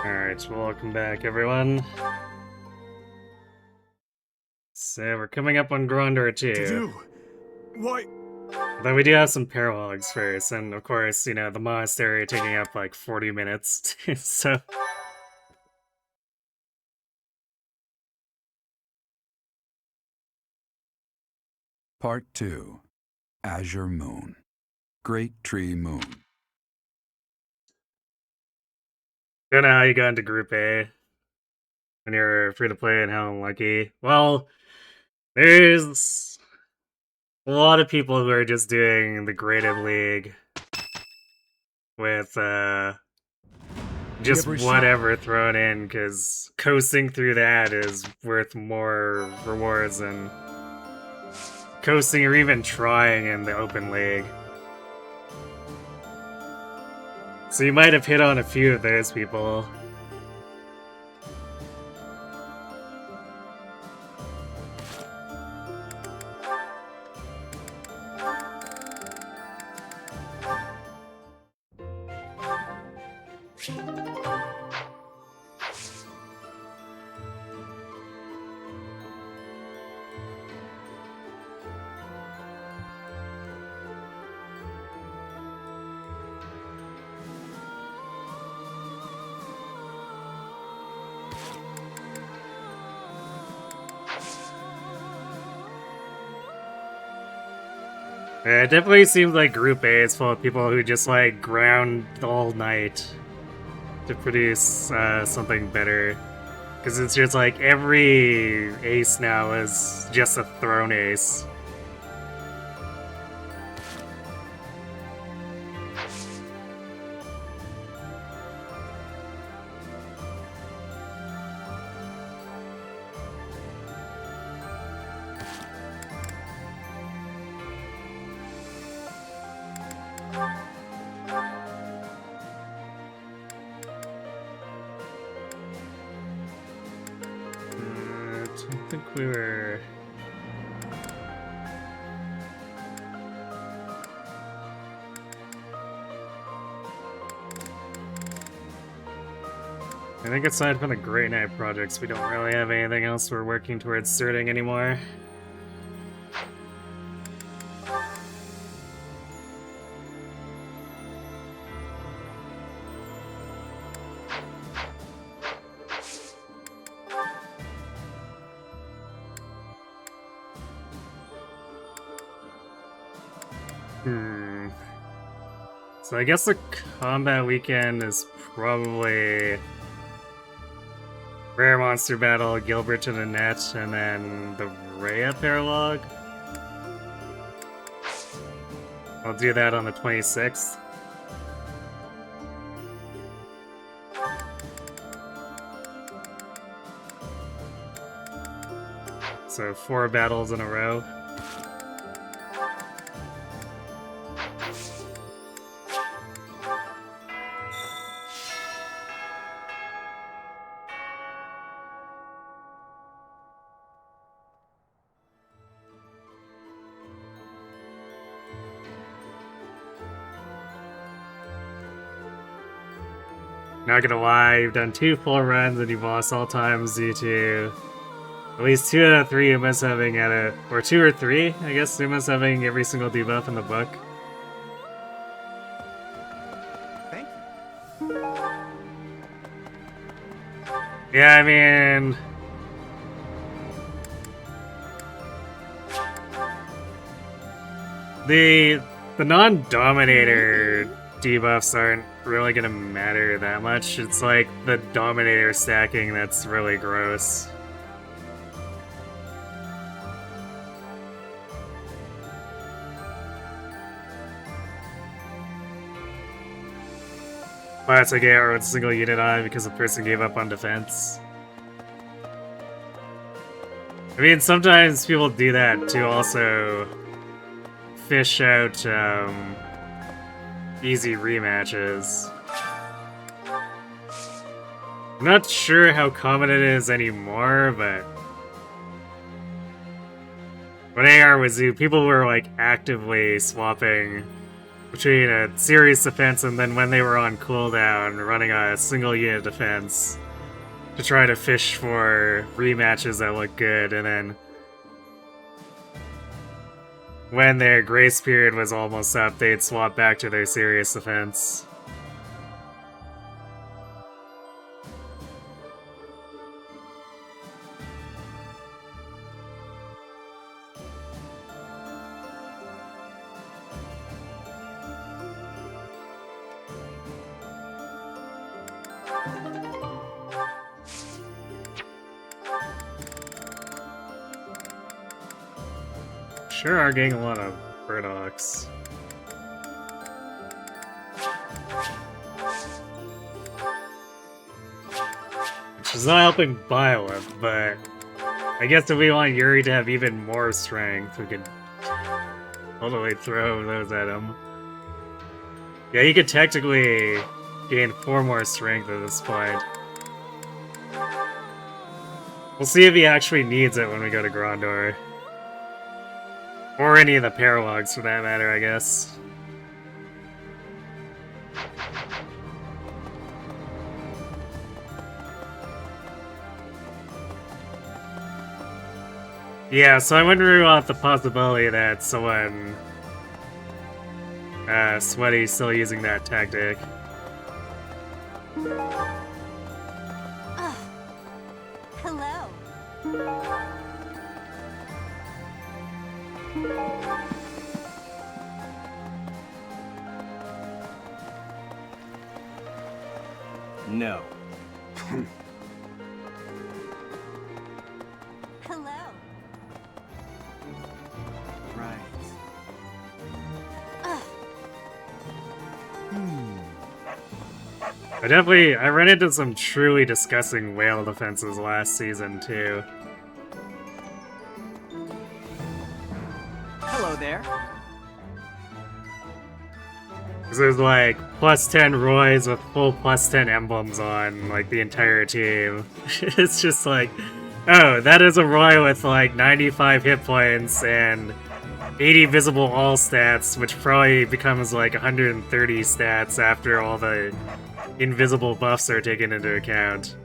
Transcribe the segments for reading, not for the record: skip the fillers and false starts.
Alright, welcome back everyone. So we're coming up on Grondor 2. To do? Why? Though we do have some paralogs first, and of course, you know, the monastery taking up like 40 minutes, so... Part 2. Azure Moon. Great Tree Moon. Don't know how you got into Group A when you're free to play and how unlucky. Well, there's a lot of people who are just doing the graded league with just whatever thrown in, because coasting through that is worth more rewards than coasting or even trying in the open league. So you might have hit on a few of those people. Yeah, it definitely seems like Group A is full of people who just like ground all night to produce something better. Because it's just like every ace now is just a throne ace. I think we were... I think aside from the Great Night projects, we don't really have anything else we're working towards starting anymore. So I guess the combat weekend is probably Rare Monster Battle, Gilbert to the Net, and then the Rhea Paralog. I'll do that on the 26th. So 4 battles in a row. Not gonna lie, you've done 2 full runs and you've lost all times due to at least 2 out of 3 Umas having had a... or 2 or 3, I guess, Umas having every single debuff in the book. Thank you. Yeah, I mean... The non-Dominator debuffs aren't really gonna matter that much. It's like the Dominator stacking that's really gross. Classic AR with single unit eye because the person gave up on defense. I mean, sometimes people do that to also fish out easy rematches. I'm not sure how common it is anymore, but when AR was new, people were like actively swapping between a serious defense and then when they were on cooldown, running a single unit defense to try to fish for rematches that look good, and then when their grace period was almost up, they'd swap back to their serious defense. Sure are getting a lot of Burdox. Which is not helping Byleth, but I guess if we want Yuri to have even more strength, we could totally throw those at him. Yeah, he could technically gain 4 more strength at this point. We'll see if he actually needs it when we go to Grondor. Or any of the paralogs, for that matter, I guess. Yeah, so I wouldn't rule out the possibility that someone... Sweaty's still using that tactic. Hello. No. Hello. Right. I ran into some truly disgusting whale defenses last season, too. Hello there. Because there's like plus 10 Roys with full plus 10 emblems on like the entire team. It's just like, oh, that is a Roy with like 95 hit points and 80 visible all stats, which probably becomes like 130 stats after all the invisible buffs are taken into account.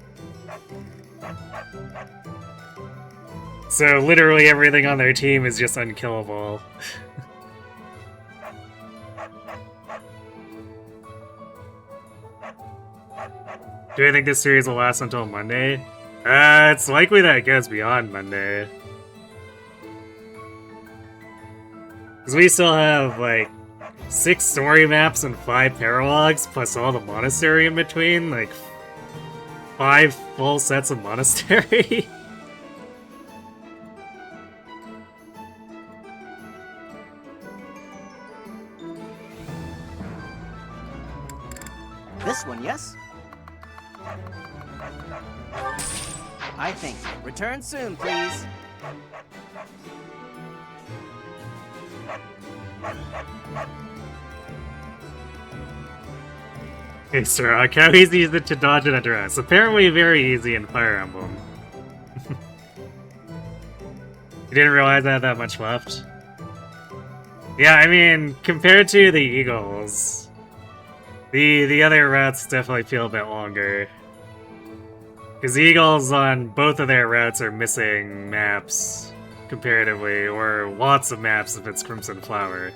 So literally everything on their team is just unkillable. Do I think this series will last until Monday? It's likely that it goes beyond Monday. Because we still have, like, 6 story maps and 5 paralogs, plus all the monastery in between, like, 5 full sets of monastery. This one, yes? I think. Return soon, please. Hey, sir, how easy is it to dodge an address? Apparently very easy in Fire Emblem. You didn't realize I had that much left? Yeah, I mean, compared to the Eagles, the other routes definitely feel a bit longer. Because the Eagles on both of their routes are missing maps, comparatively, or lots of maps if it's Crimson Flower.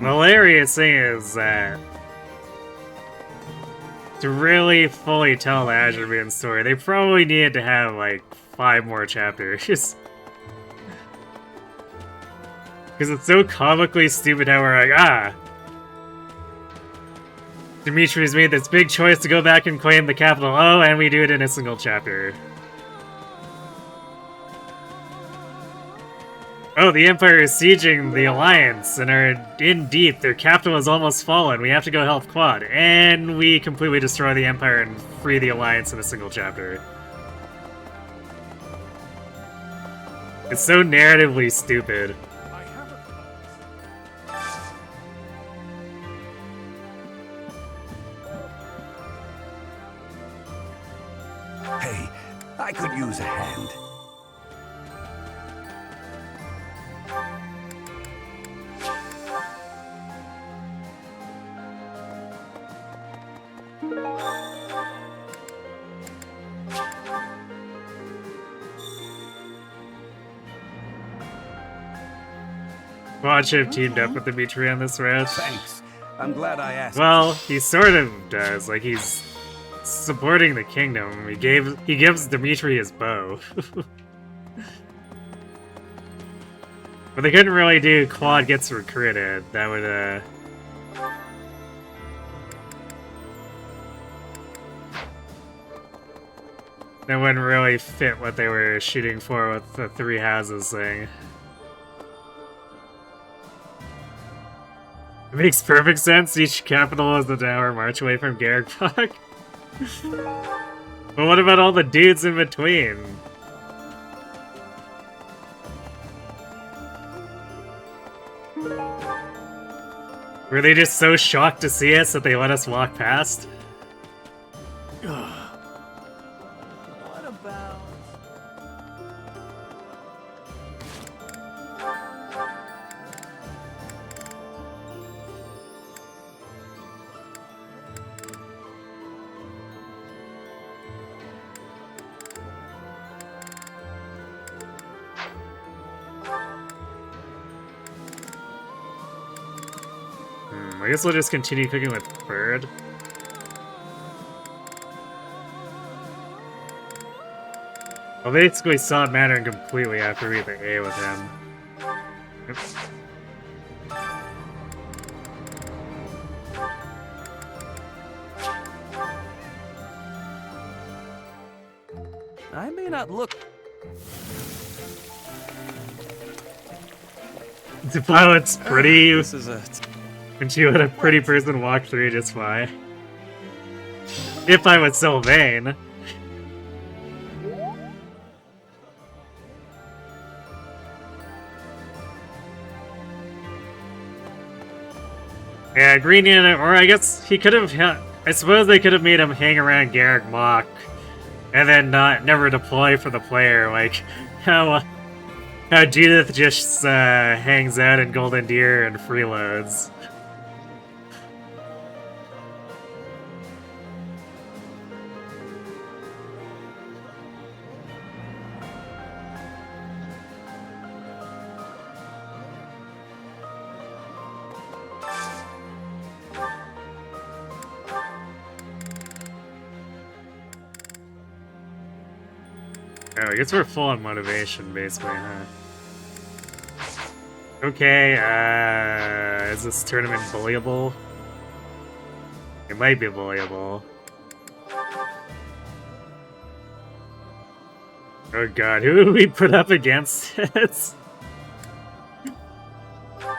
The hilarious thing is that to really fully tell the Azure Moon story, they probably needed to have like 5 more chapters. Because it's so comically stupid how we're like, Dimitri's made this big choice to go back and claim the capital. Oh, and we do it in a single chapter. Oh, the Empire is sieging the Alliance and are in deep. Their capital has almost fallen. We have to go help Quad. And we completely destroy the Empire and free the Alliance in a single chapter. It's so narratively stupid. Hey, I could use a hand. Quad Ship teamed up with Dimitri on this route. Thanks. I'm glad I asked. Well, he sort of does. Like, he's supporting the kingdom. He gives Dimitri his bow. But they couldn't really do Quad gets recruited. That would, that wouldn't really fit what they were shooting for with the three houses thing. It makes perfect sense. Each capital is an hour march away from Garrigpok. But what about all the dudes in between? Were they just so shocked to see us that they let us walk past? What about... I guess we'll just continue cooking with Bird. Well, basically saw Maddening completely after we hit the A with him. Oops. I may not look. The pilot's pretty. This is a. And you let a pretty person walk through just fine. If I was so vain. Yeah, Green Unit, or I guess he could have. I suppose they could have made him hang around Garrick Mock, and then never deploy for the player, like how Judith just hangs out in Golden Deer and freeloads. Oh, I guess we're full on motivation, basically, huh? Okay, is this tournament bullyable? It might be bullyable. Oh god, who do we put up against this?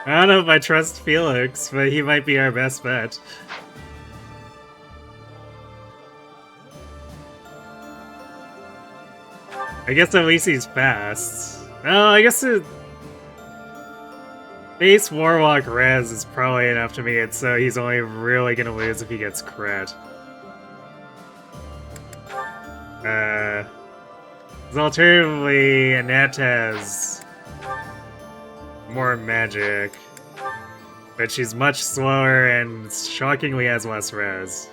I don't know if I trust Felix, but he might be our best bet. I guess at least he's fast. Oh, I guess it... Base Warlock res is probably enough to me, and so he's only really gonna lose if he gets crit. Alternatively, Annette has more magic, but she's much slower and shockingly has less res.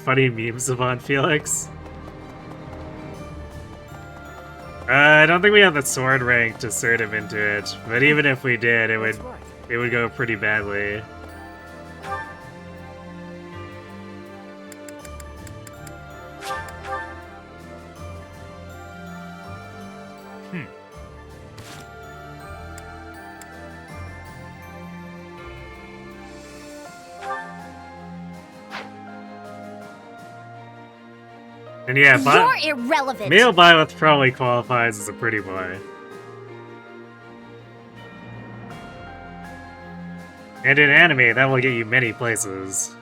Funny memes about Felix. I don't think we have the sword rank to sort him into it, but even if we did, it would go pretty badly. And yeah, You're irrelevant. Male Byleth probably qualifies as a pretty boy. And in anime, that will get you many places.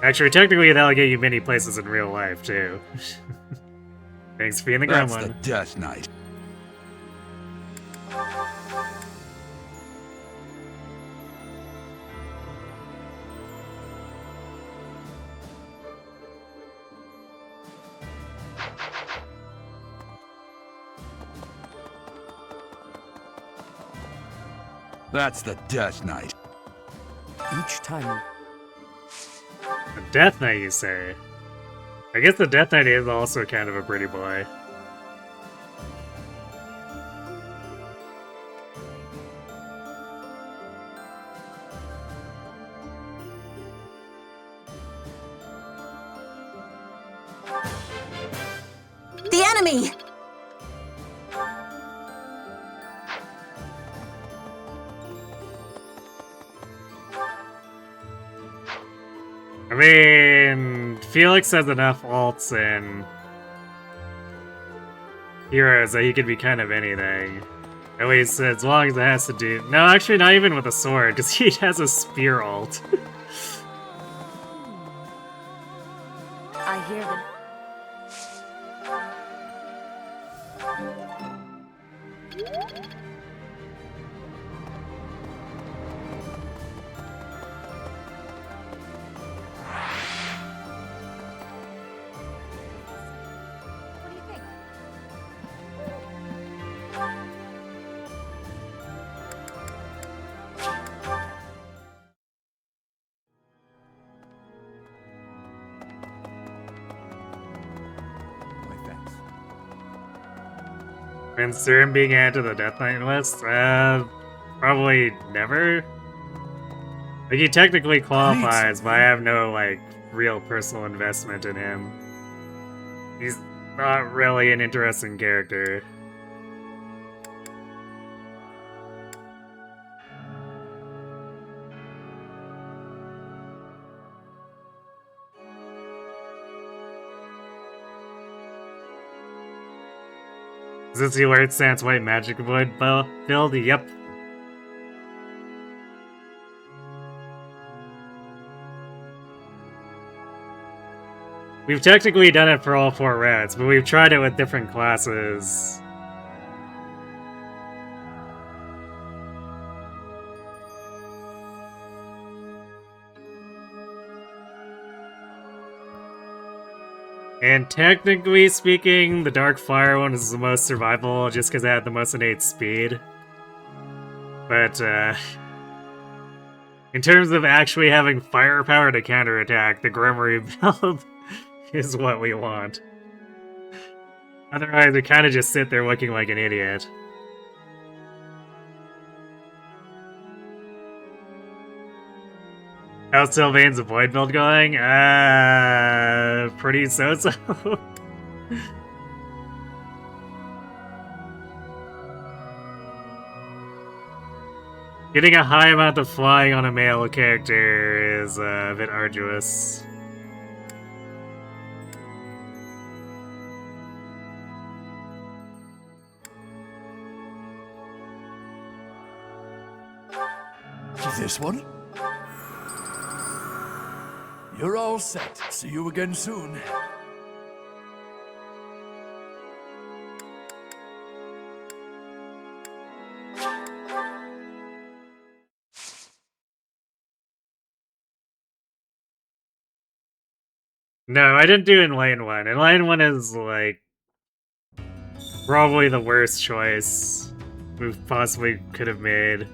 Actually, technically, that'll get you many places in real life, too. Thanks for being the Grem That's one. the Death Knight. That's the Death Knight. Each time. The Death Knight, you say? I guess the Death Knight is also kind of a pretty boy. The enemy! I mean, Felix has enough alts and heroes that he could be kind of anything. At least as long as it has to do... No, actually not even with a sword, because he has a spear alt. I hear them. What do you think? My thanks. Consider him being added to the Death Knight list? Probably never. Like, he technically qualifies, but I have no, like, real personal investment in him. He's not really an interesting character. Is this the alert stance white magic void build? Yep. We've technically done it for all 4 rounds, but we've tried it with different classes. And technically speaking, the Dark Fire one is the most survivable just because it had the most innate speed. But, in terms of actually having firepower to counterattack, the Grimory build is what we want. Otherwise, we kind of just sit there looking like an idiot. How's Sylvain's Void build going? Pretty so-so. Getting a high amount of flying on a male character is a bit arduous. This one? You're all set. See you again soon. No, I didn't do in lane 1. In lane 1 is, like, probably the worst choice we possibly could have made.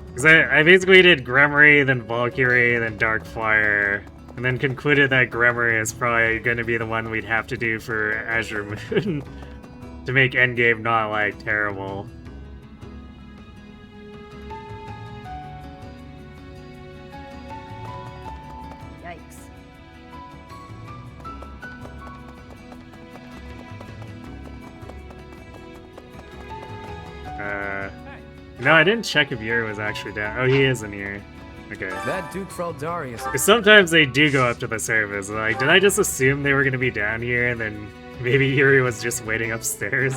Because I basically did Grimory, then Valkyrie, then Darkfire, and then concluded that Grimory is probably going to be the one we'd have to do for Azure Moon to make endgame not, like, terrible. Yikes. No, I didn't check if Yuri was actually down. Oh, he is in here. Okay. That Duke Fraldarius. Because sometimes they do go up to the surface. Like, did I just assume they were going to be down here and then maybe Yuri was just waiting upstairs?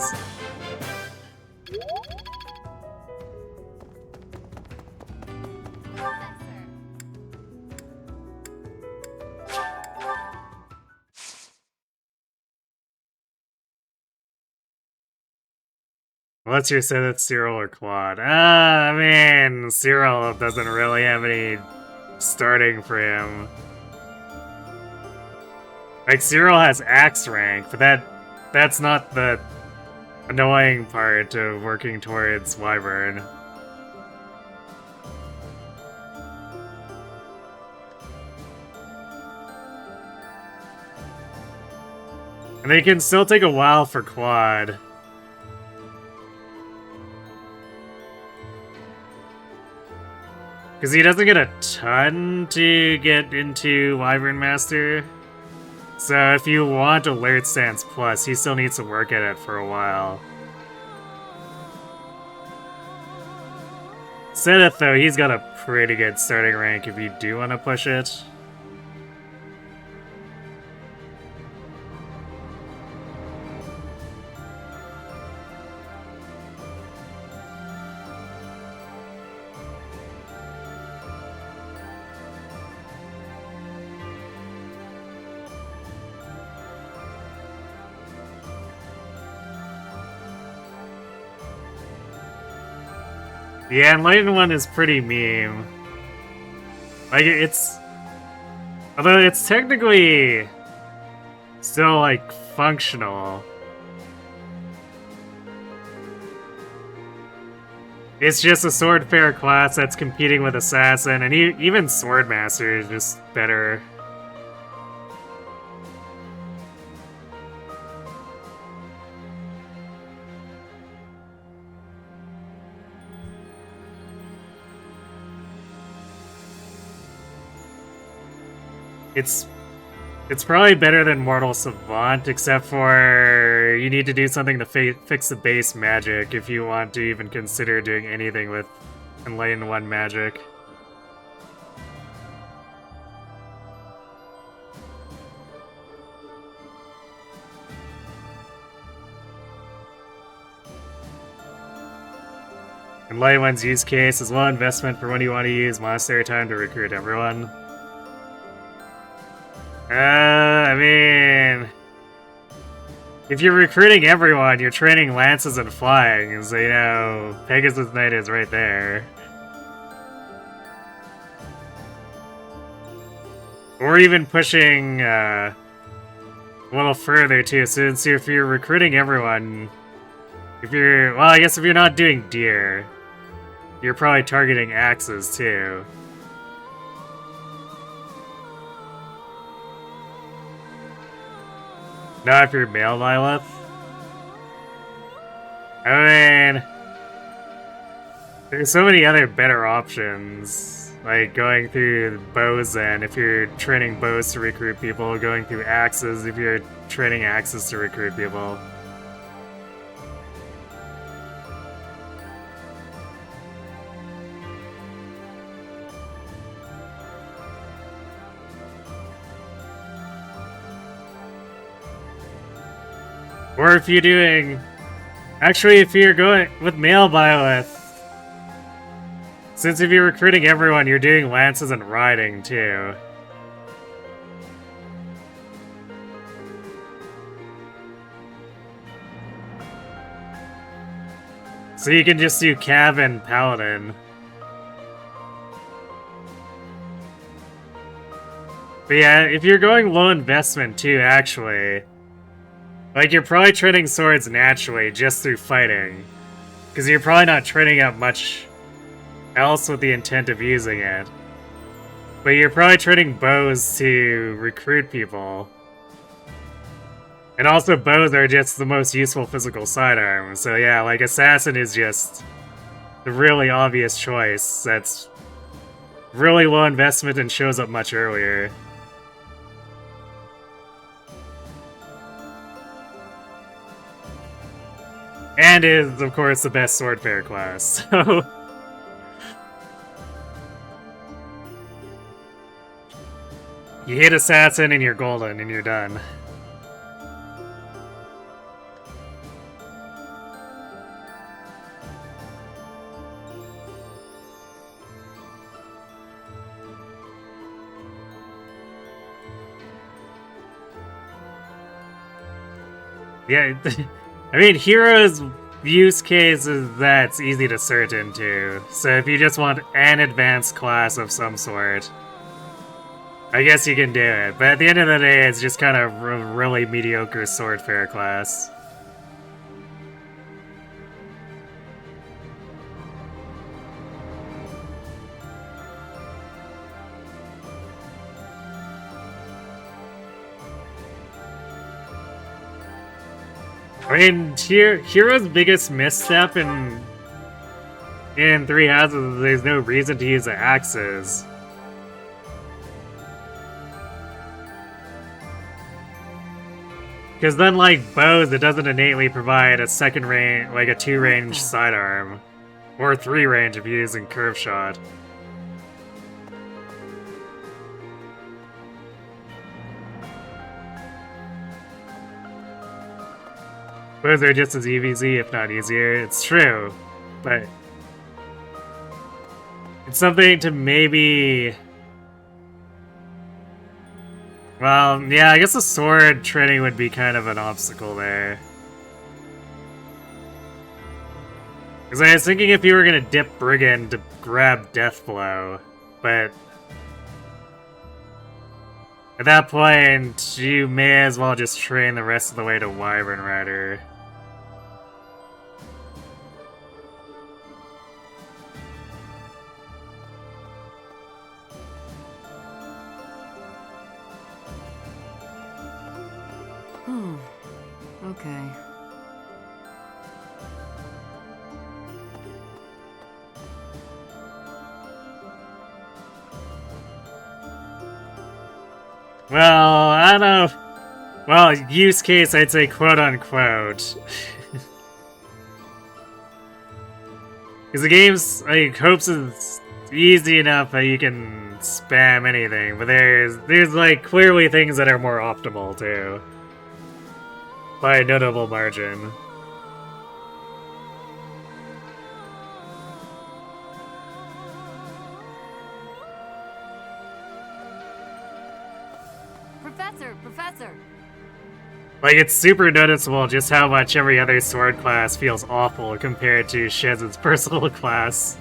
Let's just say that's Cyril or Claude. I mean, Cyril doesn't really have any starting for him. Like, Cyril has Axe rank, but that's not the annoying part of working towards Wyvern. And they can still take a while for quad. Because he doesn't get a ton to get into Wyvern Master. So if you want Alert Stance Plus, he still needs to work at it for a while. Seth, though, he's got a pretty good starting rank if you do want to push it. Yeah, Enlightened one is pretty meme. Like, it's... Although it's technically still, like, functional. It's just a sword fair class that's competing with Assassin, and even Swordmaster is just better. It's probably better than Mortal Savant, except for you need to do something to fix the base magic if you want to even consider doing anything with Enlightened 1 magic. Enlightened 1's use case is well investment for when you want to use Monastery time to recruit everyone. I mean... If you're recruiting everyone, you're training lances and flying, so you know, Pegasus Knight is right there. Or even pushing a little further too, since if you're recruiting everyone, well, I guess if you're not doing deer, you're probably targeting axes too. Not if you're male Byleth. I mean, there's so many other better options, like going through bows then if you're training bows to recruit people, going through axes if you're training axes to recruit people. Or if you're doing... Actually, if you're going with male Byleth, since if you're recruiting everyone, you're doing lances and riding too. So you can just do Cav and Paladin. But yeah, if you're going low investment too, actually... Like, you're probably training swords naturally, just through fighting. Because you're probably not training up much else with the intent of using it. But you're probably training bows to recruit people. And also bows are just the most useful physical sidearm. So yeah, like, Assassin is just the really obvious choice that's really low investment and shows up much earlier. And is, of course, the best sword fair class, so... You hit Assassin and you're golden and you're done. Yeah, I mean, Hero's use case is that's easy to cert into, so if you just want an advanced class of some sort, I guess you can do it, but at the end of the day, it's just kind of a really mediocre sword fair class. I mean, Hero's biggest misstep in Three Houses is there's no reason to use the axes. Because then, like bows, it doesn't innately provide a second range, like a 2-range sidearm. Or 3-range if you're using curve shot. Bows are just as easy, if not easier. It's true, but it's something to maybe... Well, yeah, I guess the sword training would be kind of an obstacle there. Because I was thinking if you were gonna dip Brigand to grab Deathblow, but at that point, you may as well just train the rest of the way to Wyvern Rider. Okay. Well, I don't know. Well, use case, I'd say quote unquote. Because the game's, like, hopes is easy enough that you can spam anything, but there's like, clearly things that are more optimal, too. By a notable margin. Professor! Like, it's super noticeable just how much every other sword class feels awful compared to Shez's personal class.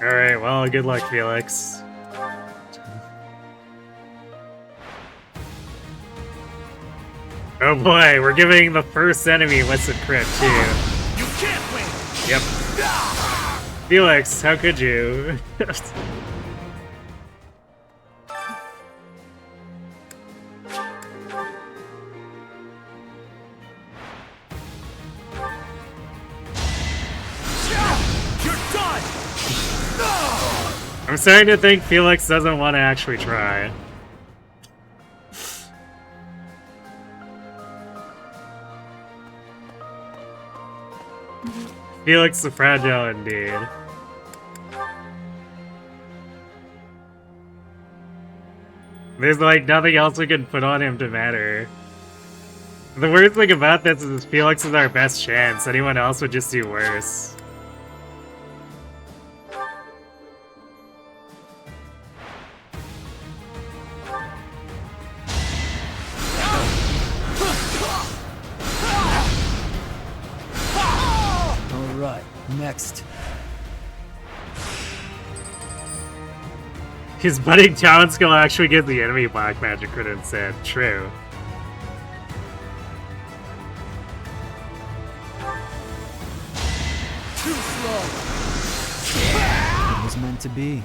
Alright, well, good luck, Felix. Oh boy, we're giving the first enemy listed crit, too. You can't win! Yep. Felix, how could you? I'm starting to think Felix doesn't want to actually try. Felix the Fragile indeed. There's like nothing else we can put on him to matter. The worst thing about this is Felix is our best chance. Anyone else would just do worse. Next. His budding talent skill actually gives the enemy black magic crit instead. True. Too slow. It was meant to be.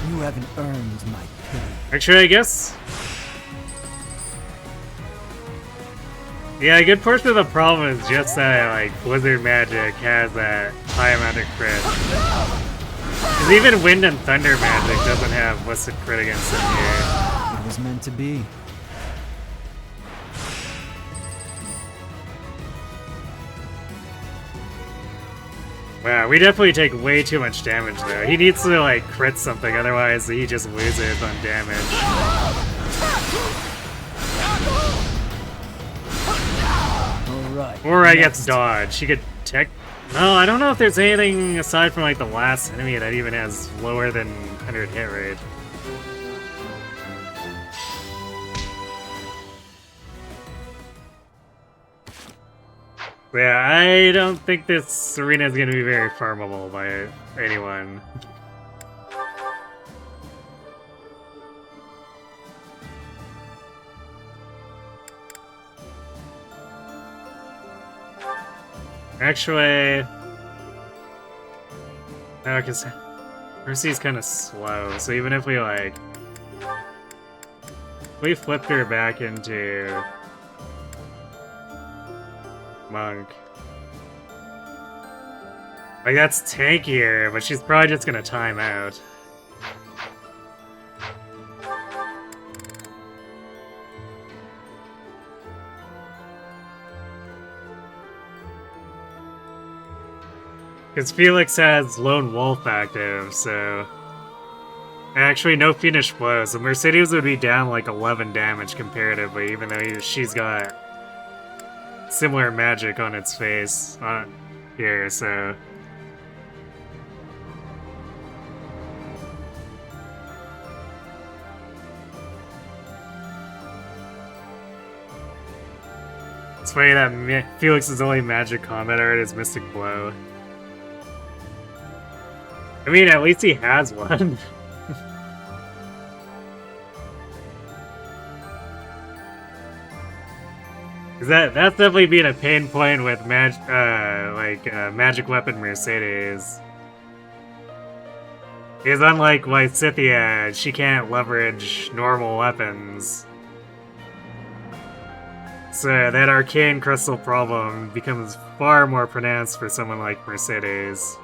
You haven't earned my pity. Actually, I guess... Yeah, a good portion of the problem is just that, like, Blizzard Magic has that high amount of crit. Because even Wind and Thunder Magic doesn't have listed crit against them here. It was meant to be. Wow, we definitely take way too much damage though. He needs to like crit something, otherwise he just loses on damage. Alright. Or I guess dodge. He could tech... No, I don't know if there's anything aside from like the last enemy that even has lower than 100 hit rate. Yeah, I don't think this arena is going to be very farmable by anyone. Actually, no, because Mercy's kind of slow, so even if we like, we flipped her back into Monk, like that's tankier, but she's probably just gonna time out. Because Felix has Lone Wolf active, so... Actually, no Fiendish Blow, so Mercedes would be down like 11 damage comparatively, even though she's got similar magic on its face here, so... It's funny that Felix's only magic combat art is Mystic Blow. I mean, at least he has one. That's definitely been a pain point with magic weapon Mercedes. Because unlike Lysithea, she can't leverage normal weapons. So that arcane crystal problem becomes far more pronounced for someone like Mercedes.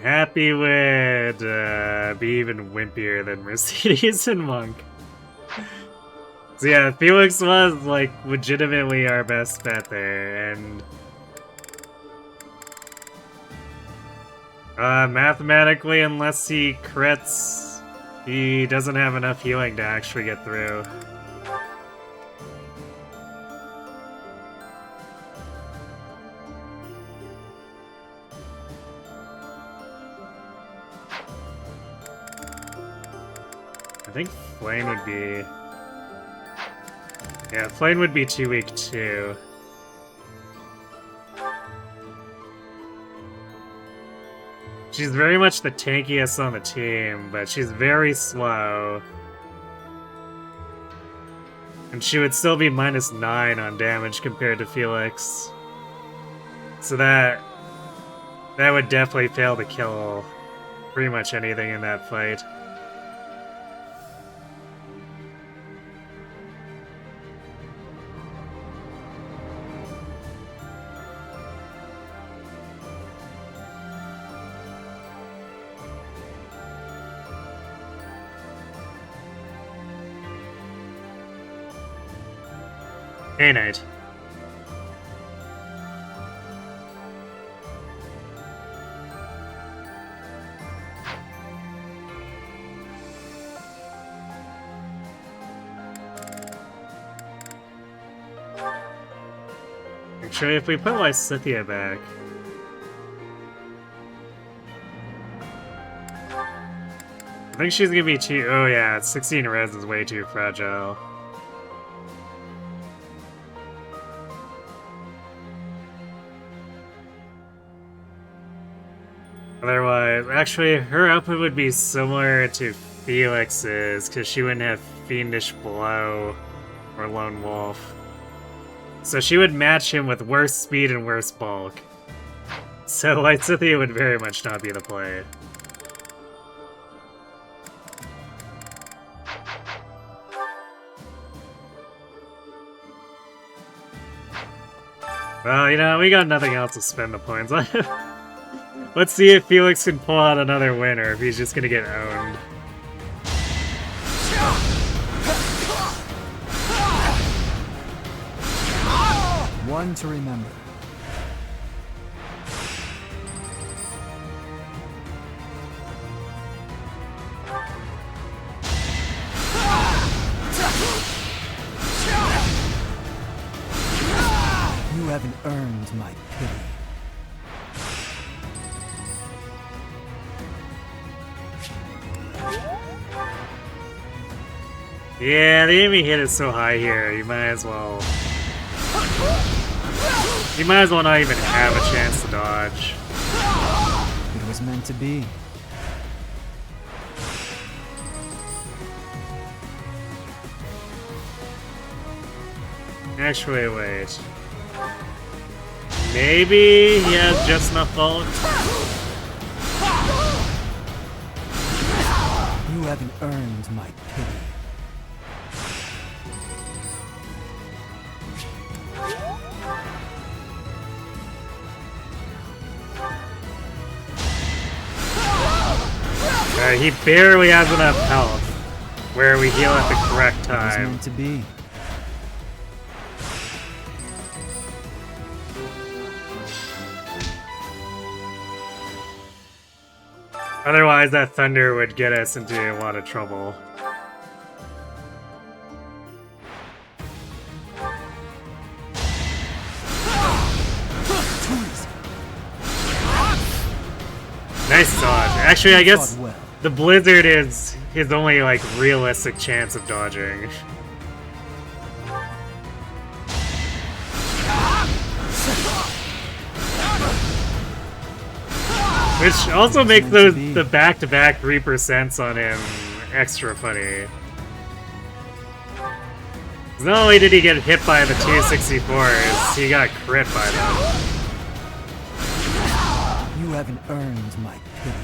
Happy would be even wimpier than Mercedes and Monk. So yeah, Felix was like legitimately our best bet there, and mathematically, unless he crits, he doesn't have enough healing to actually get through. I think Flame would be... Yeah, Flame would be too weak too. She's very much the tankiest on the team, but she's very slow. And she would still be -9 on damage compared to Felix. So that would definitely fail to kill pretty much anything in that fight. Hey, Knight. Actually, if we put Lysithea back... I think she's gonna be too... Oh yeah, 16 res is way too fragile. Otherwise, actually, her output would be similar to Felix's, because she wouldn't have Fiendish Blow or Lone Wolf. So she would match him with worse speed and worse bulk. So Lysithea would very much not be the play. Well, you know, we got nothing else to spend the points on. Let's see if Felix can pull out another win, or if he's just gonna get owned. One to remember. earned my pity. Yeah, the enemy hit is so high here, you might as well... You might as well not even have a chance to dodge. It was meant to be. Actually, wait. Maybe he has just enough bulk? You haven't earned my pity. He barely has enough health where we heal at the correct It was time. meant to be. Otherwise, that thunder would get us into a lot of trouble. Nice dodge. Actually, I guess Fought well. the blizzard is his only, like, realistic chance of dodging. Which also makes the back-to-back 3% on him extra funny. 'Cause not only did he get hit by the 264s, he got crit by them. You haven't earned my pity.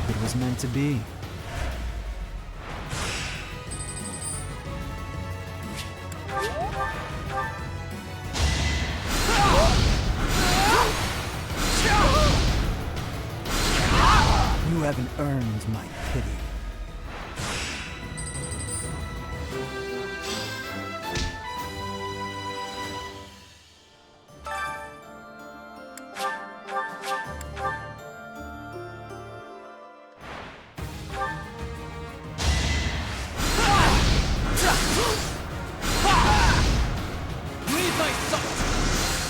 It was meant to be. You haven't earned my pity.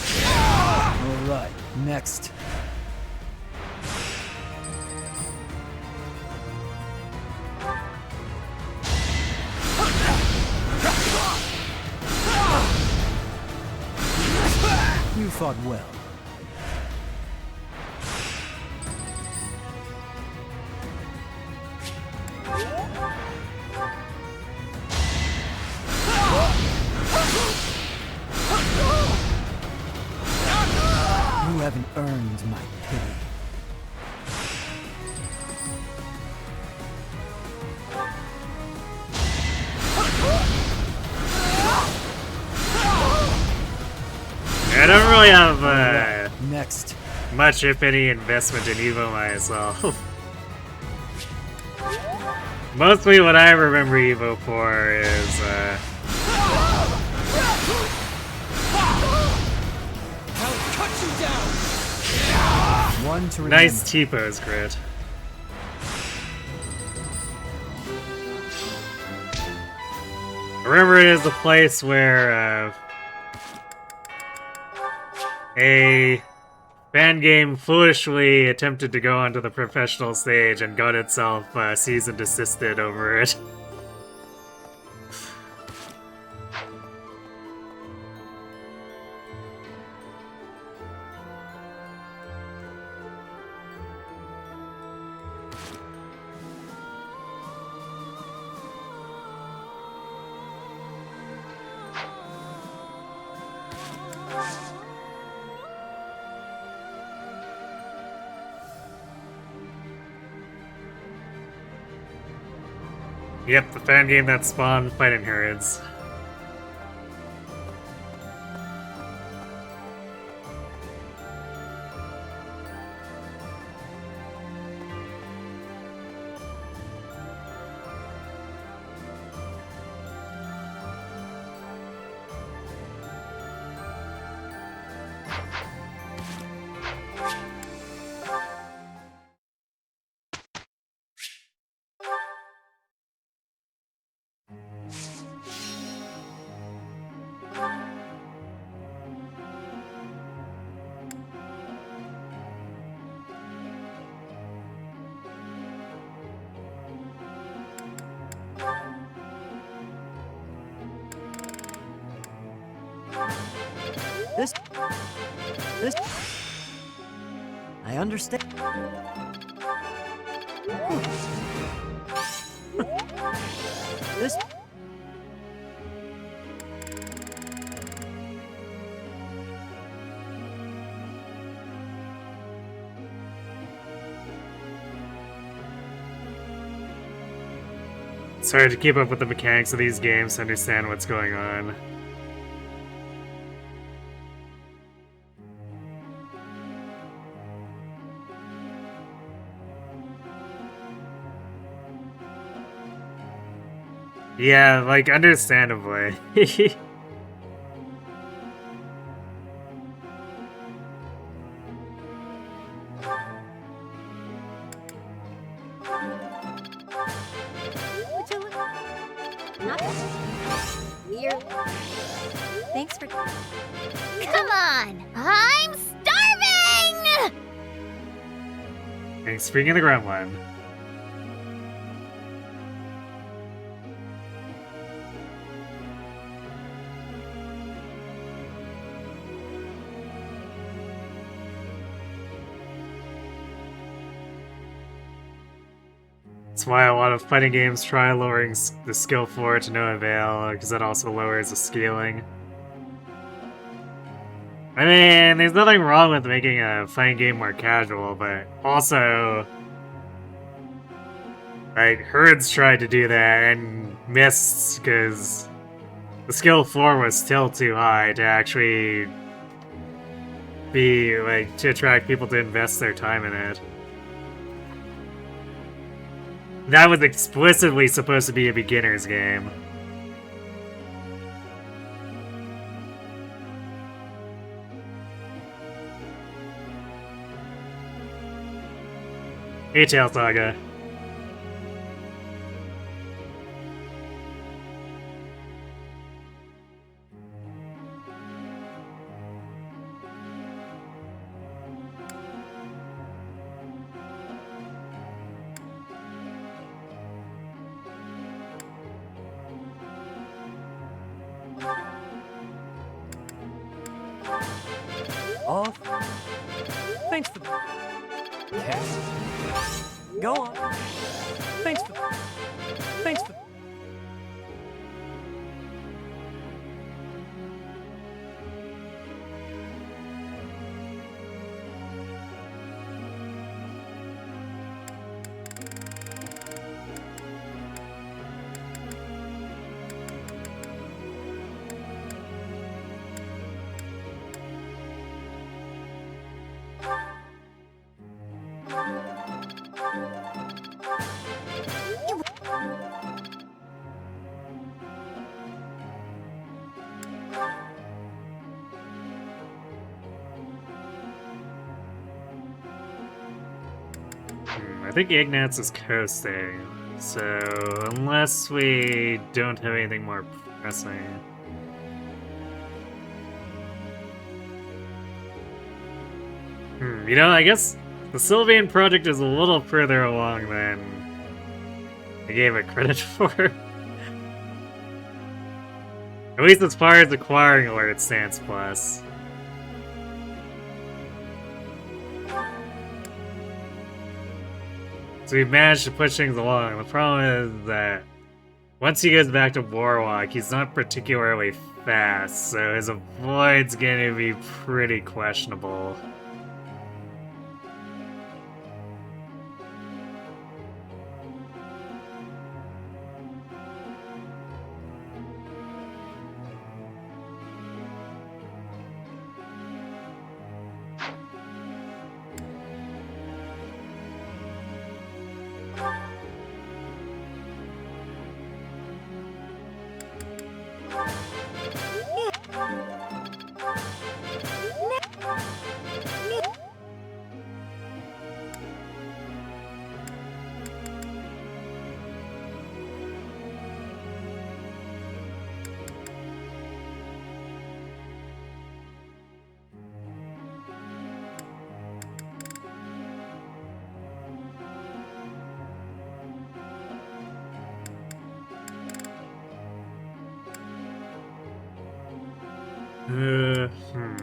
All right, next. You fought well. You haven't earned my pity. I don't really have Next. much, if any, investment in Evo myself. Mostly what I remember Evo for is, One to remember. nice T-pose grid. I remember it is the place where, a fan game foolishly attempted to go onto the professional stage and got itself cease and desisted over it. Yep, the fan game that spawned fighting herds. This. I understand. This. It's hard to keep up with the mechanics of these games to understand what's going on. Yeah, like, understandably. Would you look? Not weird. Thanks for. Come on! I'm starving! Thanks for bringing the gremlin. That's why a lot of fighting games try lowering the skill floor to no avail, because that also lowers the scaling. I mean, there's nothing wrong with making a fighting game more casual, but also, like, Herds tried to do that and missed because the skill floor was still too high to actually be, like, to attract people to invest their time in it. That was explicitly supposed to be a beginner's game. A-Tail Saga. Off. Thanks for. Yes. Go on. Thanks for. Thanks for. I think Ignatz is coasting, so unless we don't have anything more pressing. You know, I guess the Sylvian project is a little further along than I gave it credit for. At least as far as acquiring Alert Stance Plus. So we've managed to push things along. The problem is that once he goes back to Warlock, he's not particularly fast, so his avoid's gonna be pretty questionable.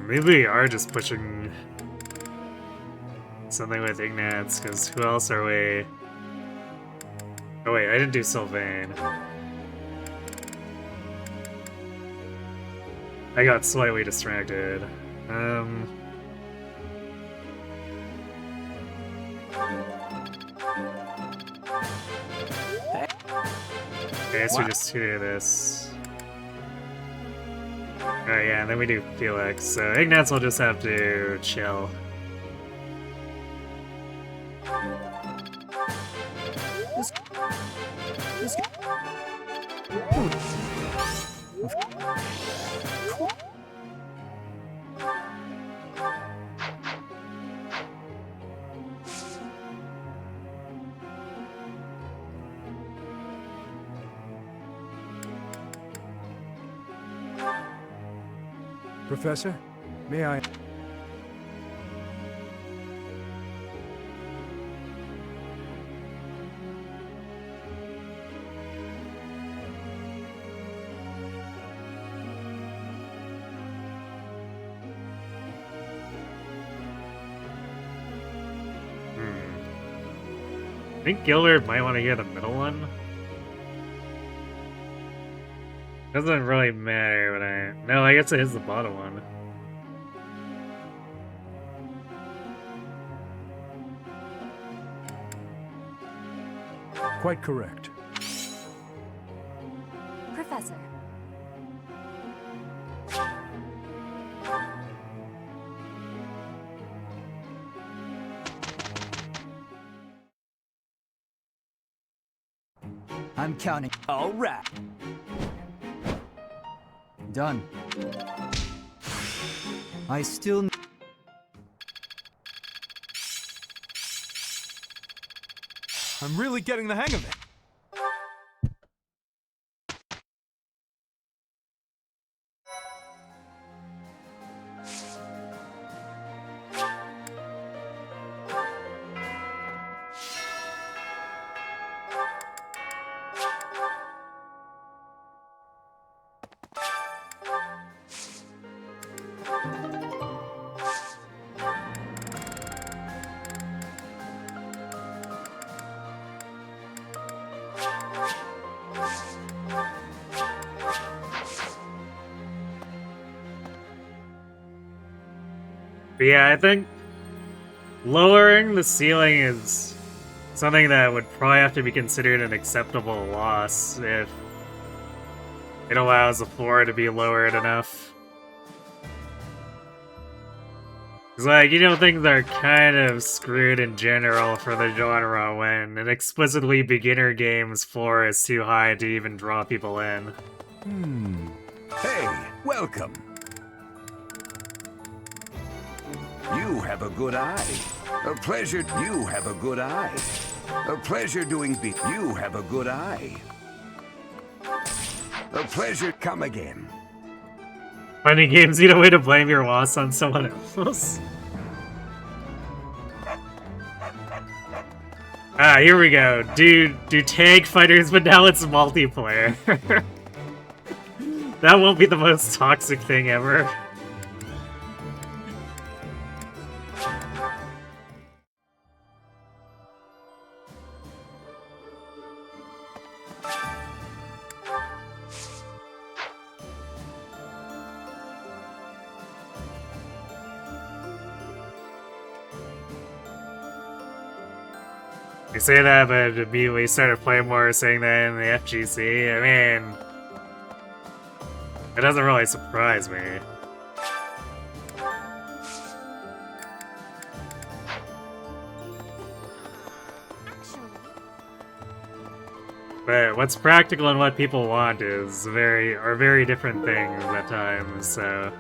Maybe we are just pushing something with Ignatz, because who else are we? Oh wait, I didn't do Sylvain. I got slightly distracted. Okay, so we just do this. Alright, yeah, and then we do Felix. So Ignatz will just have to chill. Professor, may I? I think Gilbert might want to hear the middle one. Doesn't really matter, but no, I guess it is the bottom one. Quite correct. Professor. I'm counting. All right. Done. I still. I'm really getting the hang of it. But yeah, I think lowering the ceiling is something that would probably have to be considered an acceptable loss if it allows the floor to be lowered enough. It's like, you know, things are kind of screwed in general for the genre when an explicitly beginner game's floor is too high to even draw people in. Hey, welcome. You have a good eye. A pleasure. You have a good eye. A pleasure doing beat. You have a good eye. A pleasure. Come again. Finding games need a way to blame your loss on someone else. Ah, here we go. Do tag fighters, but now it's multiplayer. That won't be the most toxic thing ever. You say that, but immediately started playing more, saying that in the FGC. I mean, it doesn't really surprise me. But what's practical and what people want are very different things at times. So.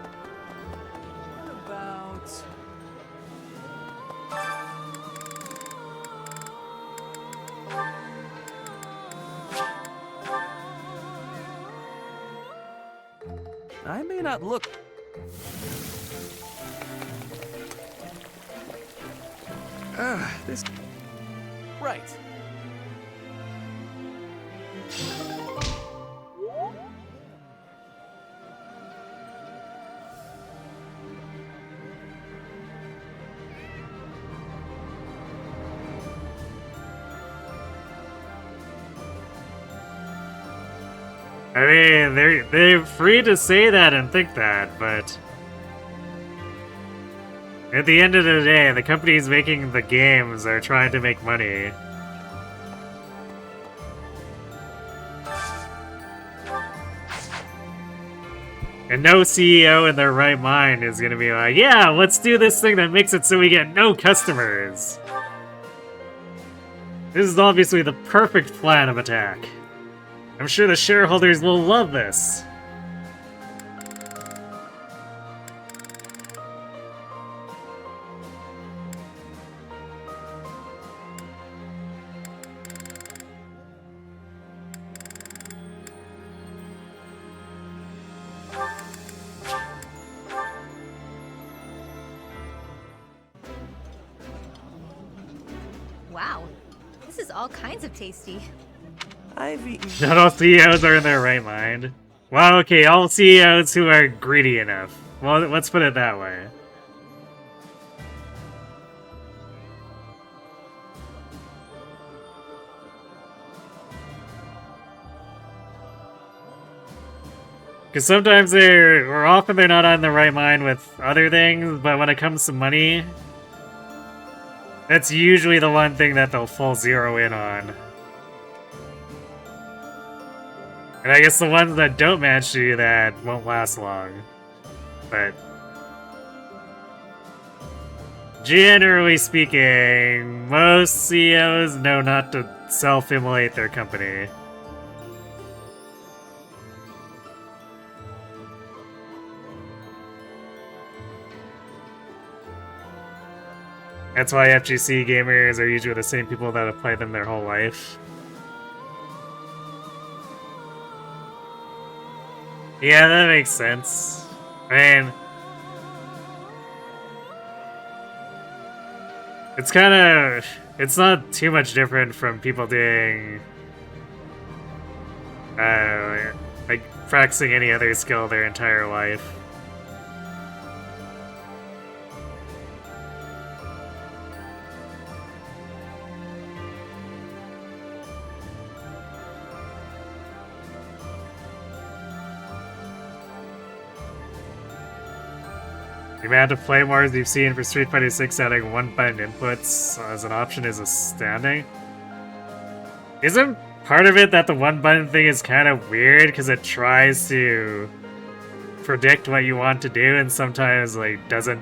I may not look. This. Right. I mean, they're free to say that and think that, but at the end of the day, the companies making the games are trying to make money. And no CEO in their right mind is gonna be like, yeah, let's do this thing that makes it so we get no customers. This is obviously the perfect plan of attack. I'm sure the shareholders will love this. Wow, this is all kinds of tasty. I've eaten. Not all CEOs are in their right mind. Well, okay, all CEOs who are greedy enough. Well, let's put it that way. Because sometimes or often they're not on the right mind with other things, but when it comes to money, that's usually the one thing that they'll full zero in on. And I guess the ones that don't manage to do that won't last long. But generally speaking, most CEOs know not to self-immolate their company. That's why FGC gamers are usually the same people that have played them their whole life. Yeah, that makes sense. I mean, it's kind of... It's not too much different from people doing... like, practicing any other skill their entire life. The amount of play wars you've seen for Street Fighter 6 adding one-button inputs as an option is astounding. Isn't part of it that the one-button thing is kind of weird because it tries to predict what you want to do and sometimes like doesn't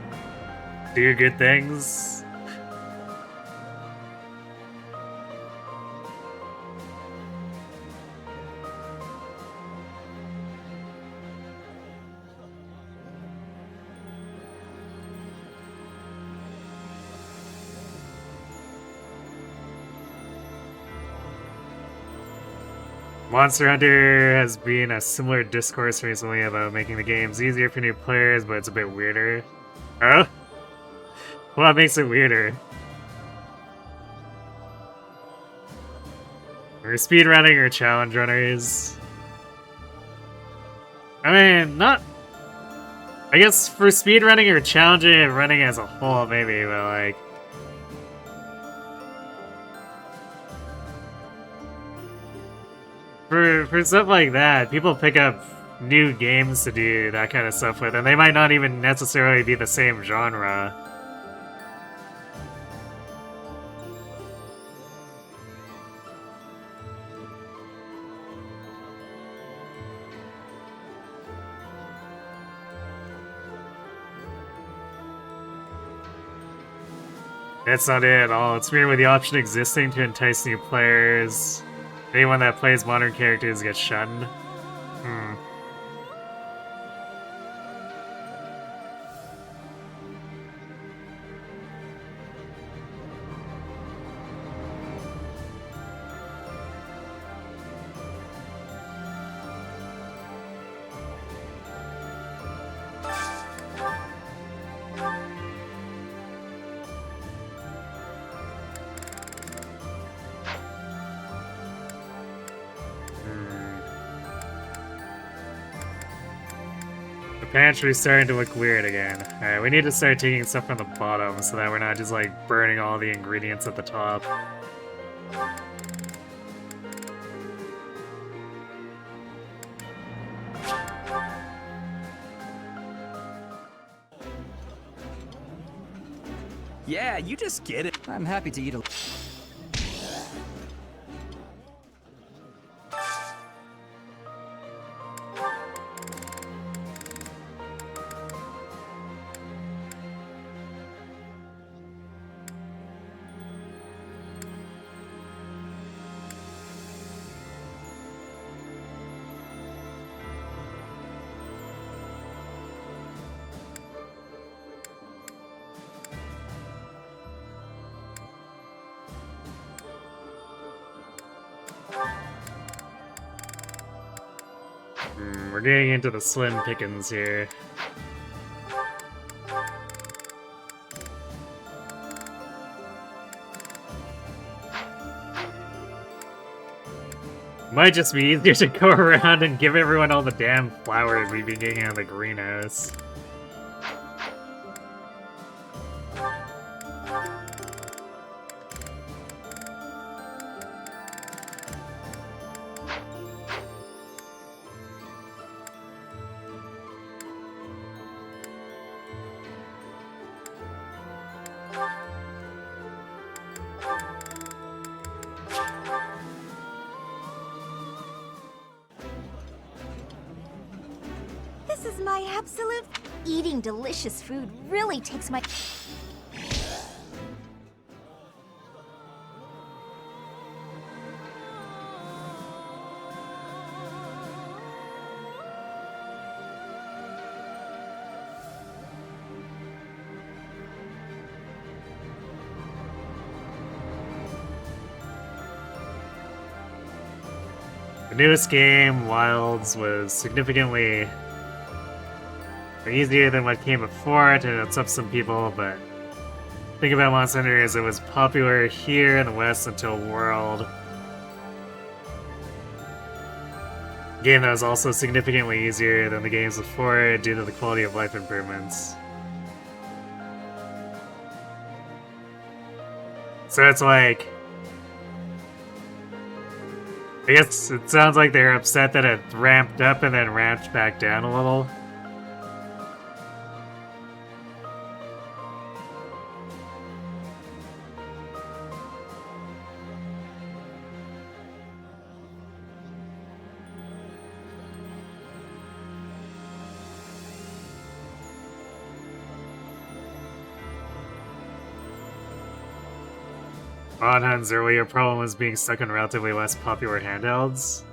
do good things? Monster Hunter has been a similar discourse recently about making the games easier for new players, but it's a bit weirder. Oh? What makes it weirder? Or speedrunning or challenge runners? I mean, not... I guess for speedrunning or challenging and running as a whole, maybe, but like... For stuff like that, people pick up new games to do that kind of stuff with, and they might not even necessarily be the same genre. That's not it at all. It's weird with the option existing to entice new players. Anyone that plays modern characters gets shunned. Pantry's starting to look weird again. Alright, we need to start taking stuff from the bottom so that we're not just like burning all the ingredients at the top. Yeah, you just get it. I'm happy to eat a... We're getting into the slim pickings here. Might just be easier to go around and give everyone all the damn flowers we've been getting out of the greenhouse. This is my absolute... Eating delicious food really takes my... The newest game, Wilds, was significantly easier than what came before it, and it's up some people, but the thing about Monster Hunter is it was popular here in the West until World. A game that was also significantly easier than the games before it due to the quality of life improvements. So it's like... I guess it sounds like they're upset that it ramped up and then ramped back down a little. On Hun's earlier problem was being stuck in relatively less popular handhelds.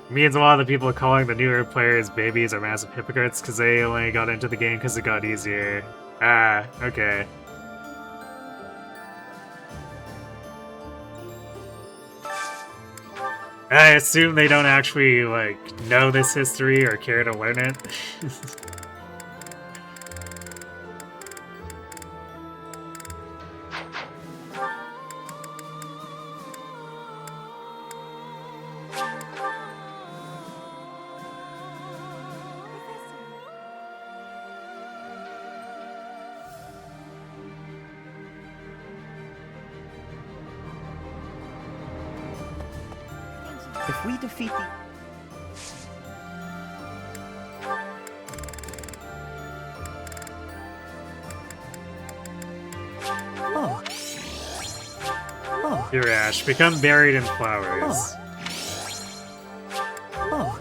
Means a lot of the people calling the newer players babies are massive hypocrites because they only got into the game because it got easier. Ah, okay. I assume they don't actually, like, know this history or care to learn it. If we defeat the... Oh. Oh. Here, Ash, become buried in flowers. Oh.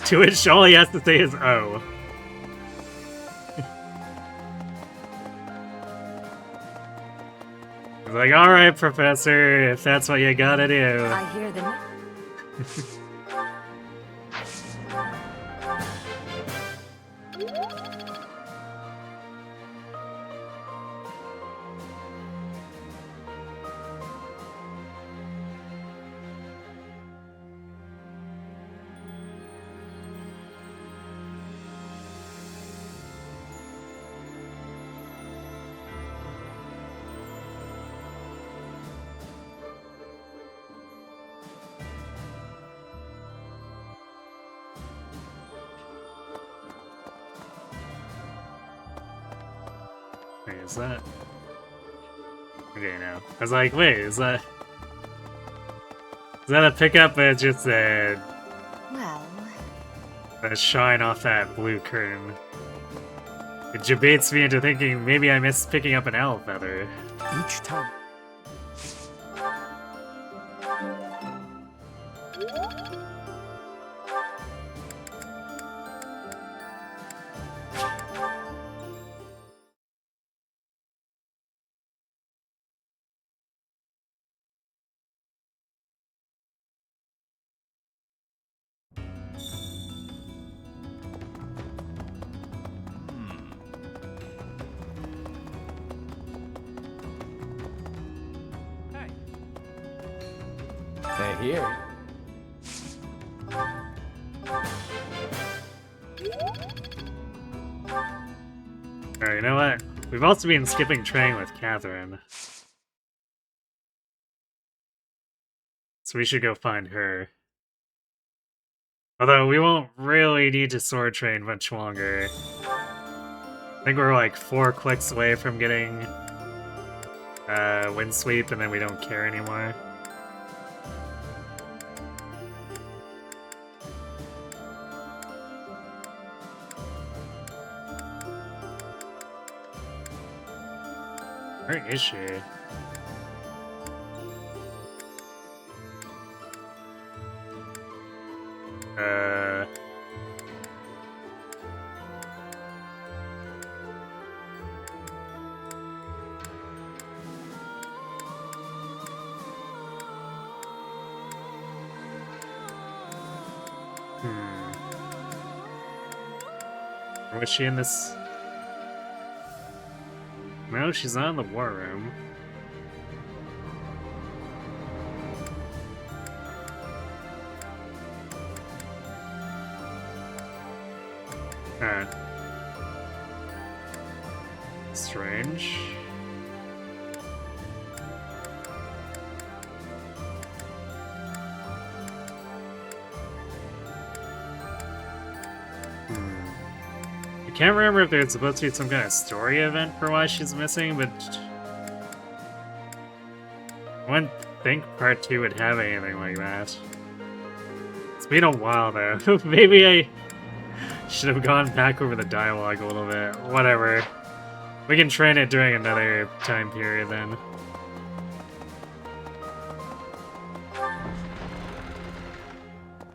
To which all he has to say is, oh. He's like, alright, Professor, if that's what you gotta do. I hear the... is that? Okay, no. I was like, wait, is that a pickup? But it's just a shine off that blue curtain. It debates me into thinking maybe I missed picking up an owl feather. Each time. Hey, here. Alright, you know what? We've also been skipping train with Catherine. So we should go find her. Although we won't really need to sword train much longer. I think we're like 4 clicks away from getting wind sweep, and then we don't care anymore. Where is she? Or was she in this? No, she's not in the war room. Alright. Strange. I can't remember if there's supposed to be some kind of story event for why she's missing, but I wouldn't think part 2 would have anything like that. It's been a while though. Maybe I should have gone back over the dialogue a little bit. Whatever. We can train it during another time period then.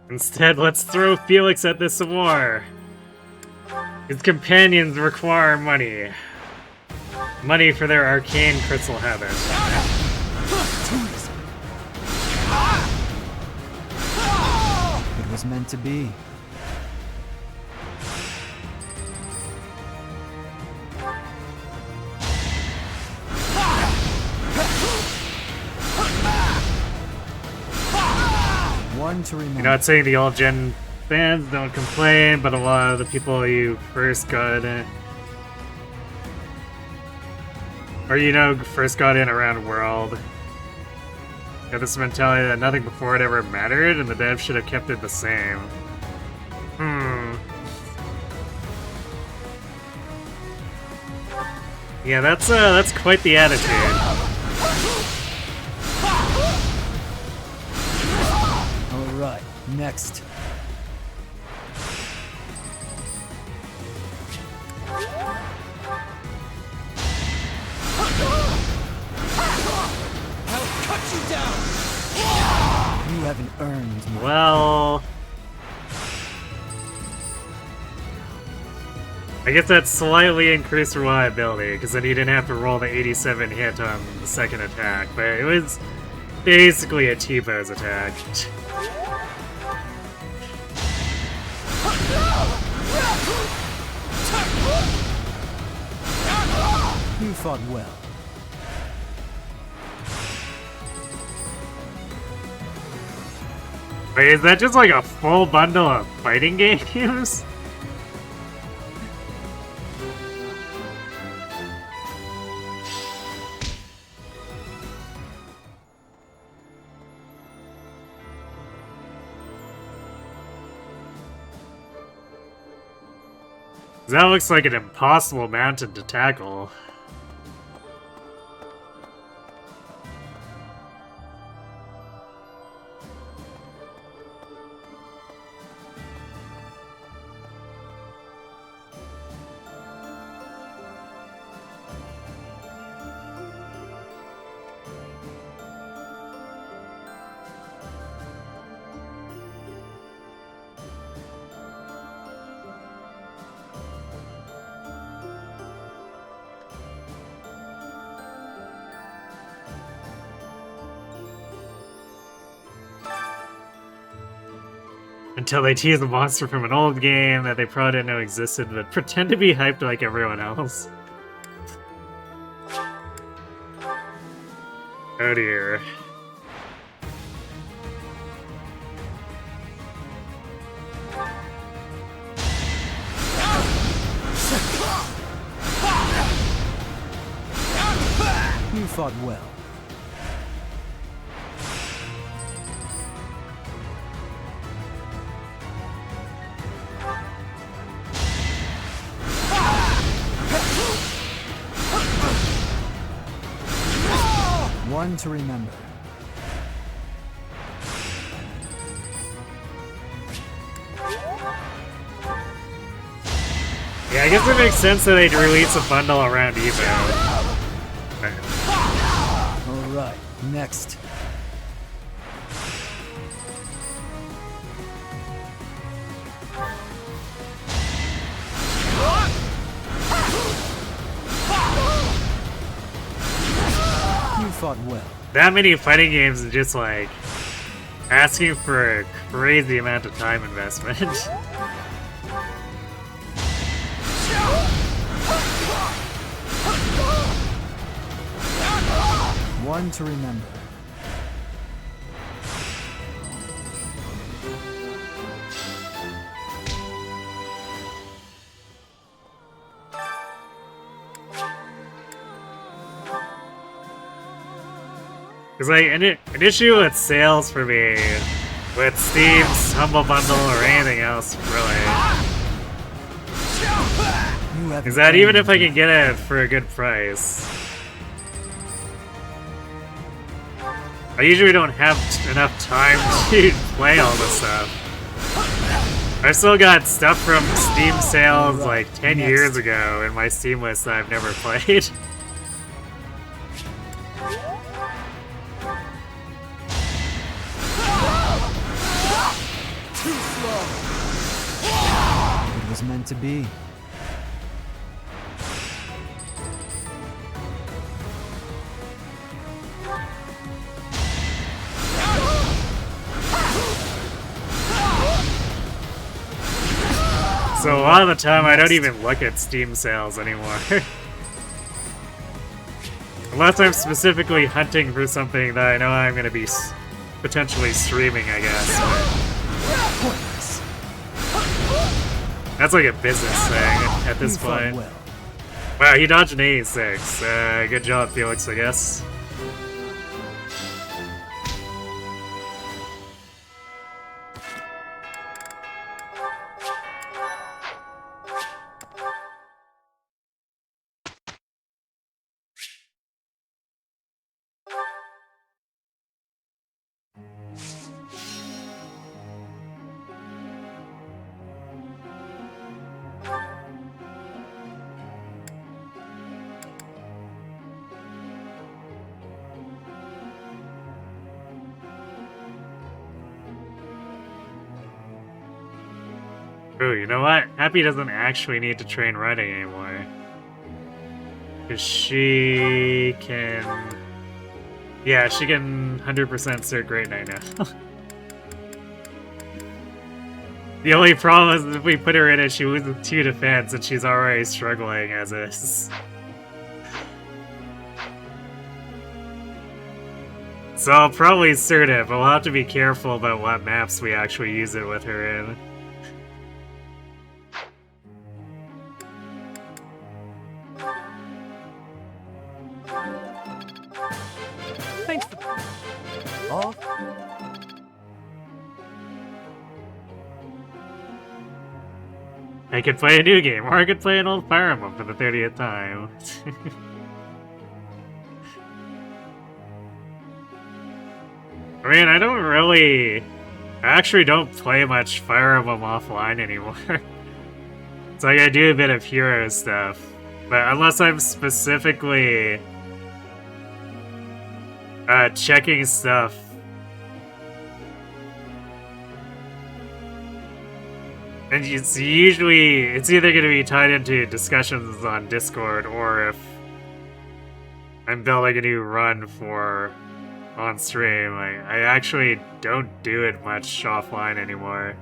Instead, let's throw Felix at this some more. His companions require money. Money for their arcane crystal habit. It was meant to be. One to remember. You're not saying the all-gen fans don't complain, but a lot of the people you first got in, or first got in around World, got this mentality that nothing before it ever mattered, and the devs should have kept it the same. Yeah, that's quite the attitude. All right, next. You haven't earned my... Well, I guess that's slightly increased reliability, because then you didn't have to roll the 87 hit on the second attack, but it was basically a T-pose attack. You fought well. Wait, is that just like a full bundle of fighting games? That looks like an impossible mountain to tackle. Until they tease a monster from an old game that they probably didn't know existed, but pretend to be hyped like everyone else. Oh dear. You fought well. One to remember. Yeah, I guess it makes sense that they'd release a bundle around Evo. Alright, next. You fought well. That many fighting games is just like asking for a crazy amount of time investment. One to remember. It's like an issue with sales for me, with Steam's Humble Bundle or anything else, really, is that even if I can get it for a good price, I usually don't have enough time to play all this stuff. I've still got stuff from Steam sales like 10 years ago in my Steam list that I've never played. It was meant to be. So a lot of the time I don't even look at Steam sales anymore. Unless I'm specifically hunting for something that I know I'm going to be potentially streaming, I guess. That's like a business thing at this point. Wow, he dodged an 86. Good job, Felix, I guess. Ooh, you know what? Happy doesn't actually need to train riding anymore. Because she can... Yeah, she can 100% Cert Great Knight now. The only problem is if we put her in it, she loses 2 defense, and she's already struggling as is. So I'll probably cert it, but we'll have to be careful about what maps we actually use it with her in. Thanks. Off. I could play a new game, or I could play an old Fire Emblem for the 30th time. I mean, I actually don't play much Fire Emblem offline anymore. It's like I do a bit of hero stuff, but unless I'm specifically checking stuff. And it's either going to be tied into discussions on Discord, or if I'm building a new run for on stream. I actually don't do it much offline anymore.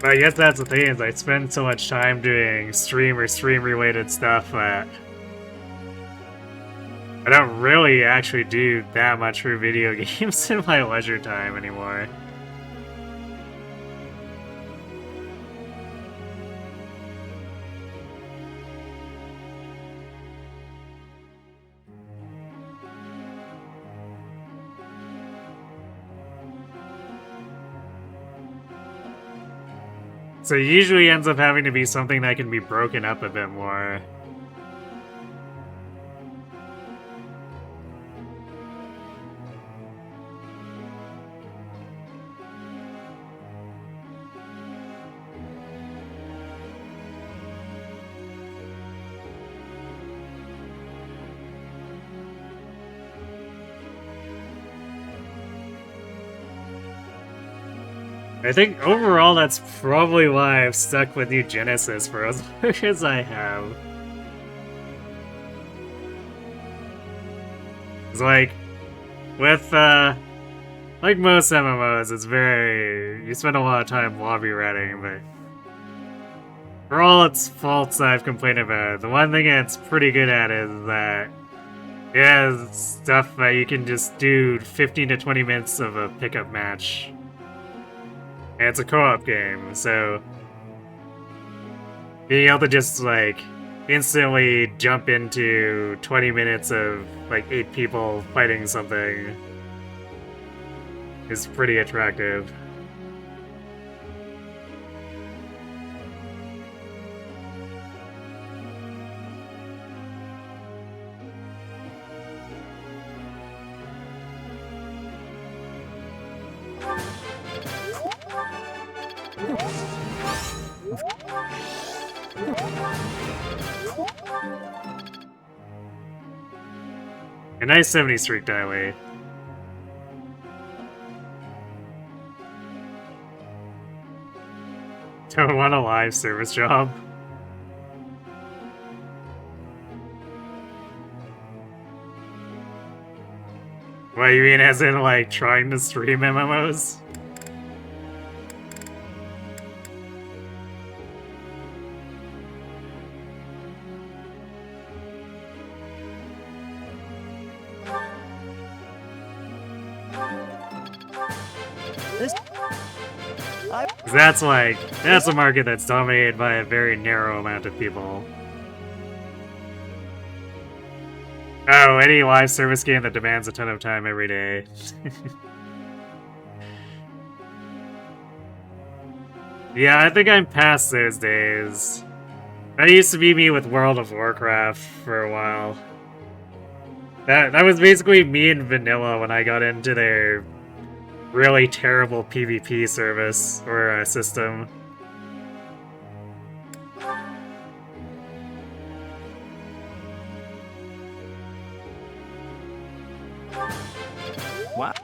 But I guess that's the thing, is I spend so much time doing stream or stream-related stuff that I don't really actually do that much for video games in my leisure time anymore. So it usually ends up having to be something that can be broken up a bit more. I think overall that's probably why I've stuck with New Genesis for as long as I have. It's like, with, like most MMOs, it's very... you spend a lot of time lobby ratting, but for all its faults I've complained about, the one thing it's pretty good at is that it has stuff that you can just do 15 to 20 minutes of a pickup match. And it's a co-op game, so being able to just, like, instantly jump into 20 minutes of, like, 8 people fighting something is pretty attractive. A nice 70 streak dilate. Don't want a live service job. What, you mean as in, like, trying to stream MMOs? That's a market that's dominated by a very narrow amount of people. Oh, any live service game that demands a ton of time every day. Yeah, I think I'm past those days. That used to be me with World of Warcraft for a while. That was basically me in vanilla when I got into their really terrible PvP service or system. What?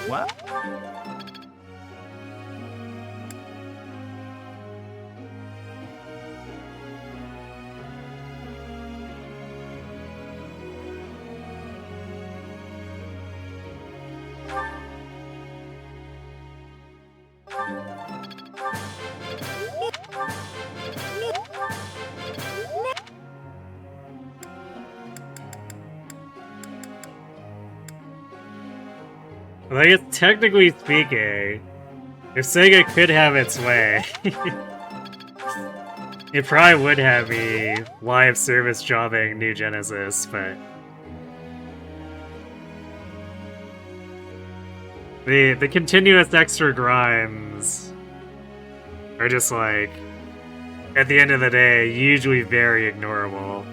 What? Like, it's technically speaking, if Sega could have its way, it probably would have me live service jobbing New Genesis, but the continuous extra grinds are just like, at the end of the day, usually very ignorable.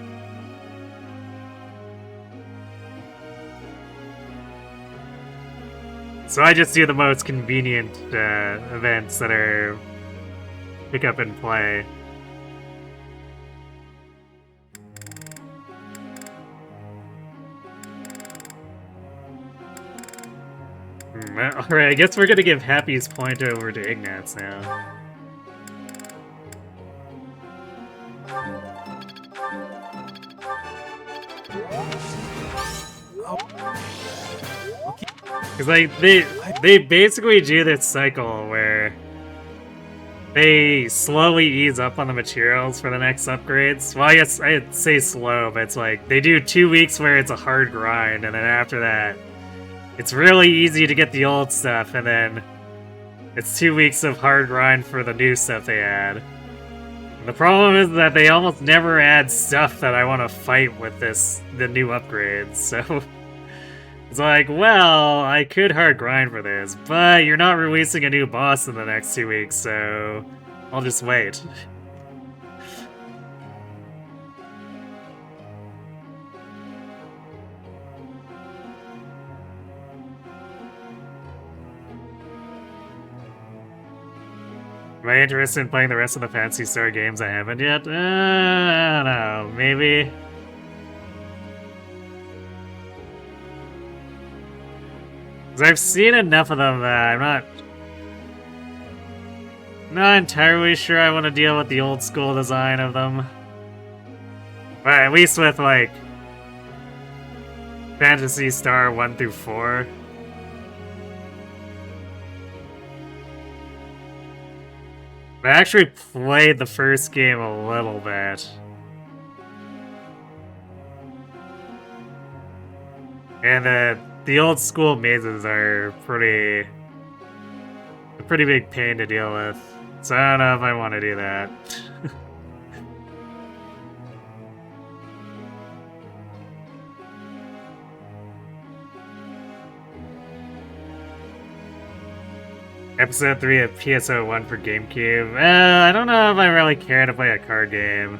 So I just do the most convenient events that are pick up and play. Alright, I guess we're gonna give Happy's point over to Ignatz now. Because like they basically do this cycle where they slowly ease up on the materials for the next upgrades. Well, I guess I'd say slow, but it's like they do 2 weeks where it's a hard grind, and then after that, it's really easy to get the old stuff, and then it's 2 weeks of hard grind for the new stuff they add. And the problem is that they almost never add stuff that I want to fight with the new upgrades, so it's like, well, I could hard grind for this, but you're not releasing a new boss in the next 2 weeks, so I'll just wait. Am I interested in playing the rest of the Fantasy Star games I haven't yet? I don't know, maybe. Because I've seen enough of them that I'm not entirely sure I want to deal with the old school design of them. But at least with, like, Phantasy Star 1 through 4. I actually played the first game a little bit. And the old school mazes are a pretty big pain to deal with. So I don't know if I want to do that. Episode 3 of PSO1 for GameCube. I don't know if I really care to play a card game.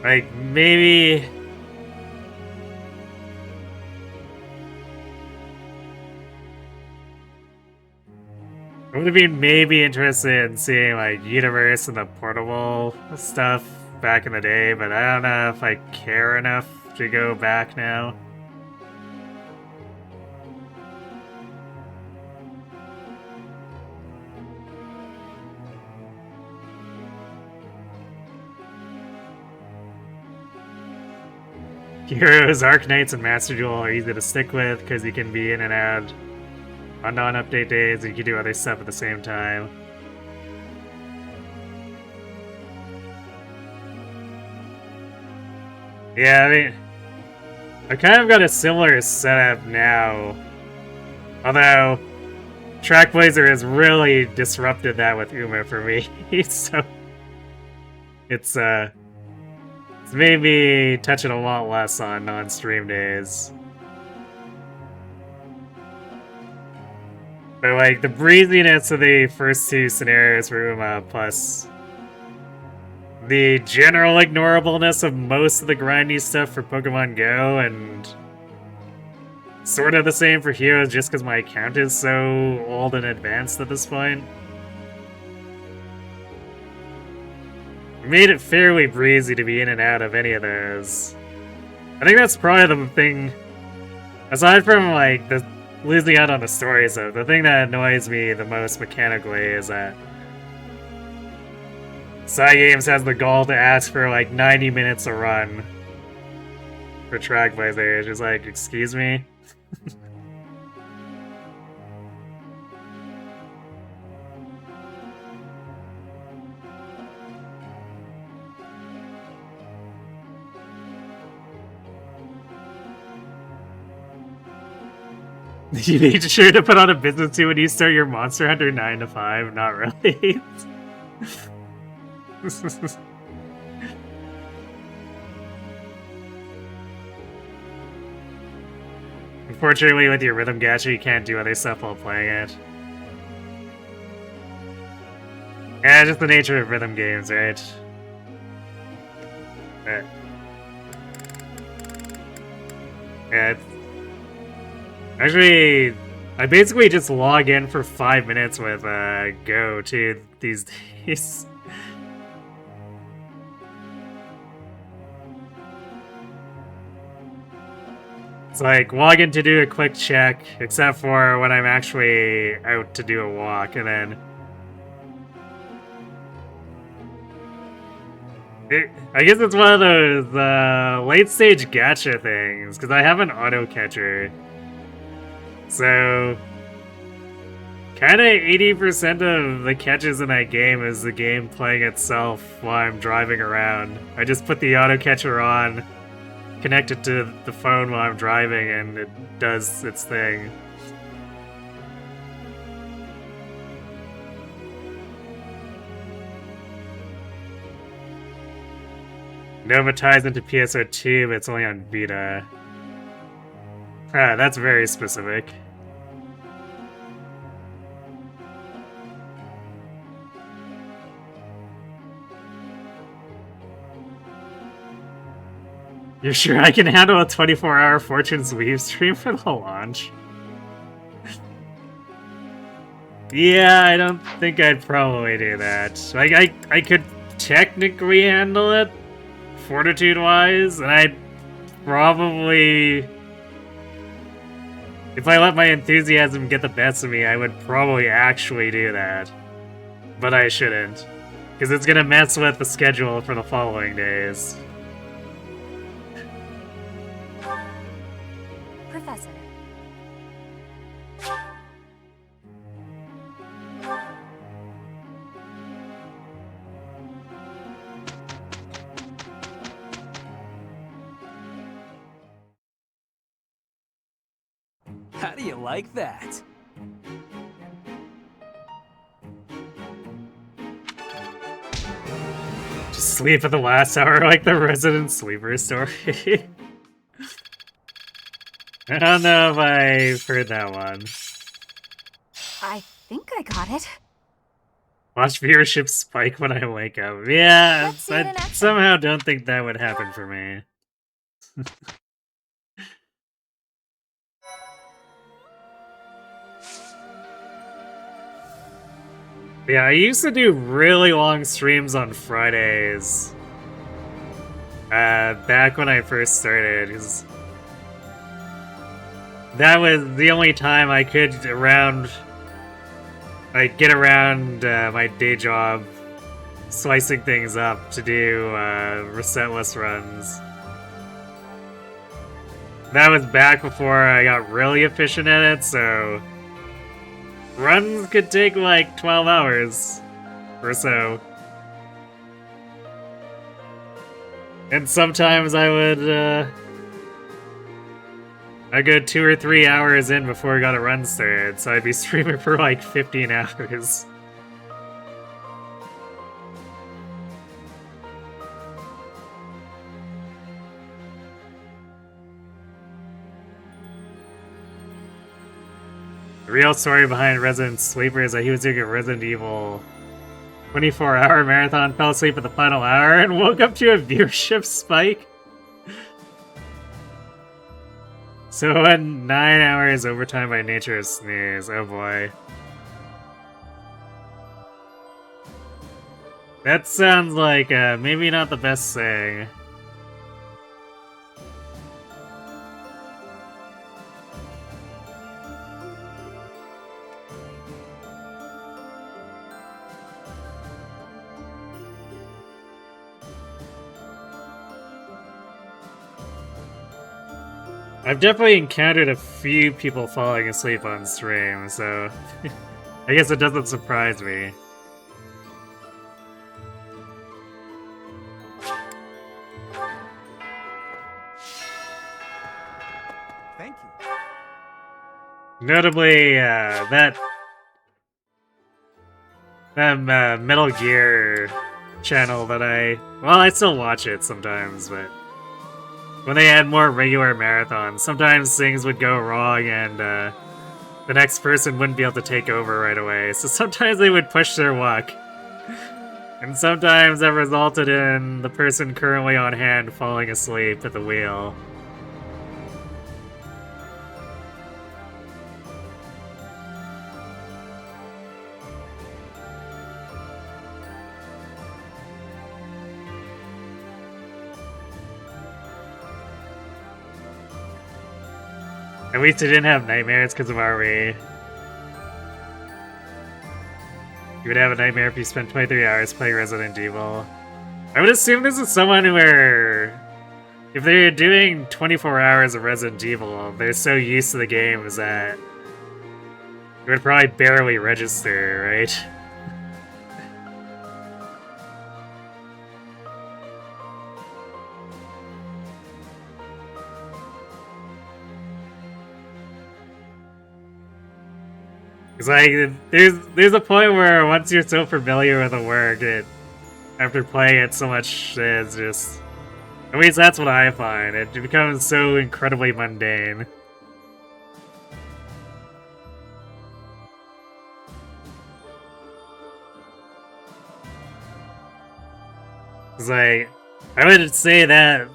Like, maybe... I would have been maybe interested in seeing, like, Universe and the portable stuff back in the day, but I don't know if I care enough to go back now. Heroes, Arcanines, and Master Duel are easy to stick with because you can be in and out on non-update days and you can do other stuff at the same time. Yeah, I mean, I've kind of got a similar setup now. Although, Trackblazer has really disrupted that with Uma for me, so it's made me touch it a lot less on non-stream days. But like, the breeziness of the first two scenarios for Uma, plus the general ignorableness of most of the grindy stuff for Pokemon Go, and sort of the same for Heroes just because my account is so old and advanced at this point. Made it fairly breezy to be in and out of any of those. I think that's probably the thing, aside from like the losing out on the stories though, the thing that annoys me the most mechanically is that Cygames has the gall to ask for like 90 minutes a run for Trackblazer. It's just like, excuse me? You need sure to put on a business suit when you start your Monster Hunter 9 to 5? Not really. Unfortunately, with your Rhythm Gacha, you can't do other stuff while playing it. Yeah, just the nature of rhythm games, right? Yeah, it's... Actually, I basically just log in for 5 minutes with Go, too, these days. It's like, log in to do a quick check, except for when I'm actually out to do a walk, and then I guess it's one of those late stage gacha things, because I have an auto catcher. So, kind of 80% of the catches in that game is the game playing itself while I'm driving around. I just put the auto catcher on, connect it to the phone while I'm driving, and it does its thing. Nova ties into PSO2, but it's only on Vita. Ah, that's very specific. You're sure I can handle a 24-hour Fortune's Weave stream for the launch? Yeah, I don't think I'd probably do that. Like, I could technically handle it, fortitude-wise, and I'd probably... If I let my enthusiasm get the best of me, I would probably actually do that. But I shouldn't. Because it's gonna mess with the schedule for the following days. Professor. How do you like that? Just sleep at the last hour like the Resident Sleeper story. I don't know if I've heard that one. I think I got it. Watch viewership spike when I wake up. Yeah, Let's see it in I action. somehow don't think that would happen for me. Yeah, I used to do really long streams on Fridays. Back when I first started, 'cause that was the only time I could get around my day job, slicing things up to do resetless runs. That was back before I got really efficient at it, so runs could take like 12 hours or so. And sometimes I would I'd go 2 or 3 hours in before I got a run started, so I'd be streaming for like 15 hours. The real story behind Resident Sleeper is that he was doing a Resident Evil 24-hour marathon, fell asleep at the final hour, and woke up to a viewership spike. So at 9 hours overtime by nature of snooze, oh boy. That sounds like maybe not the best thing. I've definitely encountered a few people falling asleep on stream, so I guess it doesn't surprise me. Thank you. Notably, that Metal Gear channel that I still watch it sometimes, but when they had more regular marathons, sometimes things would go wrong and the next person wouldn't be able to take over right away. So sometimes they would push their luck. And sometimes that resulted in the person currently on hand falling asleep at the wheel. At least I didn't have nightmares because of RE. You would have a nightmare if you spent 23 hours playing Resident Evil. I would assume this is someone where, if they're doing 24 hours of Resident Evil, they're so used to the games that it would probably barely register, right? It's like, there's a point where once you're so familiar with the work, after playing it so much, it's just... At least that's what I find. It becomes so incredibly mundane. It's like, I would say that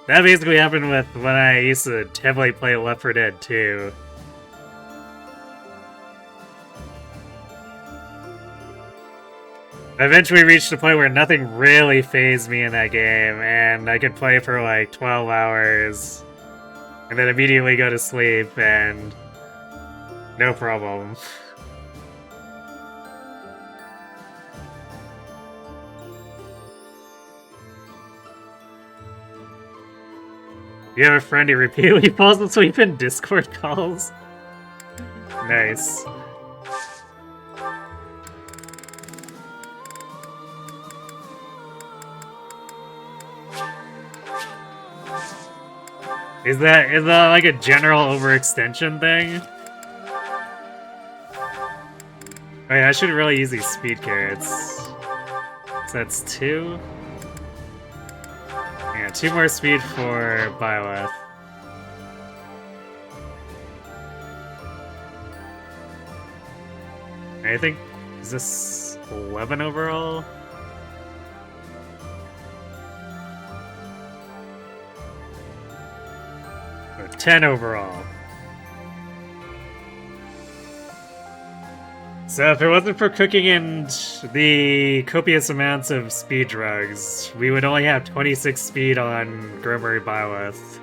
basically happened with when I used to heavily play Left 4 Dead 2. I eventually reached a point where nothing really fazed me in that game, and I could play for like 12 hours, and then immediately go to sleep, and no problem. You have a friend who repeatedly falls asleep in Discord calls? Nice. Is that like a general overextension thing? Oh yeah, I should really use these speed carrots. So that's 2. Yeah, 2 more speed for Byleth. I think, is this 11 overall? Or 10 overall. So if it wasn't for cooking and the copious amounts of speed drugs, we would only have 26 speed on Grem Byleth.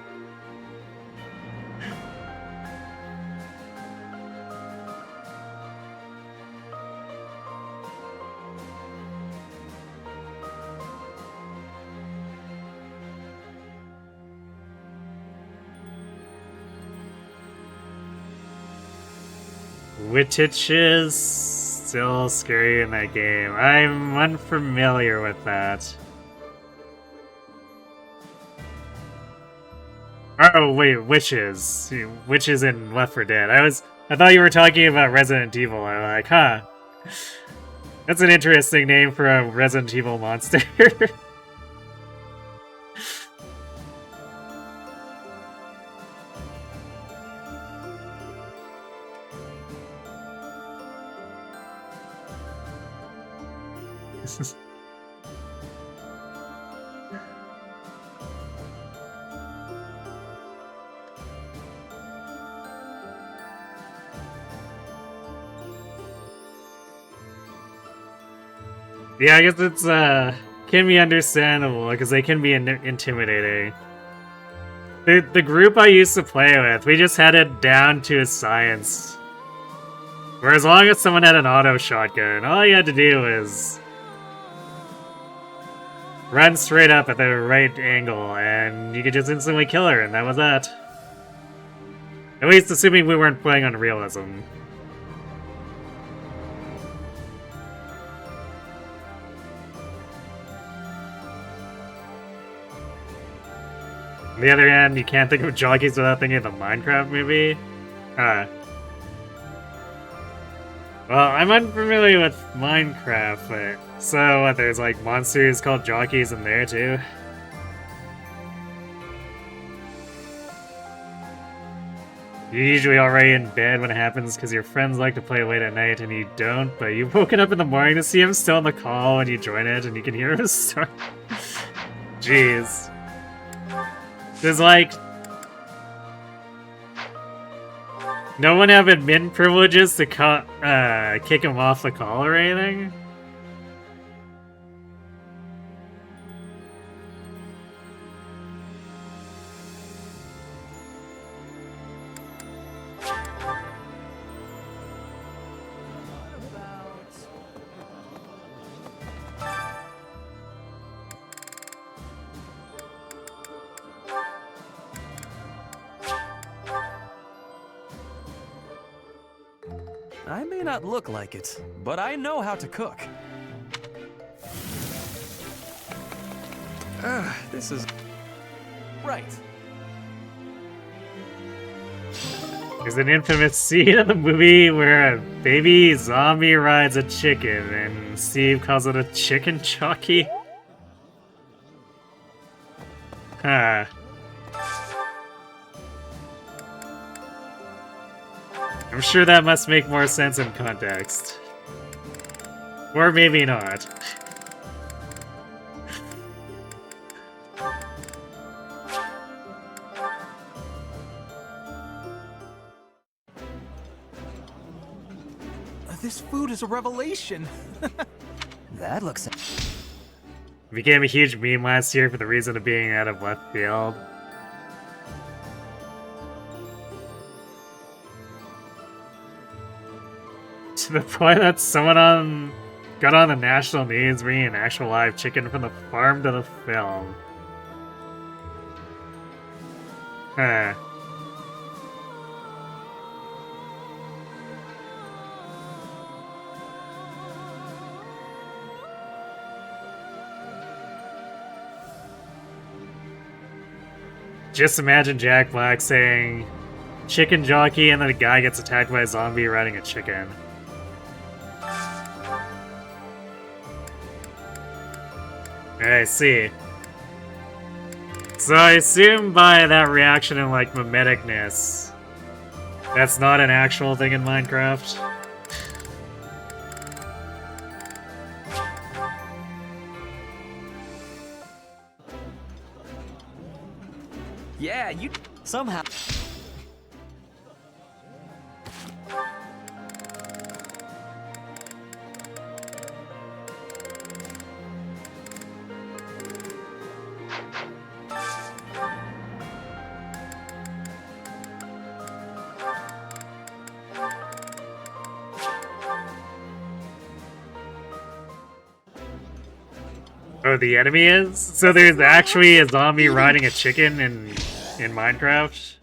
Which is still scary in that game. I'm unfamiliar with that. Oh wait, witches. Witches in Left 4 Dead. I thought you were talking about Resident Evil. I'm like, huh. That's an interesting name for a Resident Evil monster. Yeah, I guess it's can be understandable because they can be intimidating. The group I used to play with, we just had it down to a science. Where as long as someone had an auto shotgun, all you had to do was run straight up at the right angle, and you could just instantly kill her, and that was that. At least assuming we weren't playing on realism. On the other hand, you can't think of jockeys without thinking of the Minecraft movie? Huh. Well, I'm unfamiliar with Minecraft, but so what, there's like monsters called jockeys in there too? You're usually already in bed when it happens because your friends like to play late at night and you don't, but you've woken up in the morning to see him still on the call and you join it and you can hear him start. Jeez. There's like... no one have admin privileges to kick him off the call or anything? I may not look like it, but I know how to cook. This is... Right. There's an infamous scene in the movie where a baby zombie rides a chicken and Steve calls it a chicken jockey. Huh. I'm sure that must make more sense in context. Or maybe not. This food is a revelation. That looks... Became a huge meme last year for the reason of being out of left field. To the point that someone got on the national news bringing an actual live chicken from the farm to the film. Huh. Just imagine Jack Black saying chicken jockey and then a guy gets attacked by a zombie riding a chicken. I see. So I assume by that reaction and like mimeticness, that's not an actual thing in Minecraft. Yeah, you... Somehow... Oh, the enemy is? So there's actually a zombie riding a chicken in Minecraft?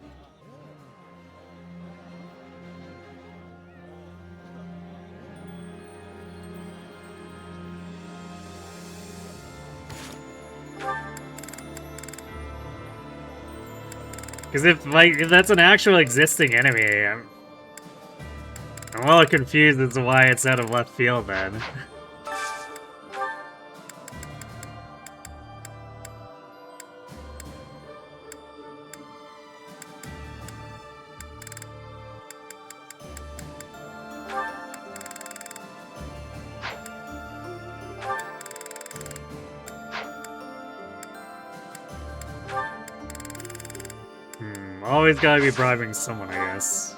Because if that's an actual existing enemy, I'm a little confused as to why it's out of left field then. Always gotta be bribing someone, I guess.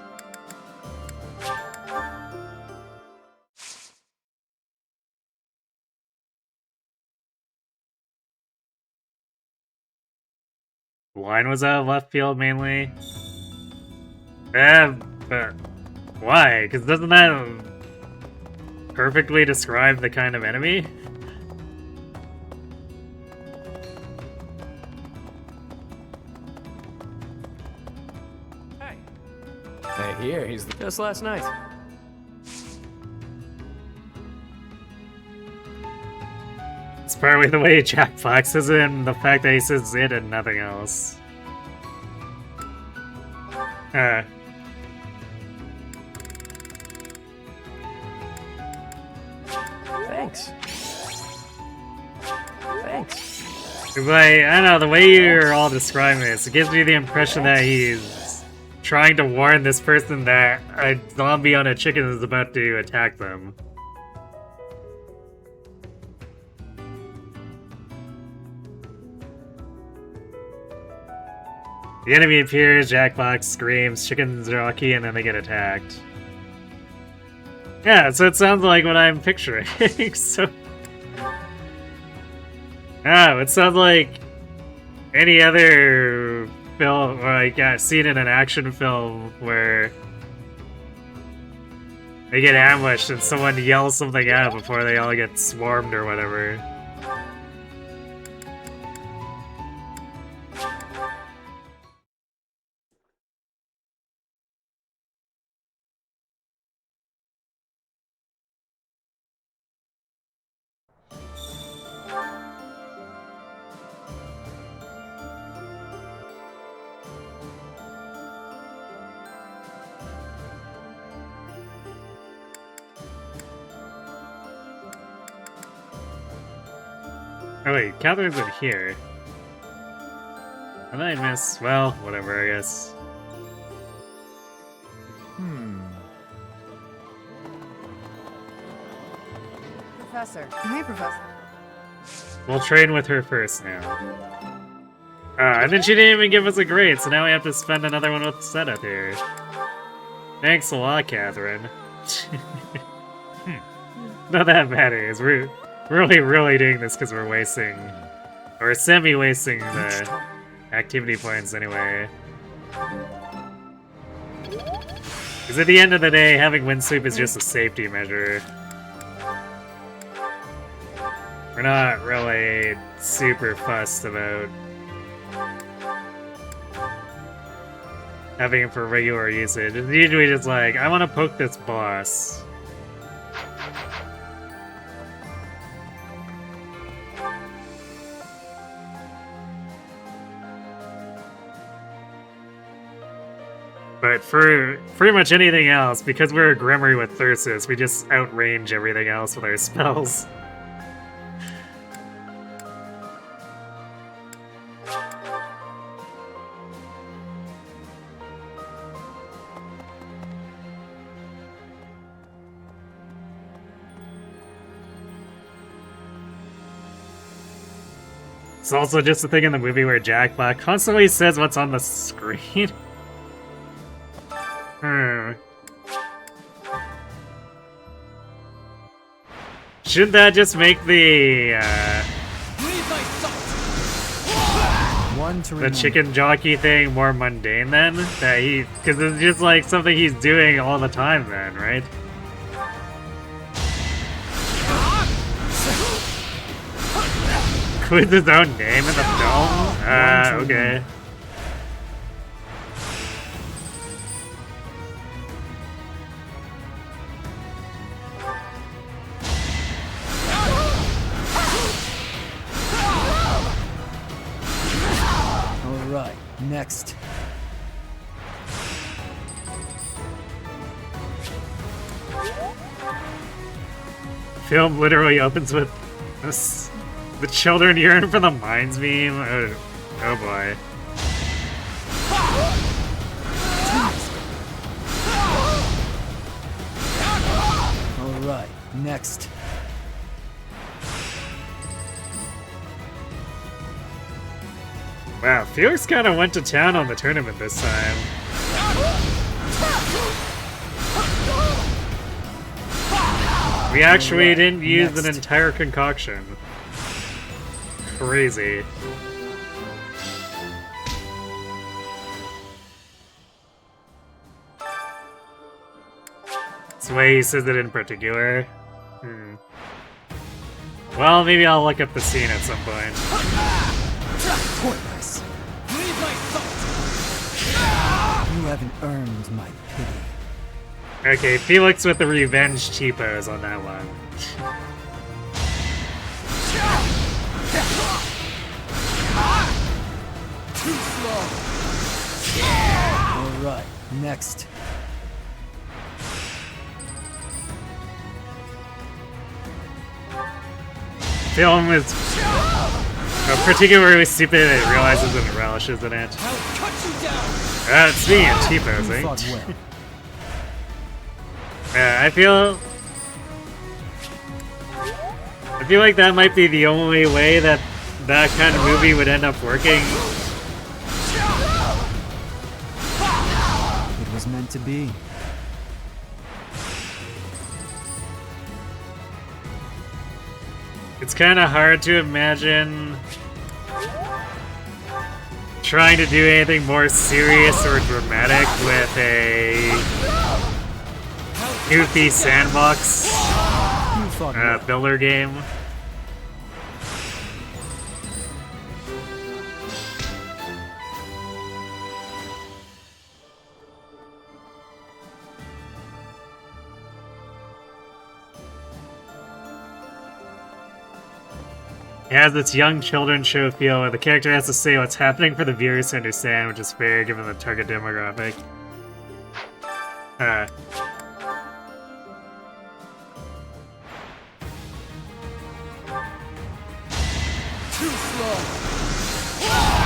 Line was out of left field mainly. But why? Because doesn't that perfectly describe the kind of enemy? Hey, here, he's just last night. It's partly the way Jack Black says it and the fact that he says it and nothing else. Thanks. Thanks. Like, I don't know, the way you're all describing this, it gives me the impression that he's trying to warn this person that a zombie on a chicken is about to attack them. The enemy appears, Jack Black screams, chickens jockey, and then they get attacked. Yeah, so it sounds like what I'm picturing. So, it sounds like any other film, or like seen in an action film where they get ambushed and someone yells something out before they all get swarmed or whatever. Oh wait, Catherine's in here. And I miss, well, whatever, I guess. Professor. Hey, Professor. We'll train with her first now. And then she didn't even give us a grade, so now we have to spend another one with setup here. Thanks a lot, Catherine. Not that matters. We're really doing this because we're wasting, or semi-wasting the activity points anyway. Because at the end of the day, having wind sweep is just a safety measure. We're not really super fussed about having it for regular usage. It's usually just like, I want to poke this boss. But for pretty much anything else, because we're a Gremmery with Thyrsus, we just outrange everything else with our spells. It's also just a thing in the movie where Jack Black constantly says what's on the screen. Shouldn't that just make the chicken jockey thing more mundane then? That because it's just like something he's doing all the time then, right? With his own name in the film? Okay. Alright, next. Film literally opens with this. The children yearn for the mines meme? Oh boy. Alright, next. Wow, Felix kind of went to town on the tournament this time. We actually didn't use an entire concoction. Crazy. It's the way he says it in particular. Well, maybe I'll look up the scene at some point. Pointless. You haven't earned my pity. Okay, Felix with the revenge T-pose on that one. Too slow. Alright, next. Film is particularly stupid and it realizes and it relishes in it. That's me in T-posing. Yeah, I feel like that might be the only way that that kind of movie would end up working. It was meant to be. It's kind of hard to imagine trying to do anything more serious or dramatic with a goofy sandbox builder game. It has this young children's show feel where the character has to say what's happening for the viewers to understand, which is fair given the target demographic.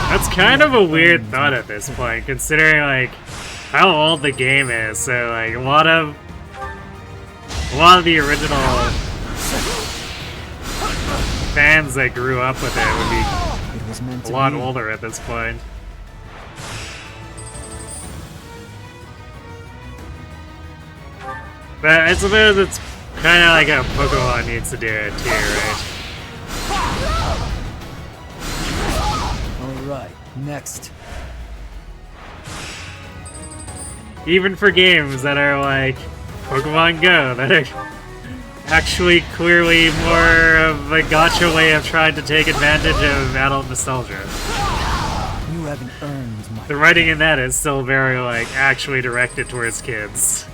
That's kind of a weird thought at this point, considering like how old the game is. So like a lot of the original fans that grew up with it would be a lot older at this point. But I suppose it's kind of like how Pokemon needs to do it too, right? Alright, next. Even for games that are like Pokemon Go, that are actually clearly more of a gotcha way of trying to take advantage of adult nostalgia. You haven't earned my... The writing in that is still very like actually directed towards kids.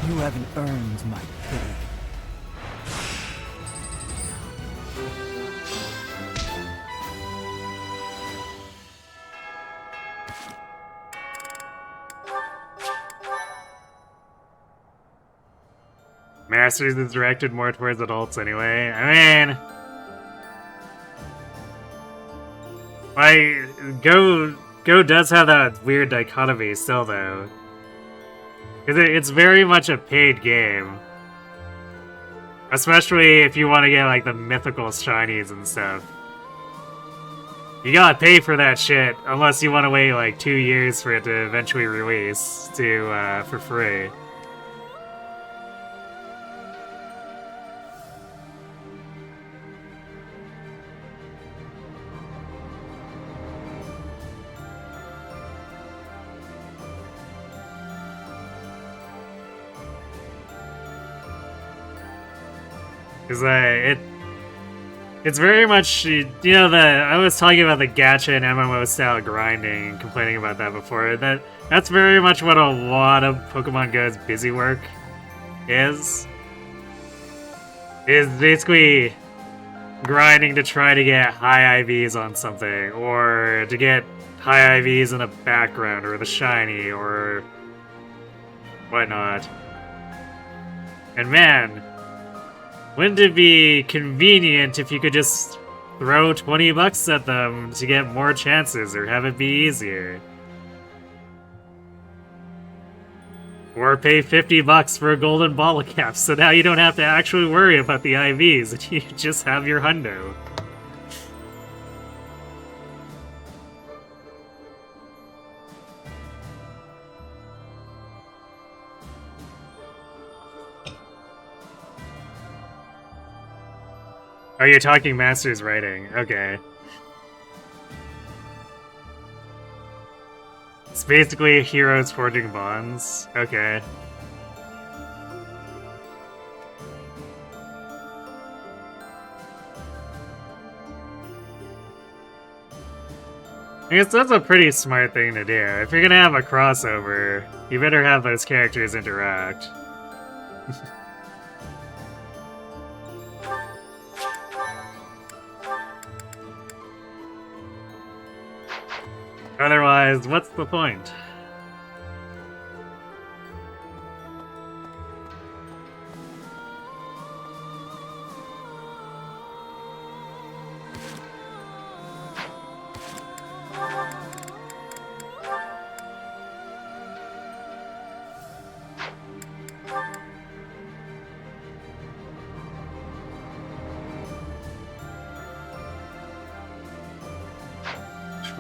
You haven't earned my pity. Masters is directed more towards adults anyway. I mean, like, Go does have that weird dichotomy still, though. Because it's very much a paid game. Especially if you want to get, like, the mythical shinies and stuff. You gotta pay for that shit, unless you want to wait, like, 2 years for it to eventually release for free. Because it's very much, you know, I was talking about the gacha and MMO style grinding and complaining about that before. That's very much what a lot of Pokemon Go's busy work is basically grinding to try to get high IVs on something, or to get high IVs in the background, or the shiny, or whatnot. And man, wouldn't it be convenient if you could just throw 20 bucks at them to get more chances, or have it be easier? Or pay 50 bucks for a golden bottle cap, so now you don't have to actually worry about the IVs, and you just have your hundo. Oh, you're talking Master's writing. Okay. It's basically heroes forging bonds. Okay. I guess that's a pretty smart thing to do. If you're gonna have a crossover, you better have those characters interact. Otherwise, what's the point?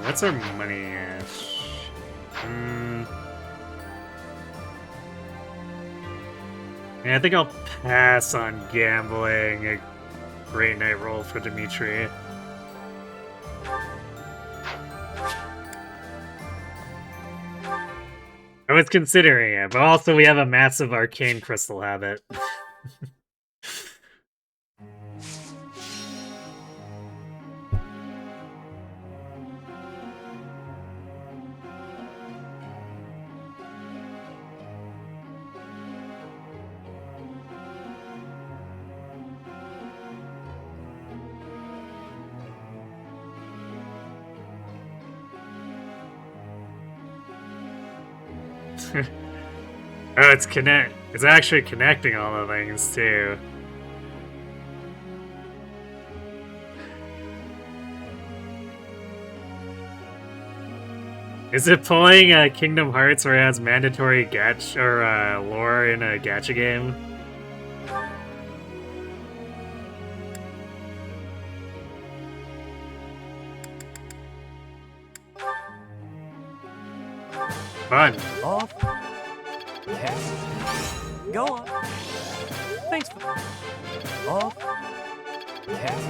What's our money at? Yeah, I think I'll pass on gambling a great night roll for Dimitri. I was considering it, but also we have a massive arcane crystal habit. Oh, it's actually connecting all the things too. Is it pulling Kingdom Hearts where it has mandatory gacha or lore in a gacha game? Fun. Off. Yes. Go on. Thanks for... Off. Yes.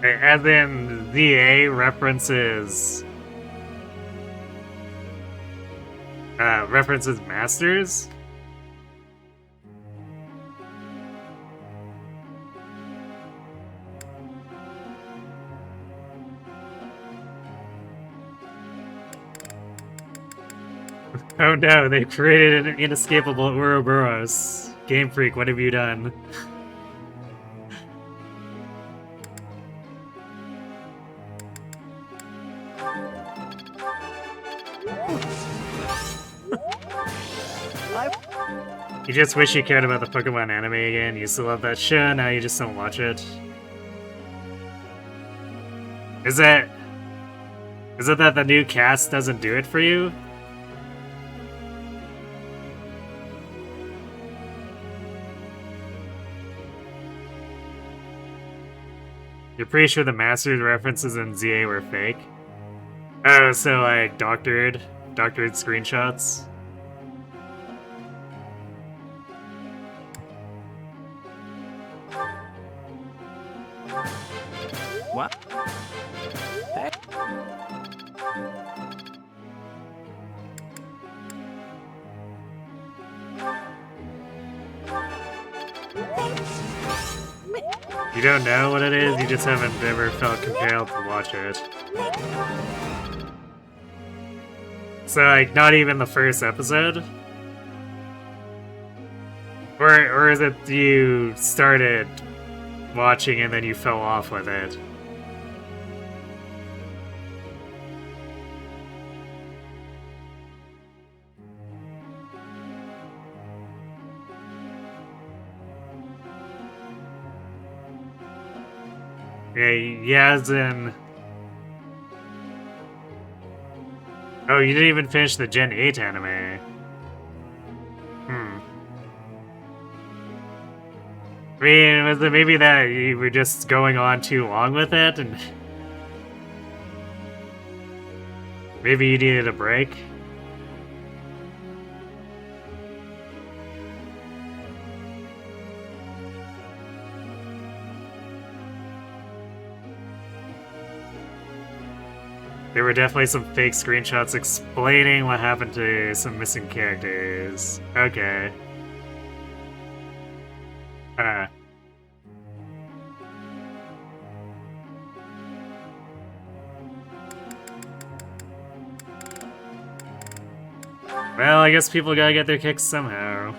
As in, ZA references Masters? Oh no, they created an inescapable Ouroboros. Game Freak, what have you done? You just wish you cared about the Pokemon anime again. You used to love that show, now you just don't watch it. Is it that the new cast doesn't do it for you? You're pretty sure the Masters references in ZA were fake? Oh, so like doctored screenshots? What? Hey. You don't know what it is? You just haven't ever felt compelled to watch it. So, like, not even the first episode? Or is it you started watching and then you fell off with it? Yeah, as in... Oh, you didn't even finish the Gen 8 anime. I mean, was it maybe that you were just going on too long with it, and... maybe you needed a break? There were definitely some fake screenshots explaining what happened to some missing characters. Okay. Well, I guess people gotta get their kicks somehow.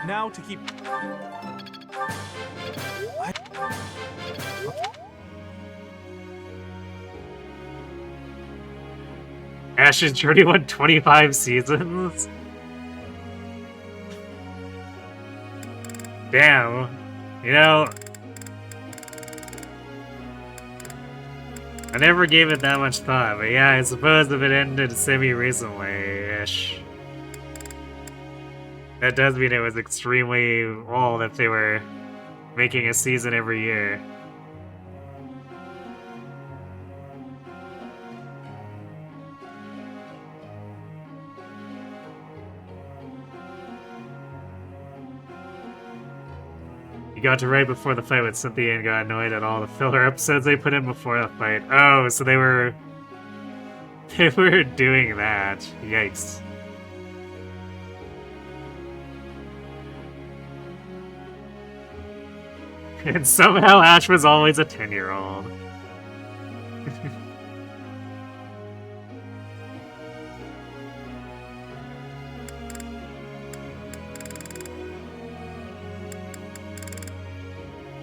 Now to keep... Ash's journey went 25 seasons? Damn. You know... I never gave it that much thought, but yeah, I suppose if it ended semi-recently-ish... that does mean it was extremely old if they were making a season every year. You got to right before the fight with Cynthia and got annoyed at all the filler episodes they put in before the fight. Oh, so they were doing that. Yikes. And somehow Ash was always a 10-year-old.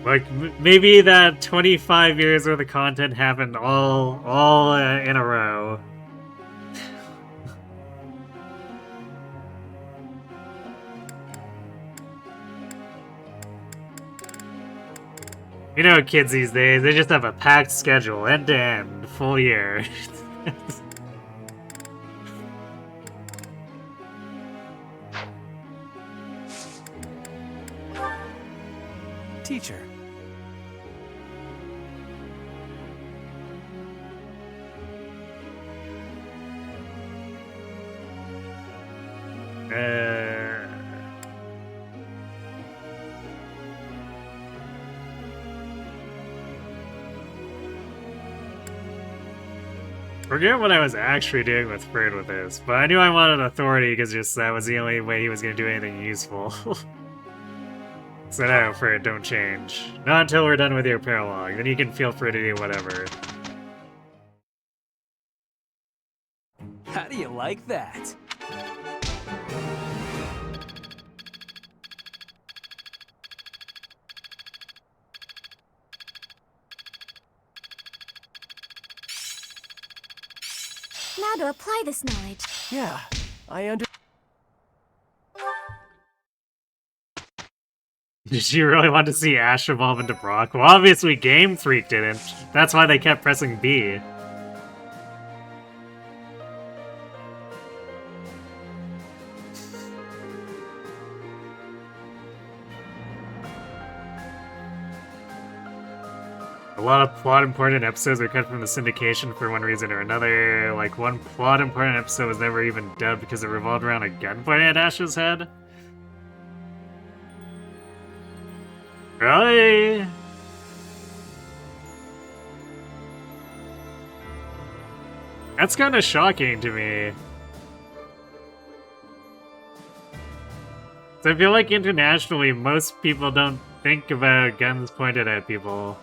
Like, maybe that 25 years worth of content happened all in a row. You know, kids these days, they just have a packed schedule, end to end, full year. Teacher. Forget what I was actually doing with Fred with this, but I knew I wanted authority because just that was the only way he was going to do anything useful. So no, Fred, don't change. Not until we're done with your paralogue, then you can feel free to do whatever. How do you like that? Now to apply this knowledge. Yeah, I under. Did you really want to see Ash evolve into Brock? Well, obviously Game Freak didn't. That's why they kept pressing B. A lot of plot-important episodes were cut from the syndication for one reason or another. Like, one plot-important episode was never even dubbed because it revolved around a gun pointed at Ash's head. Really? That's kind of shocking to me. So I feel like internationally, most people don't think about guns pointed at people.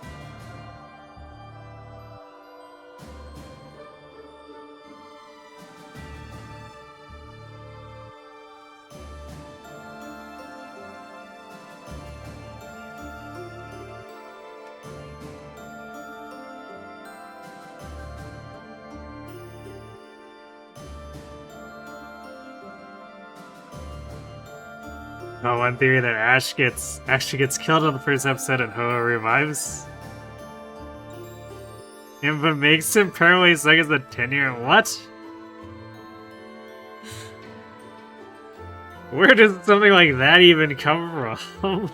Oh, one theory that Ash actually gets killed in the first episode and Ho revives him, but makes him permanently stuck as a 10-year. What? Where does something like that even come from?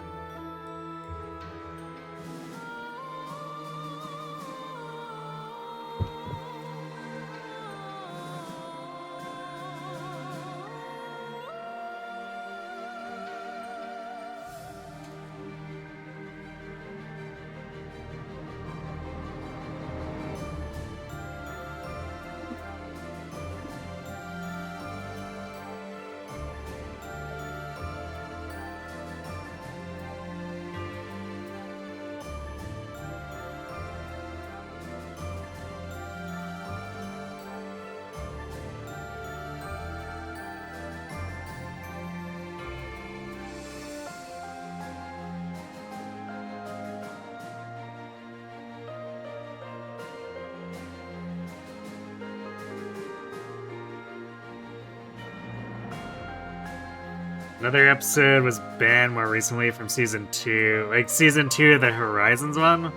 Another episode was banned more recently from Season 2. Like, Season 2 of the Horizons one?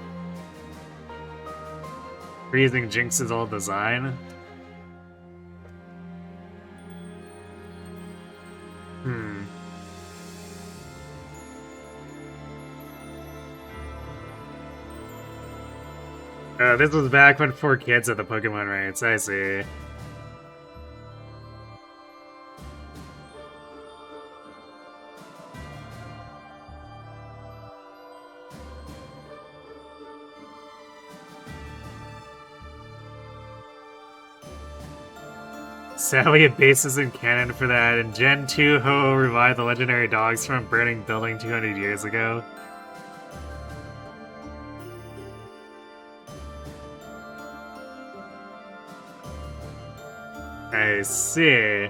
For using Jinx's old design. This was back when 4 kids had the Pokemon rights, I see. Sadly, a base isn't canon for that, and Gen 2 Ho revived the legendary dogs from a burning building 200 years ago. I see.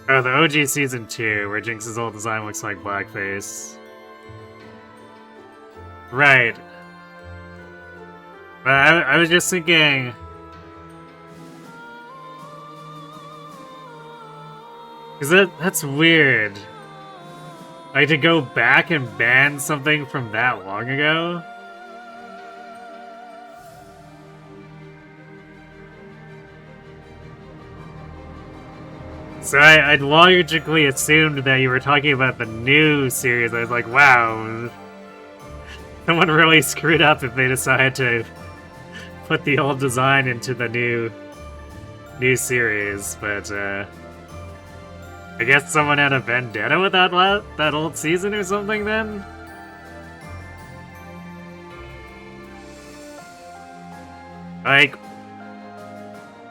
Oh, the OG Season 2, where Jinx's old design looks like blackface. Right. But I was just thinking... Because that's weird. Like, to go back and ban something from that long ago? So I'd logically assumed that you were talking about the new series. I was like, wow, someone really screwed up if they decided to put the old design into the new series. But I guess someone had a vendetta with that old season or something then? Like,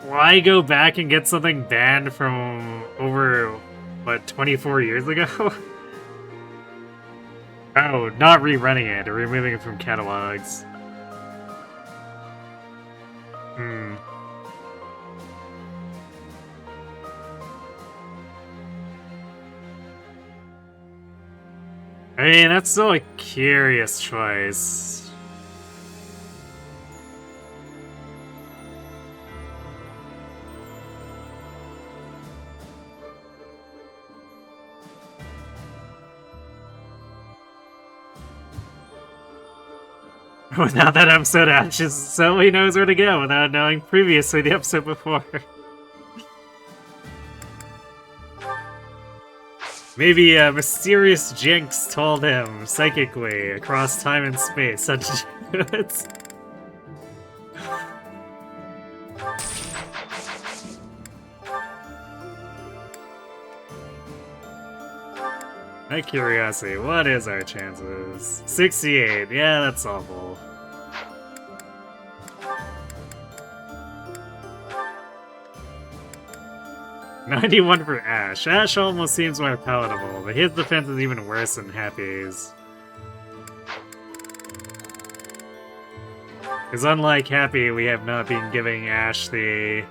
why go back and get something banned from over, what, 24 years ago? Oh, not rerunning it, or removing it from catalogs. I mean, that's still a curious choice. Without that episode, Ash just suddenly knows where to go without knowing previously the episode before. Maybe a mysterious Jinx told him psychically across time and space such goods. Out of curiosity, what is our chances? 68, yeah, that's awful. $91 for Ash. Ash almost seems more palatable, but his defense is even worse than Happy's. Because unlike Happy, we have not been giving Ash the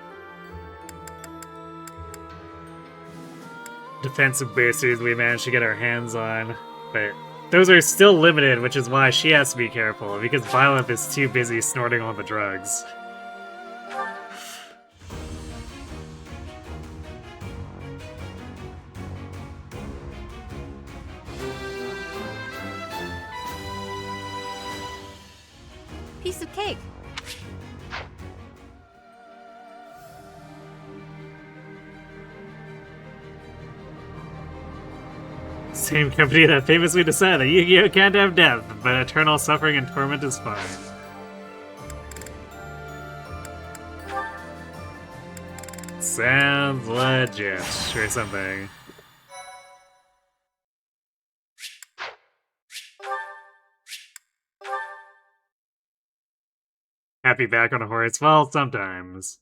defensive boosters we managed to get our hands on, but those are still limited, which is why she has to be careful, because Byleth is too busy snorting all the drugs. Piece of cake. Same company that famously decided that Yu-Gi-Oh! Can't have death, but eternal suffering and torment is fine. Sounds legit, or something. Happy back on a horse? Well, sometimes.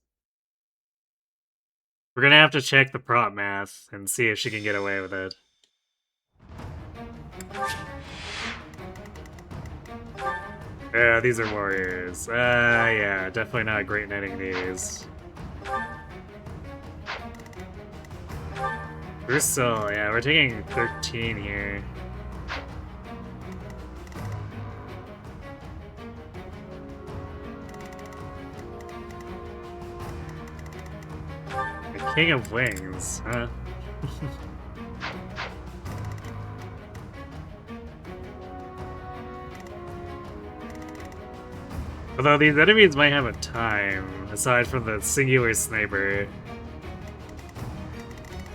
We're gonna have to check the prop math and see if she can get away with it. Yeah, these are warriors. Yeah, definitely not great netting these. We're still, yeah, we're taking 13 here. The King of Wings, huh? Although these enemies might have a time, aside from the singular sniper.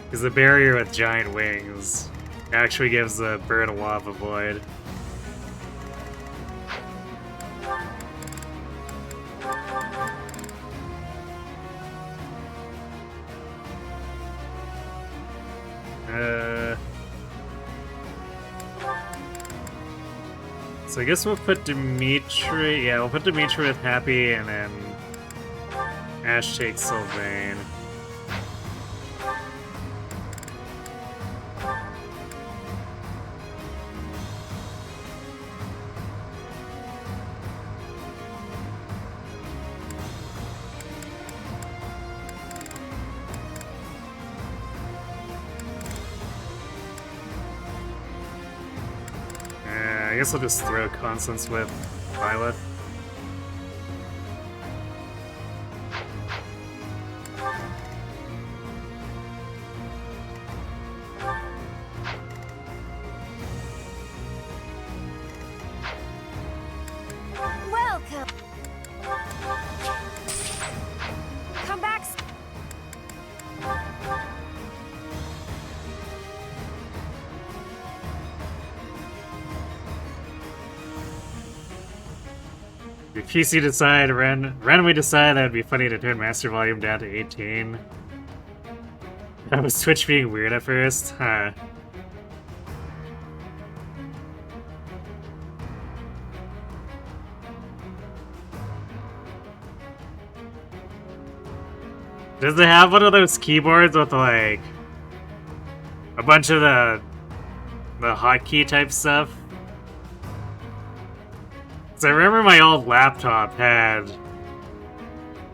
Because the barrier with giant wings actually gives the bird a lava void. So I guess we'll put Dimitri. Yeah, we'll put Dimitri with Happy, and then Ash takes Sylvain. I guess I'll just throw Constance with Byleth. Welcome. Come back. If PC decide randomly decide that it'd be funny to turn master volume down to 18. That was Twitch being weird at first, huh? Does it have one of those keyboards with like a bunch of the hotkey type stuff? So I remember my old laptop had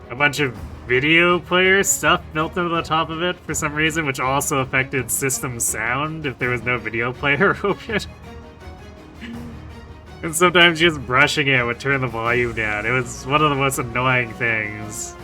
a bunch of video player stuff built into the top of it for some reason, which also affected system sound if there was no video player open. And sometimes just brushing it would turn the volume down. It was one of the most annoying things.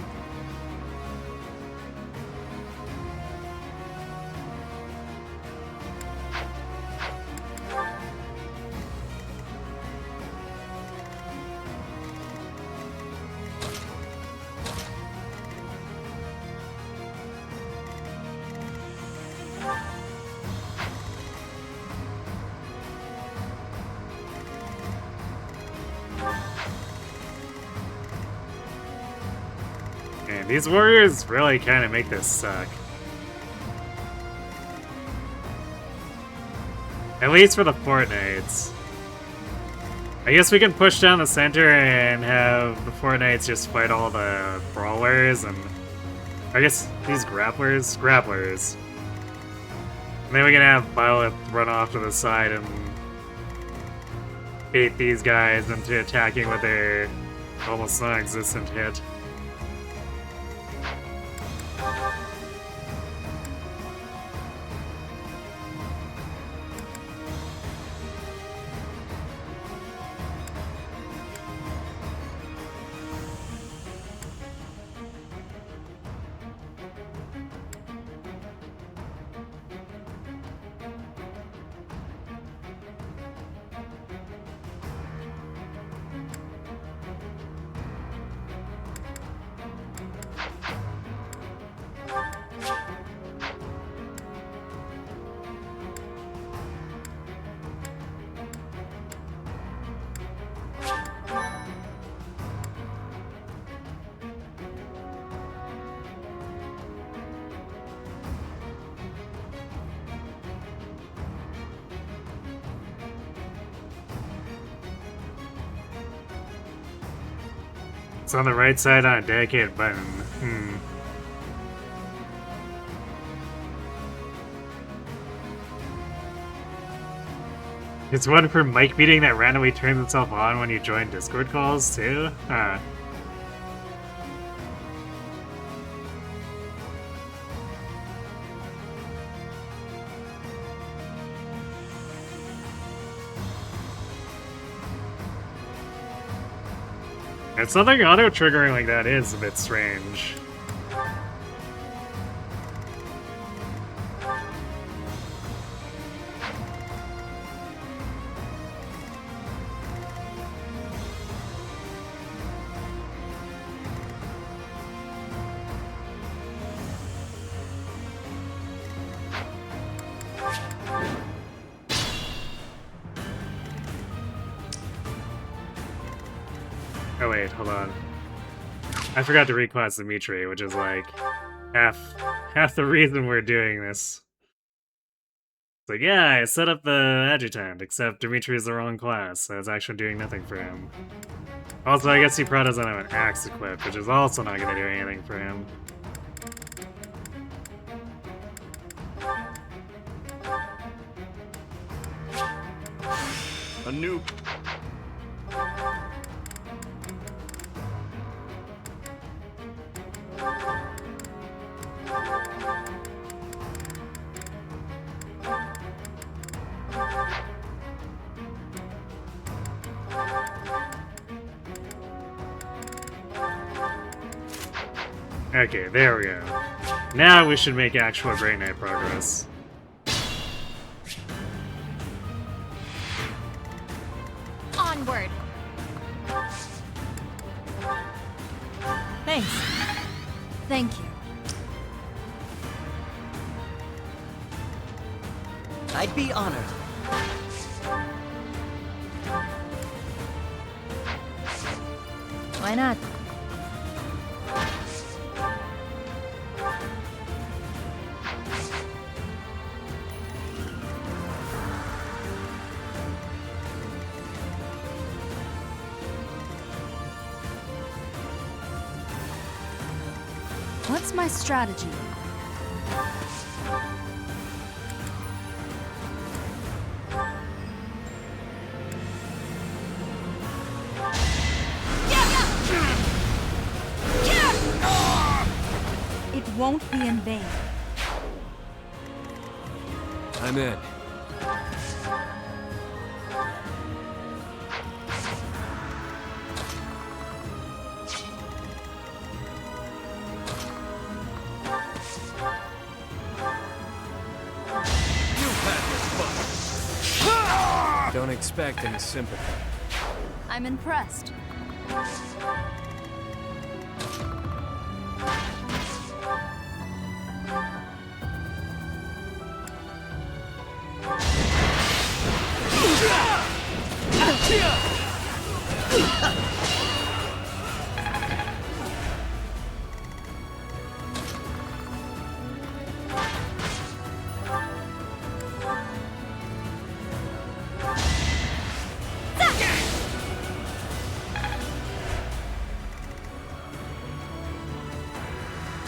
Man, these warriors really kind of make this suck. At least for the Fortnites. I guess we can push down the center and have the Fortnites just fight all the brawlers and... I guess these grapplers? Grapplers. And then we can have Byleth run off to the side and bait these guys into attacking with their almost non-existent hit. It's on the right side on a dedicated button. It's one for mic meeting that randomly turns itself on when you join Discord calls, too? Huh. And something auto-triggering like that is a bit strange. Oh wait, hold on. I forgot to reclass Dimitri, which is like half the reason we're doing this. So yeah, I set up the adjutant, except Dimitri's the wrong class, so it's actually doing nothing for him. Also, I guess he probably doesn't have an axe equipped, which is also not gonna do anything for him. A new. Okay, there we go. Now we should make actual Great Knight progress. Onward. Thanks. Thank you. I'd be honored. Why not? What's my strategy? It won't be in vain. I'm in. Don't expect any sympathy. I'm impressed.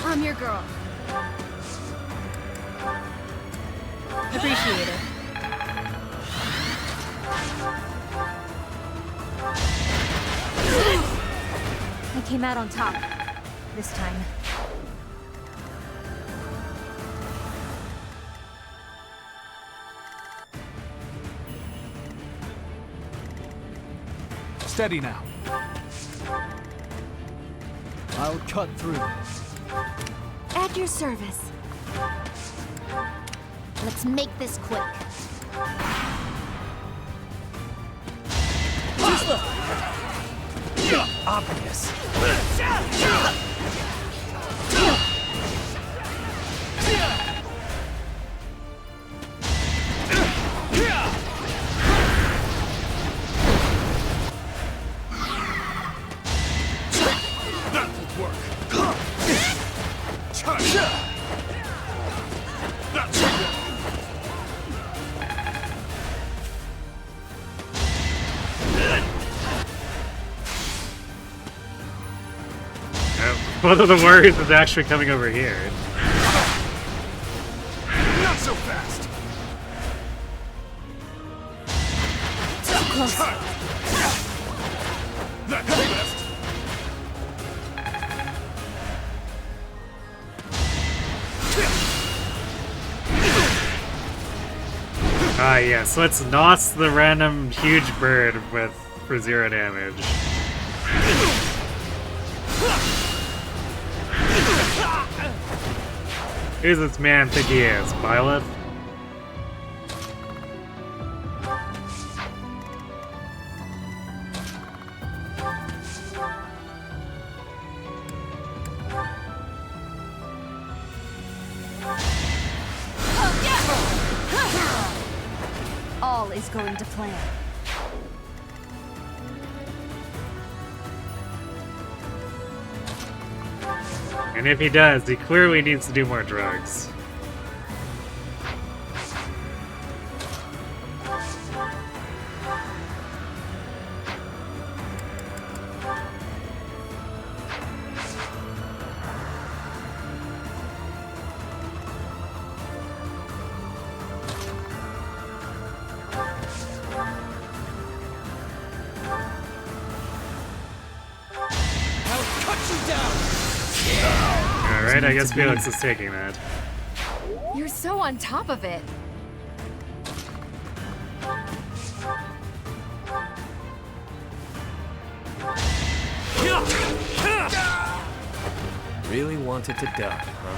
I'm your girl. Appreciate it. I came out on top this time. Steady now. I'll cut through. At your service. Let's make this quick. Obvious. That will work. That's it. Both of the warriors is actually coming over here. Not so fast. Close. That's the best. Ah yes, let's nos the random huge bird for 0 damage. Who's this man think he is? Byleth? All is going to plan. And if he does, he clearly needs to do more drugs. cut you down. Alright, I guess Felix is taking that. You're so on top of it. Really wanted to die, huh?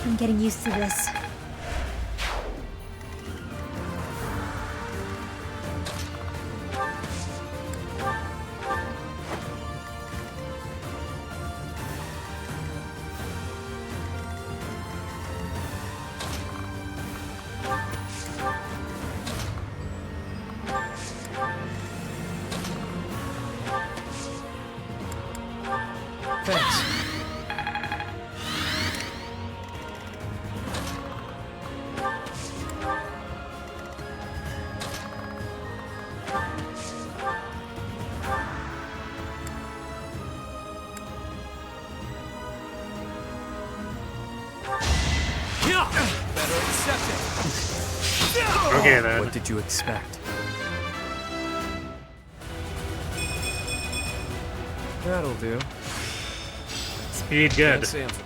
I'm getting used to this. Thanks. Better accept it. Okay then. What did you expect? That'll do. Speed good. Can't answer.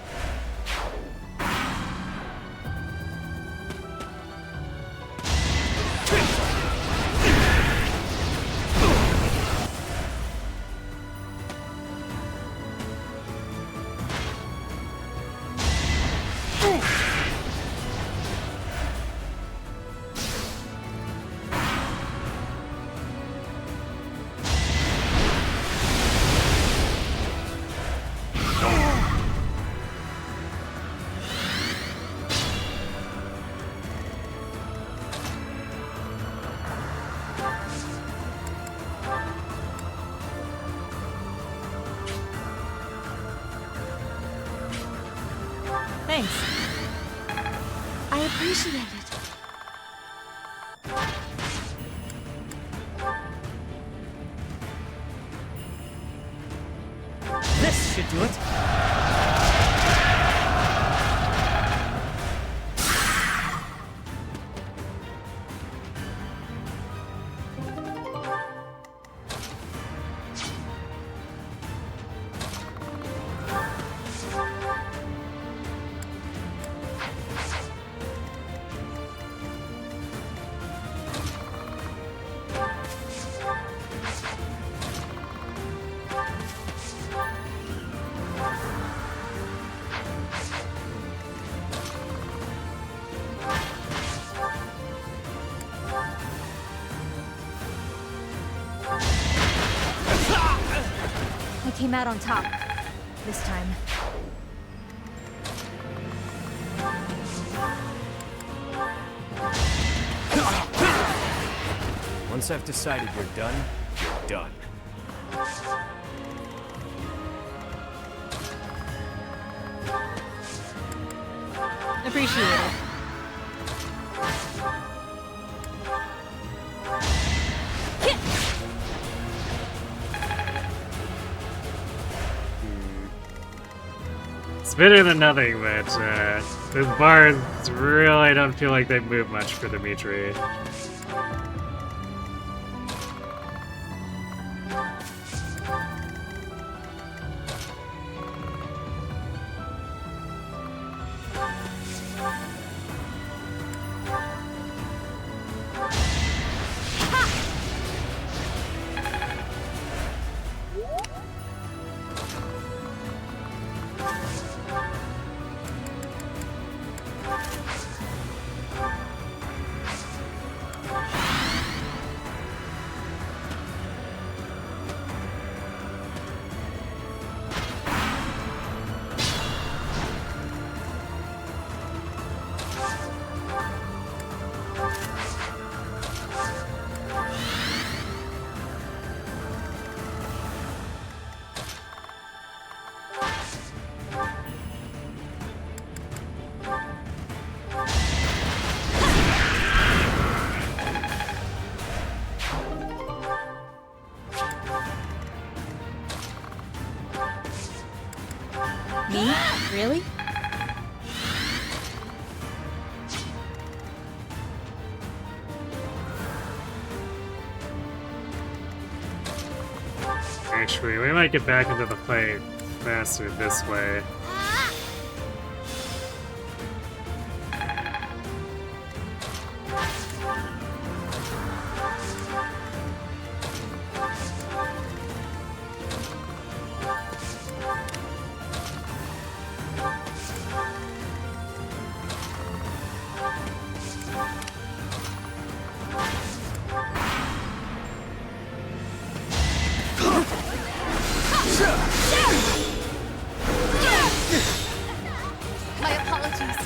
Thanks. I appreciate it. This should do it. I came out on top. This time. Once I've decided you're done, you're done. Appreciate it. It's better than nothing, but those bars really don't feel like they move much for Dimitri. Me? Really? Actually, we might get back into the fight faster this way. My apologies.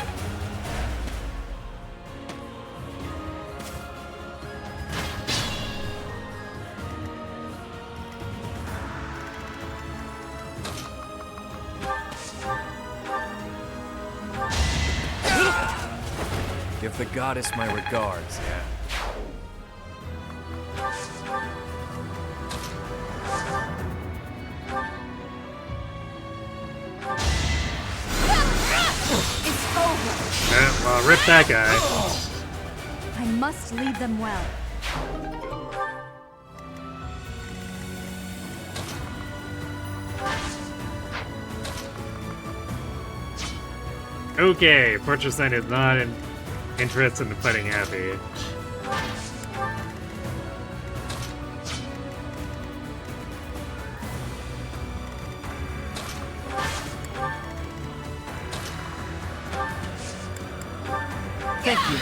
Give the goddess my regards, yeah. It's over. Well, rip that guy. I must lead them well. Okay, Fortress Knight is not interested in fighting Happy. Thank you.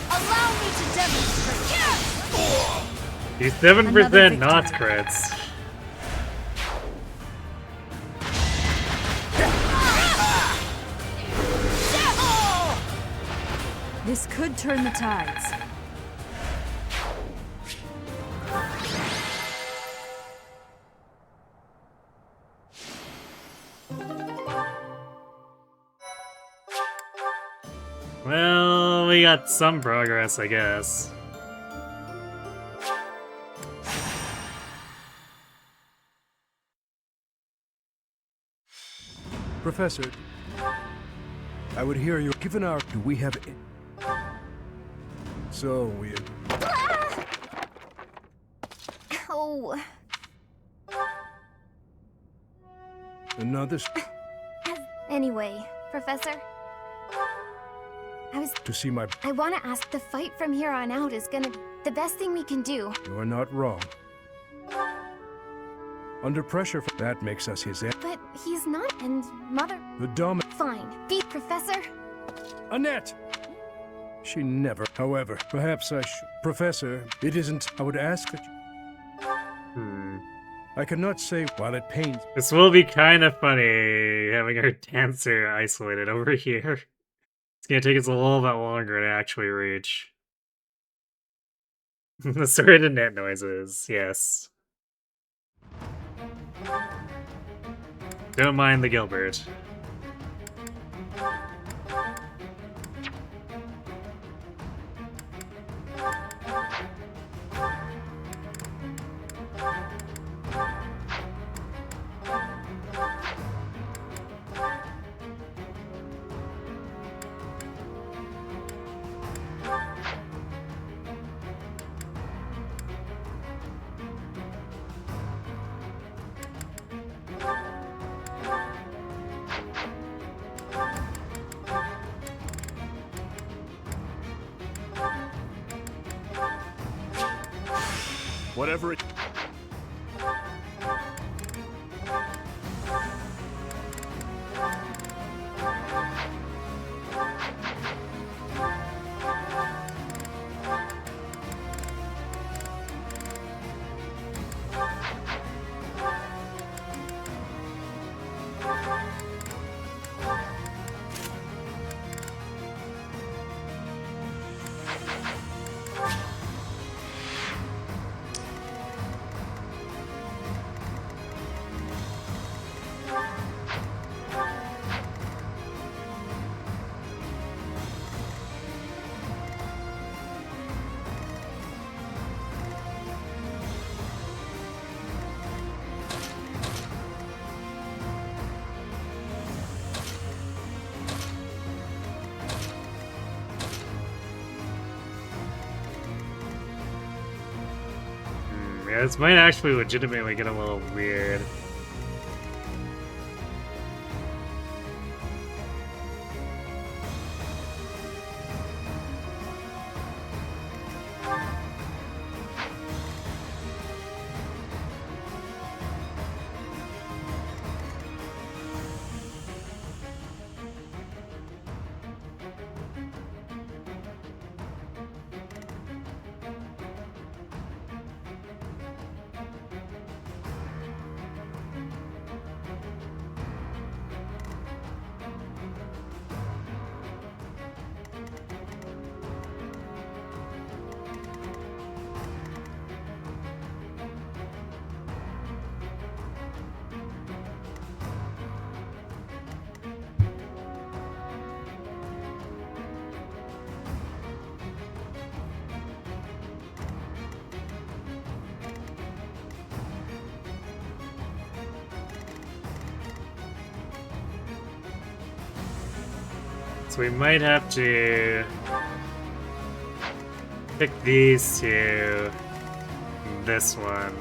Allow me to demonstrate. He's 7% Another not victory. crits. This could turn the tides. Well, we got some progress, I guess. Professor, I would hear you. Given our, do we have? So we. Oh, Another anyway, Professor. to see my. I want to ask, the fight from here on out is gonna be the best thing we can do. You are not wrong. Under pressure, that makes us his. But he's not, and Mother... The dumb. Fine. Be Professor. Annette! She never. However, perhaps I should. Professor, it isn't. I would ask that you. I cannot say while it pains. This will be kind of funny, having our dancer isolated over here. It's gonna take us a little bit longer to actually reach. The sort of net noises, yes. Don't mind the Gilbert. Whatever it. Yeah, this might actually legitimately get a little weird. So we might have to pick these two. And this one.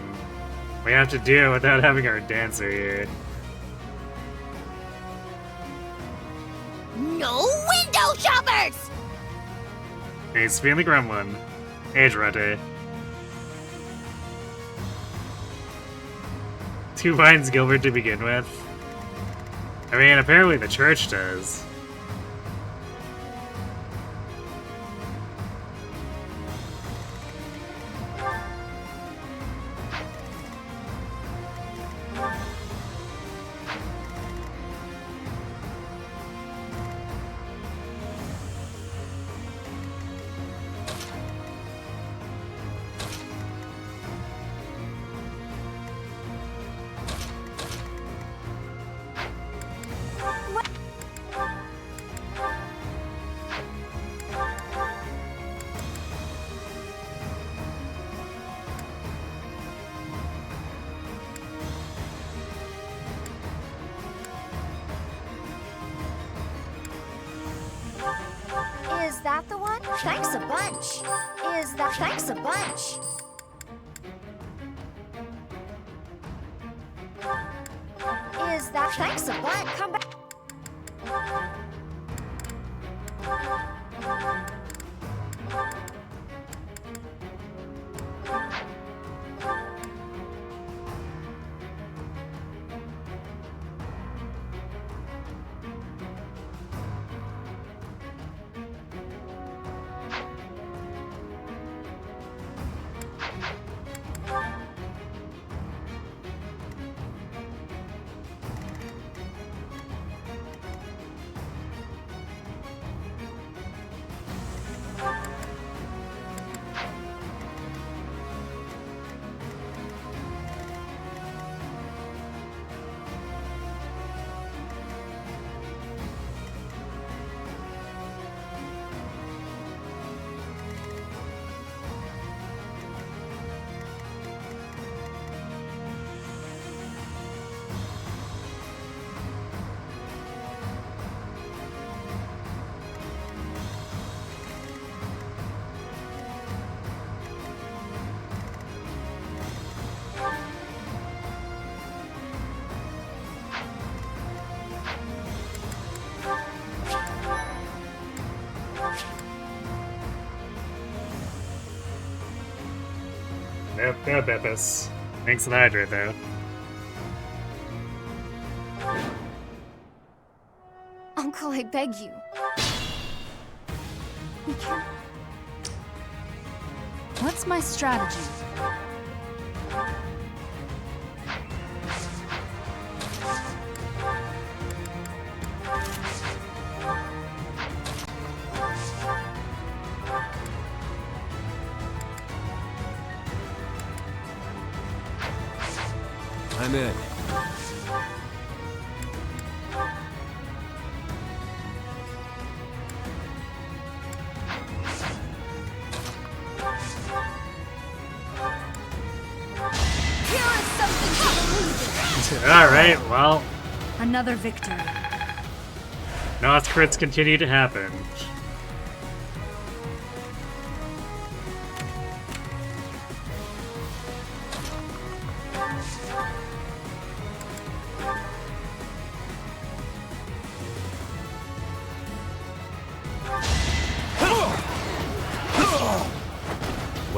We have to do it without having our dancer here. No window shoppers! He's being the gremlin. Age rotate. 2 finds Gilbert to begin with. I mean, apparently the church does. Is that the one? Thanks a bunch. Is that thanks a bunch? Is that thanks a bunch? Come back. Nope, no Bethus. Thanks to the hydrate, though. Uncle, I beg you. We can't. What's my strategy? I'm in. Alright, well, Another victory. Noth crits continue to happen.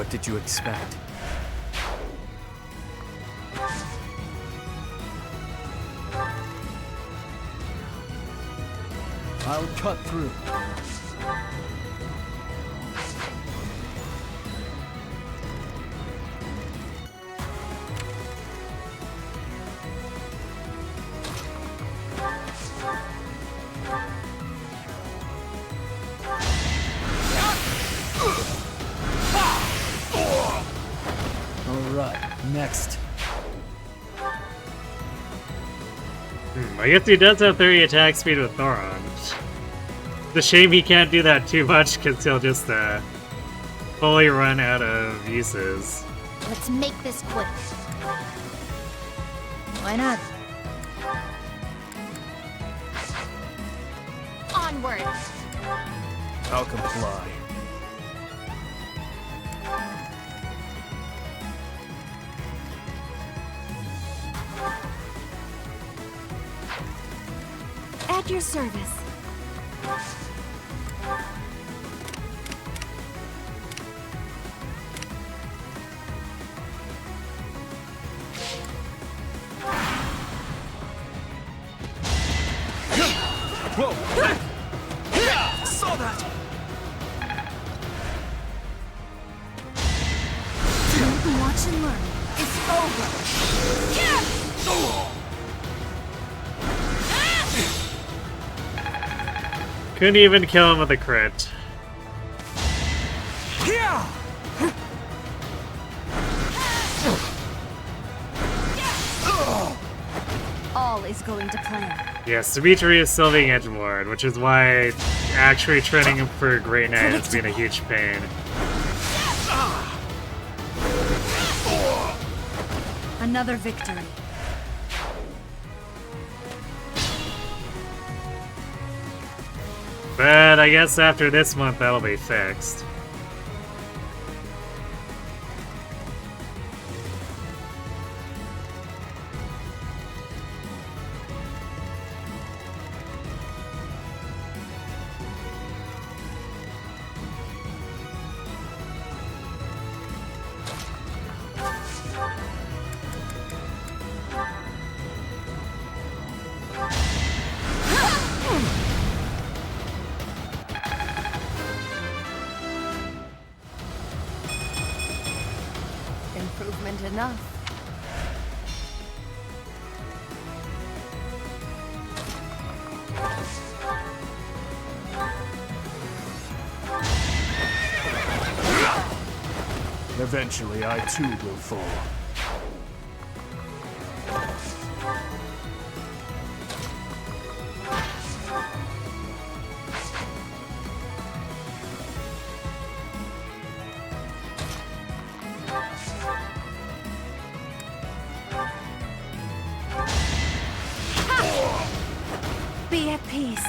What did you expect? I'll cut through. Alright, next. I guess he does have 30 attack speed with Thoron. It's a shame he can't do that too much because he'll just fully run out of uses. Let's make this quick. Why not? Onward. I'll comply. At your service. Whoa! Saw that! Watch and learn. It's over. Couldn't even kill him with a crit. All is going to plan. Yes, Dimitri is still being edgelord, which is why actually training him for a Great Knight has been a huge pain. Another victory. But I guess after this month that'll be fixed. Improvement enough. Eventually, I too will fall. Be at peace.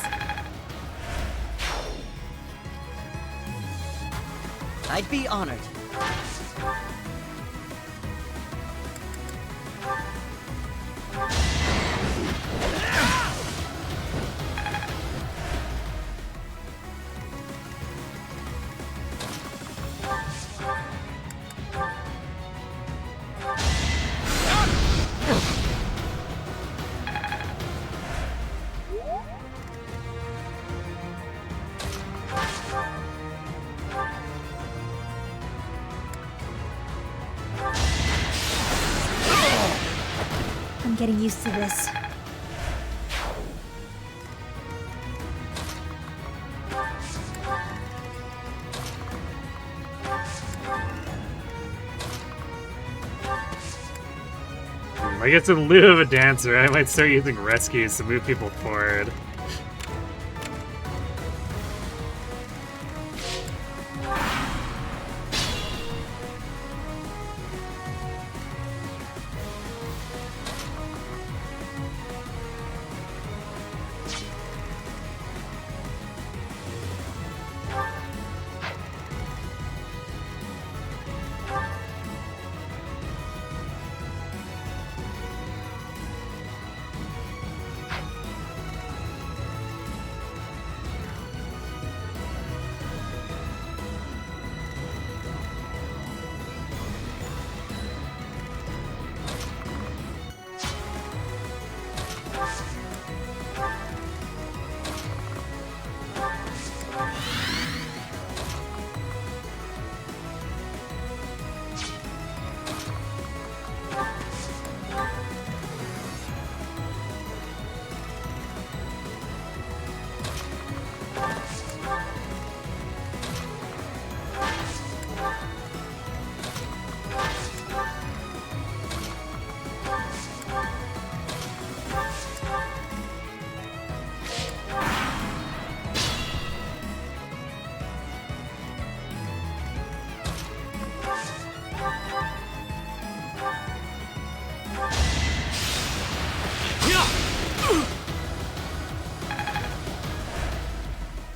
I'd be honored. I'm getting used to this. I guess in lieu of a dancer, I might start using rescues to move people forward.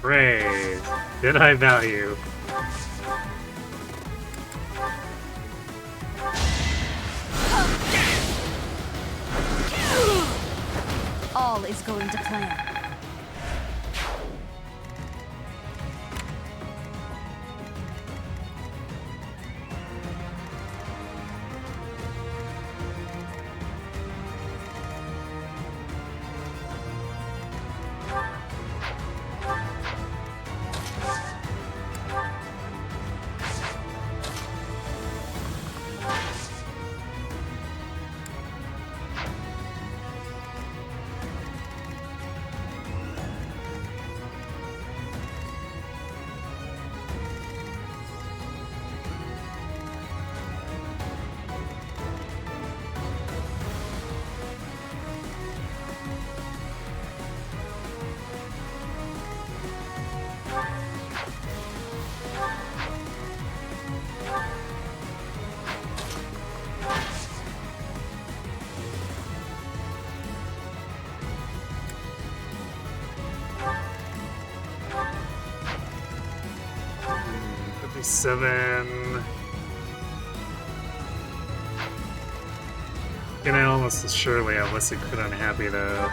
Praise. Did I value? All is going to plan. Seven. And I almost surely have listed crit unhappy though.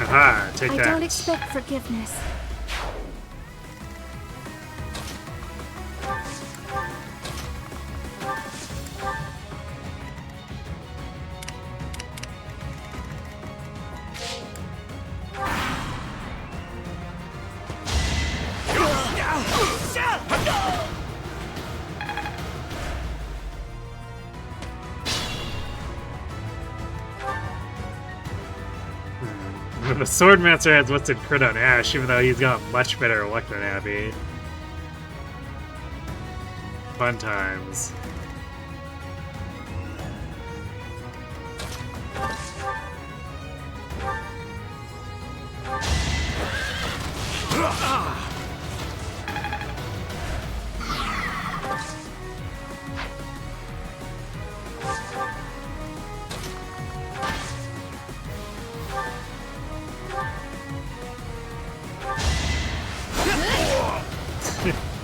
Aha, take that. I don't expect forgiveness. The Swordmaster has listed crit on Ash, even though he's got much better luck than Abby. Fun times.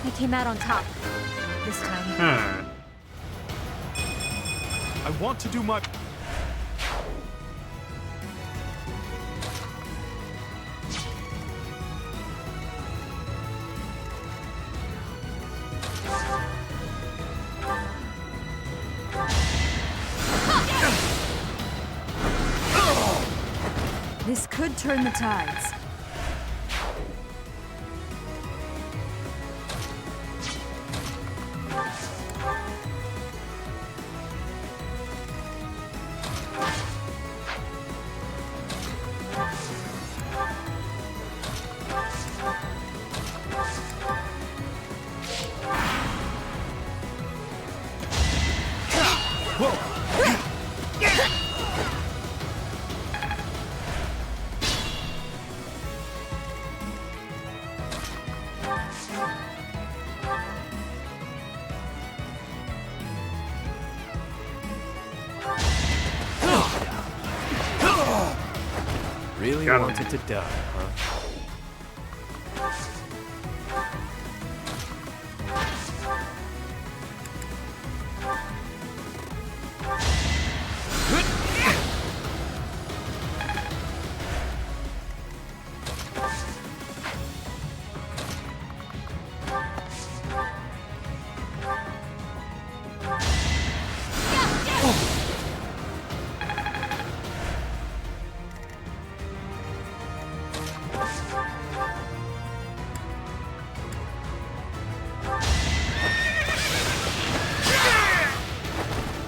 I came out on top this time. Huh. I want to do my... This could turn the tides. Really Got him. wanted to die, huh?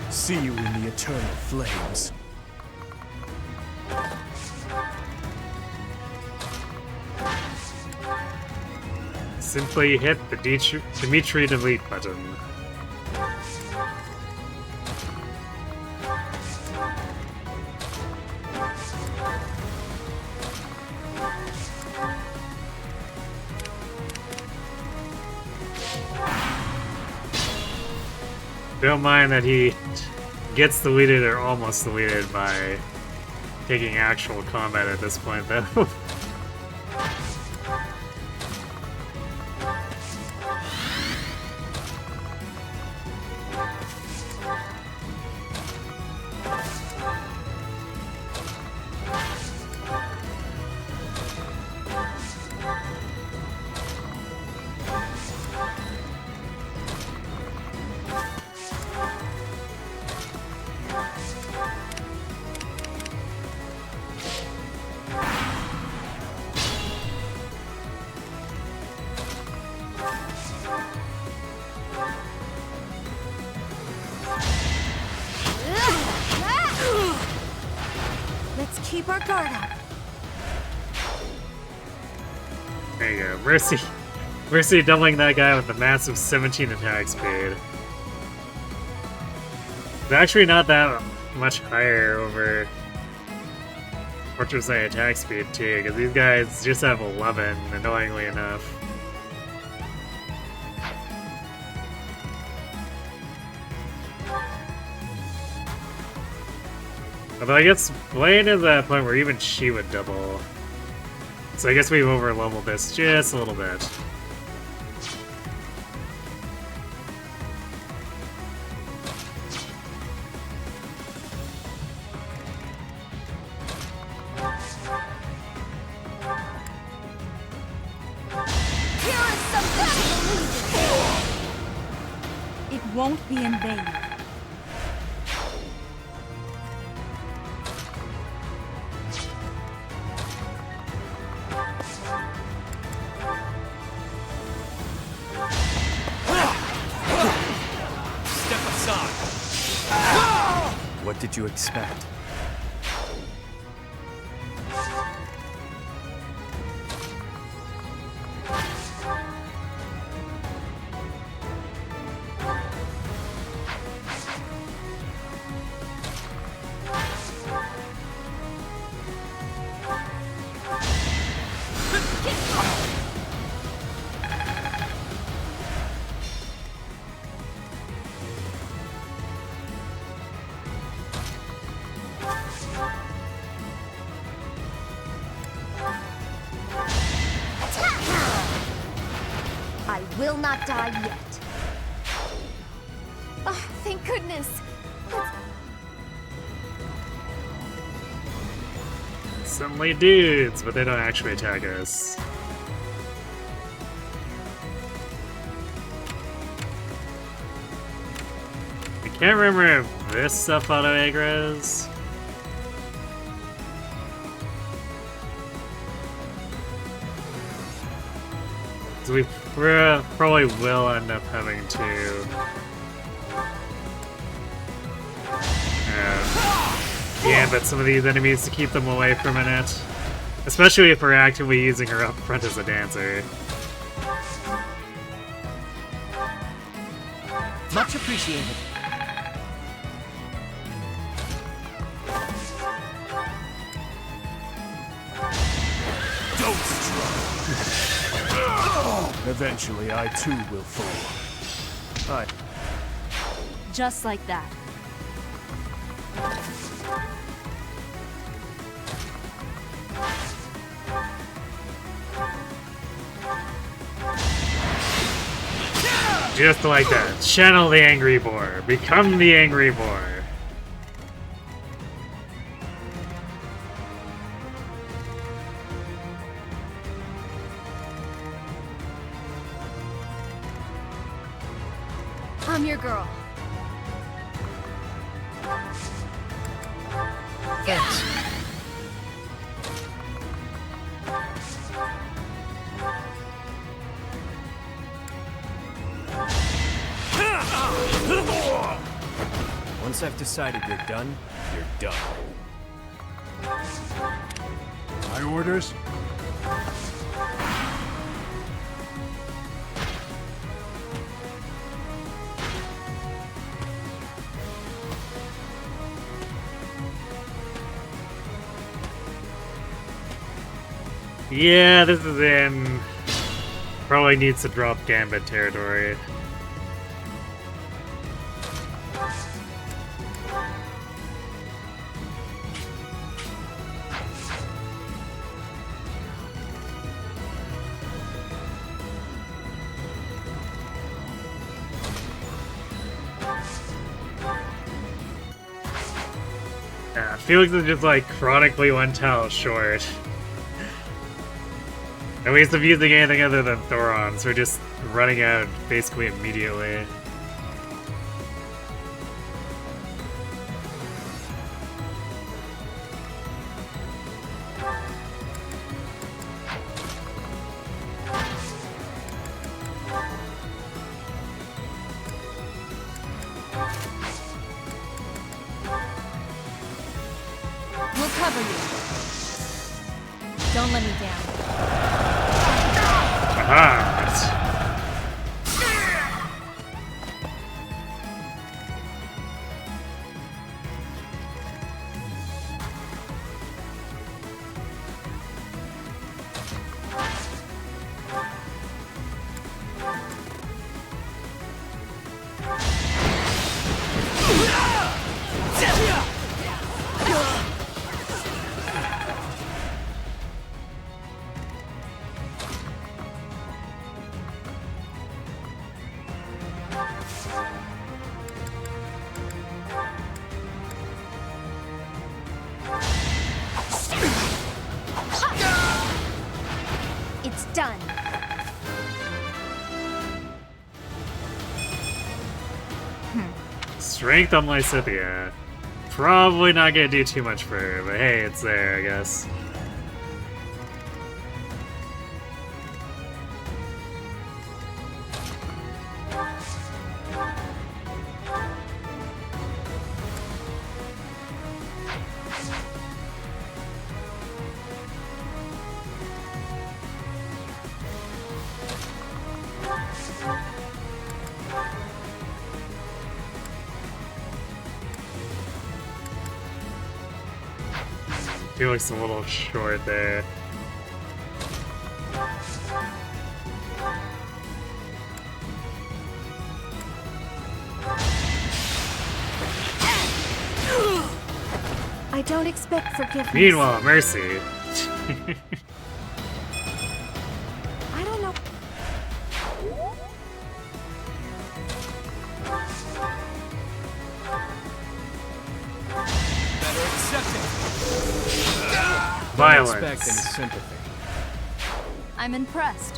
See you in the eternal flames. Simply hit the Dimitri delete button. Don't mind that he gets deleted or almost deleted by taking actual combat at this point, though. Let's keep our guard up. There you go. Mercy doubling that guy with a massive 17 attack speed. It's actually not that much higher over Fortress A attack speed too, because these guys just have 11, annoyingly enough. Although I guess Blade is at a point where even she would double. So I guess we've over-leveled this just a little bit. Here is some battle. It won't be in vain. What did you expect? I will not die yet. Oh, thank goodness. Suddenly dudes, but they don't actually attack us. I can't remember if this stuff auto-aggros. So we probably will end up having to gambit some of these enemies to keep them away for a minute. Especially if we're actively using her up front as a dancer. Much appreciated. Don't struggle. Eventually, I too will fall. Just like that. Just like that. Channel the angry boar. Become the angry boar. I'm your girl. Once I've decided you're done, you're done. My orders? Yeah, this is in... Probably needs to drop Gambit territory. Yeah, Felix is just like chronically one tile short. At least of using anything other than Thorons, we're just running out basically immediately. We'll cover you. Don't let me down. Aha! It's done. Strength on Lysithia. Probably not gonna do too much for her, but hey, it's there, I guess. Felix a little short there. I don't expect forgiveness. Meanwhile, Mercy. I don't know. Better accept it. Violence. Don't expect any sympathy. I'm impressed.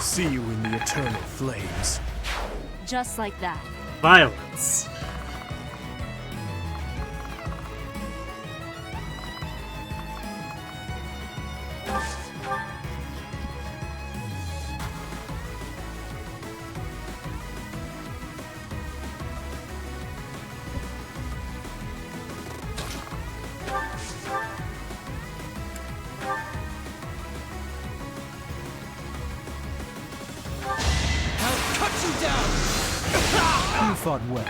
See you in the eternal flames. Just like that. Violence. You fought well.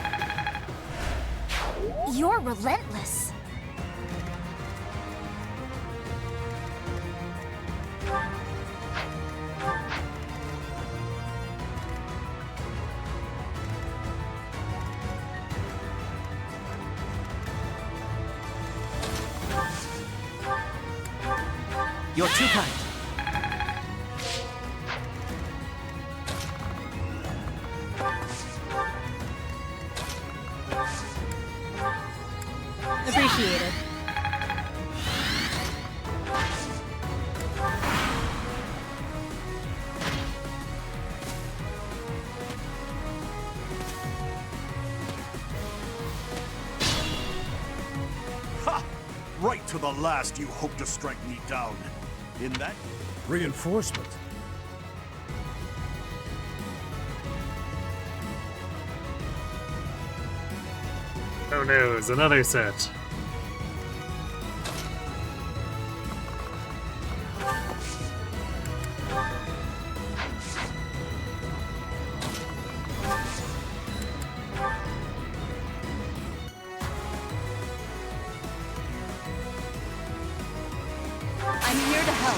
You're relentless. You're too kind. Appreciated. To the last, you hope to strike me down. In that... Reinforcement. Oh no, it's another set. I'm here to help.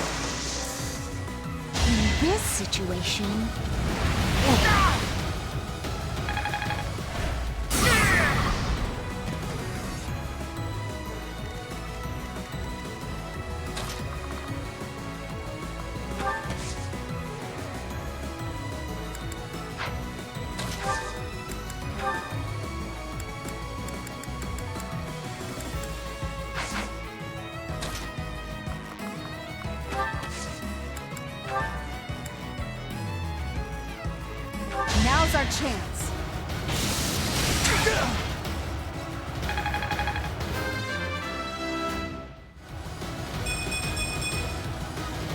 In this situation, Now's our chance.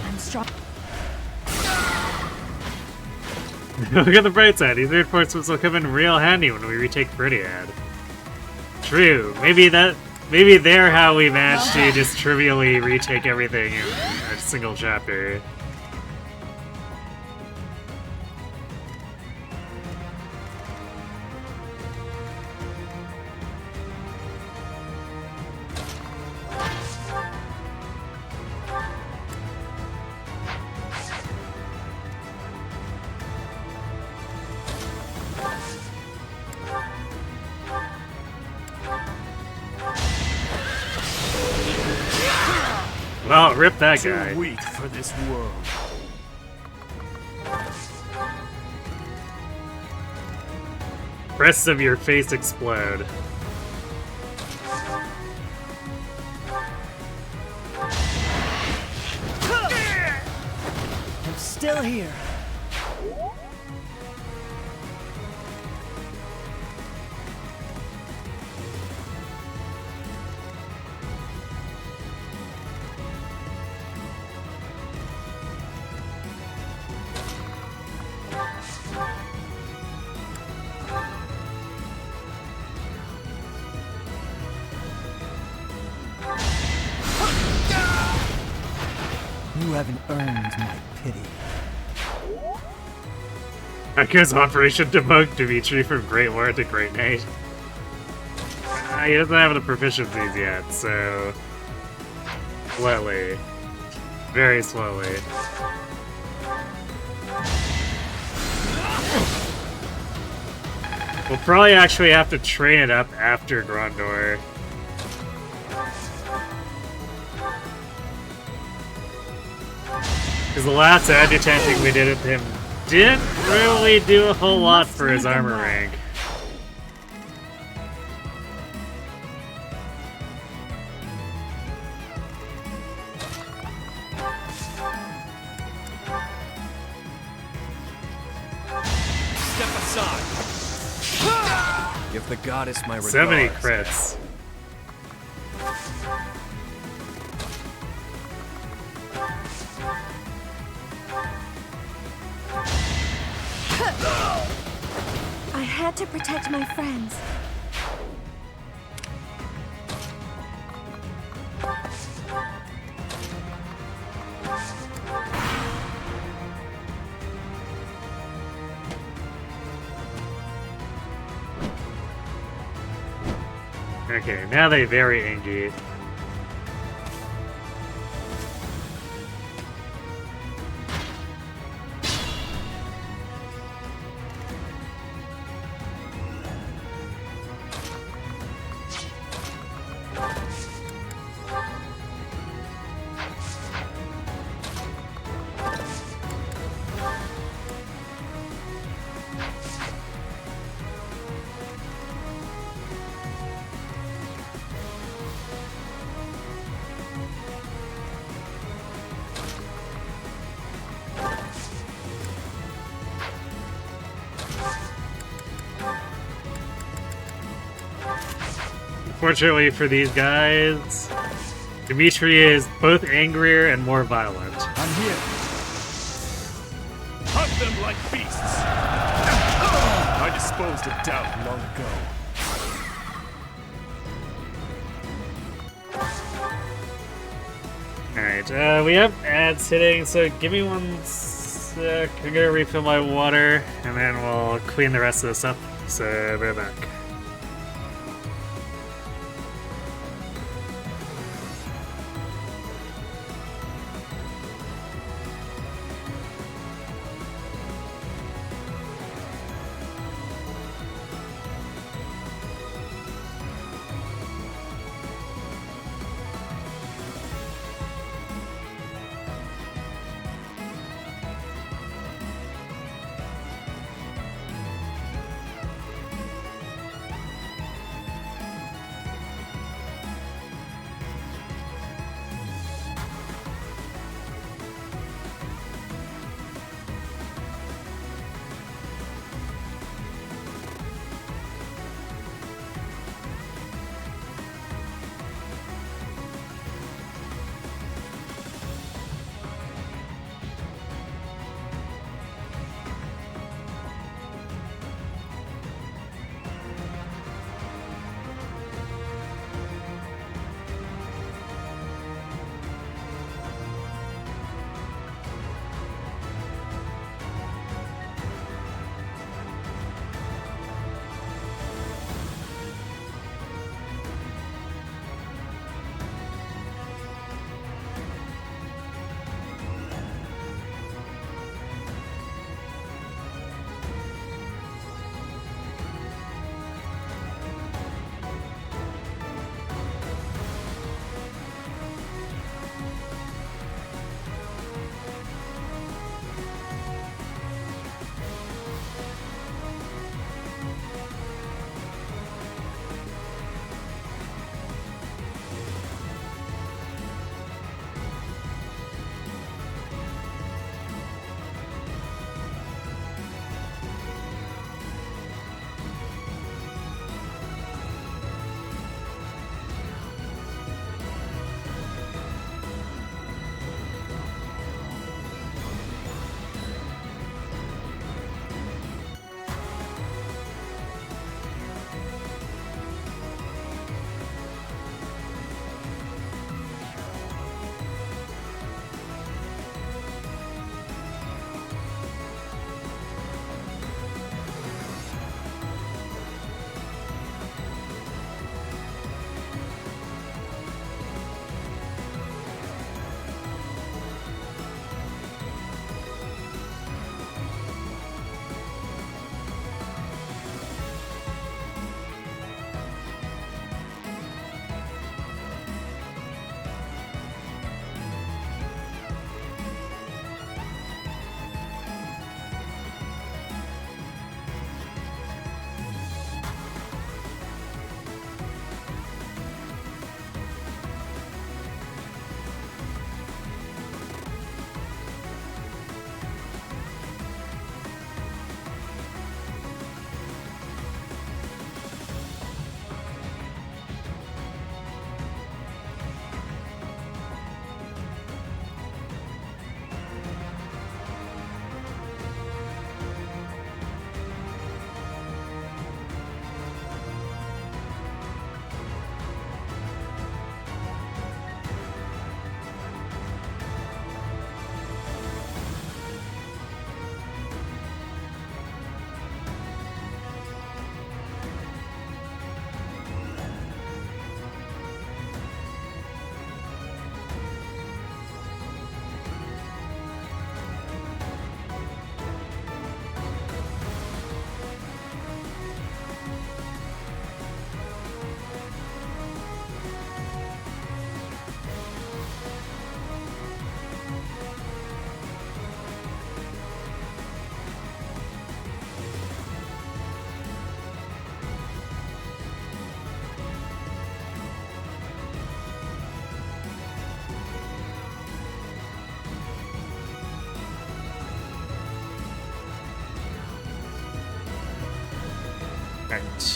I'm strong. Look at the bright side. These reinforcements will come in real handy when we retake Viridian. True. Maybe they're how we managed to just trivially retake everything in a single chapter. Well, rip that guy. Too weak for this world. Rest of your face explode. I'm still here. You haven't earned my pity. That goes Operation Debug Dimitri from Great War to Great Knight. He doesn't have the proficiencies yet, so... slowly. Very slowly. We'll probably actually have to train it up after Grondor. Because the last adjutanting we did with him didn't really do a whole lot for his armor rank. Step aside. Give the goddess my regards. So many crits. I had to protect my friends. Okay, now they very angry. Unfortunately for these guys, Dimitri is both angrier and more violent. I'm here. Hunt them like beasts. I disposed of doubt long ago. Alright, we have ads hitting, so give me 1 sec. I'm gonna refill my water, and then we'll clean the rest of this up, so we're back.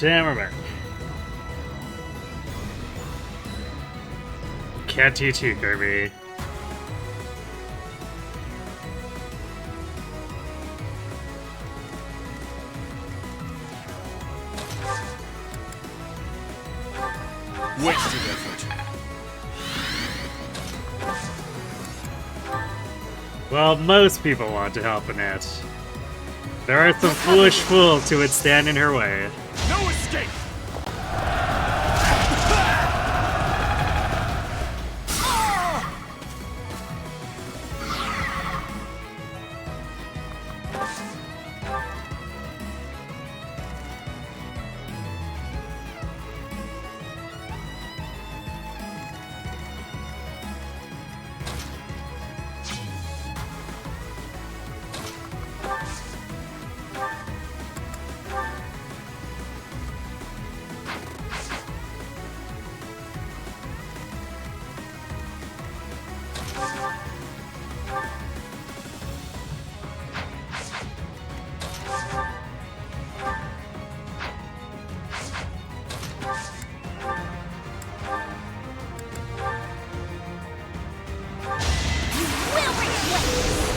Alright, we're back. can't teach you, Kirby. Wasted effort. Well, most people want to help Annette. There are some foolish fools who would stand in her way. No escape!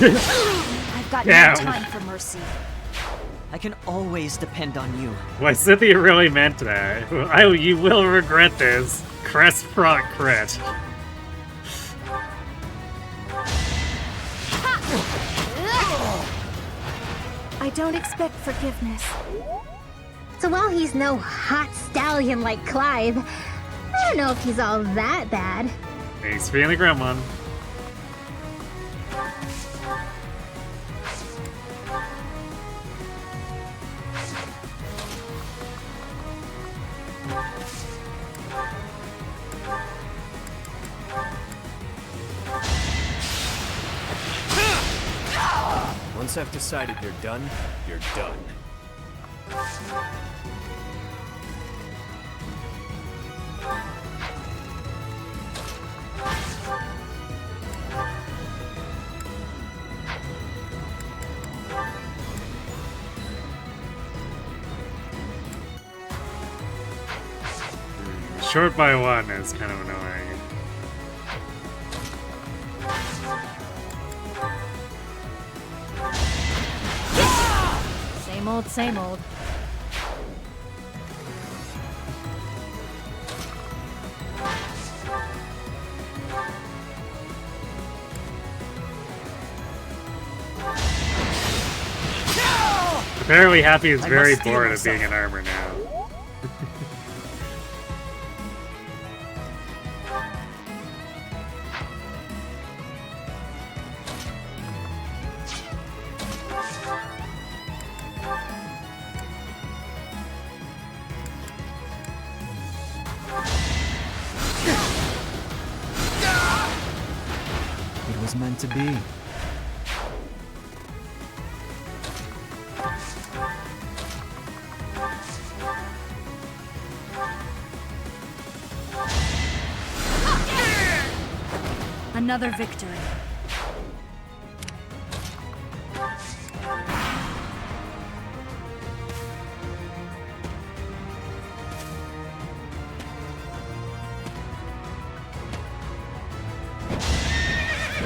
I've got Damn. no time for mercy. I can always depend on you. Why, Cynthia really meant that. You will regret this. Crest proc crit. I don't expect forgiveness. So while he's no hot stallion like Clive, I don't know if he's all that bad. Thanks for being the Grem one. Once I've decided you're done, you're done. Short by one is kind of annoying. Same old, same old. Apparently Happy is I very must steel bored of myself. being in armor now. It was meant to be. Another victory.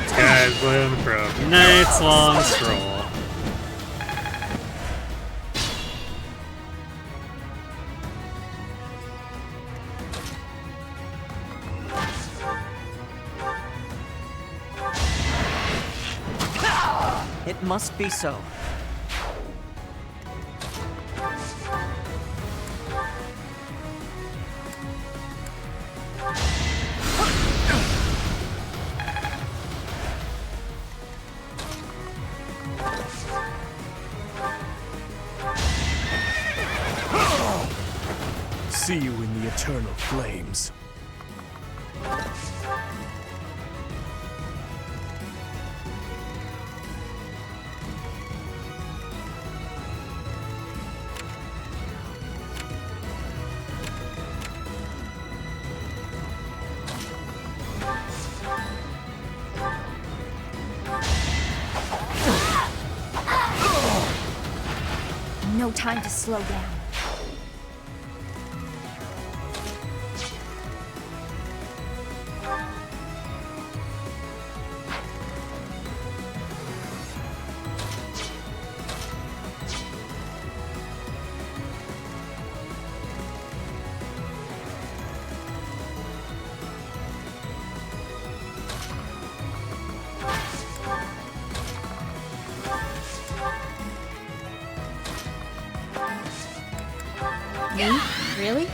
Guys, Bloom for a night's long stroll. It must be so. See you in the eternal flames. No time to slow down. Really?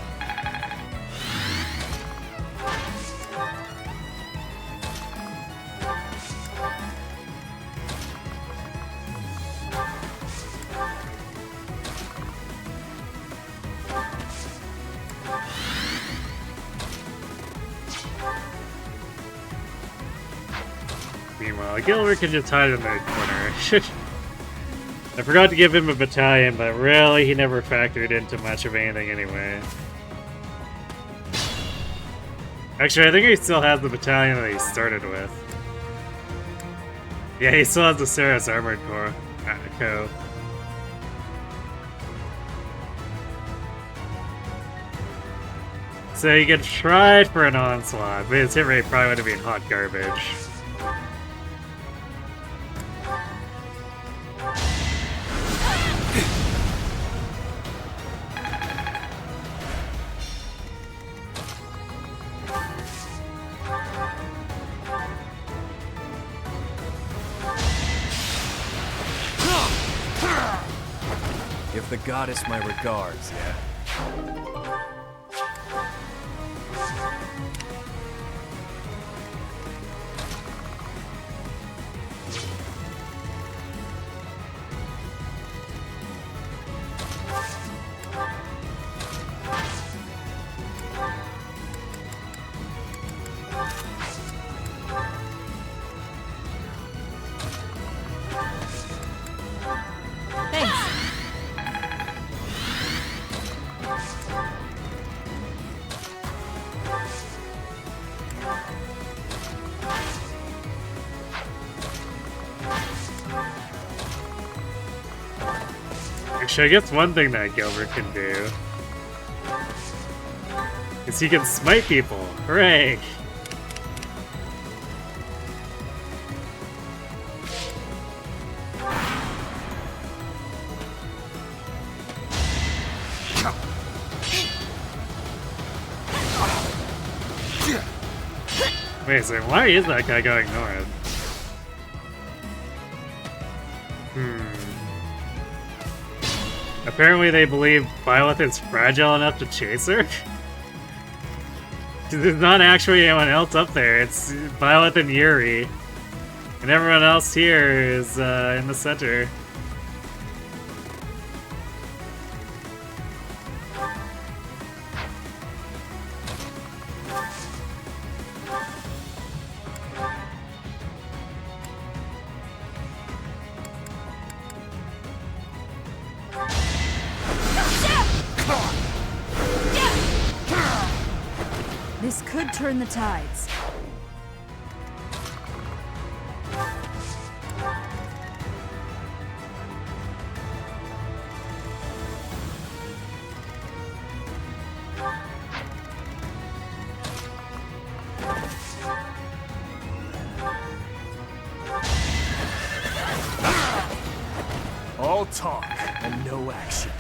Meanwhile, Gilbert can just hide in the corner. I forgot to give him a battalion, but really he never factored into much of anything anyway. Actually, I think he still has the battalion that he started with. Yeah, he still has the Saris Armored Corps. Co. So you could try for an onslaught, but his hit rate probably would have been hot garbage. Give the goddess my regards, yeah? Actually, I guess one thing that Gilbert can do is he can smite people. Hooray! Wait a second, why is that guy going north? Apparently they believe Byleth is fragile enough to chase her? There's not actually anyone else up there, it's Byleth and Yuri. And everyone else here is in the center. This could turn the tides. All talk and no action.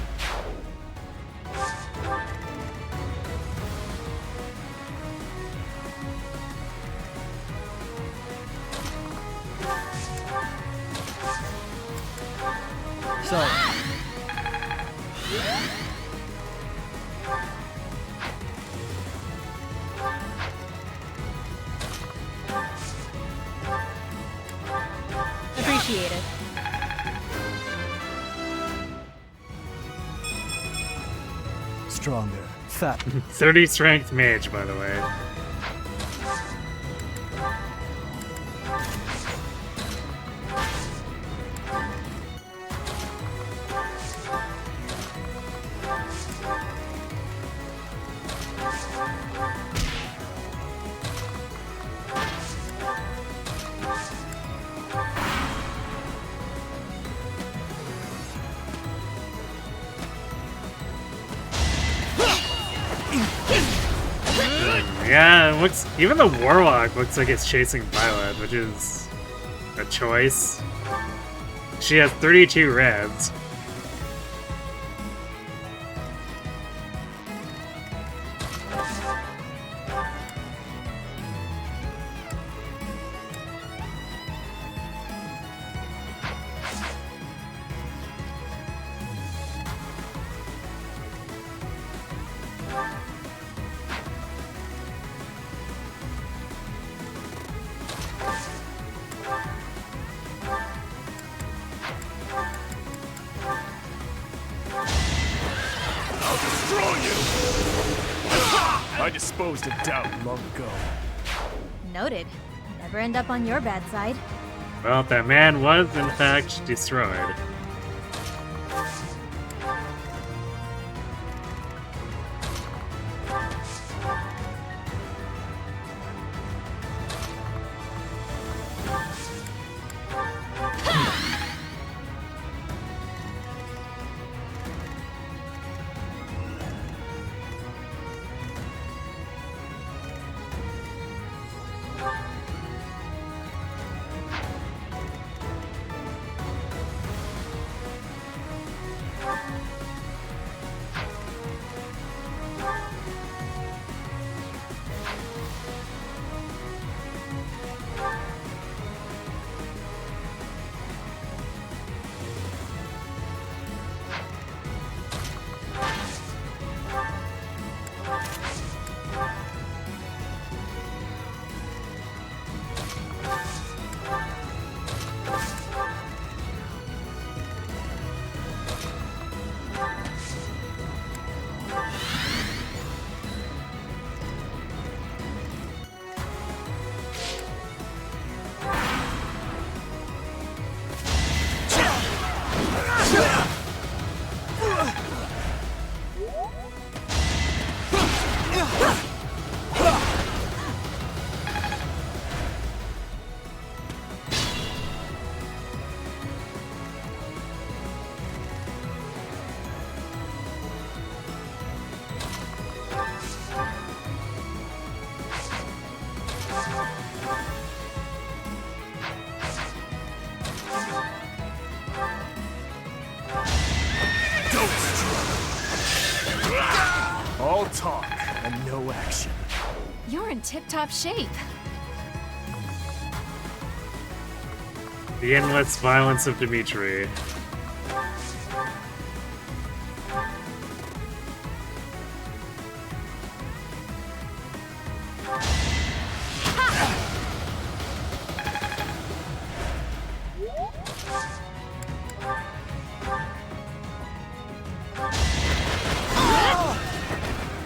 So, Appreciate it. stronger, fat. 30 strength mage, by the way. Yeah, it looks, even the Warlock looks like it's chasing Byleth, which is a choice. She has 32 reds. destroy you! I disposed of doubt long ago. Noted. Never end up on your bad side. Well, that man was, in fact, destroyed. All talk and no action. You're in tip-top shape. The endless violence of Dimitri.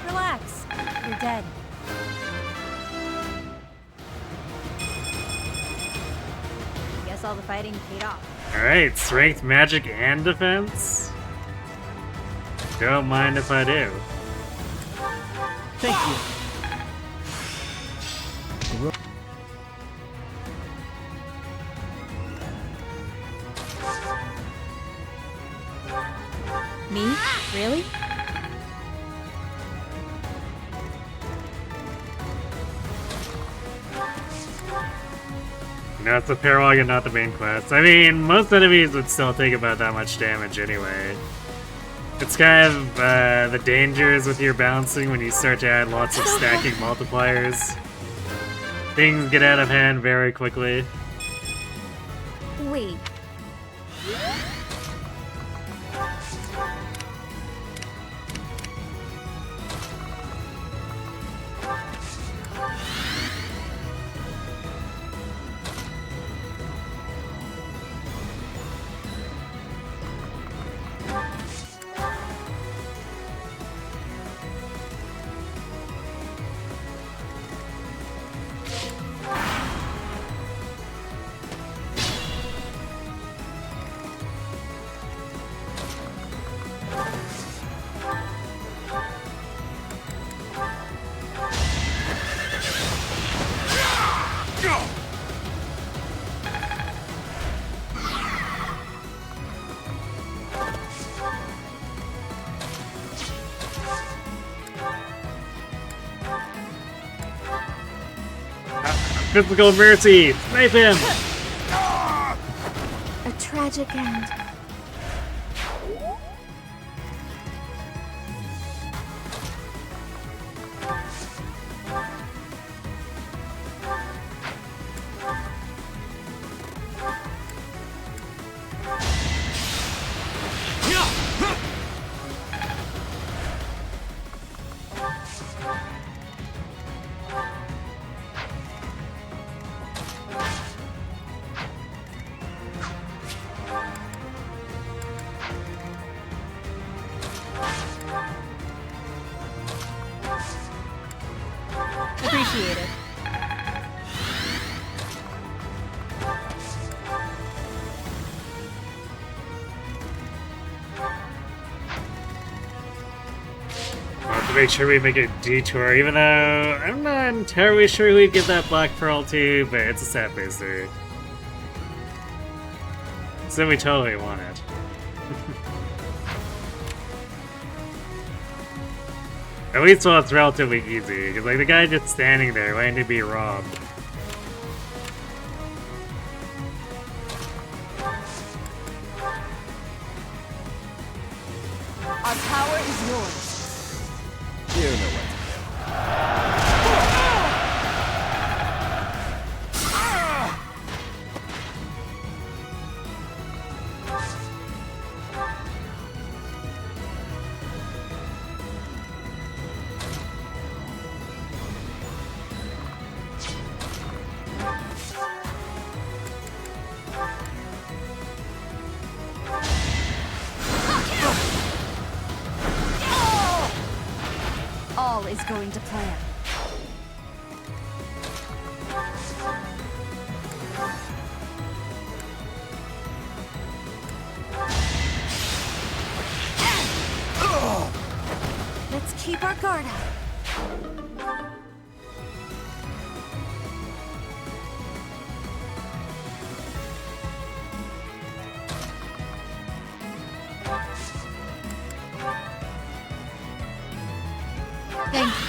Relax. You're dead. Guess all the fighting paid off. Alright, strength, magic, and defense? Don't mind if I do. Thank you. Me? Really? You know, it's the paralog and not the main quest. I mean, most enemies would still take about that much damage anyway. It's kind of the dangers with your balancing when you start to add lots of stacking multipliers. Things get out of hand very quickly. Wait. Physical mercy! Snipe him! A tragic end. Appreciate it. We'll have to make sure we make a detour, even though I'm not entirely sure we'd get that Black Pearl to, but it's a stat booster. So we totally want it. At least while it's relatively easy, because like the guy just standing there waiting to be robbed. Our power is yours. You know what to All is going to plan. Let's keep our guard up. Thank you.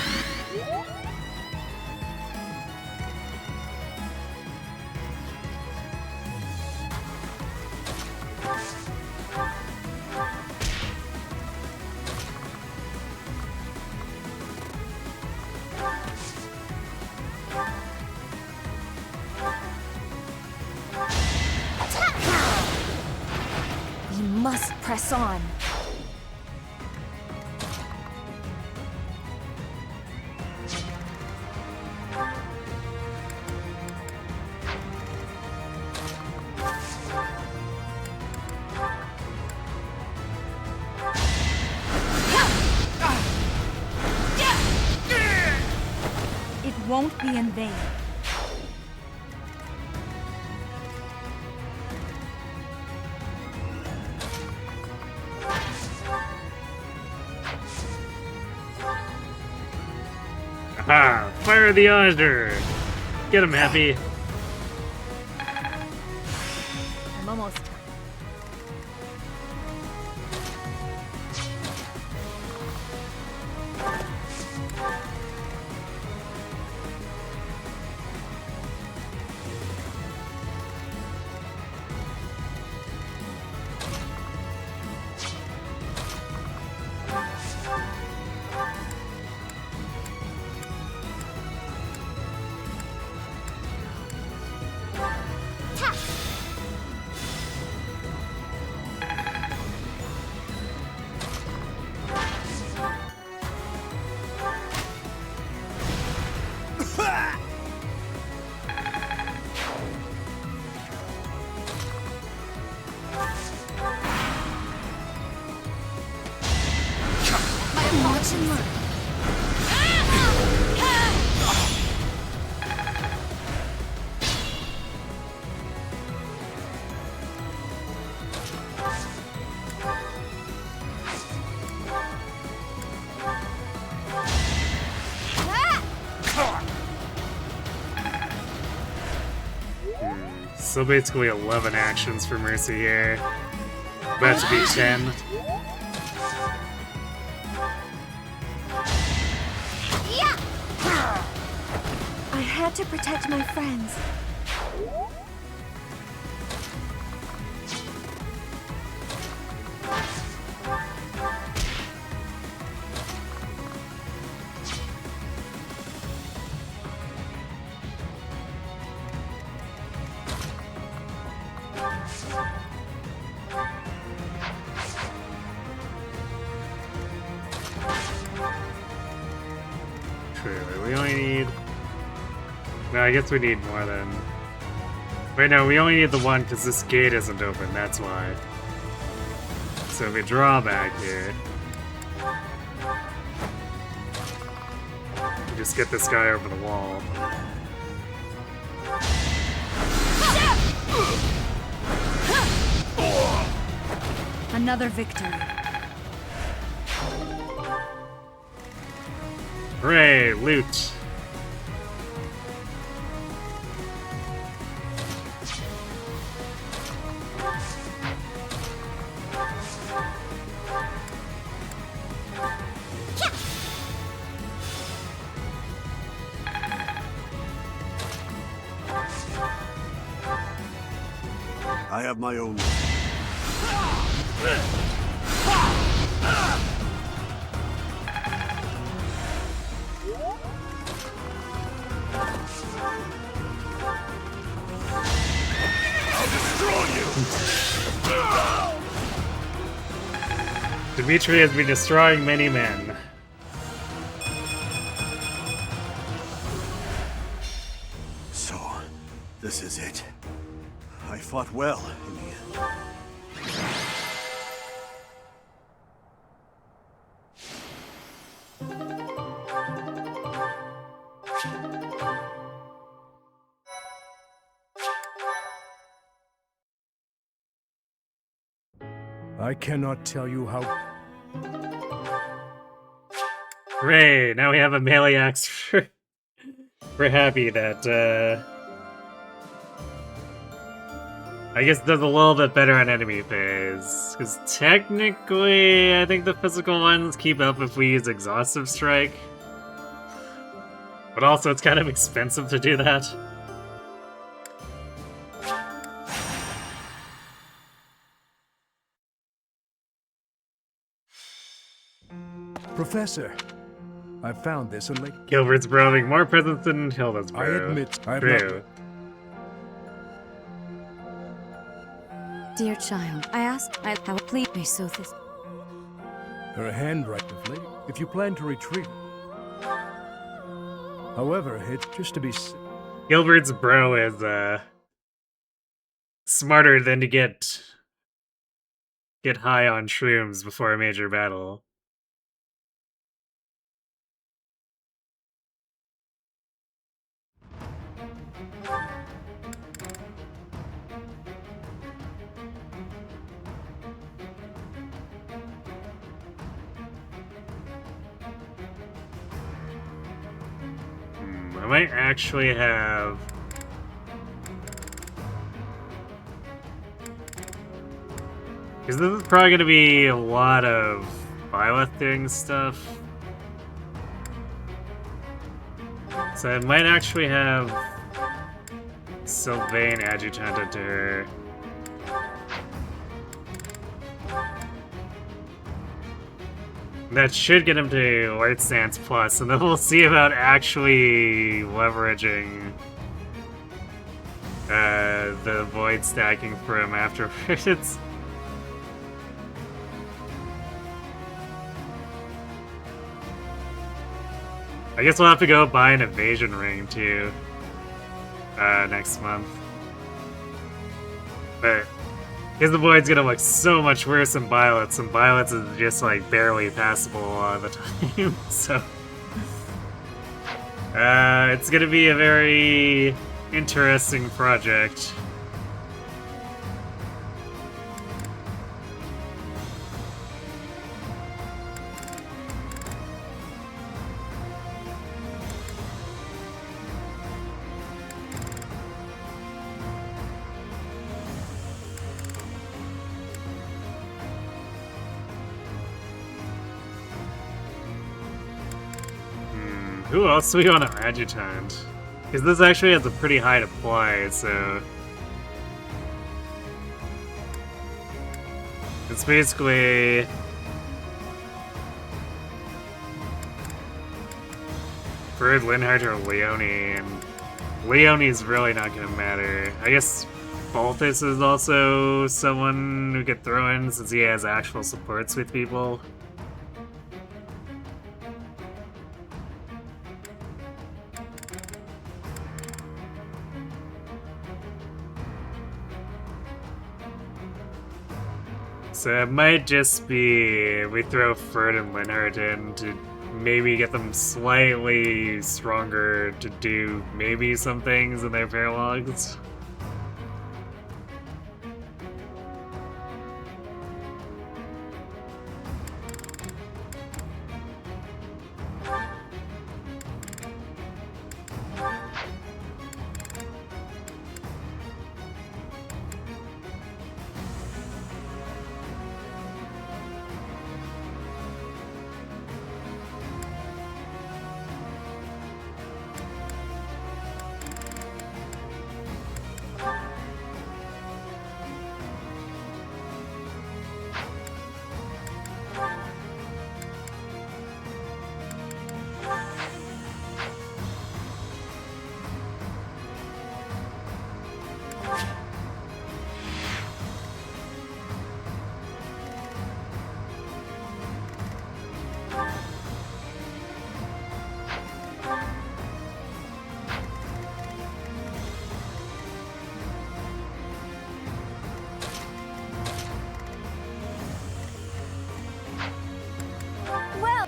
We must press on. It won't be in vain. Aha! Fire the Azure! Get him, Happy! I'm almost. Watch and learn. So basically 11 actions for Mercy here. About to be 10. I had to protect my friends. True, we only need... No, I guess we need more than... Wait, no, we only need the one because this gate isn't open, that's why. So if we draw back here... just get this guy over the wall. Another victory. Hooray, loot. I have my own. I'll destroy you! Dimitri has been destroying many men. So, this is it. I fought well in the end. I cannot tell you how. Hooray, now we have a melee axe. We're happy that, I guess it does a little bit better on enemy phase. Because technically, I think the physical ones keep up if we use Exhaustive Strike. But also, it's kind of expensive to do that. Professor, I found this and like. Gilbert's browing more presents than Hilda's I bro. admit, I have True. Dear child, I ask, I have please me so this. Her handwriting, if you plan to retrieve it. However, it's just to be. Gilbert's bro is, smarter than to get high on shrooms before a major battle. I might actually have... Because this is probably going to be a lot of Byleth doing stuff. So I might actually have Sylvain adjutanted to her. That should get him to White Stance Plus, and then we'll see about actually leveraging the Void stacking for him afterwards. I guess we'll have to go buy an evasion ring too next month. But because the Void's gonna look so much worse than Byleth's, and Byleth's is just like barely passable a lot of the time, so it's gonna be a very interesting project. Who else do we want to adjutant? Because this actually has a pretty high deploy, so... It's basically... Bird, Linhardt, or Leone, and Leone's really not going to matter. I guess Baltus is also someone who could throw in since he has actual supports with people. So it might just be we throw Ferd and Linhardt in to maybe get them slightly stronger to do maybe some things in their paralogs. Well,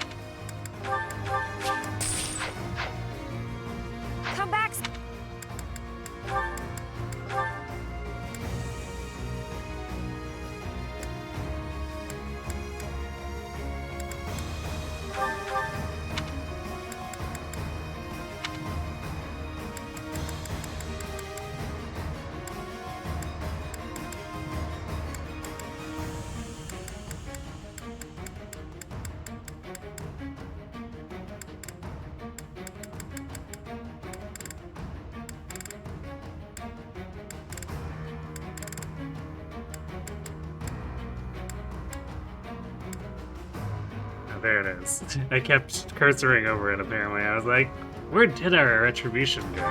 come back. There it is. I kept cursoring over it, apparently. I was like, where did our retribution go?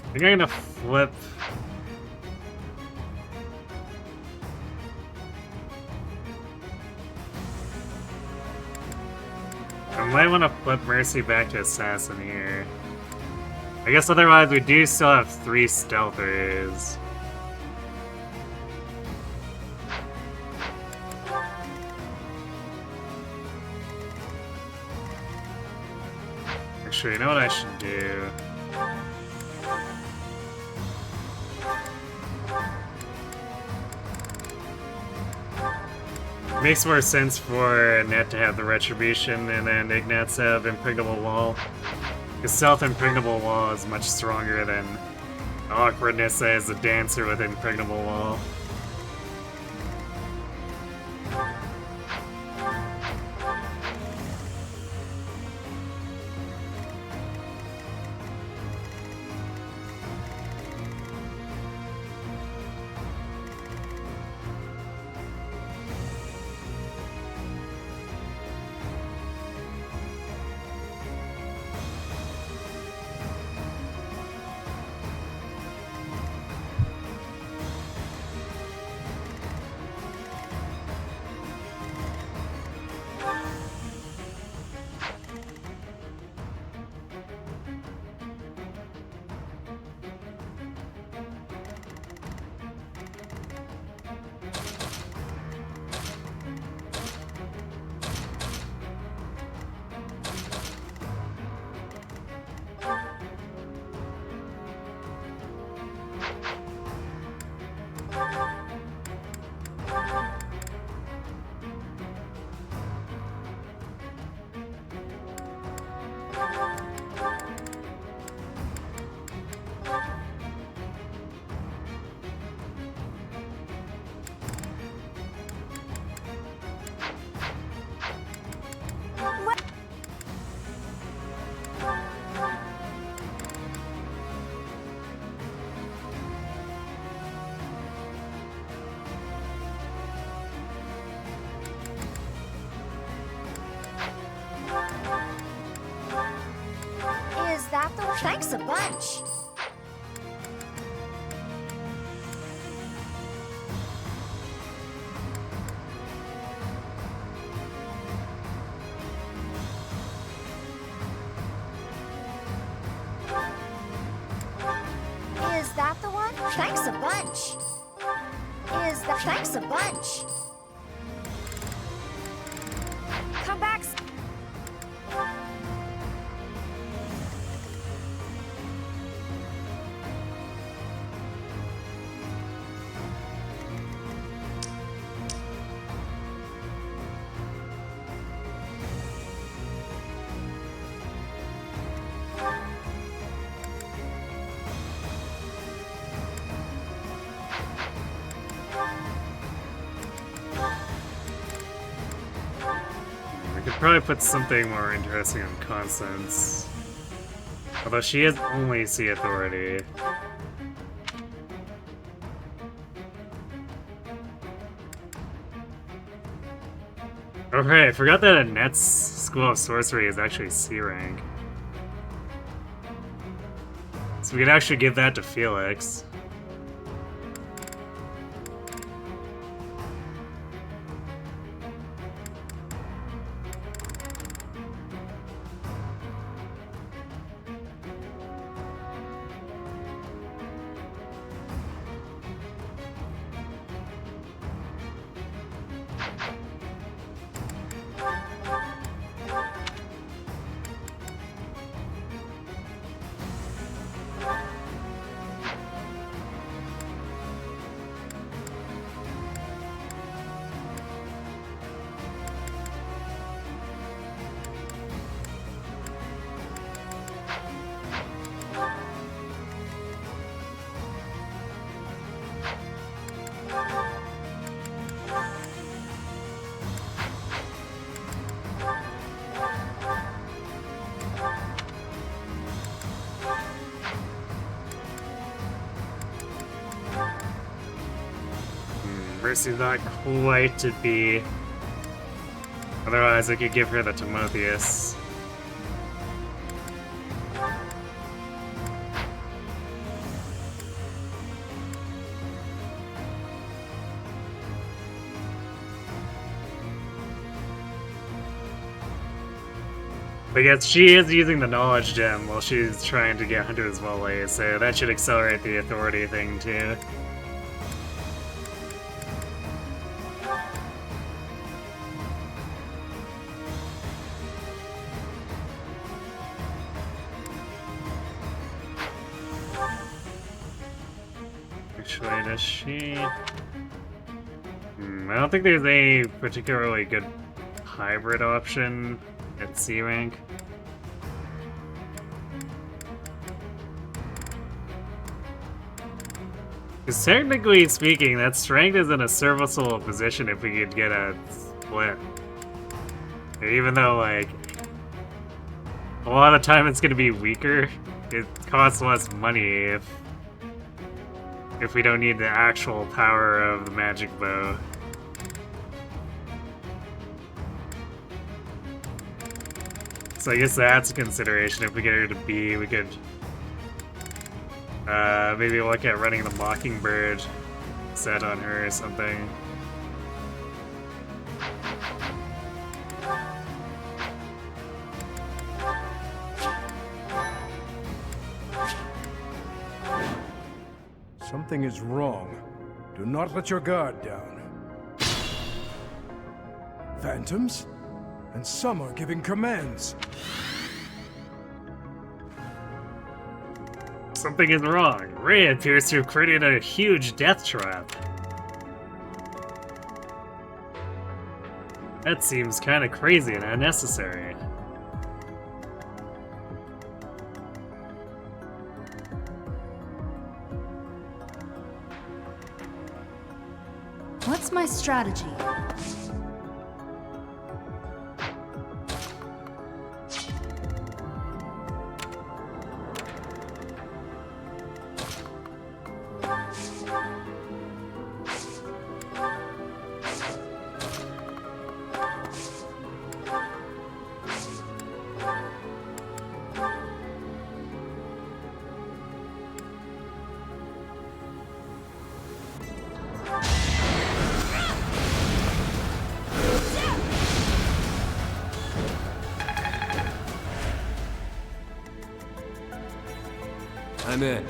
I think I'm gonna flip. I might want to flip Mercy back to Assassin here. I guess otherwise we do still have 3 stealthers. Actually, you know what I should do? Makes more sense for Net to have the Retribution and then Ignatz have Impregnable Wall. Because Self-Impregnable Wall is much stronger than Awkwardness as a dancer with Impregnable Wall. Is that the one? Thanks a bunch. thanks a bunch? Is that thanks a bunch? Come back. Probably put something more interesting on Constance. Although she is only Sea Authority. Okay, I forgot that Annette's School of Sorcery is actually C rank. So we could actually give that to Felix. Mercy's not quite to be. Otherwise, I could give her the Timotheus. But yes, she is using the Knowledge Gem while she's trying to get Hunter's Volley, so that should accelerate the Authority thing too. Actually, does she? I don't think there's a particularly good hybrid option at C rank. Because technically speaking, that strength is in a serviceable position if we could get a split. Even though, like, a lot of time it's going to be weaker, it costs less money if we don't need the actual power of the magic bow. So I guess that's a consideration. If we get her to B, we could maybe look at running the Mockingbird set on her or something. Something is wrong. Do not let your guard down. Phantoms? And some are giving commands. Something is wrong. Ray appears to have created a huge death trap. That seems kind of crazy and unnecessary. What's my strategy? I'm in.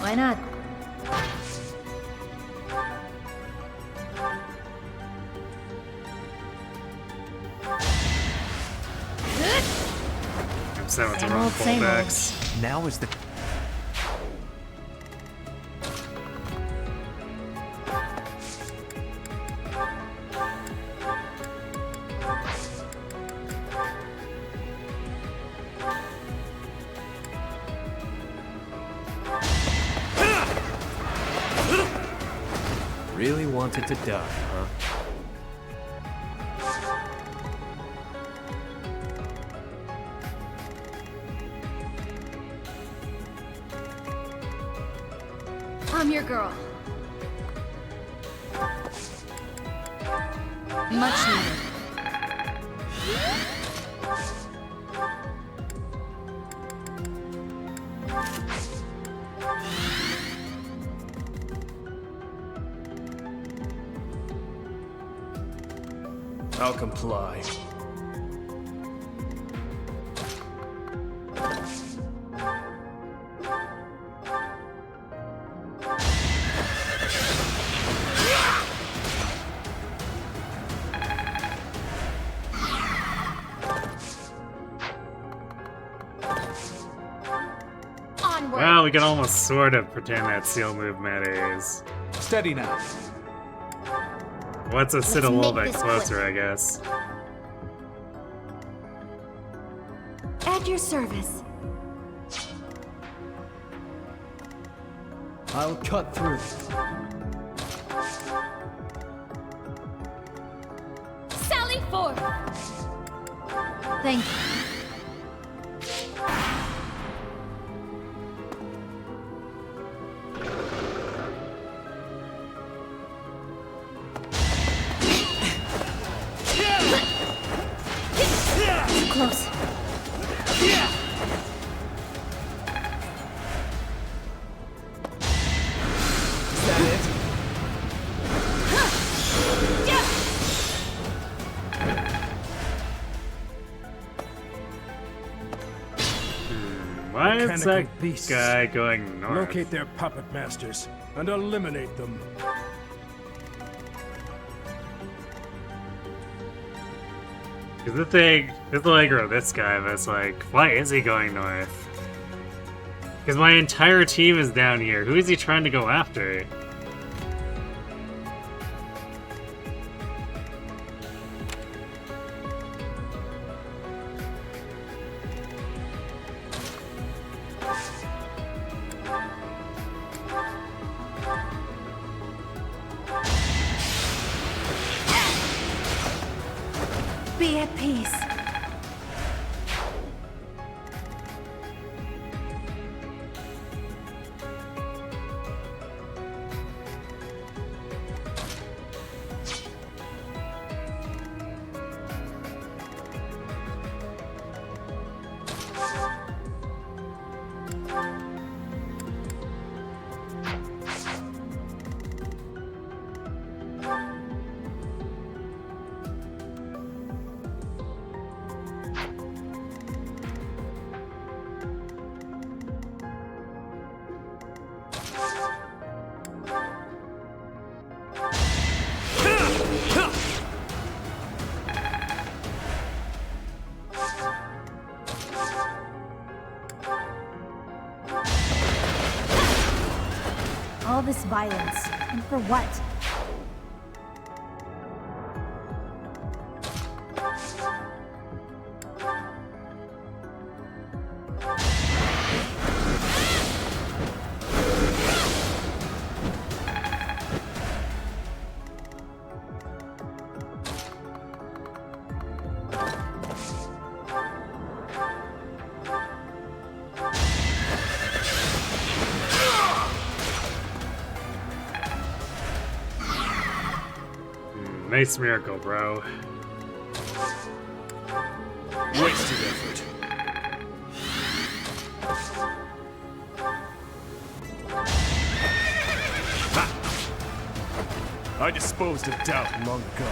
Why not? I'm saying with the Same wrong old, same old. fallbacks. Now is the... Really wanted to die, huh? I'm your girl. Much needed. I'll comply. Onward. Well, we can almost sort of pretend that seal move matters. Steady now. Let's sit a Let's little make bit this closer, I guess. At your service. I'll cut through. Sally forth. Thank you. Close. Is that it? Why is that Mechanical beasts. guy going north? Locate their puppet masters and eliminate them. Cause the thing, it's like, or this guy that's like, why is he going north? Because my entire team is down here. Who is he trying to go after? Be at peace. All this violence. And for what? Nice miracle, bro. Wasted effort. Ha! I disposed of doubt long ago.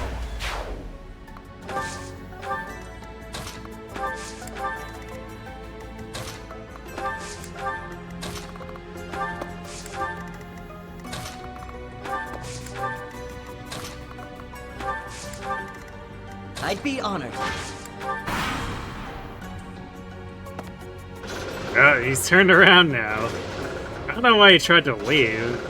I'd be honored. Oh, he's turned around now. I don't know why he tried to leave.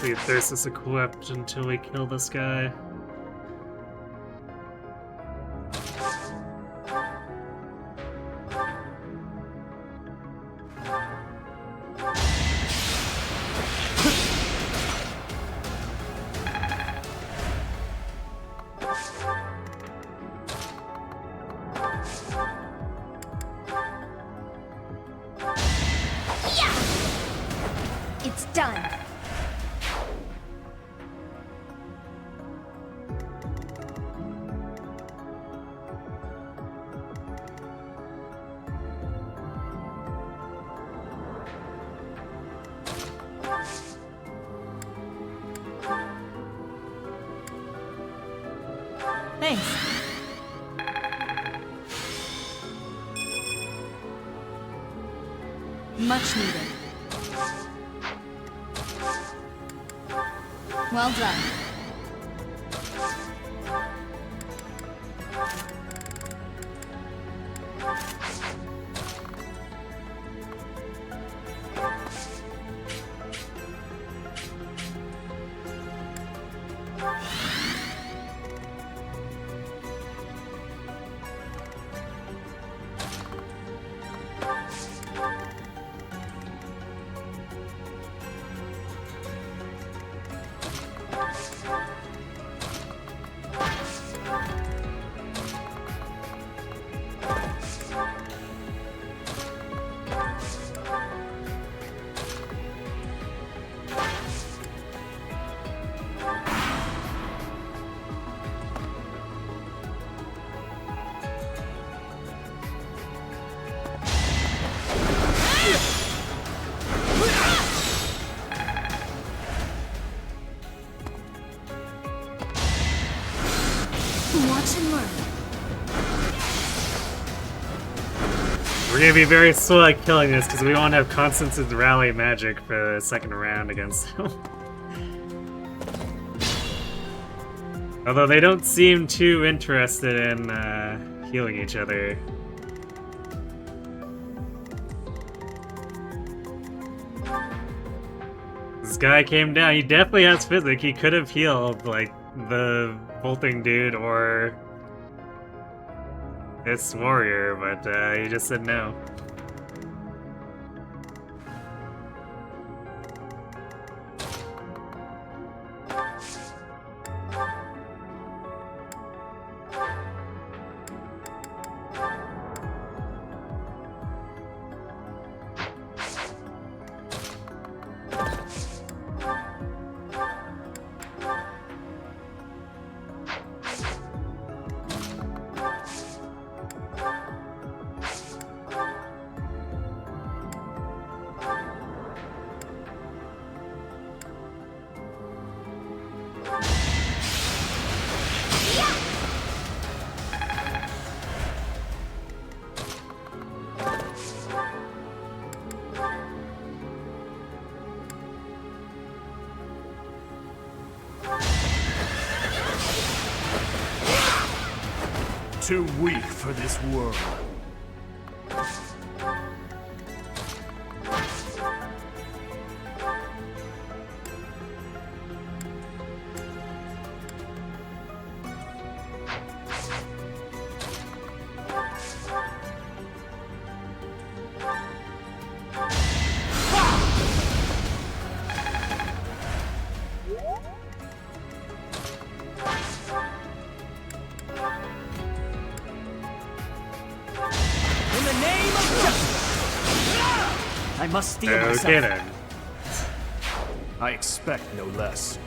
See if there's this equipped until we kill this guy. It's done. Thanks. Much needed. Well done. Watch and learn. We're gonna be very slow at killing this because we won't have Constance's rally magic for the second round against him. Although they don't seem too interested in healing each other. This guy came down. He definitely has physic. He could have healed like the bolting dude or this warrior, but he just said no. Too weak for this world. I must steel Okay myself. then. I expect no less.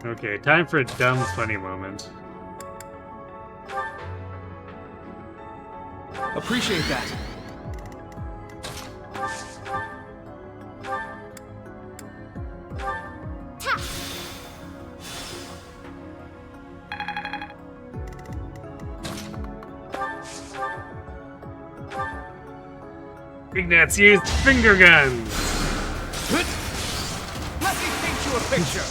Okay, time for a dumb funny moment. Appreciate that. Ignatz used finger guns! Let me paint you a picture.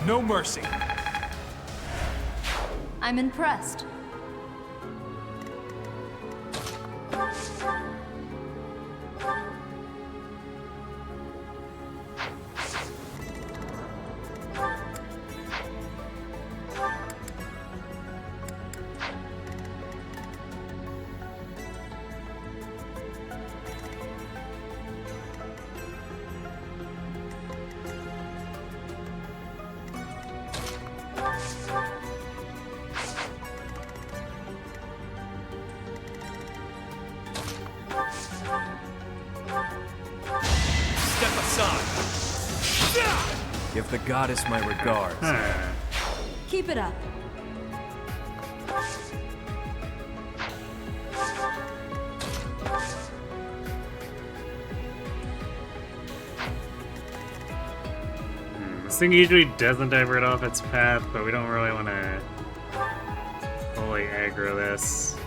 No mercy. I'm impressed. Step aside. Give the goddess my regards. Keep it up. This thing usually doesn't divert off its path, but we don't really want to fully aggro this.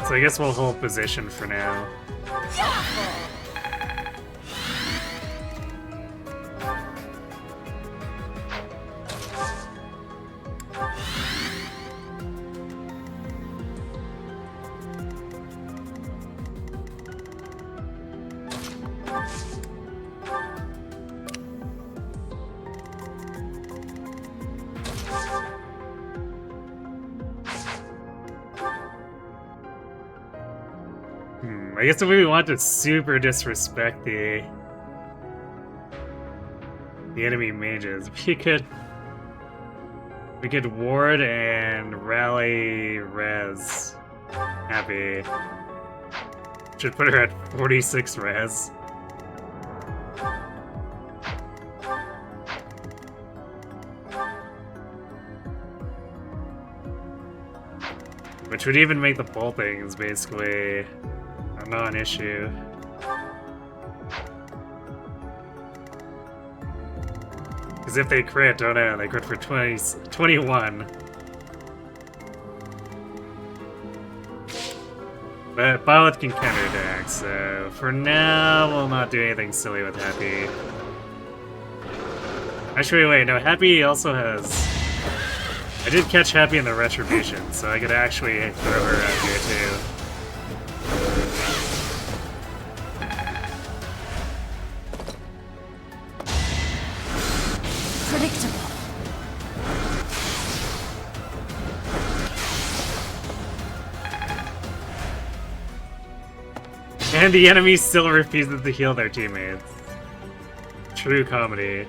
So I guess we'll hold position for now. I guess if we want to super disrespect the enemy mages, we could ward and rally res. Happy. Should put her at 46 res. Which would even make the pull things basically a non-issue. Because if they crit, oh no, they crit for 21. But Byleth can counterattack, so for now, we'll not do anything silly with Happy. Actually, wait, no, Happy also has... I did catch Happy in the Retribution, so I could actually throw her out here too. Predictable. And the enemy still refuses to heal their teammates. True comedy.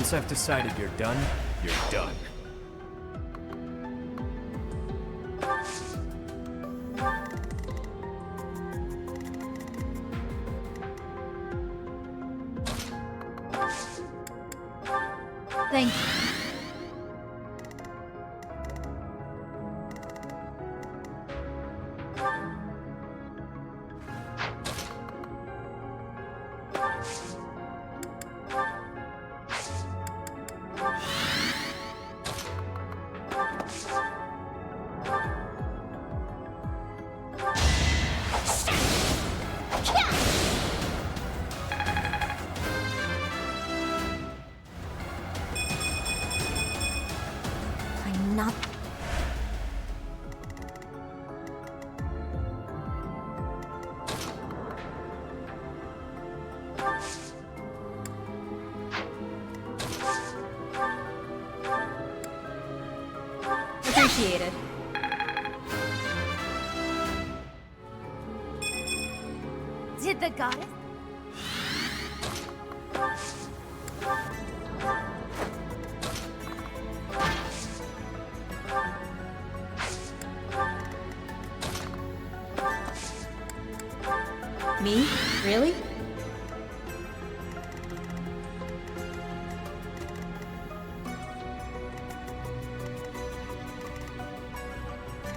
Once I've decided you're done, you're done. Thank you. I'm not. Appreciated. Did the goddess? Me? Really?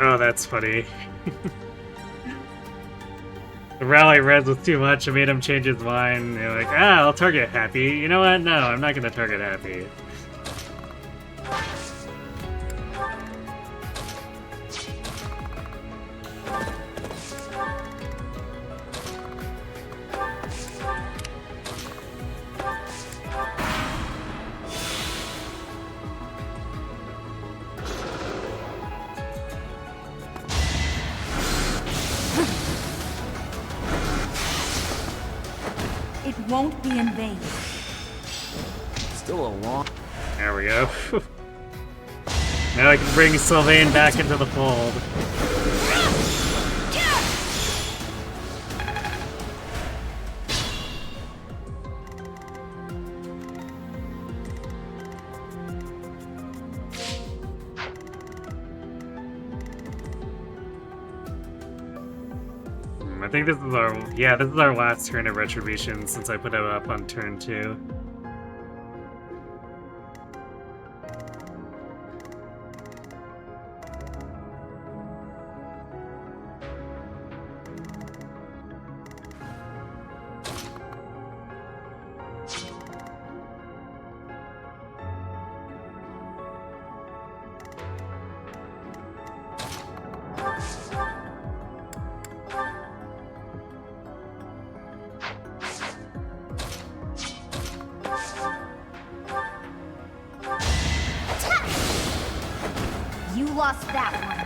Oh, that's funny. The rally res was too much. I made him change his mind. They're like, I'll target Happy. You know what? No, I'm not gonna target Happy. It won't be in vain. Still a long... There we go. Now I can bring Sylvain back into the fold. I think this is our last turn of Retribution since I put it up on turn 2. You lost that one.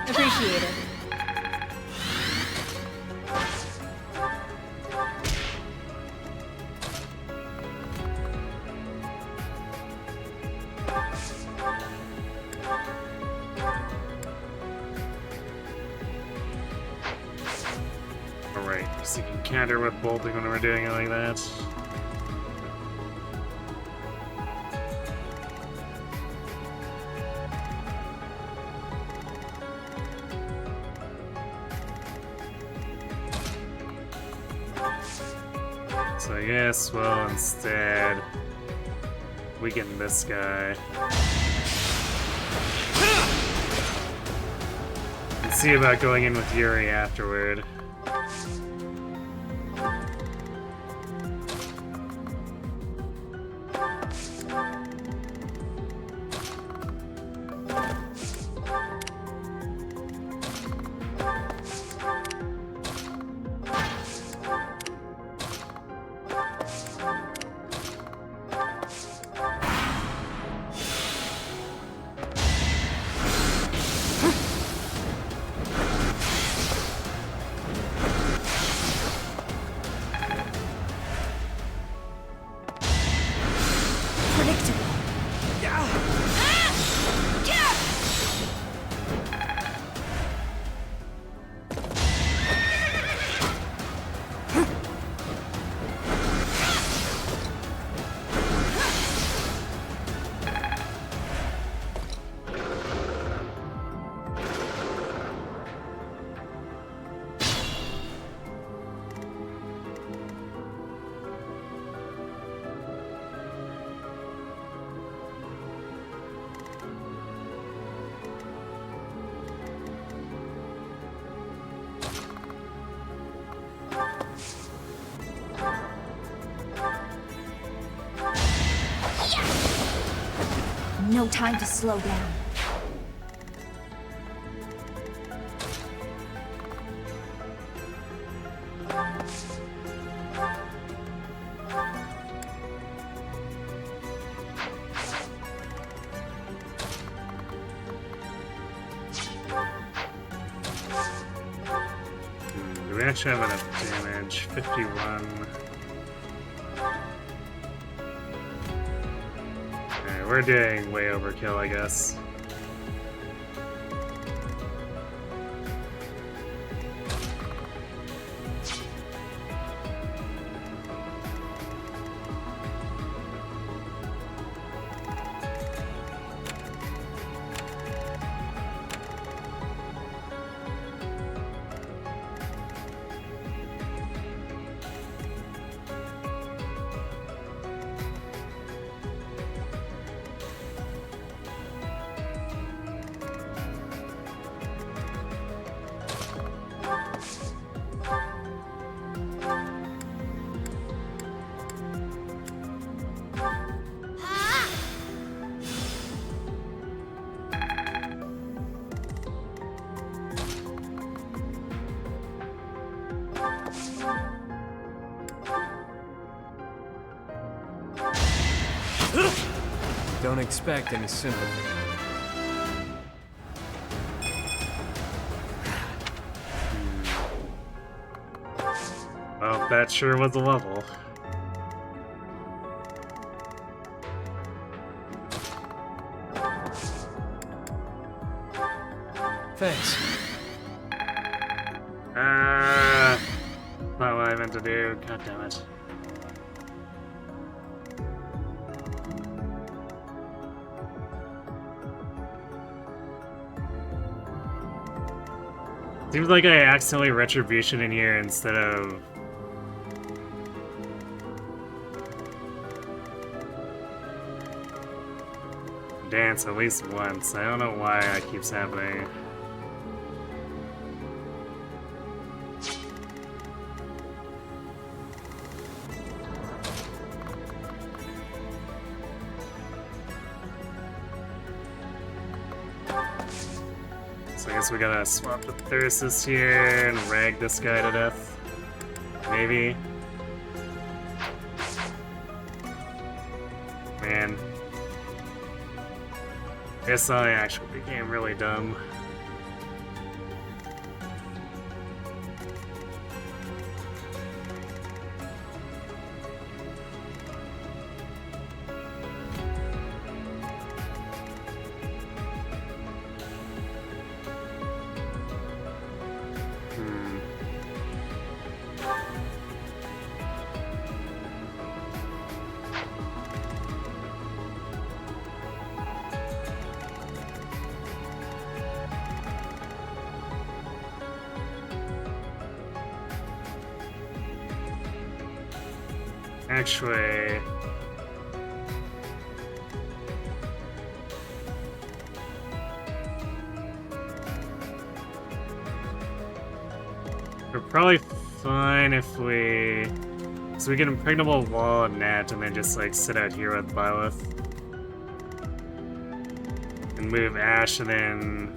Appreciated. Alright, so you can counter with bolting when we're doing it like that. So I guess we'll instead weaken this guy. And see about going in with Yuri afterward. unpredictable. No time to slow down. Do we actually have enough damage? 51. Okay, we're doing way overkill, I guess. Don't expect any sympathy. Well, that sure was a level. Thanks. Not what I meant to do. God damn it. Seems like I accidentally retribution in here instead of... dance at least once. I don't know why that keeps happening. So I guess we gotta swap the Thyrsus here and rag this guy to death. Maybe. Man. Guess I actually became really dumb. Actually... we're probably fine if we... so we get impregnable wall and net and then just like sit out here with Byleth. And move Ash and then...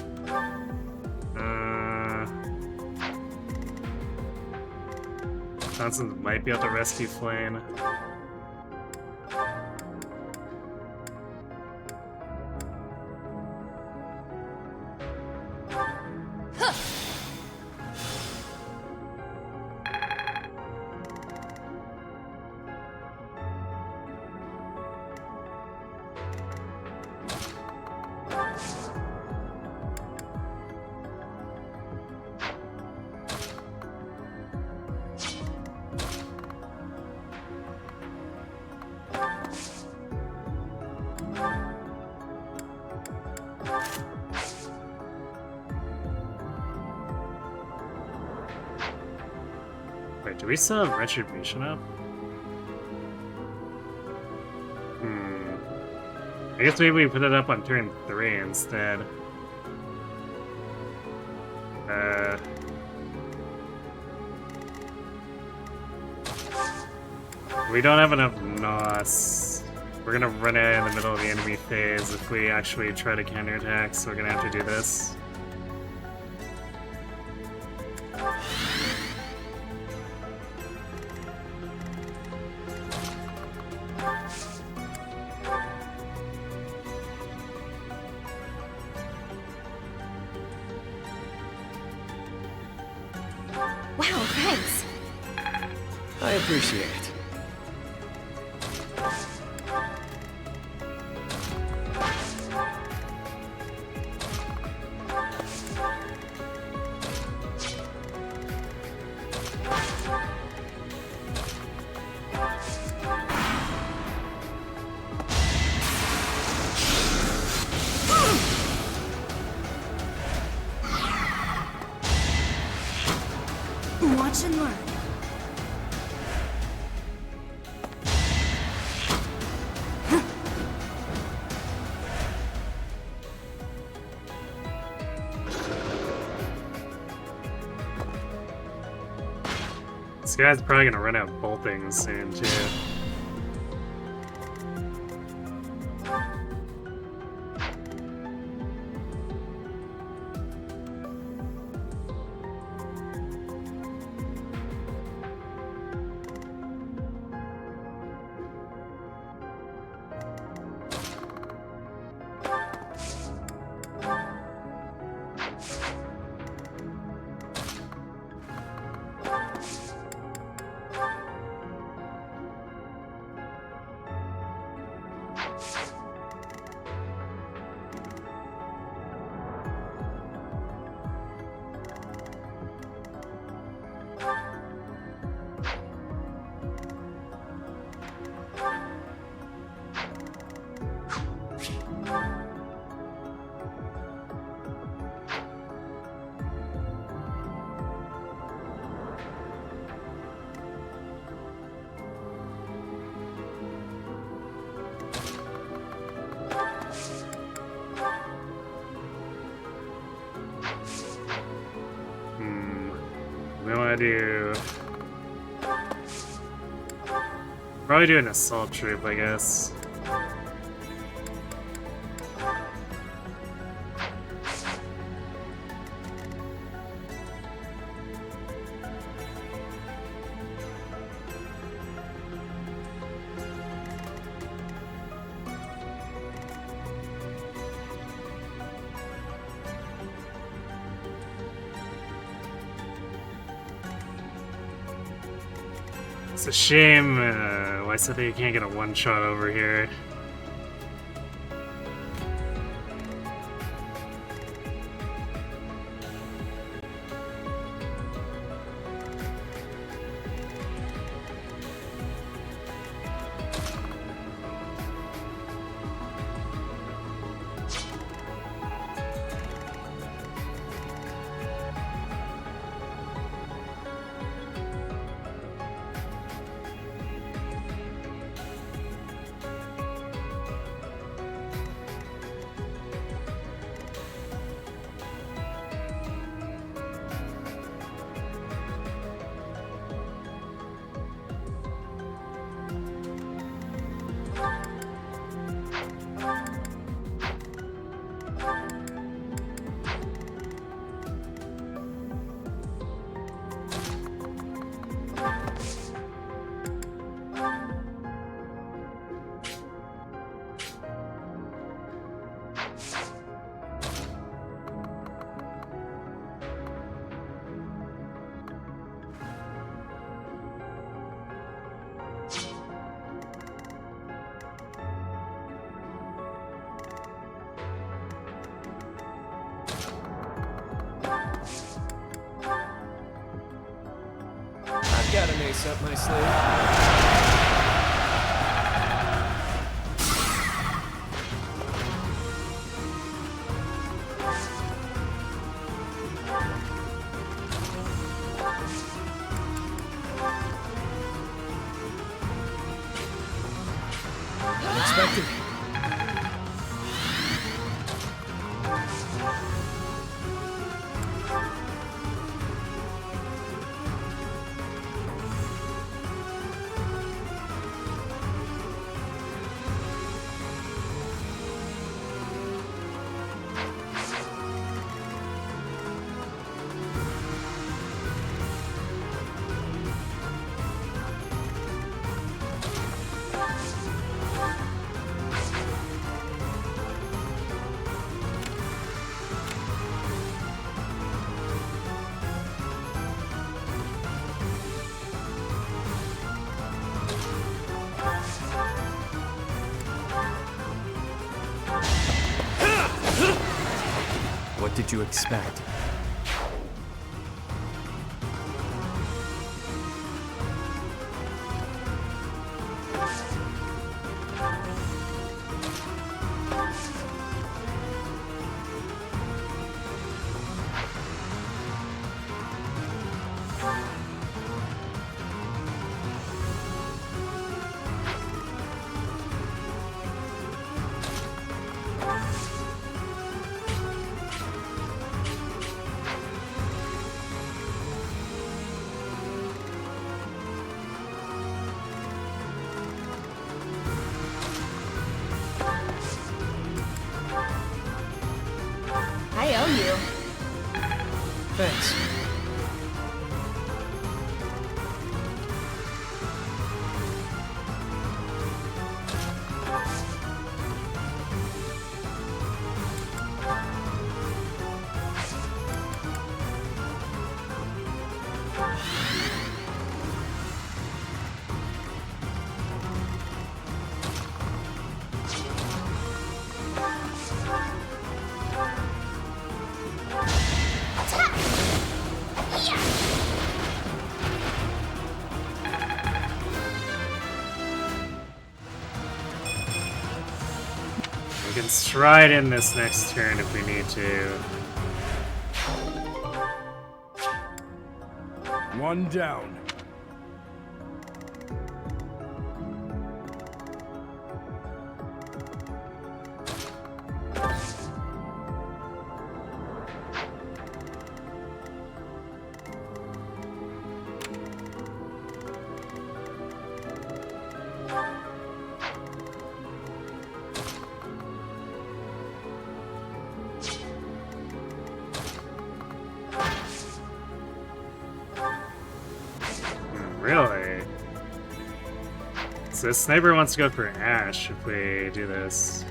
Johnson might be able to rescue Flame. Do we still have Retribution up? I guess maybe we put it up on turn 3 instead. We don't have enough NOS. We're gonna run it in the middle of the enemy phase if we actually try to counterattack, so we're gonna have to do this. Wow, thanks. I appreciate it. Watch and learn. This guy's probably gonna run out of bolting soon, too. We want to do... Probably do an assault troop, I guess. It's a shame, why said that you can't get a one-shot over here. I've got an ace up my sleeve. expected. What did you expect? I owe you. Thanks. We can stride in this next turn if we need to. One down. Really? So this sniper wants to go for Ash if we do this.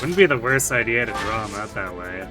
Wouldn't be the worst idea to draw him out that way.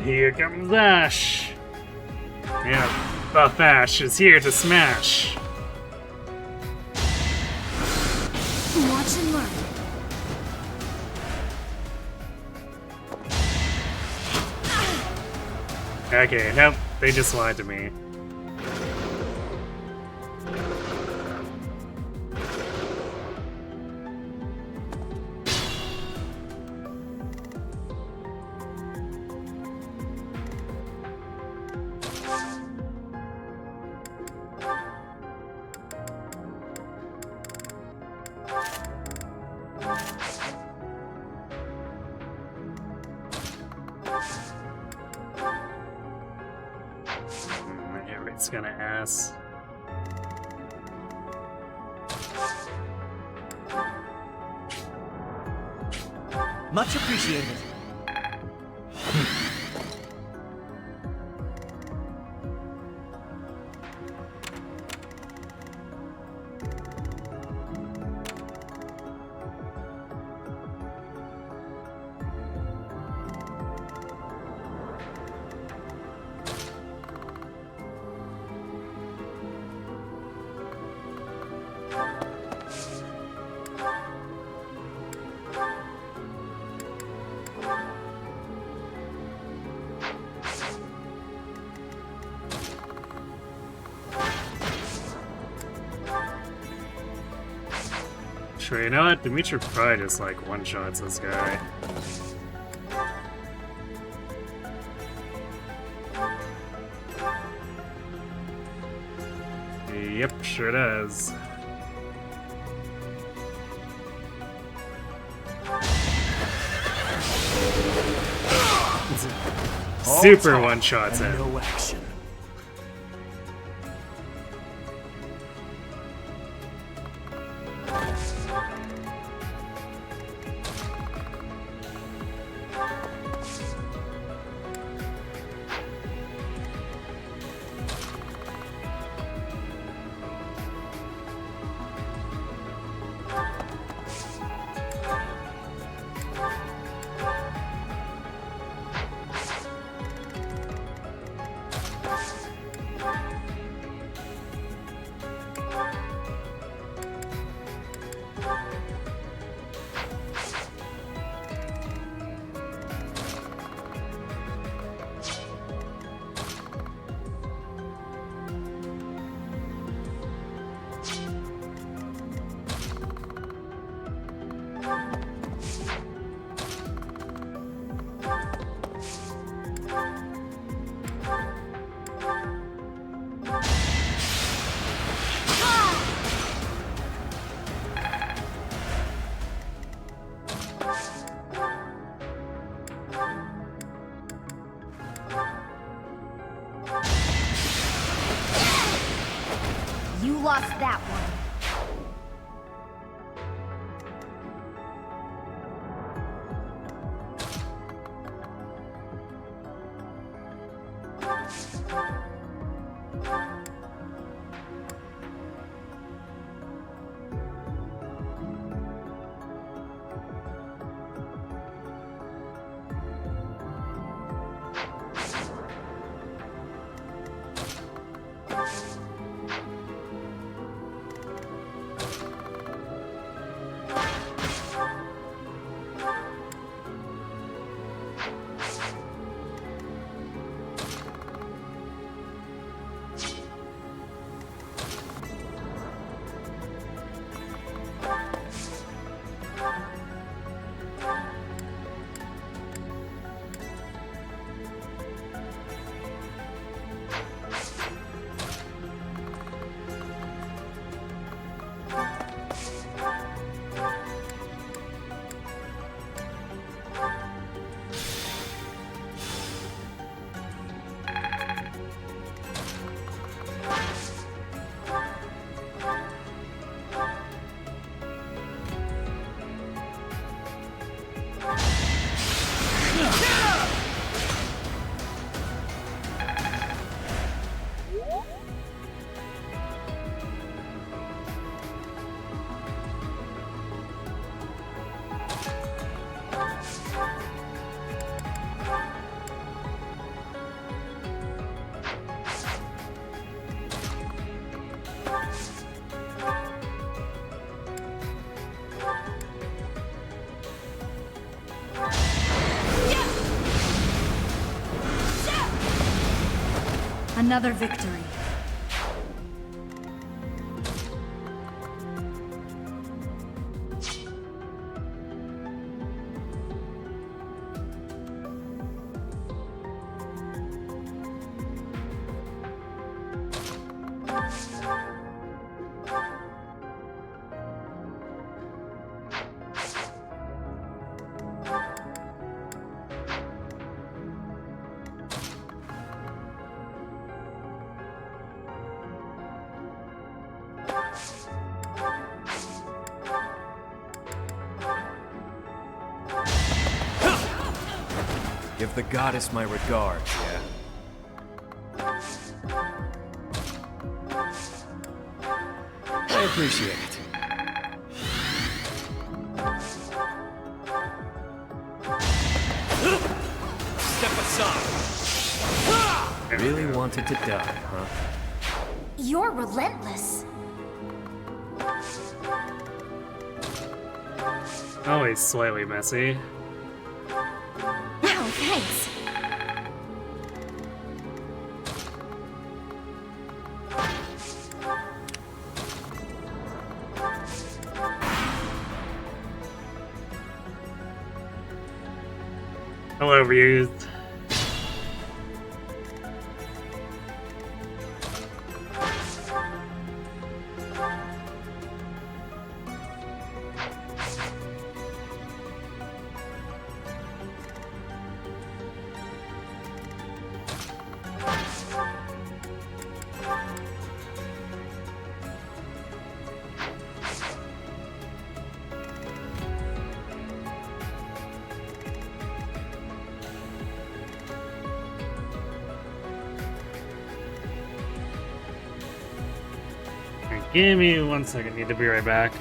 Here comes Ash! Yeah, Buff Ash is here to smash! Watch and learn. Okay, nope, they just lied to me. It's gonna ass. Much appreciated. Sure, you know what? Dimitri probably just like one-shots this guy. Yep, sure does. Super one-shots him. No action. You lost that one. Another victory. Give the goddess my regards, yeah? I appreciate it. Step aside! Really wanted to die, huh? You're relentless. Always slightly messy. Oh, thanks. Hello, Ryuz. Give me 1 second, need to be right back.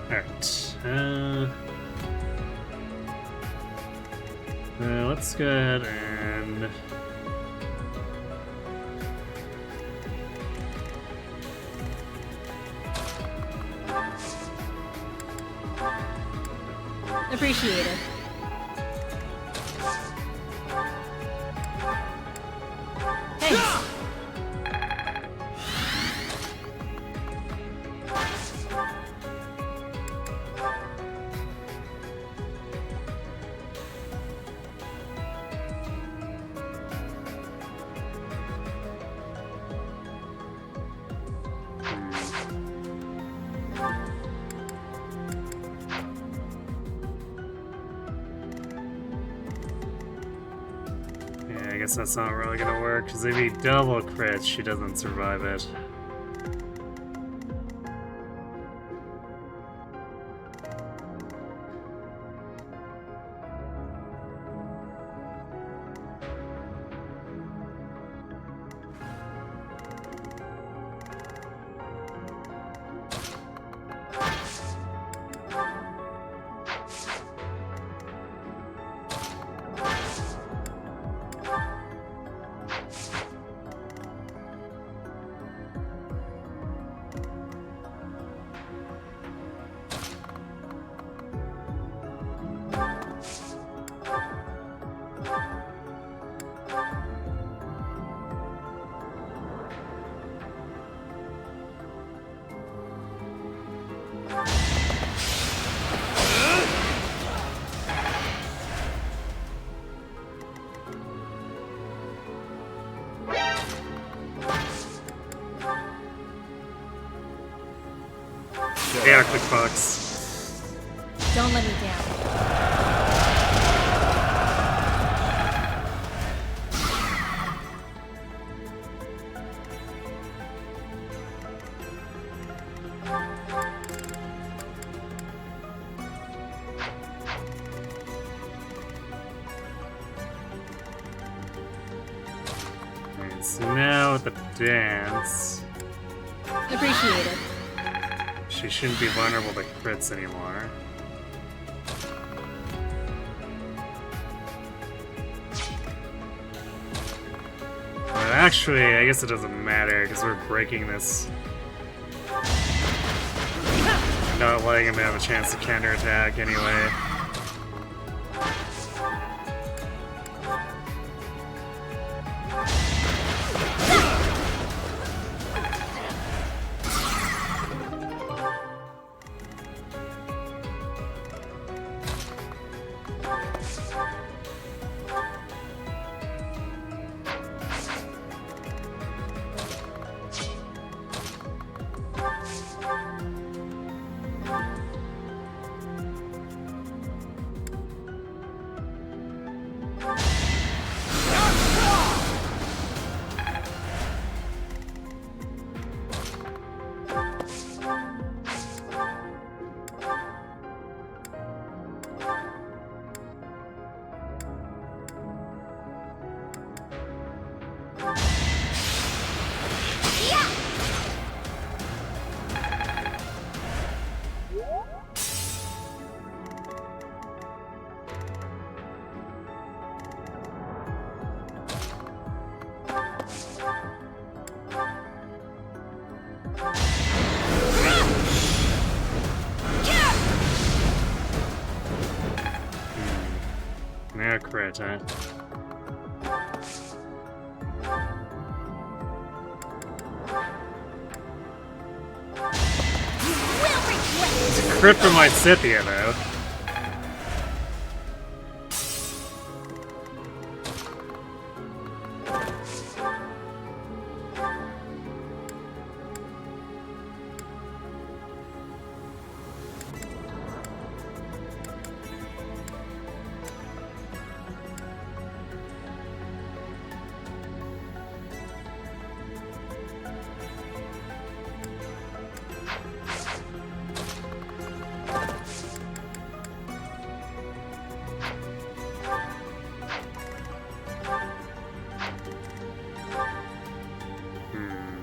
Alright. Let's go ahead and... Appreciate it. Thanks. I guess that's not really gonna work, because if he double crits, she doesn't survive it. Yeah, quick box. Don't let me down. So now with the dance, Appreciate it. she shouldn't be vulnerable to crits anymore. But actually, I guess it doesn't matter because we're breaking this. Not letting him have a chance to counterattack anyway. Yeah, crit, huh? It's a crit from my Scythia, though.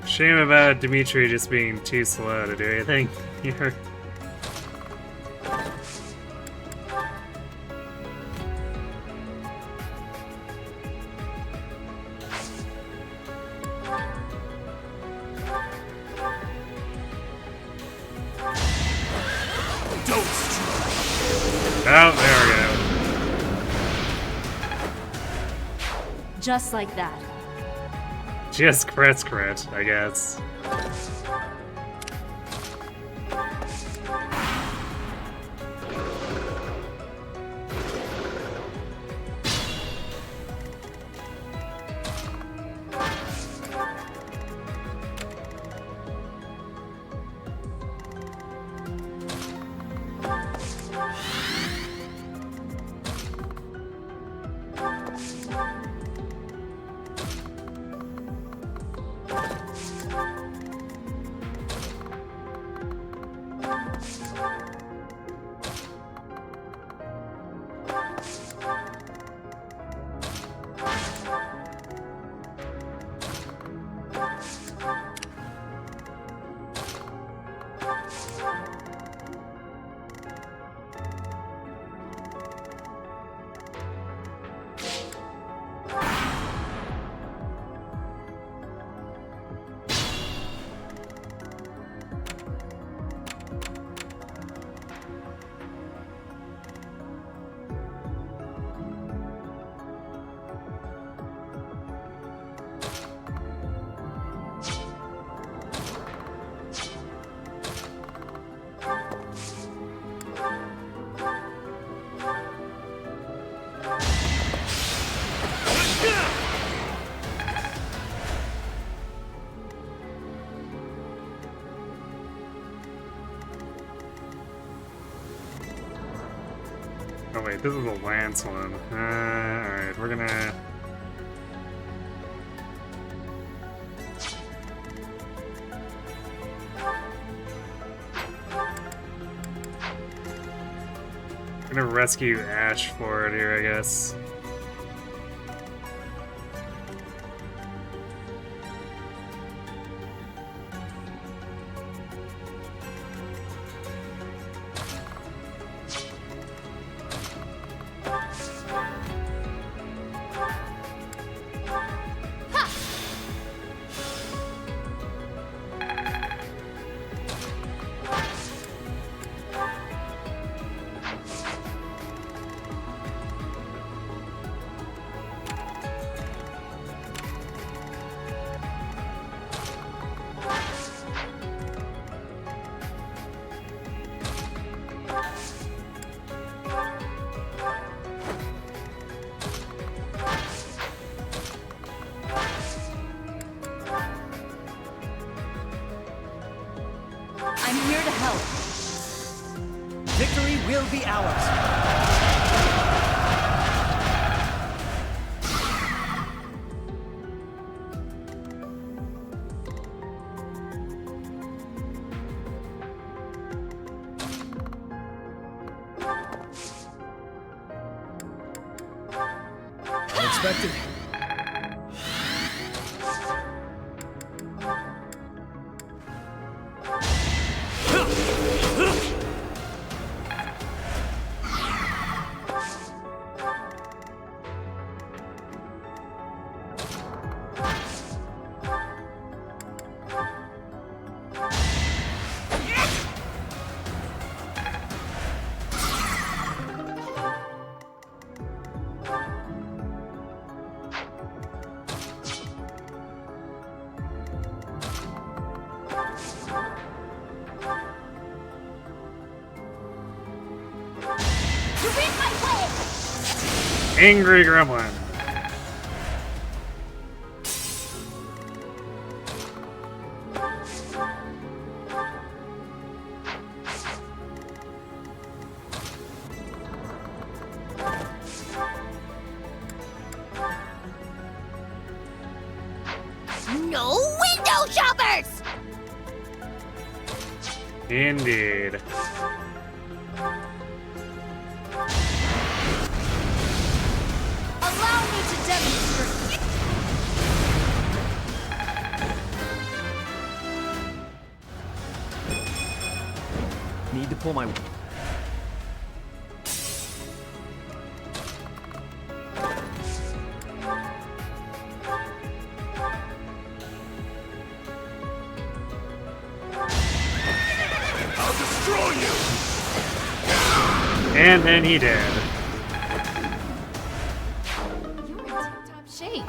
Shame about Dimitri just being too slow to do anything here. Oh, there we go. Just like that. Just crit, I guess. Oh wait, this is a Lance one. Alright, we're gonna... gonna rescue Ash for it here, I guess. Victory will be ours. Unexpected. Angry Gremlin. No window shoppers! Indeed. Allow me to demonstrate. Need to pull my... I'll destroy you! And then he did. You're in tip-top shape.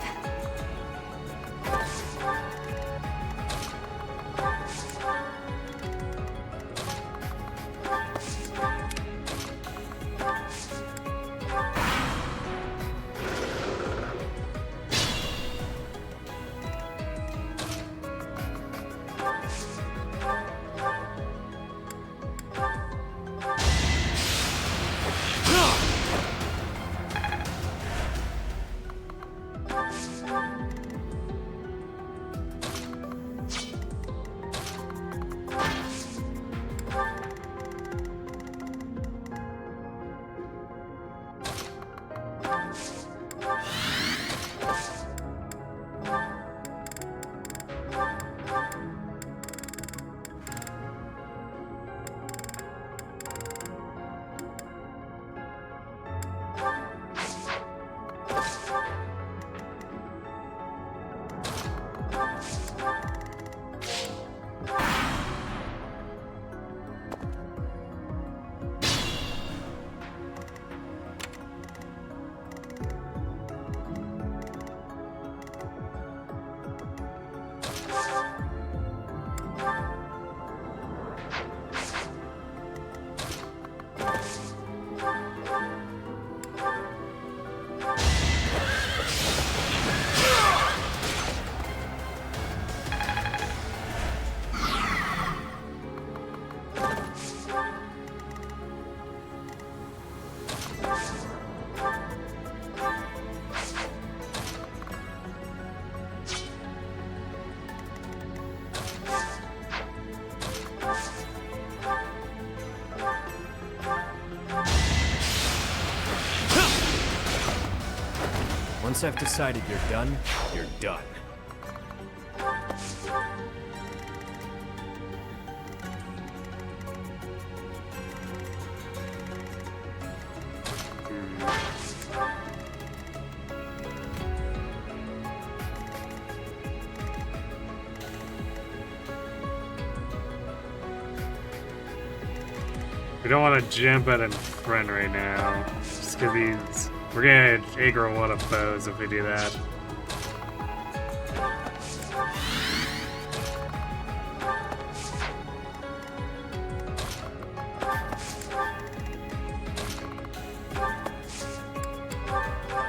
Once I've decided you're done, you're done. We don't want to jump at in front right now. Just because he's... We're gonna aggro one of foes if we do that.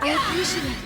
I appreciate it.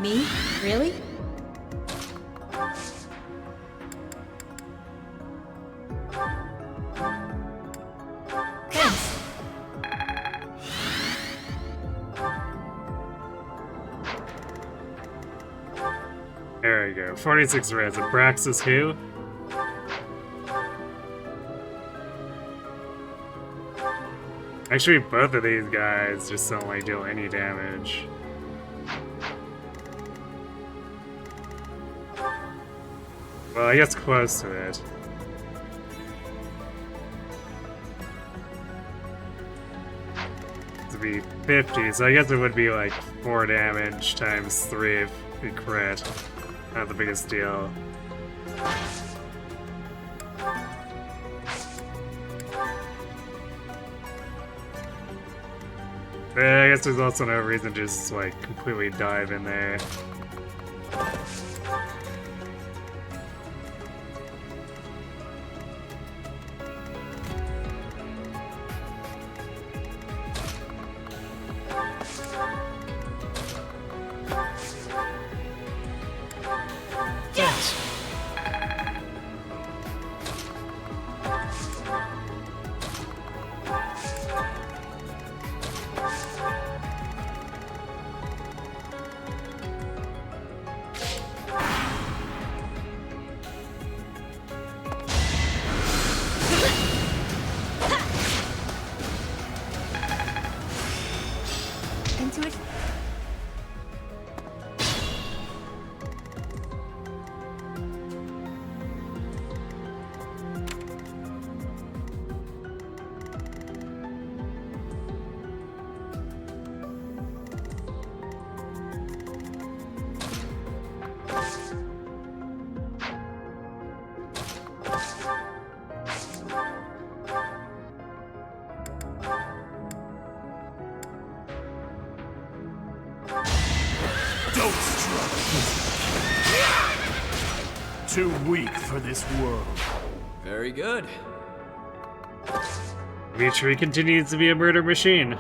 Me? Really? Thanks. There we go. 46 reds. Abraxas who? Actually, both of these guys just don't like deal any damage. Well, I guess close to it. To be 50, so I guess it would be like 4 damage times 3 if we crit. Not the biggest deal. But I guess there's also no reason to just like completely dive in there. Yes. Into it. Don't struggle. Too weak for this world. Very good. Dimitri continues to be a murder machine.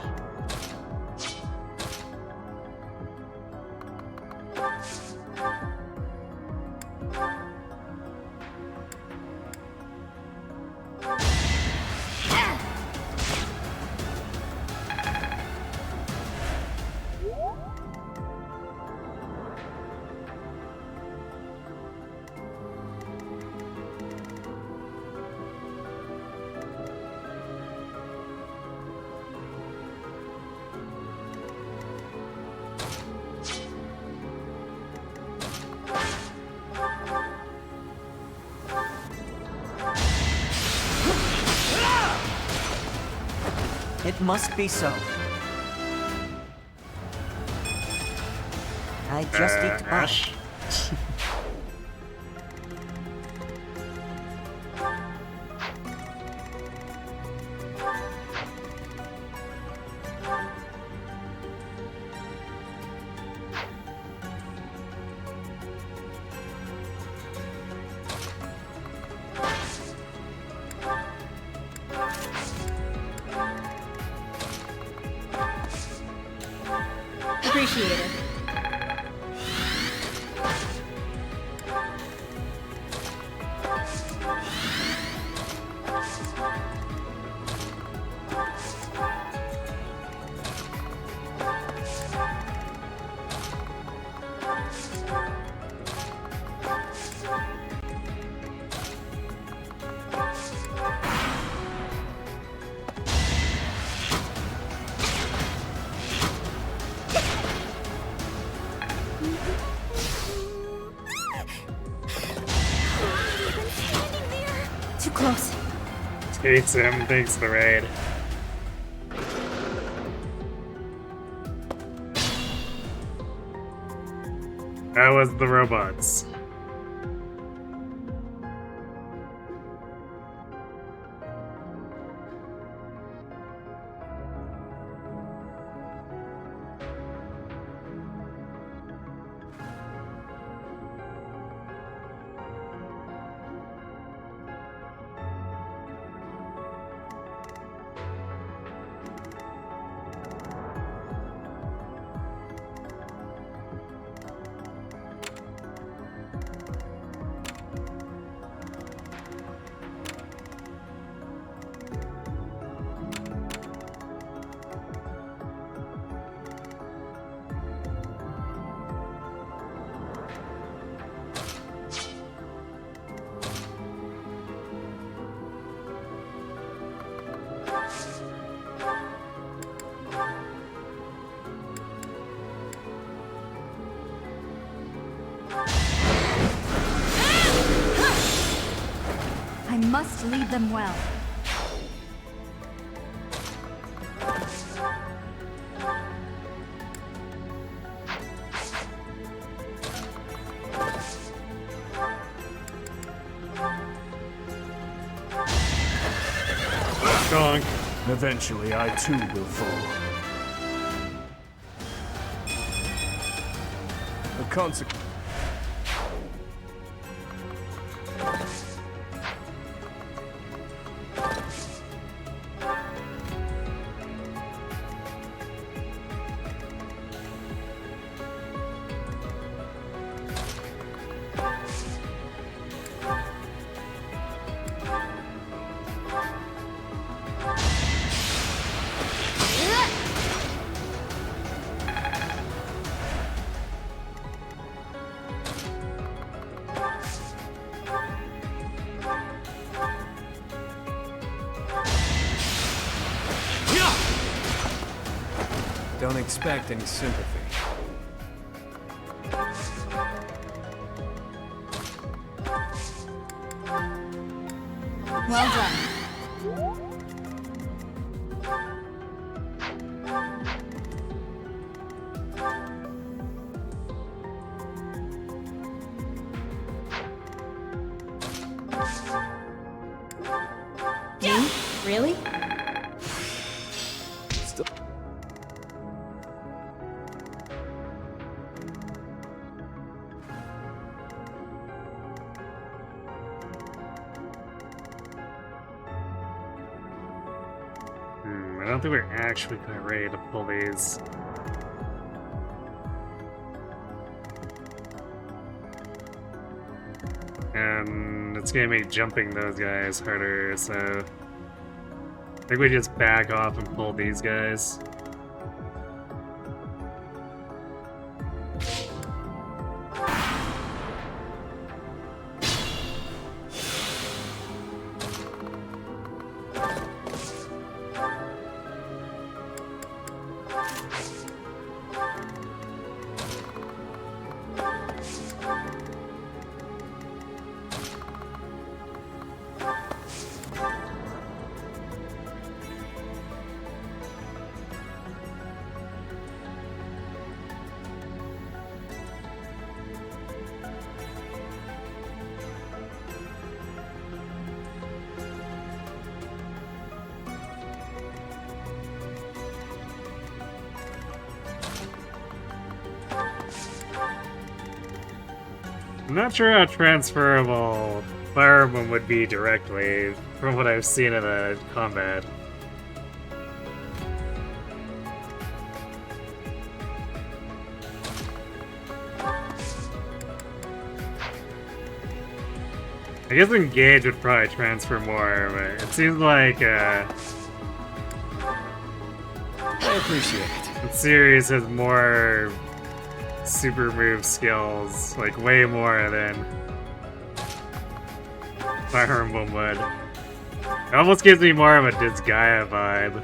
It must be so. I just eked by. Ash? Appreciate it. Too close. Hates him, thanks for the raid. That was the robots. must lead them well. Strong. Eventually, I too will fall. The consequence. Don't expect any sympathy. Well done. Me? Really? Still. I don't think we're actually quite ready to pull these. And it's gonna make jumping those guys harder, so I think we just back off and pull these guys. I'm not sure how transferable Fireman would be directly from what I've seen in the combat. I guess Engage would probably transfer more, but it seems like I appreciate it. the series has more super move skills, like way more than Fire Emblem would. It almost gives me more of a Disgaea vibe.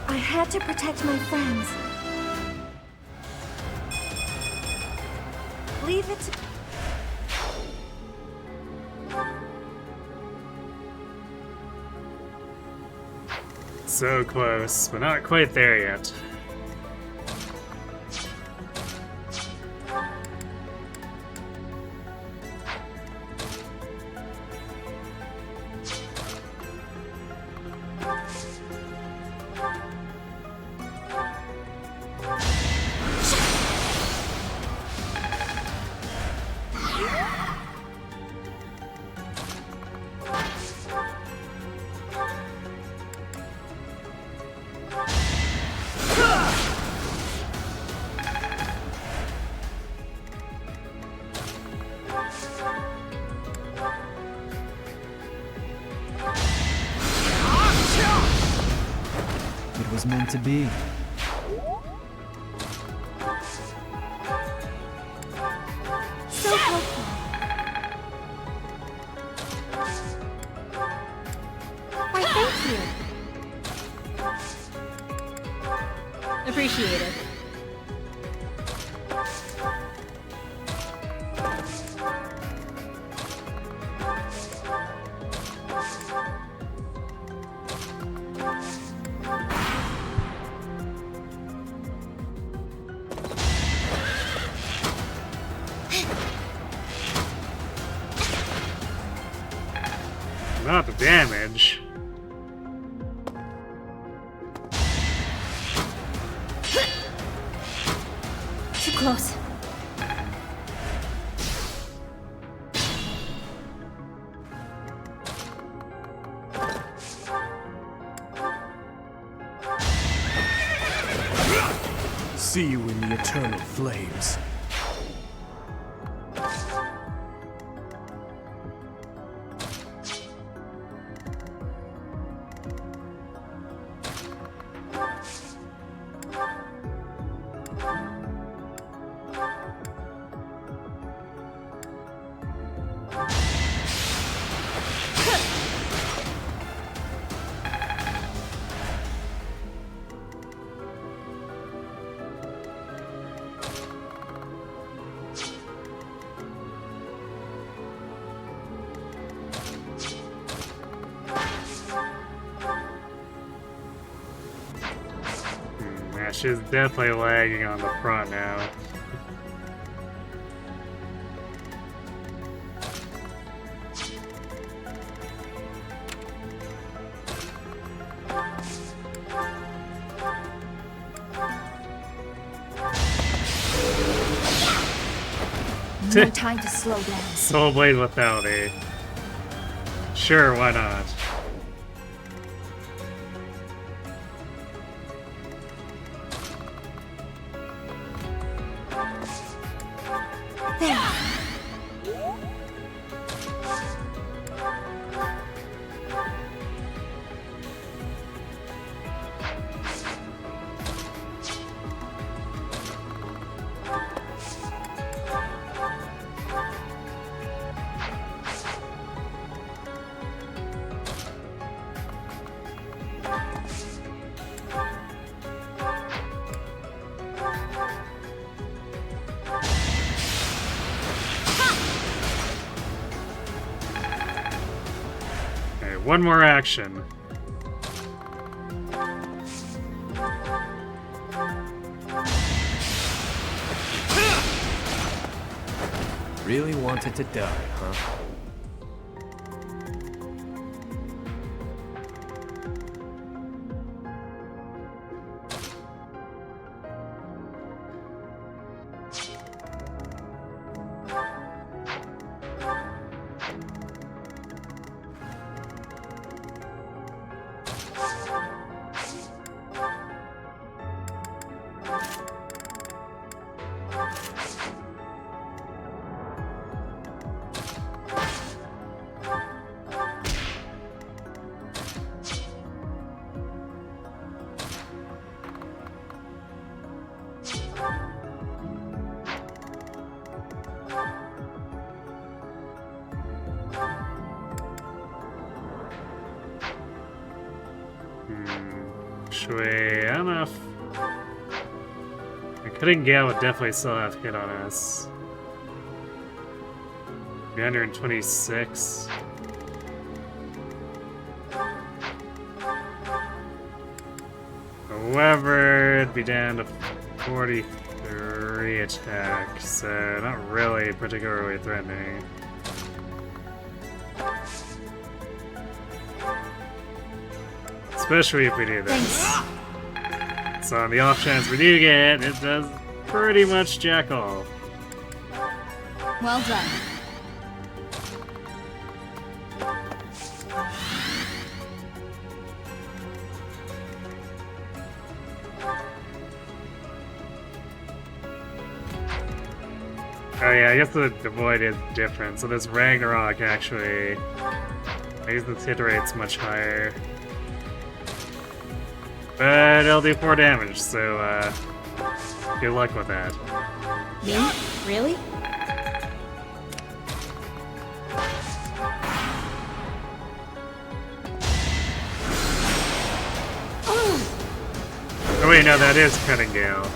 I had to protect my friends. Leave it to... So close, but not quite there yet. It was meant to be. So helpful. Why, thank you. Appreciate it. Not the damage. Too close. See you in the eternal flames. She's definitely lagging on the front now. No time to slow down. Soul Blade without a. Sure, why not? One more action. Really wanted to die, huh? Shui, I don't know if... I couldn't get would definitely still have hit on us. 326. However, it'd be down to 43 attack, so not really particularly threatening. Especially if we do this. Thanks. So on the off chance we do get it, does pretty much jack all. Well done. Oh yeah, I guess the Void is different, so this Ragnarok actually makes the hit rates much higher. But it'll do 4 damage, so good luck with that. Me? Really? Oh wait, no, that is Cutting Gale.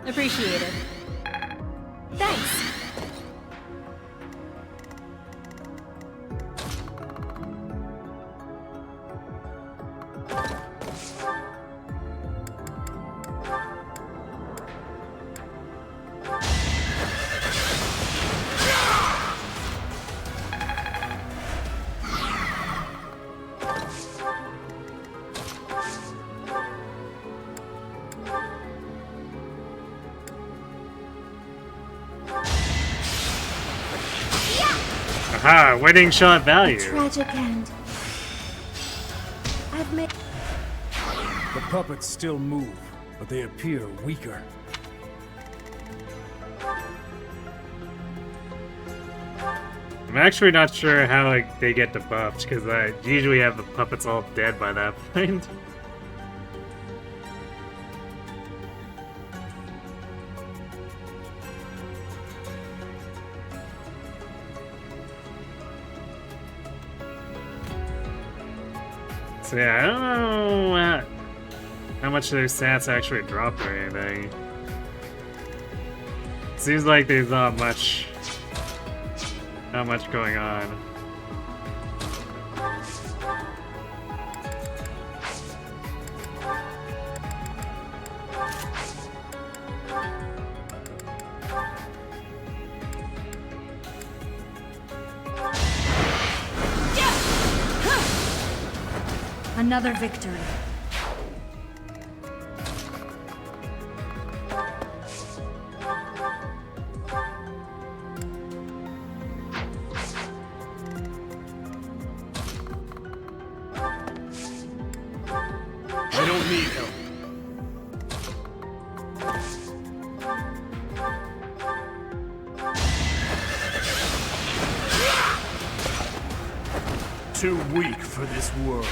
Appreciate it. Thanks. Aha, winning shot value. Tragic end. I've made. The puppets still move, but they appear weaker. I'm actually not sure how they get debuffed, because I usually have the puppets all dead by that point. So yeah, I don't know how much their stats actually drop or anything. Seems like there's not much going on. Another victory. I don't need help. Too weak for this world.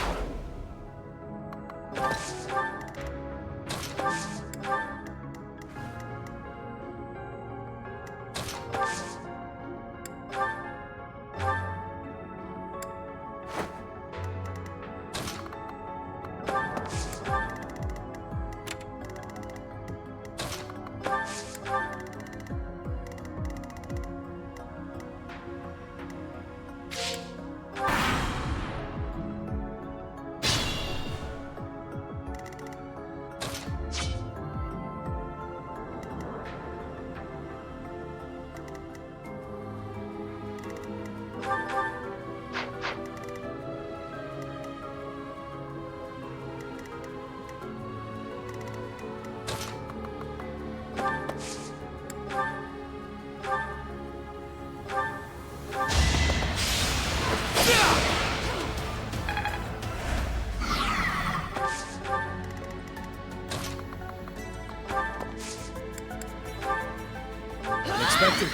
expected.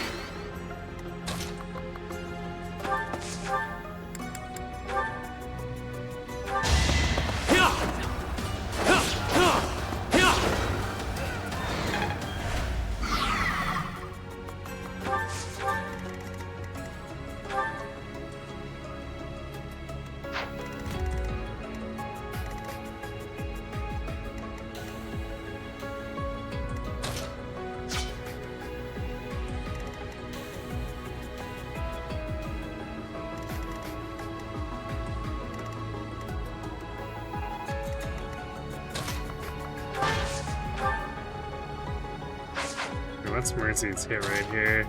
What's Mercy's hit right here?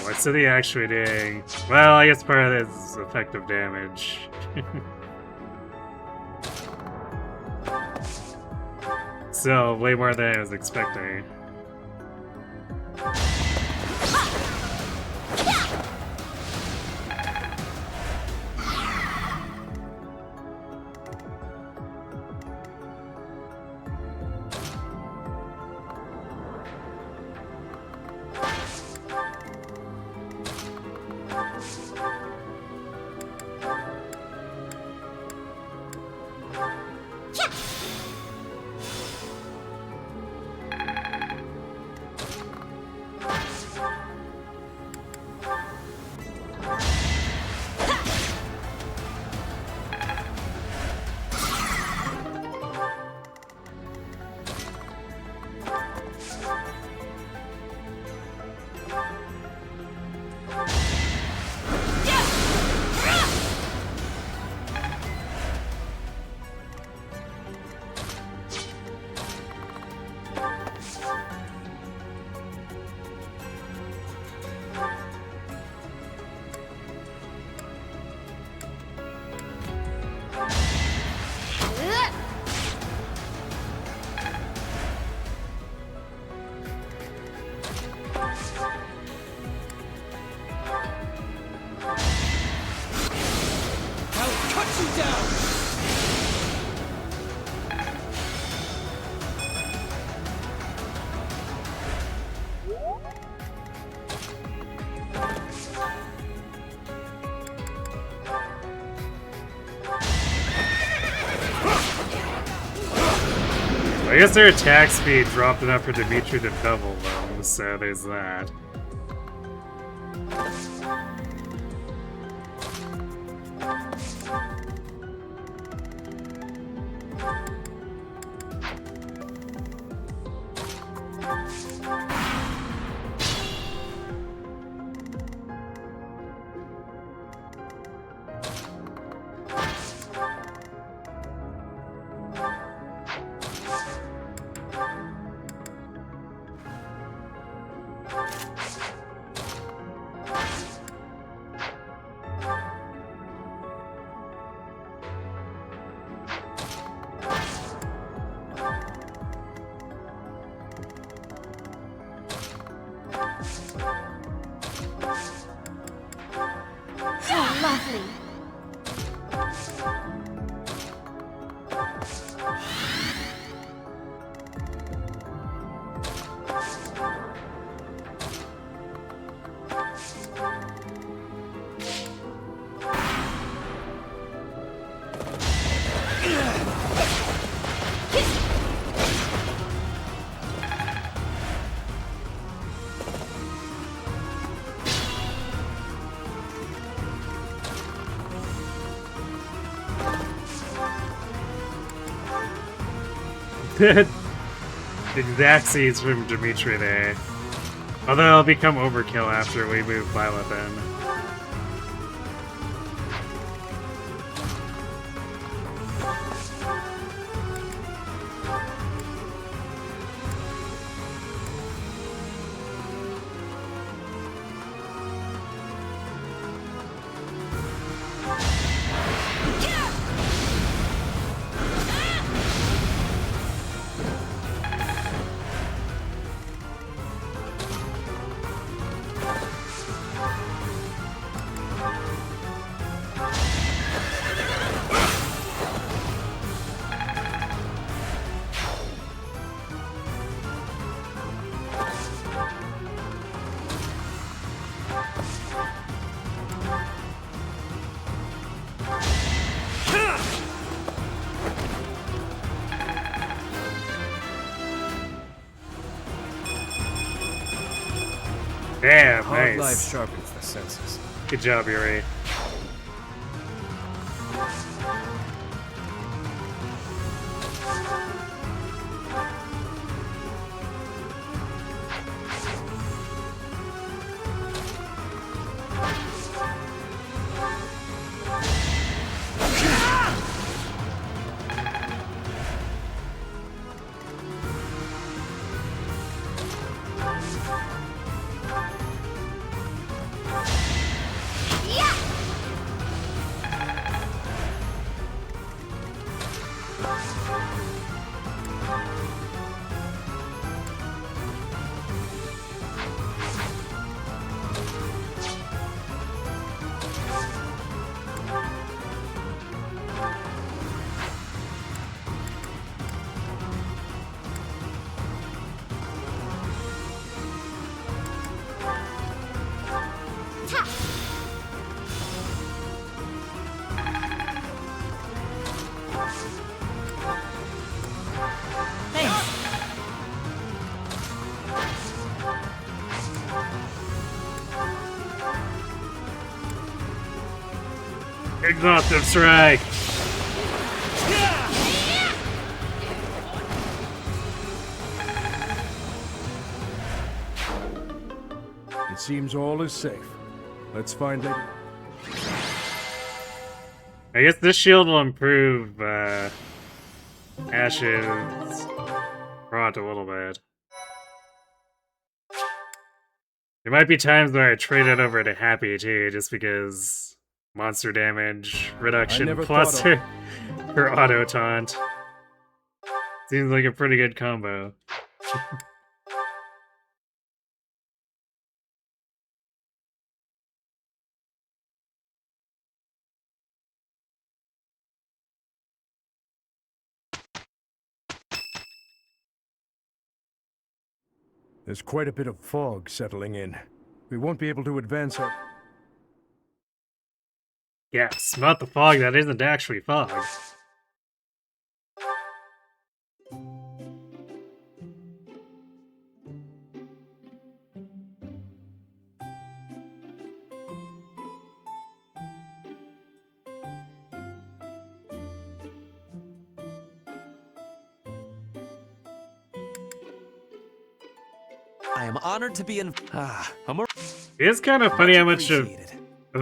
What's he actually doing? Well, I guess part of it is effective damage. So, way more than I was expecting. I guess their attack speed dropped enough for Dimitri to double them, so there's that. Exact scenes from Dimitri there. Although it'll become overkill after we move Byleth in. Damn, Hard nice. life sharpens the senses. Good job, Yuri. Exhaustive strike! It seems all is safe. Let's find Lady. I guess this shield will improve Ash's front a little bit. There might be times where I trade it over to Happy too, just because monster damage reduction plus her auto taunt. Seems like a pretty good combo. There's quite a bit of fog settling in. We won't be able to advance our... Yeah, smelt the fog that isn't actually fog. I am honored to be in. It's kind of funny how much of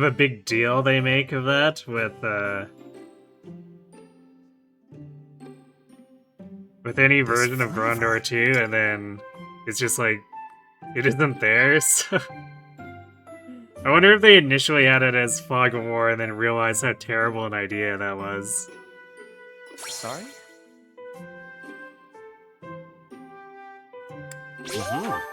a big deal they make of that with any version of Grondor 2, and then it's just like, it isn't there, so... I wonder if they initially had it as Fog of War and then realized how terrible an idea that was. Sorry? Oh.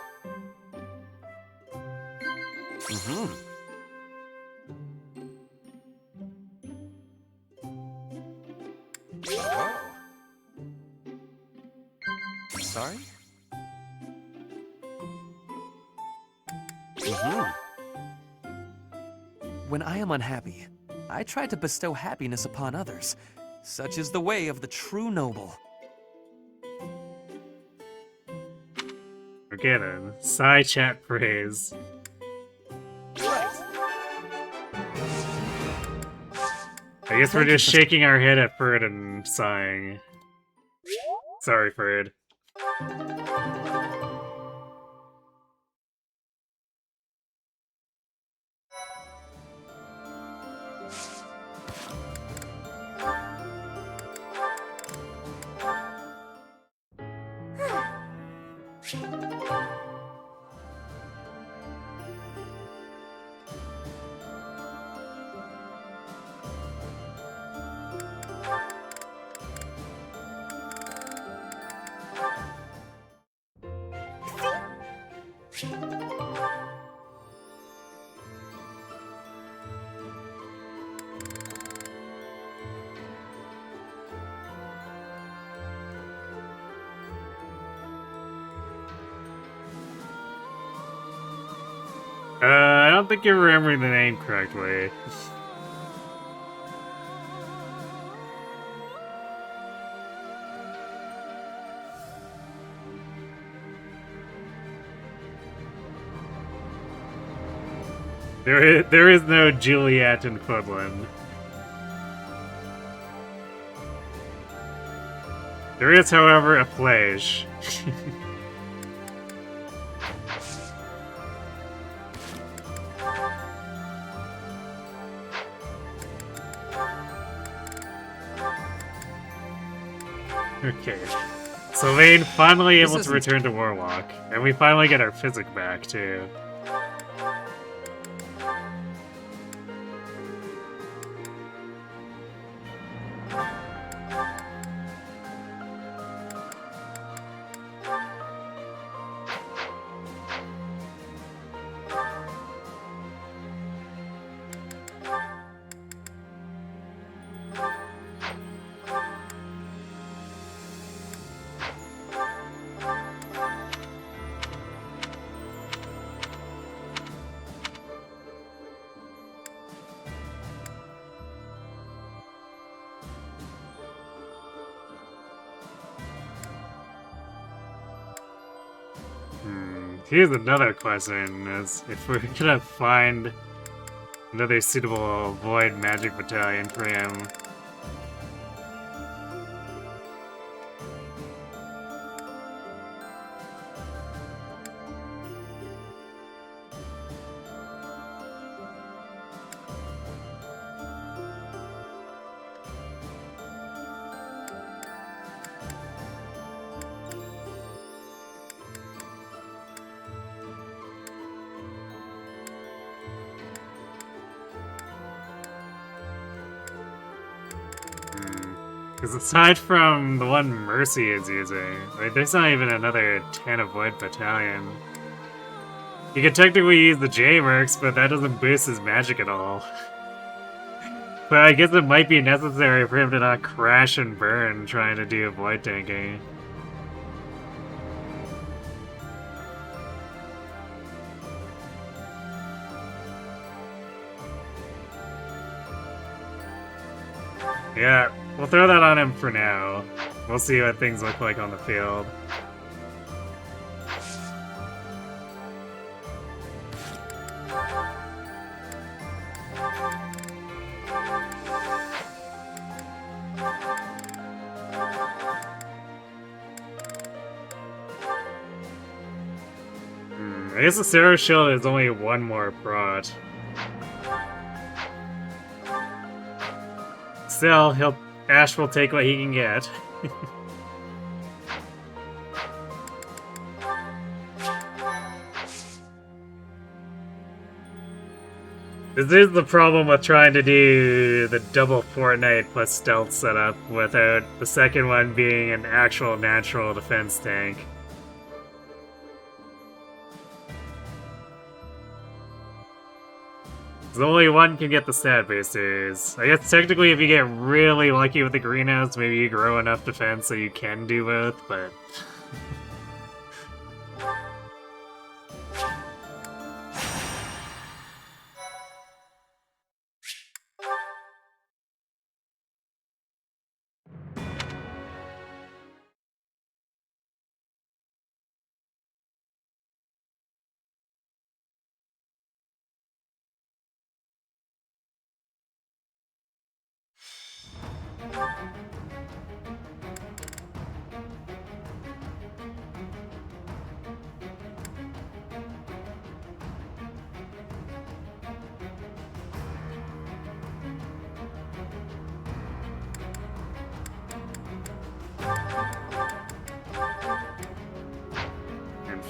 Sorry? When I am unhappy, I try to bestow happiness upon others. Such is the way of the true noble. Okay then, Psy chat praise. I guess we're just shaking our head at Ferd and sighing. Sorry, Ferd. I don't think you're remembering the name correctly. There is no Juliet in Quedlin. There is, however, a Plage. Okay. Sylvain finally able to return to Warlock, and we finally get our physic back, too. Here's another question, is if we're gonna find another suitable Void Magic Battalion for him. Because aside from the one Mercy is using, like, there's not even another 10 of Void Battalion. You can technically use the J-Mercs, but that doesn't boost his magic at all. But I guess it might be necessary for him to not crash and burn trying to do Void tanking. Yeah, we'll throw that on him for now. We'll see what things look like on the field. I guess the Sarah Shield is only one more prot. Still, Ash will take what he can get. This is the problem with trying to do the double Fortnite plus stealth setup without the second one being an actual natural defense tank. Because only one can get the stat boosters. I guess technically if you get really lucky with the greenhouse, maybe you grow enough defense so you can do both, but...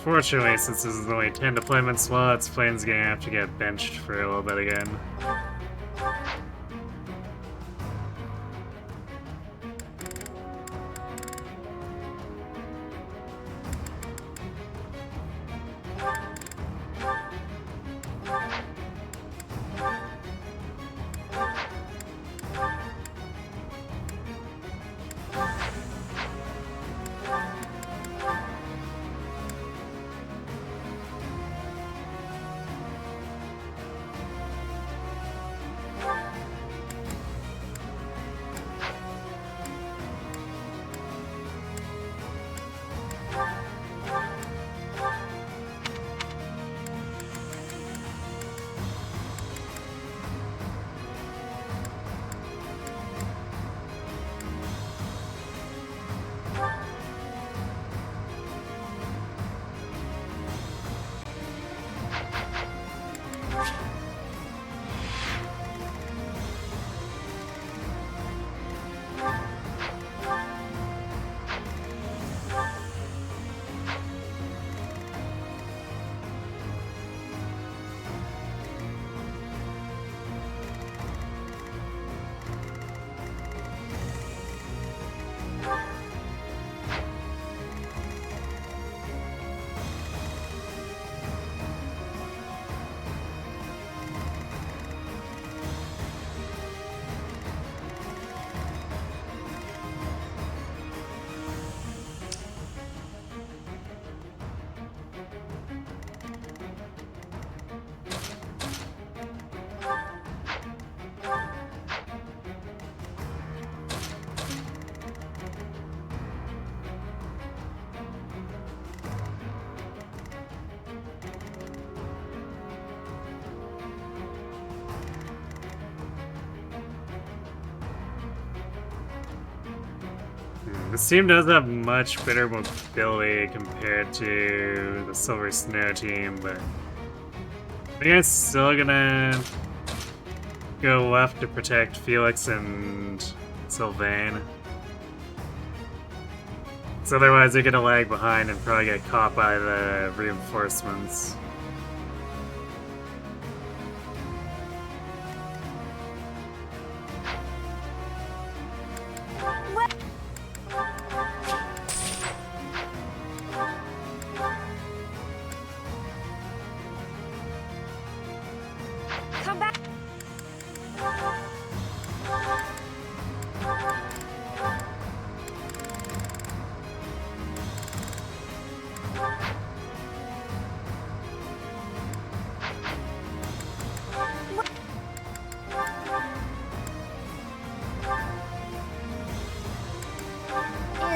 Unfortunately, since this is only 10 deployment slots, Plane's gonna have to get benched for a little bit again. This team does have much better mobility compared to the Silver Snow team, but I think I'm still gonna go left to protect Felix and Sylvain. So otherwise they're gonna lag behind and probably get caught by the reinforcements. Come back.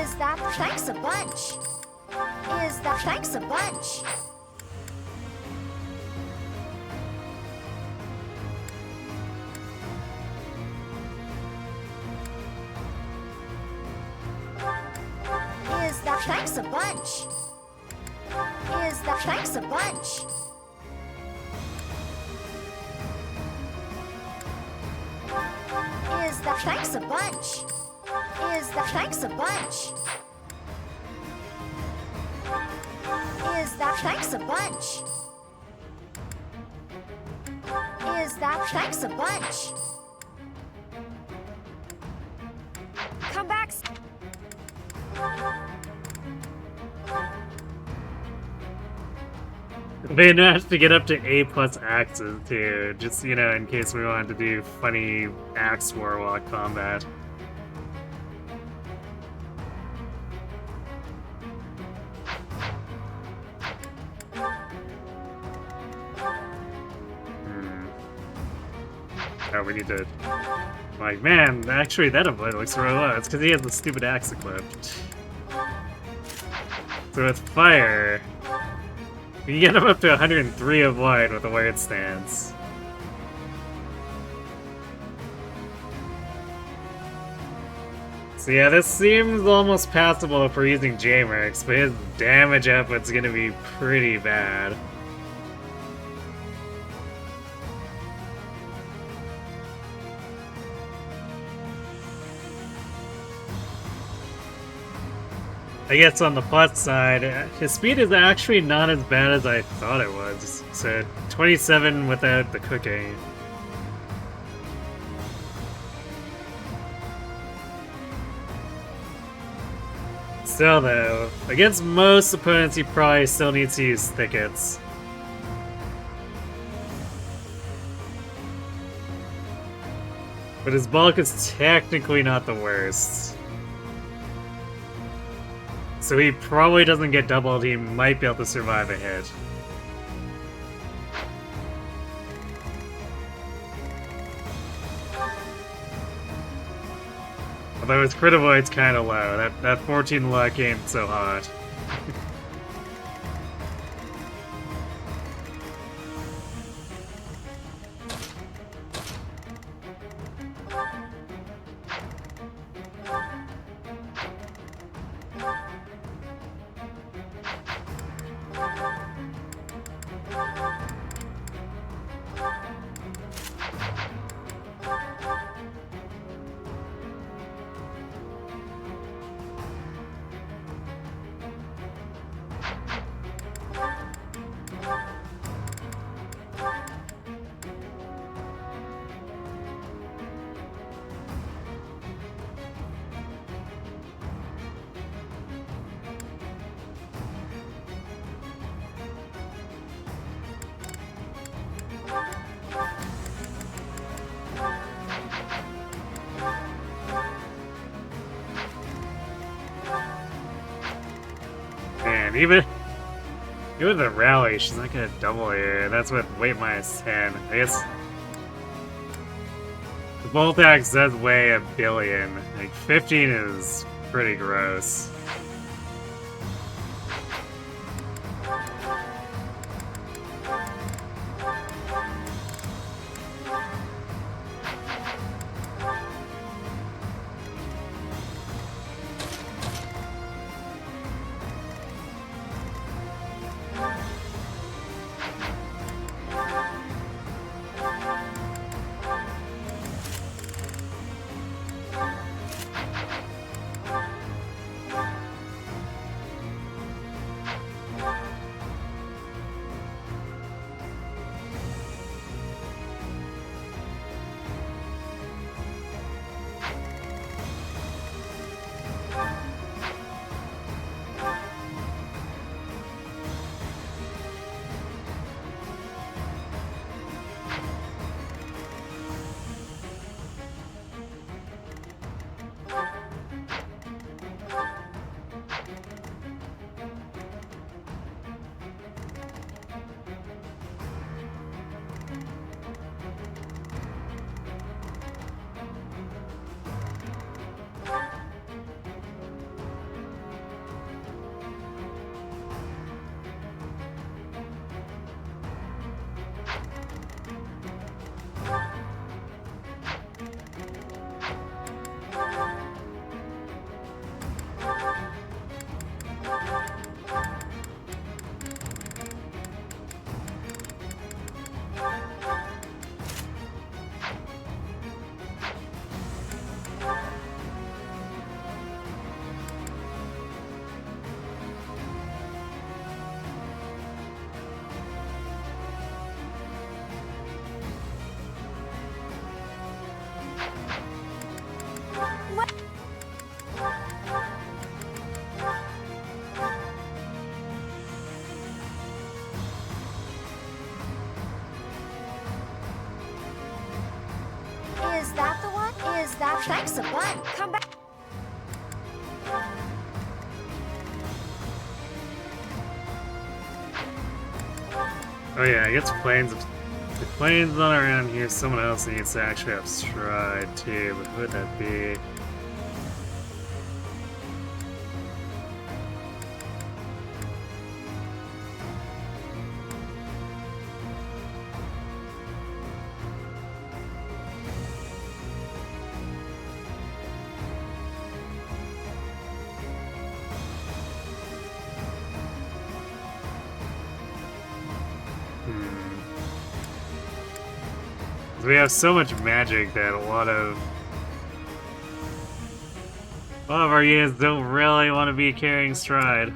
Is that thanks a bunch? Is that thanks a bunch? Is that thanks a bunch? Is that thanks a bunch? Is that thanks a bunch? Is that thanks a bunch? Is that thanks a bunch? Is that thanks a bunch? Come back. They have to get up to A+ axes too, just, you know, in case we wanted to do funny axe warlock combat. Oh, we need to... Like, man, actually that avoid looks really low. It's because he has the stupid axe equipped. So with fire... You can get him up to 103 of wide with a weird stance. So yeah, this seems almost passable if we're using J-Mercs, but his damage output's gonna be pretty bad. I guess on the plus side, his speed is actually not as bad as I thought it was. So 27 without the cooking. Still though, against most opponents he probably still needs to use thickets. But his bulk is technically not the worst. So he probably doesn't get doubled, he might be able to survive a hit. Although his crit avoid's kinda low, that 14 luck ain't so hot. Man, even the rally, she's not gonna double here. That's with weight minus 10. I guess the bolt axe does weigh 1 billion. Like 15 is pretty gross. Is that the one? Is that... Thanks a bunch. Come back. Oh yeah, I guess planes. If the plane's not around here, someone else needs to actually have stride too, but who would that be? We have so much magic that a lot of One of our units don't really want to be carrying Stride.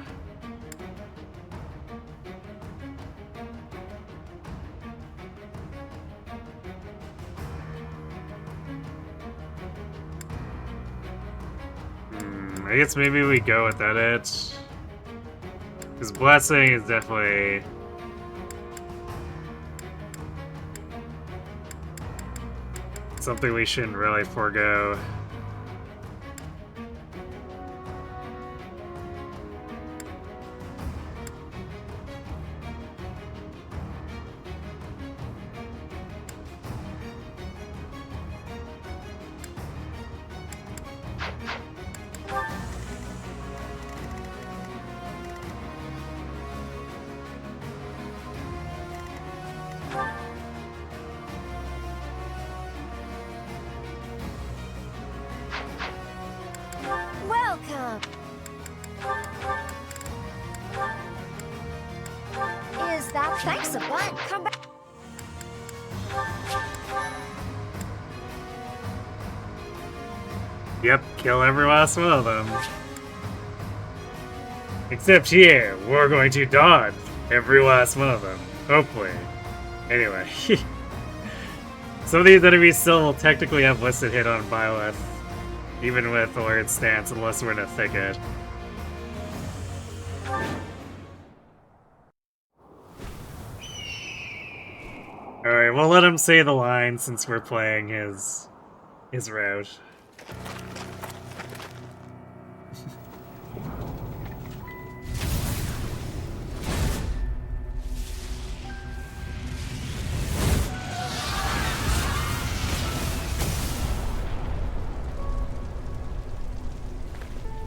I guess maybe we go with Edit. Because Blessing is definitely... something we shouldn't really forego. Welcome. Is that thanks a bunch? Come back. Yep, kill every last one of them. Except here, we're going to dodge every last one of them. Hopefully. Anyway. Some of these enemies still technically have listed hit on Byleth, even with Alert Stance, unless we're in a thicket. Alright, we'll let him say the line since we're playing his route.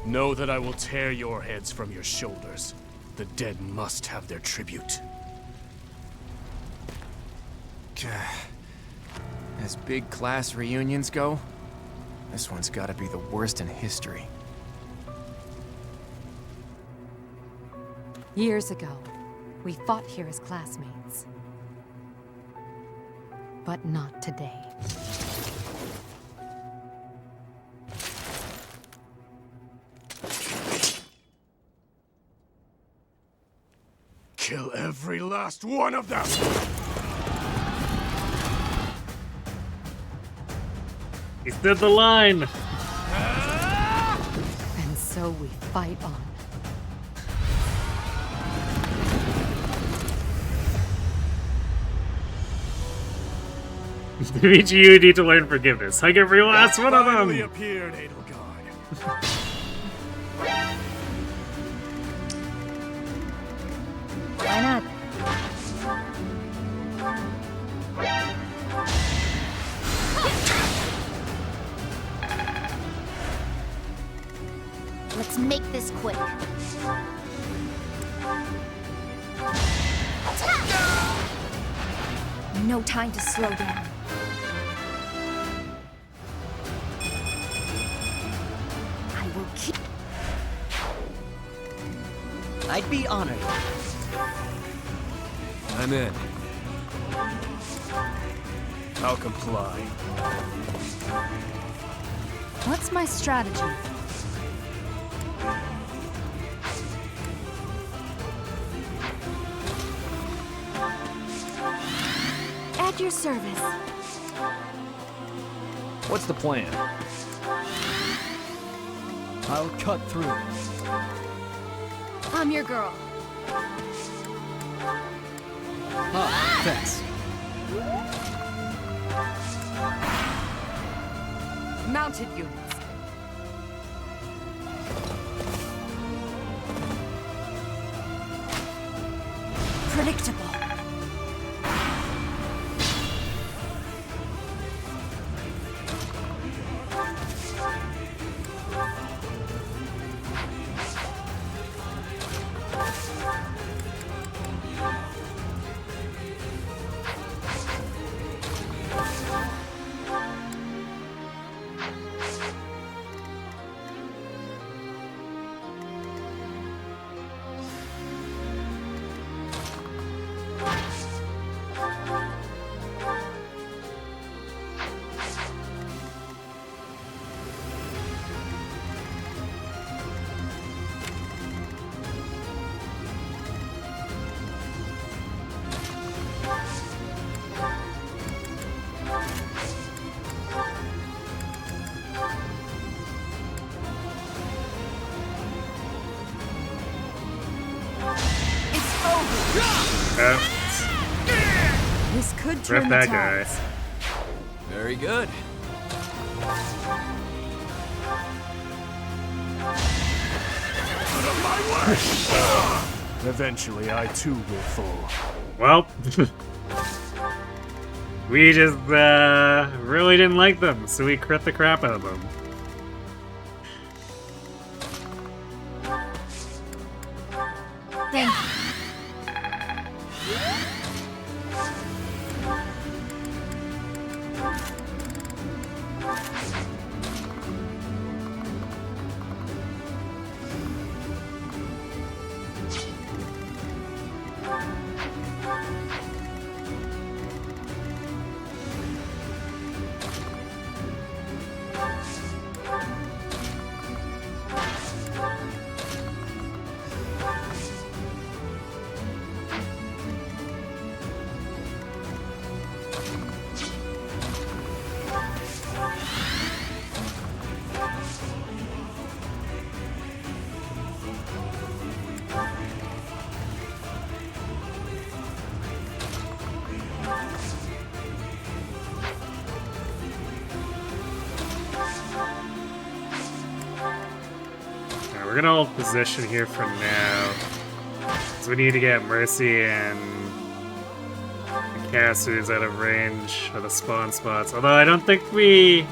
Know that I will tear your heads from your shoulders. The dead must have their tribute. As big class reunions go, this one's gotta be the worst in history. Years ago, we fought here as classmates. But not today. Kill every last one of them! He stood the line! And so we fight on. Dimitri, you need to learn forgiveness. Hug every last one of them! Finally appeared, Edelgard. Why not? Let's make this quick. No time to slow down. I will keep. I'd be honored. I'm in. I'll comply. What's my strategy? At your service. What's the plan? I'll cut through. I'm your girl. Ah, thanks. Mounted units. Predictable. This could Rip turn the that guy. tides. Very good. Eventually, I too will fall. Well, we just really didn't like them, so we crit the crap out of them. Thank you. We're gonna hold position here for now. So we need to get Mercy and Cassie's out of range of the spawn spots. Although I don't think Leonie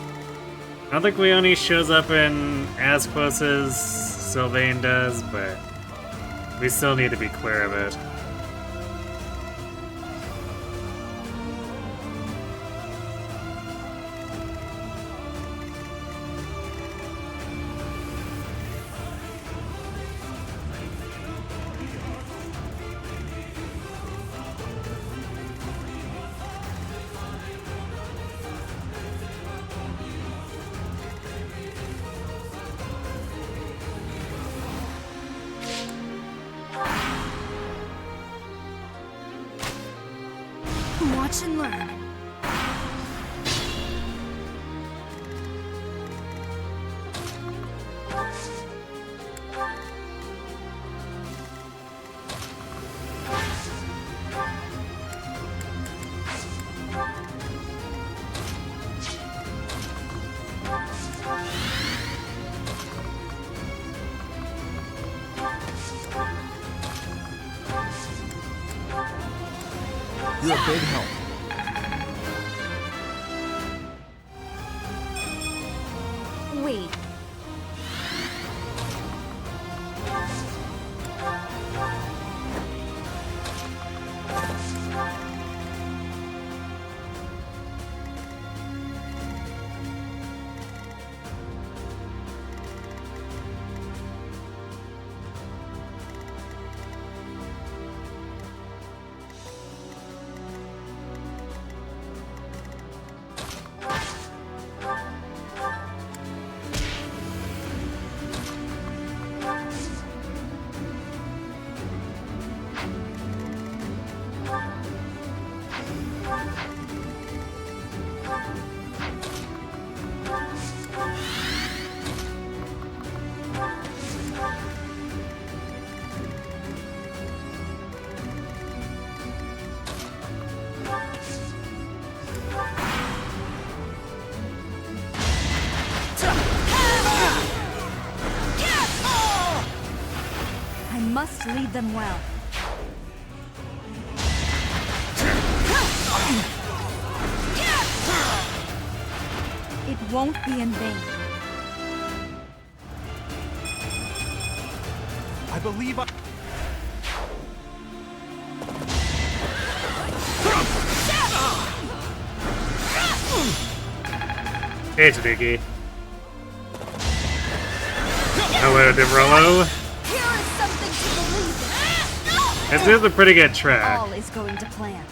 shows up in as close as Sylvain does, but we still need to be clear of it. Watch and learn. You're a big help. Wait. I must lead them well. It won't be in vain. I believe I... Hey, Tanuki. Hello, Devrolo. Here is something to believe in. This is a pretty good track. All is going to plan.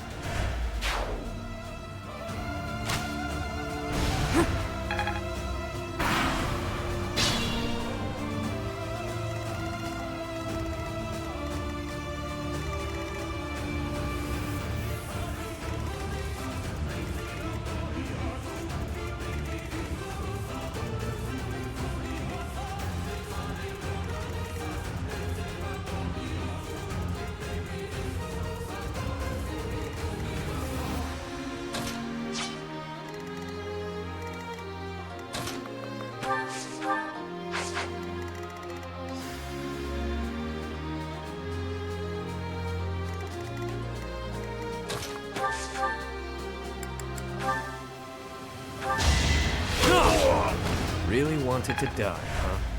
really wanted to die, huh?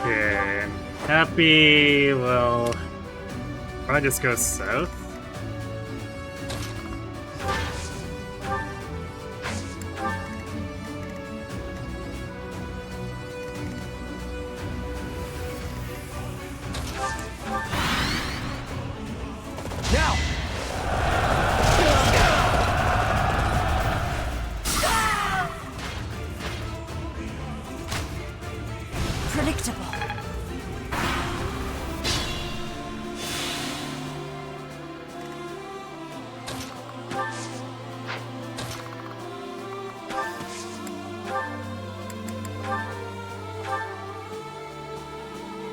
Okay. Happy, well... Probably just go south? Predictable.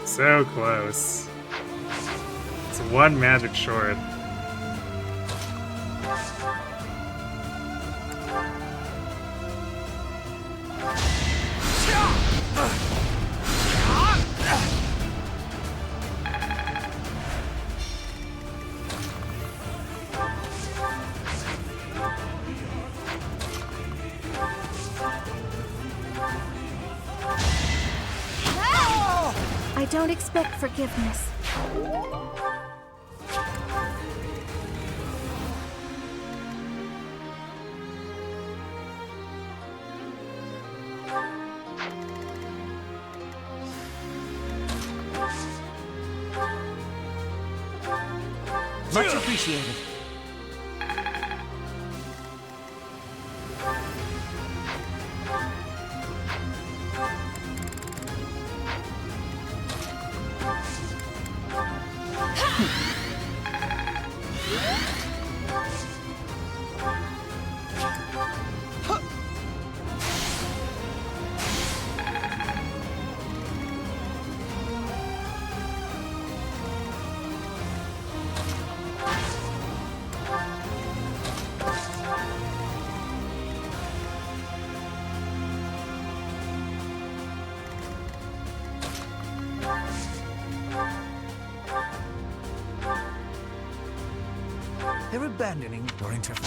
So close. It's one magic short. I don't expect forgiveness. Much appreciated. They're abandoning your interface.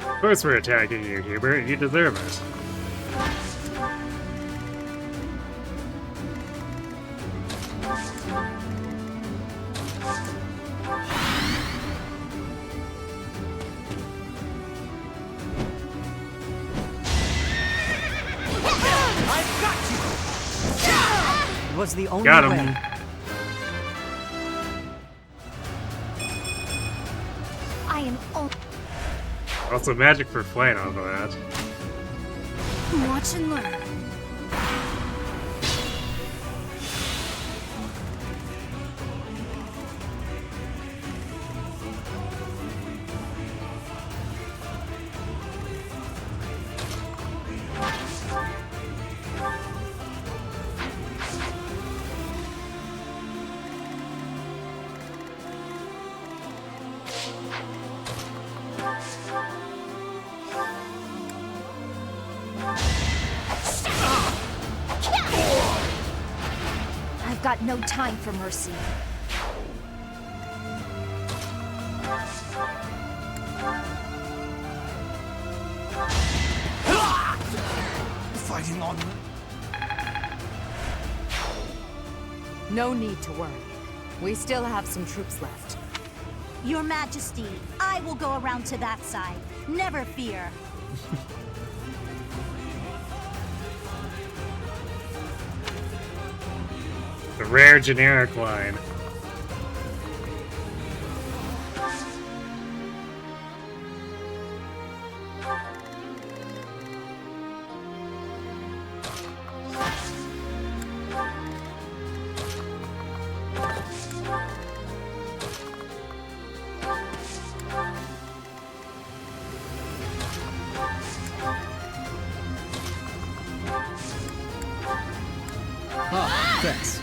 Of course we're attacking you, Hubert. You deserve it. Was the only Got him. way. I am Also magic for flight on that. watch and learn. I've got no time for mercy. fighting on... No need to worry. We still have some troops left. Your Majesty, I will go around to that side. Never fear. The rare generic line. Thanks.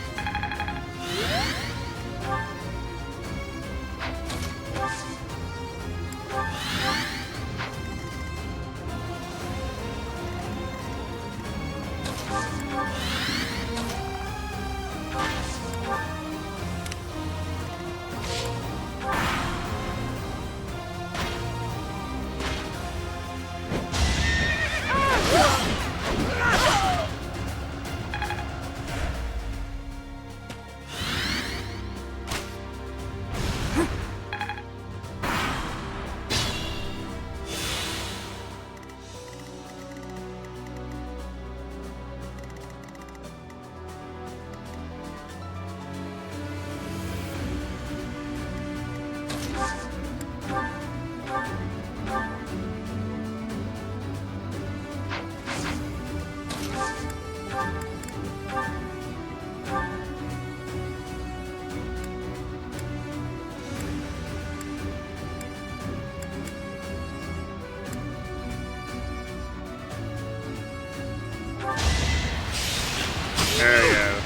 There we go.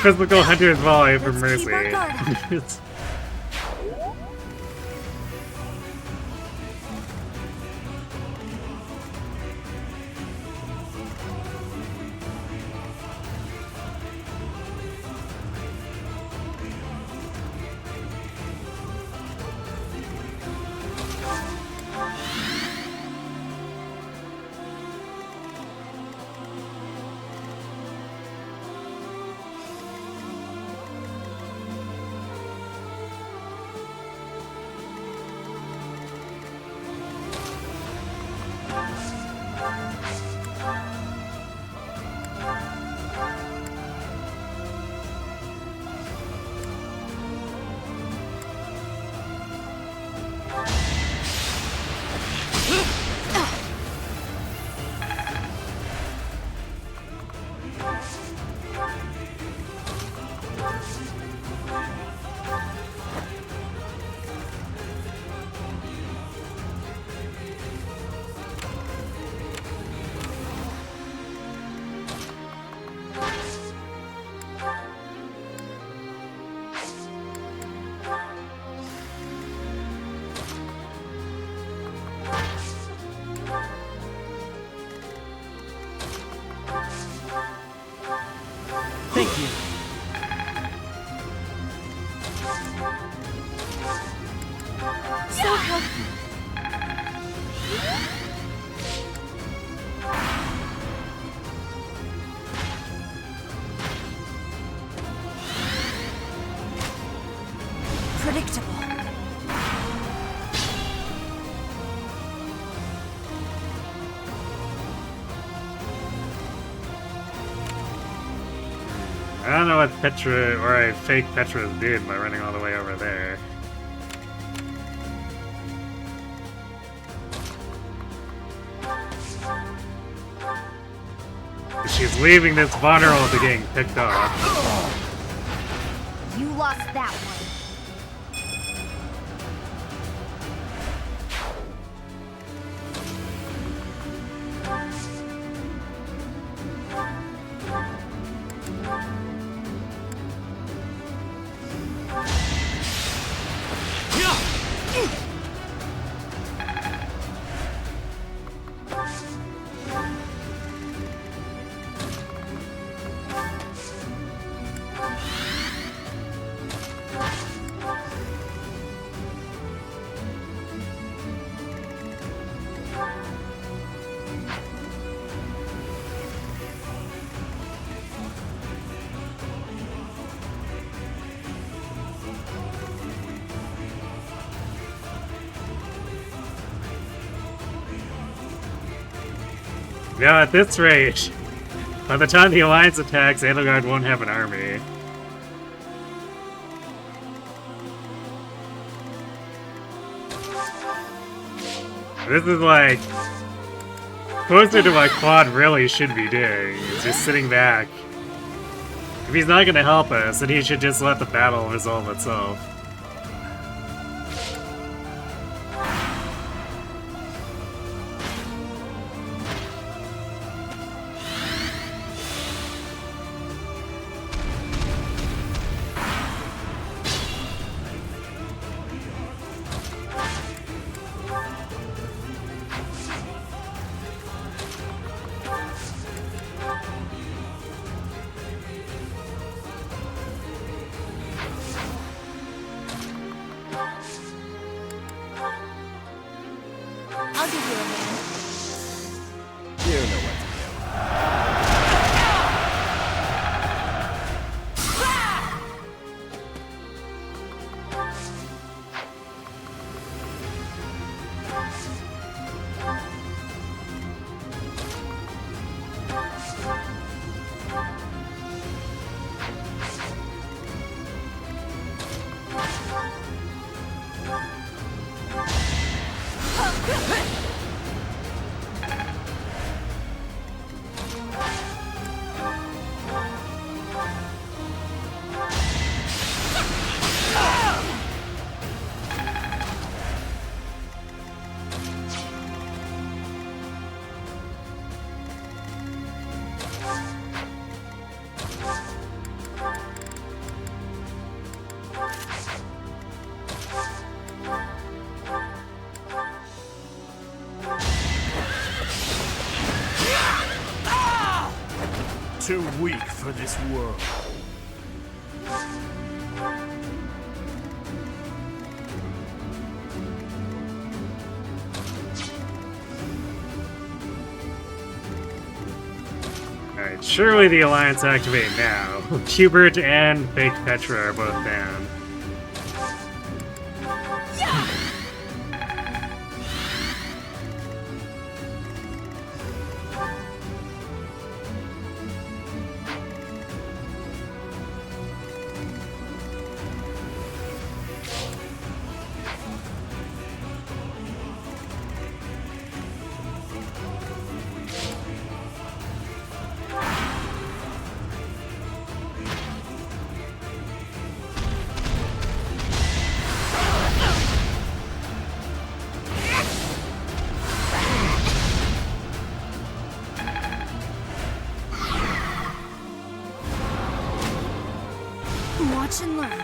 Physical Hunter's Volley for Mercy. Thank you. So healthy. Predictable. I don't know what Petra, or a fake Petra is doing by running all the way over there. She's leaving this vulnerable to getting picked off. You lost that one. Now at this rate, by the time the Alliance attacks, Edelgard won't have an army. This is like closer to what Quad really should be doing. He's just sitting back. If he's not gonna help us, then he should just let the battle resolve itself. I'll give you a hand. You know what to do. Too weak for this world. Alright, surely the Alliance activate now. Hubert and Fake Petra are both down. Watch and learn.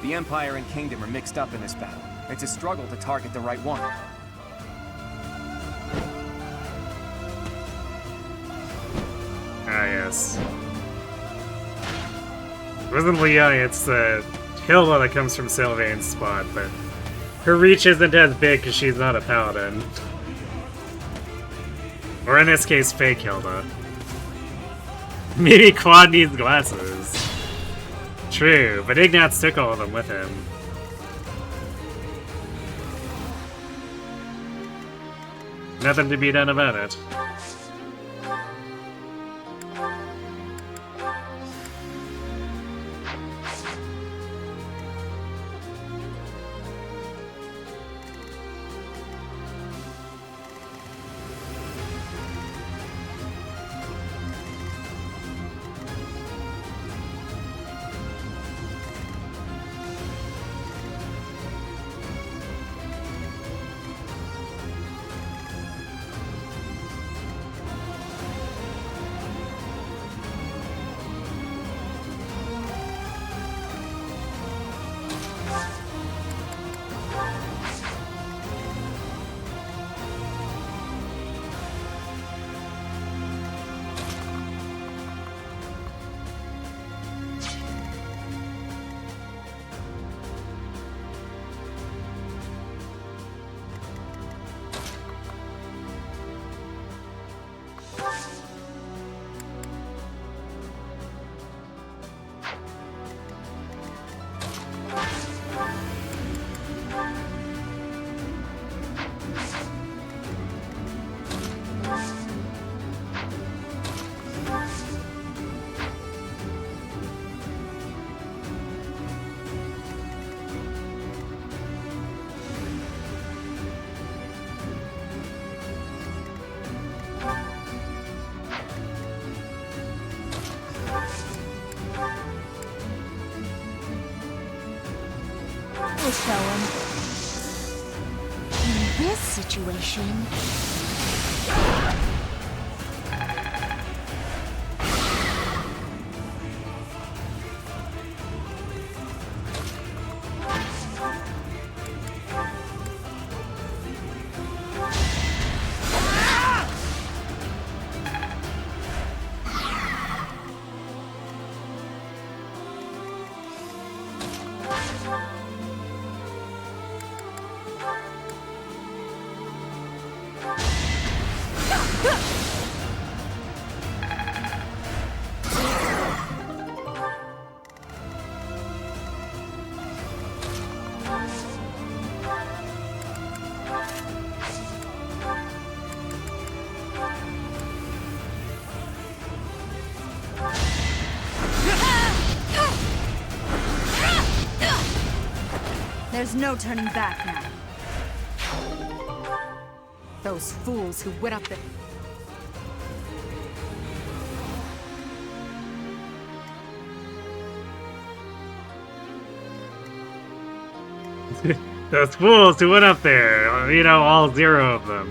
The Empire and Kingdom are mixed up in this battle. It's a struggle to target the right one. Ah, yes. It wasn't Leah, it's Hilda that comes from Sylvain's spot, but her reach isn't as big because she's not a paladin. Or in this case, fake Hilda. Maybe Quad needs glasses. True, but Ignatz took all of them with him. Nothing to be done about it. will show him. In this situation... There's no turning back now. Those fools who went up the... Those fools who went up there, you know, all 0 of them.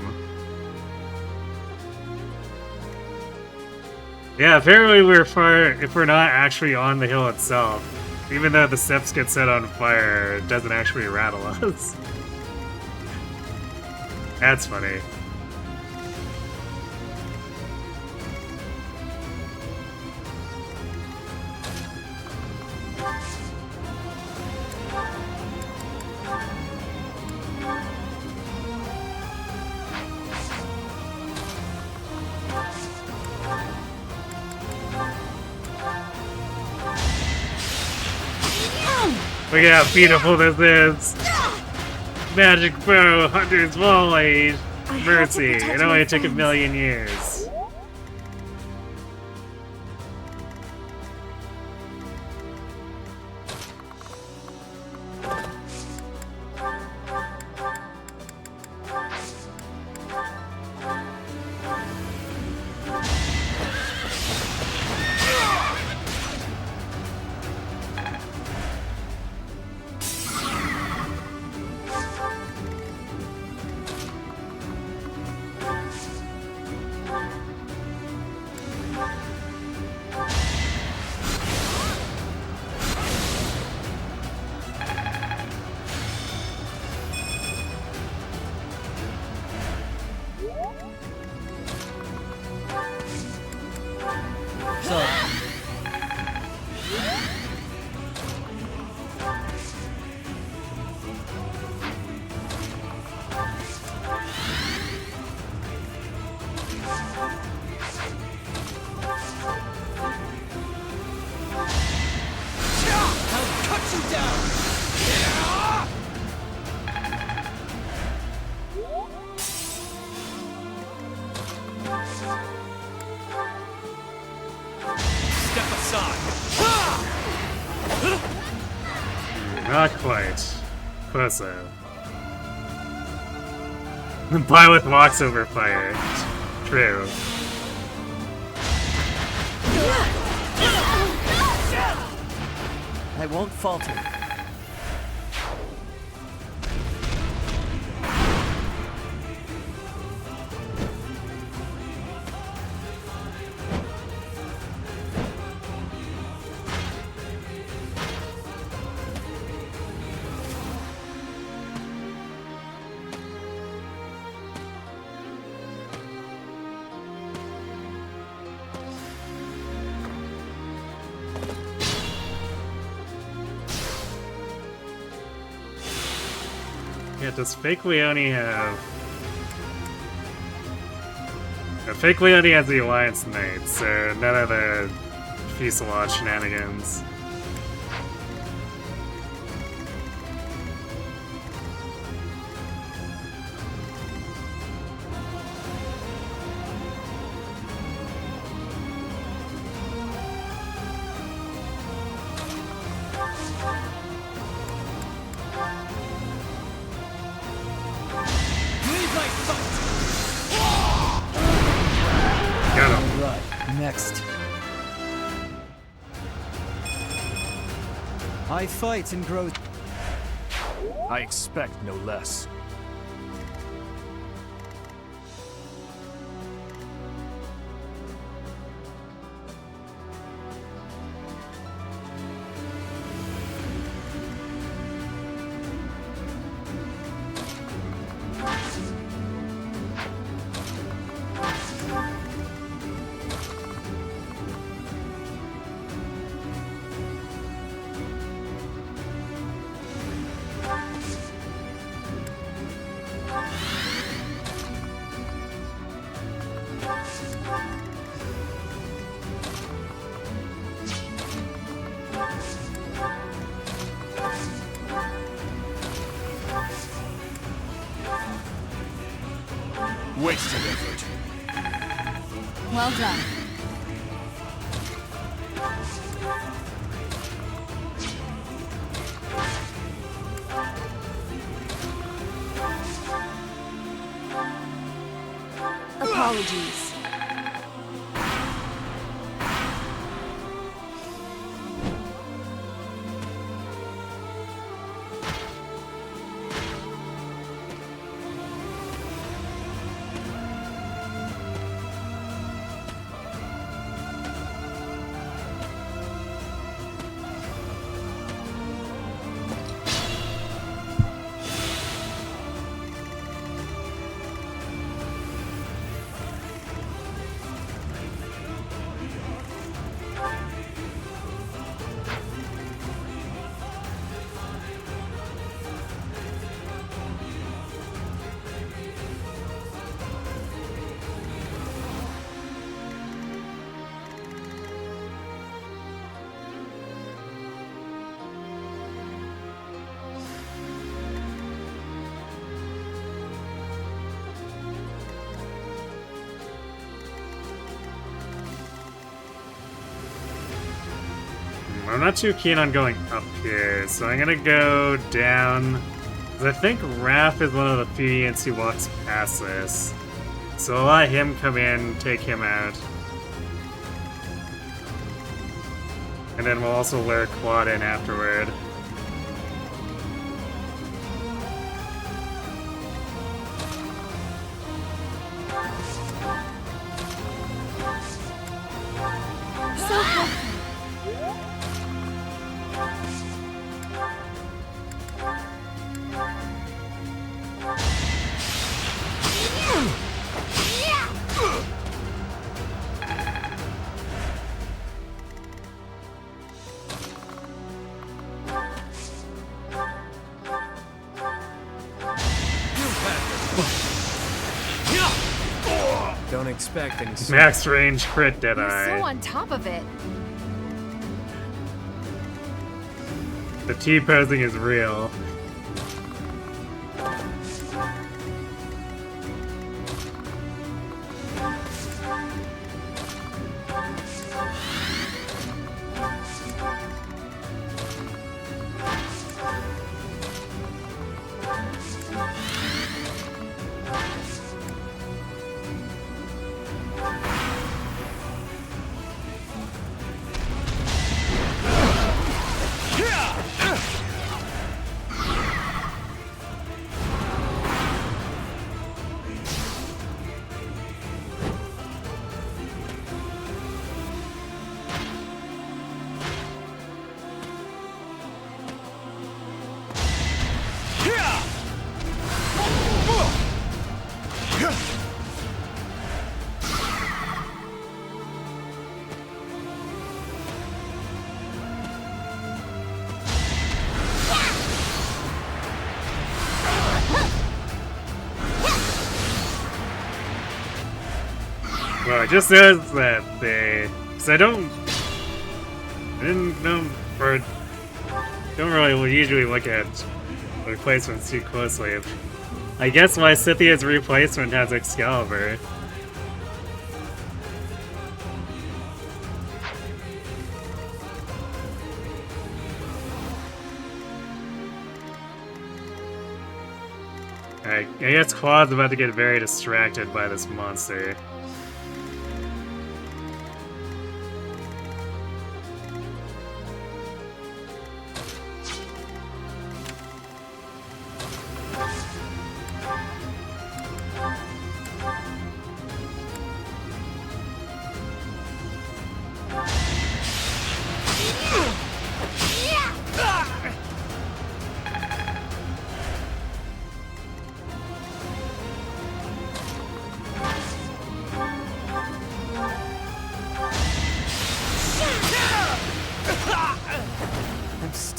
Yeah, apparently we're far, if we're not actually on the hill itself, even though the steps get set on fire, it doesn't actually rattle us. That's funny. Look at how beautiful this is! Magic bow, Hunter's Volley, Mercy. It only took 1,000,000 years. Not quite. Close though. Byleth walks over fire. True. I won't falter. Yeah, does Fake Leone have... Fake Leone has the Alliance Knight, so none of the Fuselage shenanigans. Next. I fight and grow. I expect no less. Wasted effort. Well done. Apologies. I'm not too keen on going up here, so I'm gonna go down. 'Cause I think Raph is one of the few units who walks past this. So I'll let him come in, take him out. And then we'll also lure Quad in afterward. Don't expect any. Max range crit You're Deadeye. so on top of it. The T-posing is real. Well, it just says that because I didn't know, or don't really usually look at replacements too closely. I guess why Scythia's replacement has Excalibur. I guess Quad's about to get very distracted by this monster.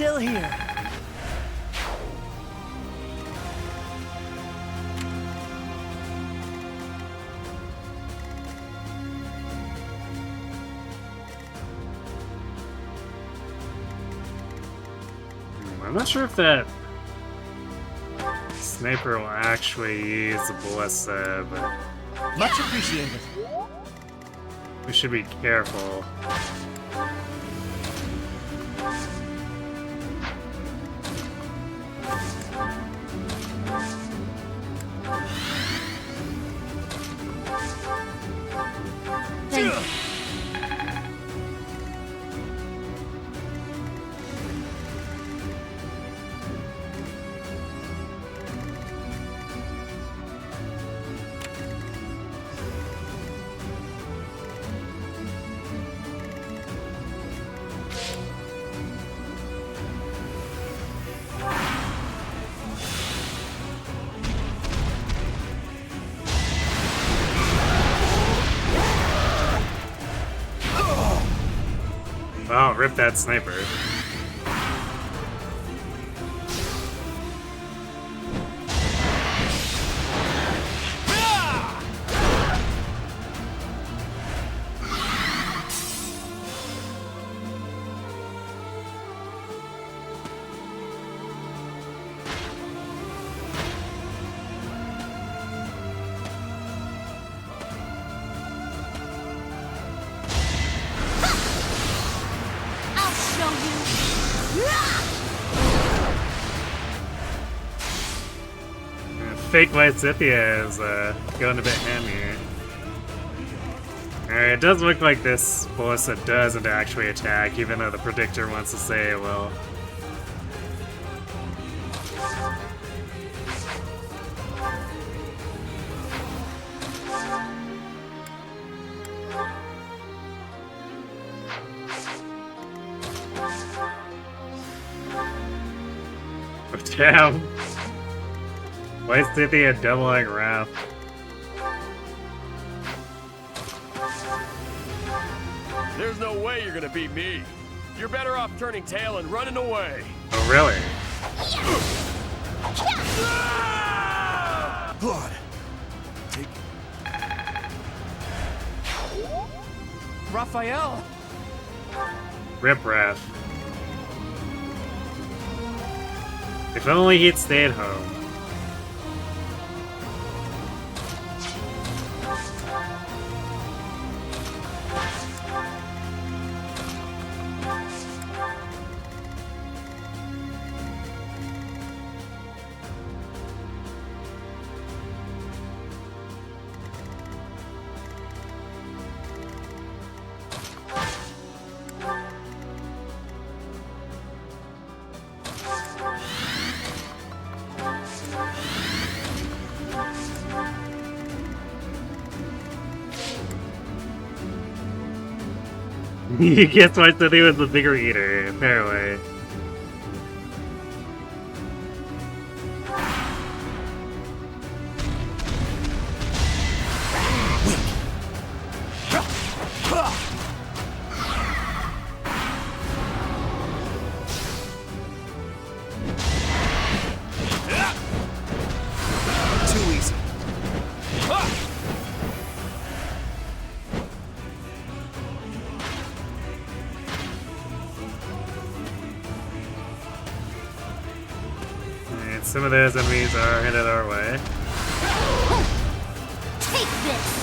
still here. I'm not sure if that sniper will actually use the ballista, but Much appreciated. we should be careful. Oh, rip that sniper. Fake White Scythia is going a bit ham here. Alright, it does look like this ballista doesn't actually attack, even though the predictor wants to say it will. Oh, damn. White Scythia doubling Wrath. There's no way you're gonna beat me. You're better off turning tail and running away. Oh, really? Blood. Take. Raphael! Rip Wrath. If only he'd stayed home. You guess why Scythia was the bigger eater, apparently. Too easy. And some of those enemies are headed our way. Take this!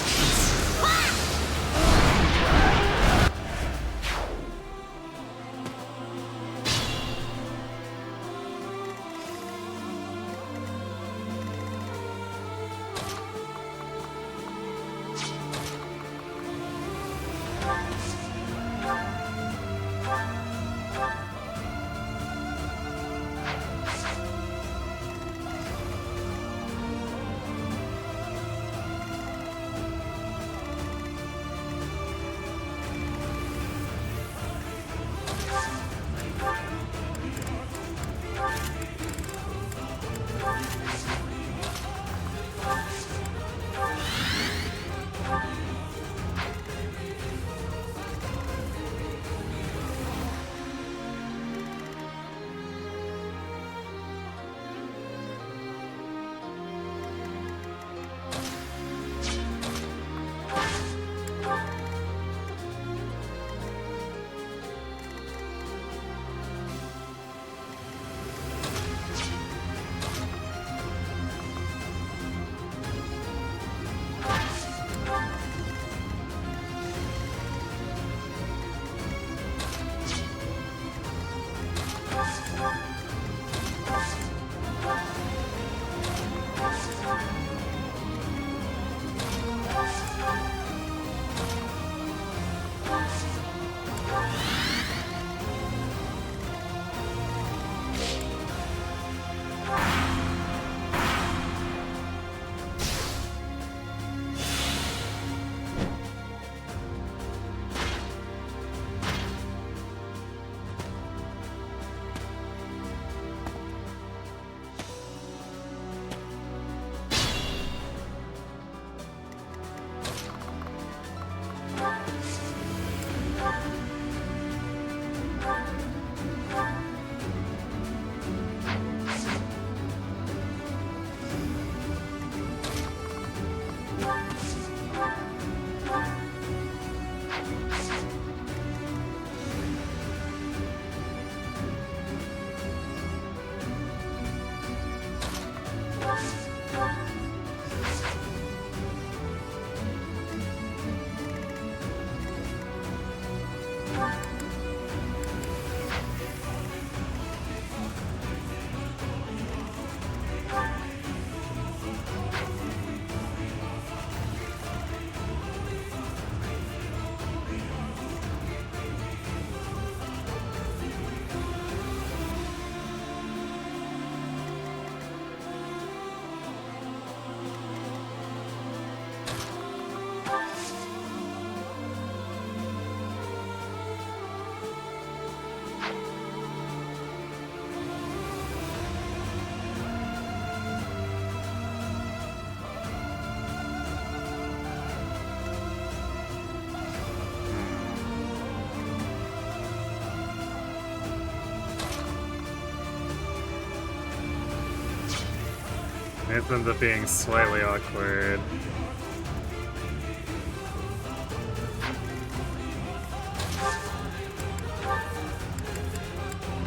It ends up being slightly awkward.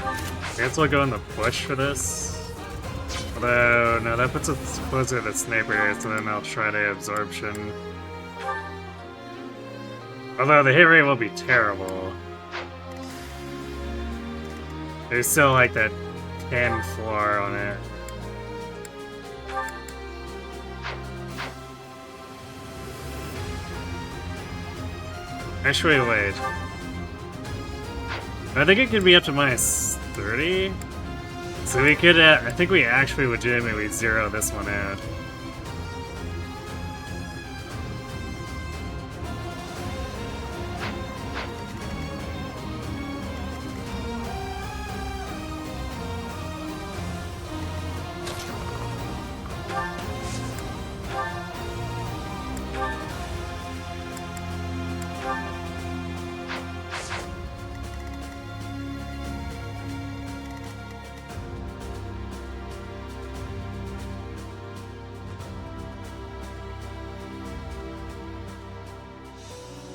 I guess we'll go in the bush for this. Although, no, that puts us closer to the sniper, so then I'll try to absorption. Although the hit rate will be terrible. There's still like that 10 floor on it. Actually, wait. I think it could be up to minus 30. So we could, I think we actually legitimately zero this one out.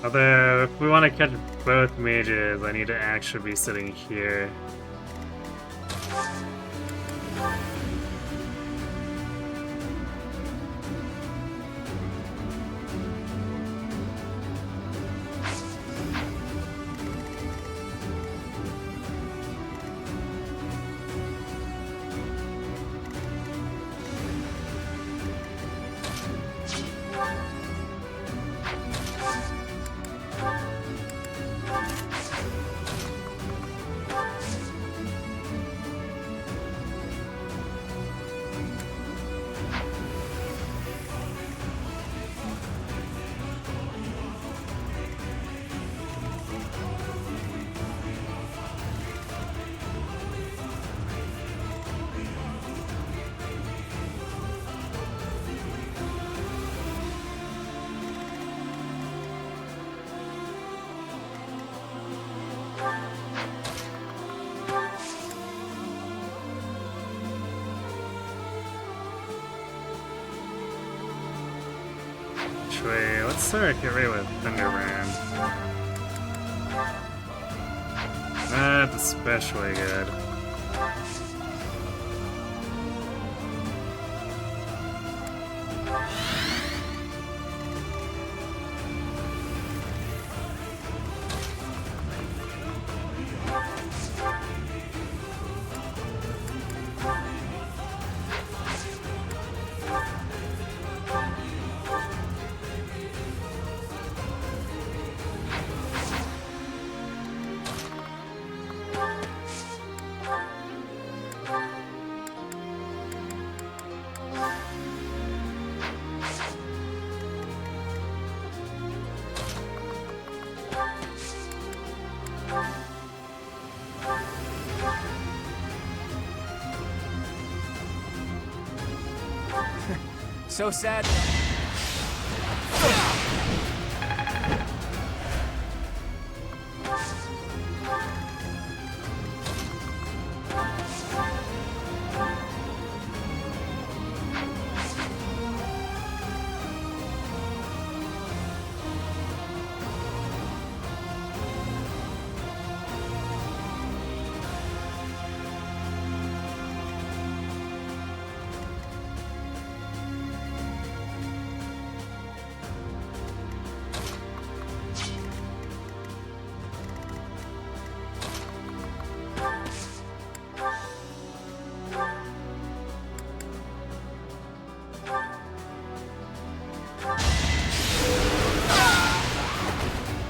Although, if we want to catch both mages, I need to actually be sitting here. Actually, let's start get rid with Thunderbrand. That's especially good. So sad.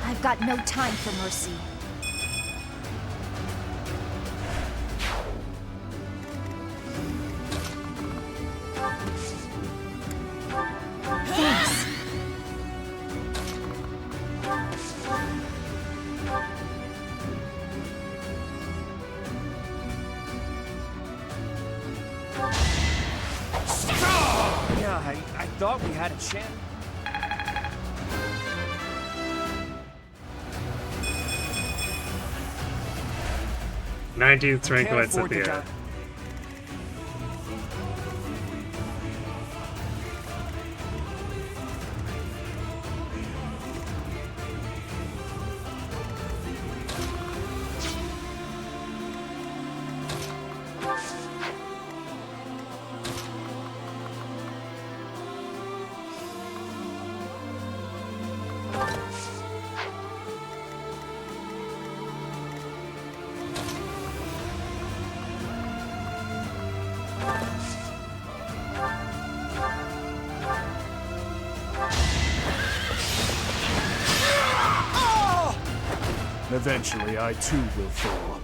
I've got no time for mercy. Thanks. Yeah, I thought we had a chance. 19th rank Can't points at afford to the die. end. Eventually, I too will fall.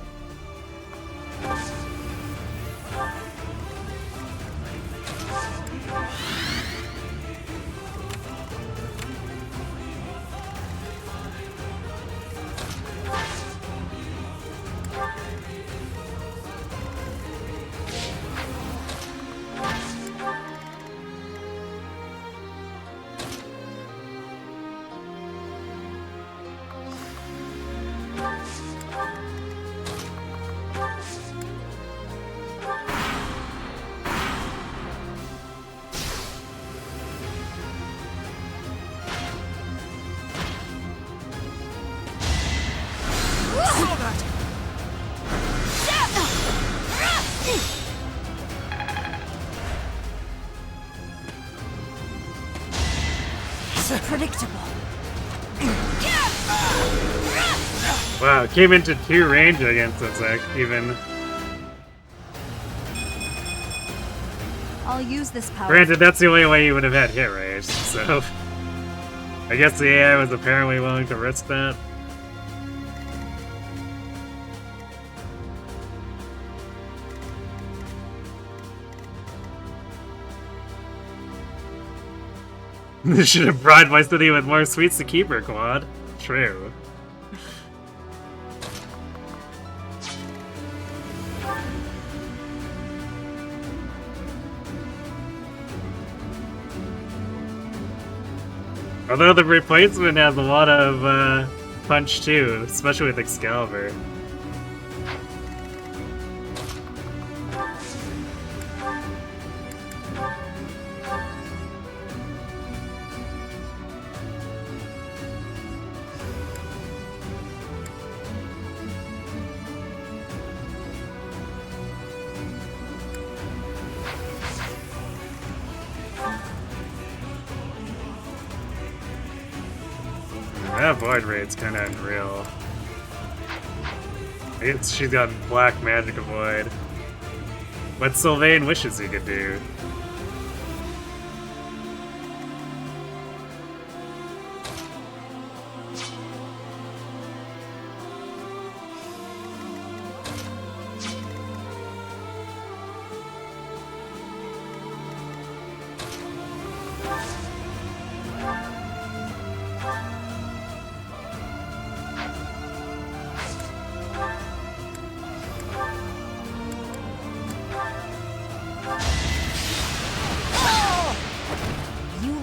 Predictable. Wow, came into 2 range against us, even. I'll use this power. Granted, that's the only way you would have had hit range, so I guess the AI was apparently willing to risk that. Should have bribed my city with more sweets to keep her, Quad. True. Although the replacement has a lot of punch too, especially with Excalibur. That void raid's kinda unreal. I guess she's got black magic avoid. What Sylvain wishes he could do.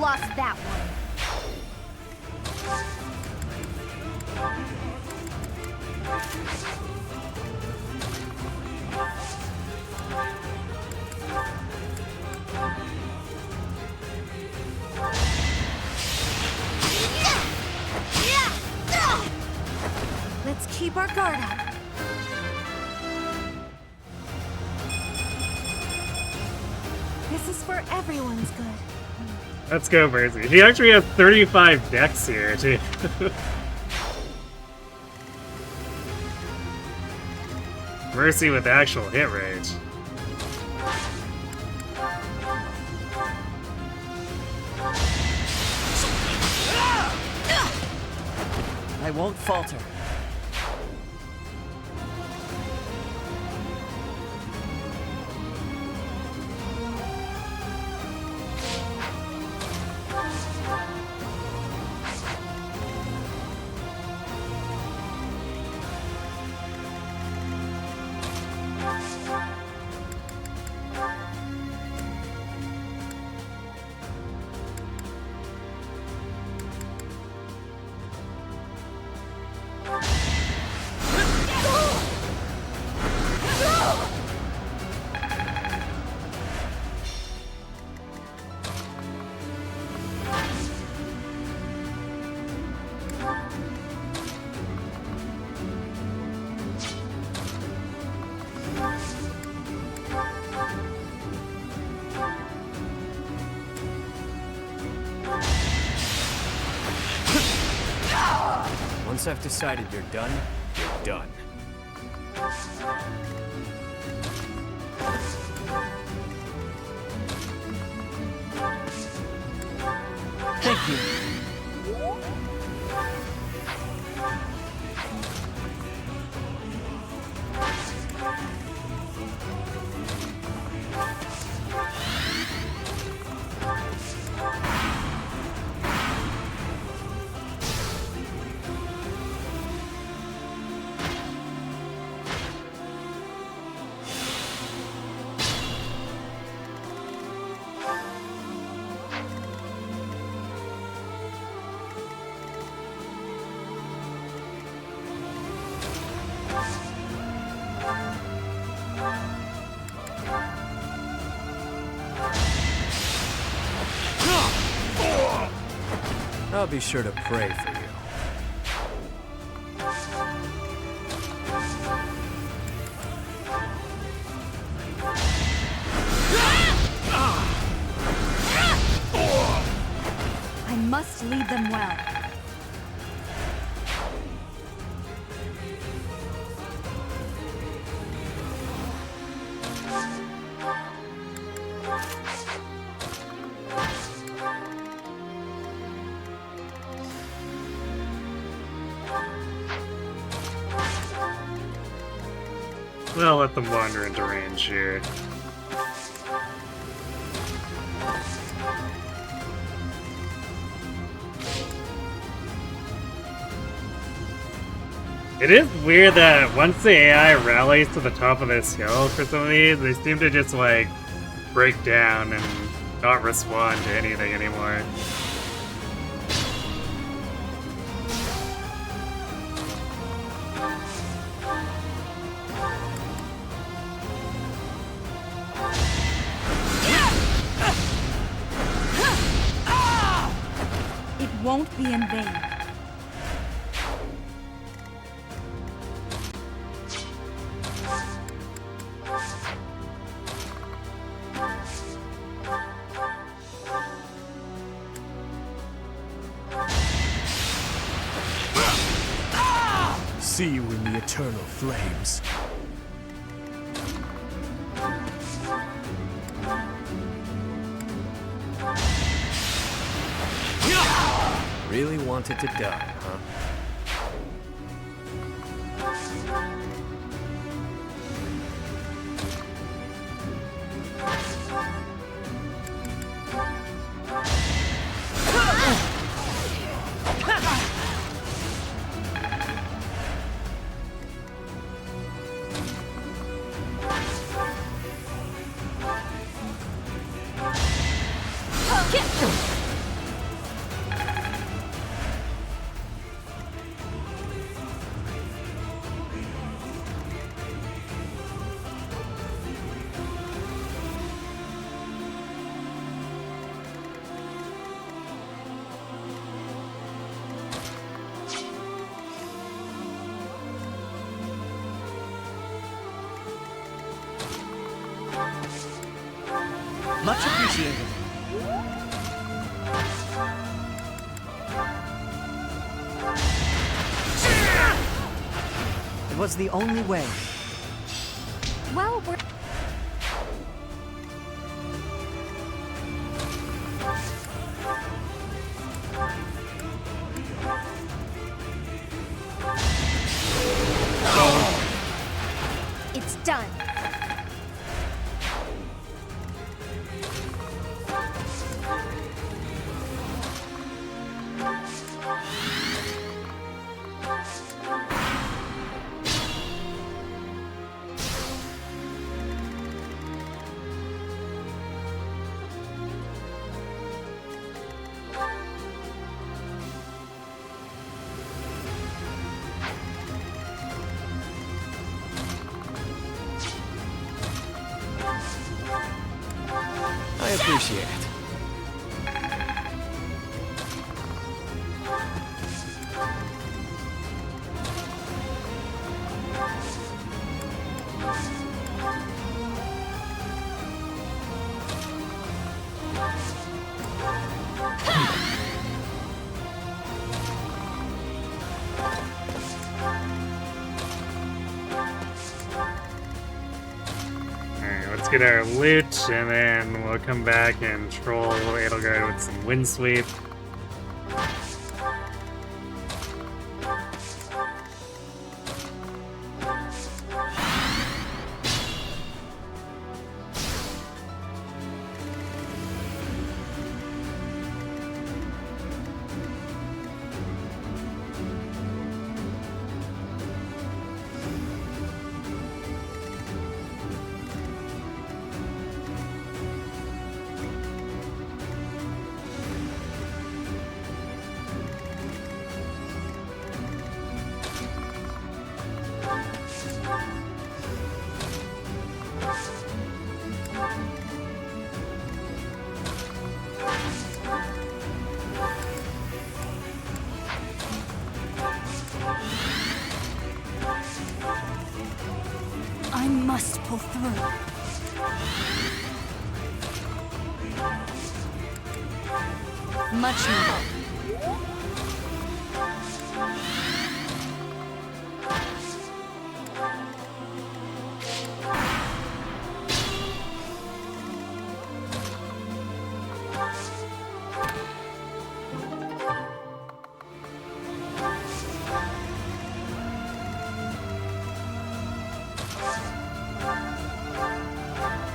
lost that one. Let's keep our guard up. This is for everyone's good. Let's go, Mercy. He actually has 35 decks here, too. Mercy with actual hit rate. I won't falter. Once I've decided you're done, you're done. Thank you. I'll be sure to pray for you. I must lead them well. I'll let them wander into range here. It is weird that once the AI rallies to the top of this hill for some of these, they seem to just like break down and not respond to anything anymore. Won't be in vain. See you in the eternal flames. Really wanted to die, huh? Much appreciated. It was the only way. Well, we're... It's done. I appreciate it. Alright, let's get our loot, and then we'll come back and troll Edelgard with some wind sweep. I must pull through. Much needed.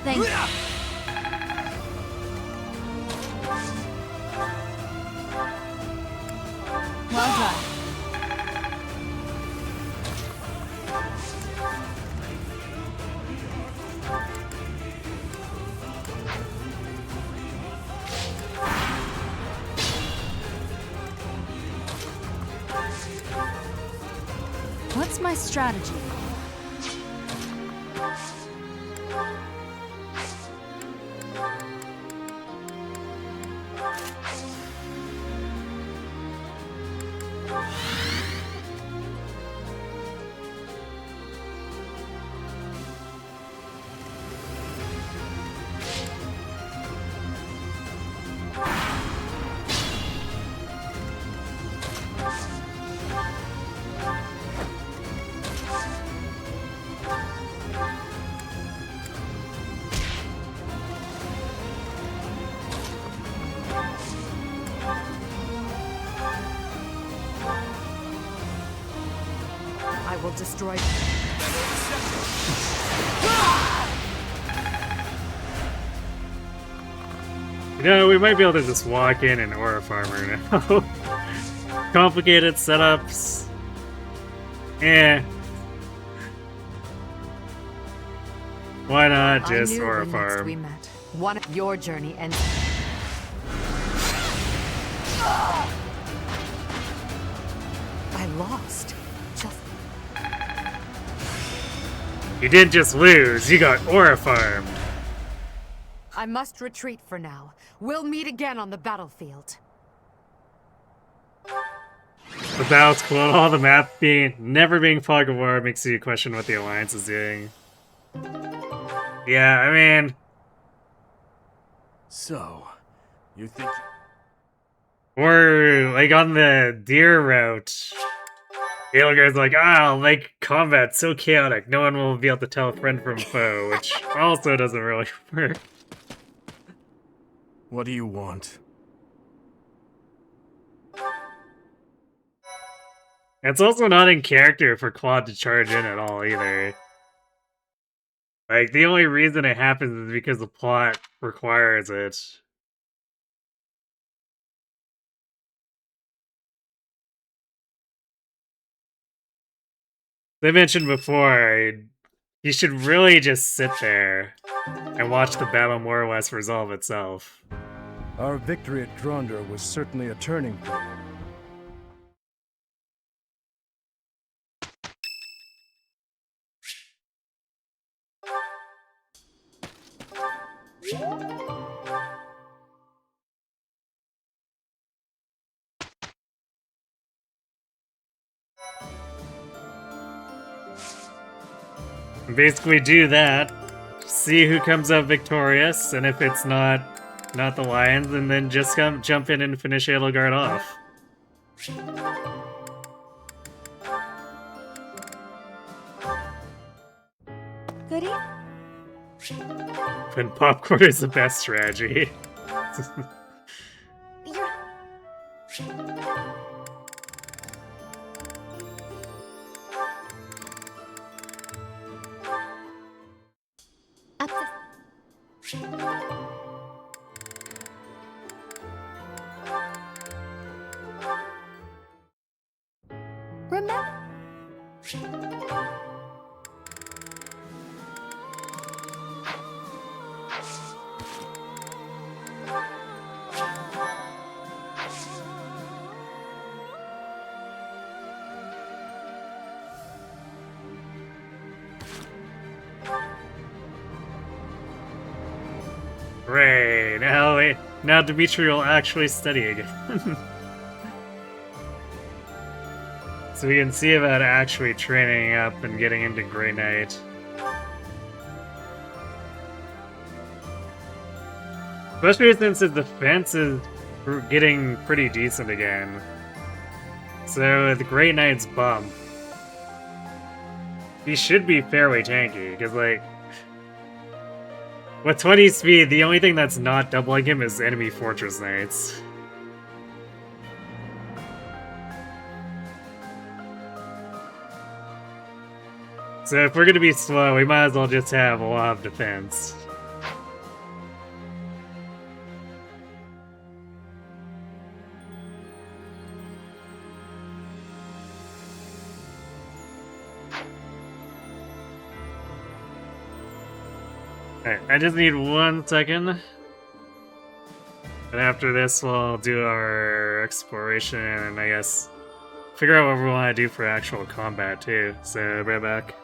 Thank you. Well done. What's my strategy? I will destroy. You know, we might be able to just walk in and aura farmer now. Complicated setups. Eh. Why not just aura farm? We met. One of your journey ends. I lost. Just. You didn't just lose, you got aura farmed. I must retreat for now. We'll meet again on the battlefield. The battle's cool, all the map never being fog of war makes you question what the Alliance is doing. Yeah, I mean, So, you think... Or, like, on the deer route, Edelgard's like, I'll make combat so chaotic, no one will be able to tell friend from foe, which also doesn't really work. What do you want? It's also not in character for Quad to charge in at all, either. Like, the only reason it happens is because the plot requires it. They mentioned before, you should really just sit there and watch the battle more or less resolve itself. Our victory at Gronder was certainly a turning point. Basically do that, see who comes out victorious, and if it's not the Lions, and then just jump in and finish Edelgard off. Good evening. When popcorn is the best strategy. Up Remember. Hooray! Now Dimitri will actually study again. So we can see about actually training up and getting into Grey Knight. Especially since his defense is getting pretty decent again. So the Grey Knight's bump, he should be fairly tanky, because like, with 20 speed, the only thing that's not doubling him is enemy Fortress Knights. So if we're gonna be slow, we might as well just have a lot of defense. Alright, I just need 1 second. And after this, we'll do our exploration and I guess figure out what we want to do for actual combat too. So, right back.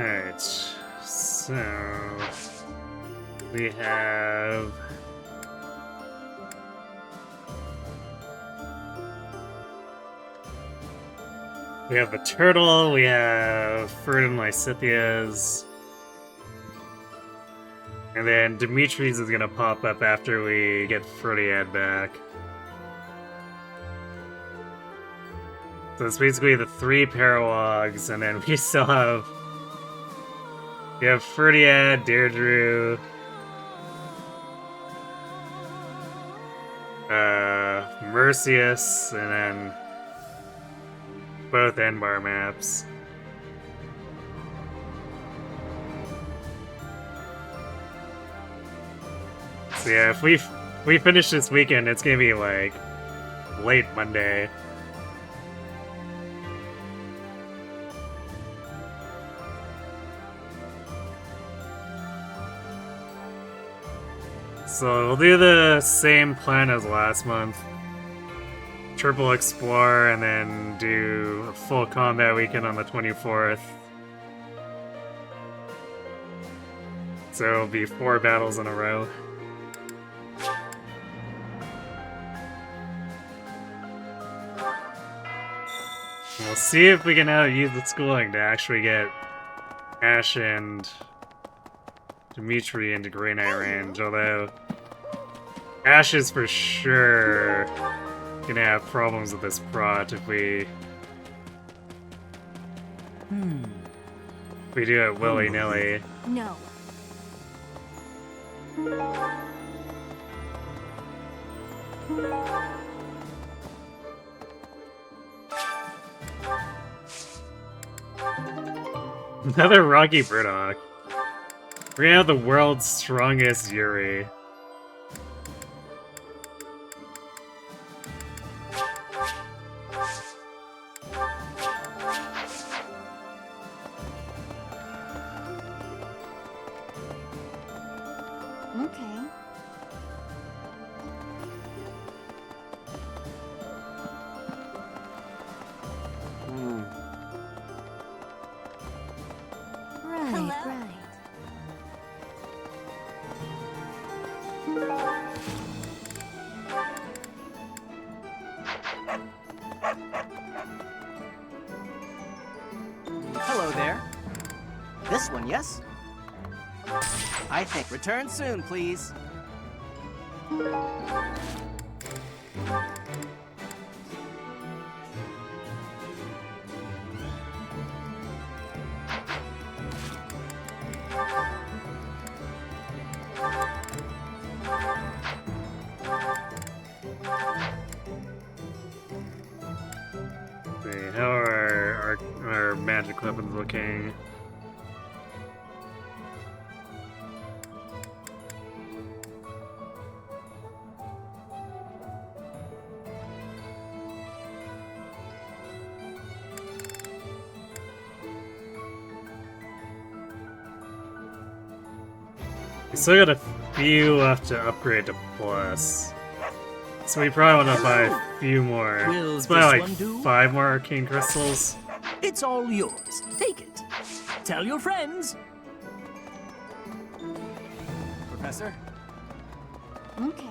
Alright, so we have the turtle, we have fruit and Lysithias, and then Dimitri's is gonna pop up after we get Frodiad back. So it's basically the 3 Parawogs, and then we still have Frodiad, Deirdre, Mercius, and then both N-bar maps. So yeah, if we finish this weekend, it's gonna be like late Monday. So we'll do the same plan as last month. Triple explore and then do a full combat weekend on the 24th. So it'll be 4 battles in a row. We'll see if we can now use the schooling to actually get Ash and Dimitri into Grey Knight range, although Ash is for sure gonna have problems with this prot if we do it willy-nilly. No. Another Rocky Burdock. We're gonna have the world's strongest Yuri. Okay. Right. Hello there. This one, yes? I think return soon, please. See, how are our magic weapons looking? We still got a few left to upgrade to plus. So we probably want to buy a few more. Let's buy like 5 more arcane crystals. It's all yours. Take it. Tell your friends. Professor? Okay.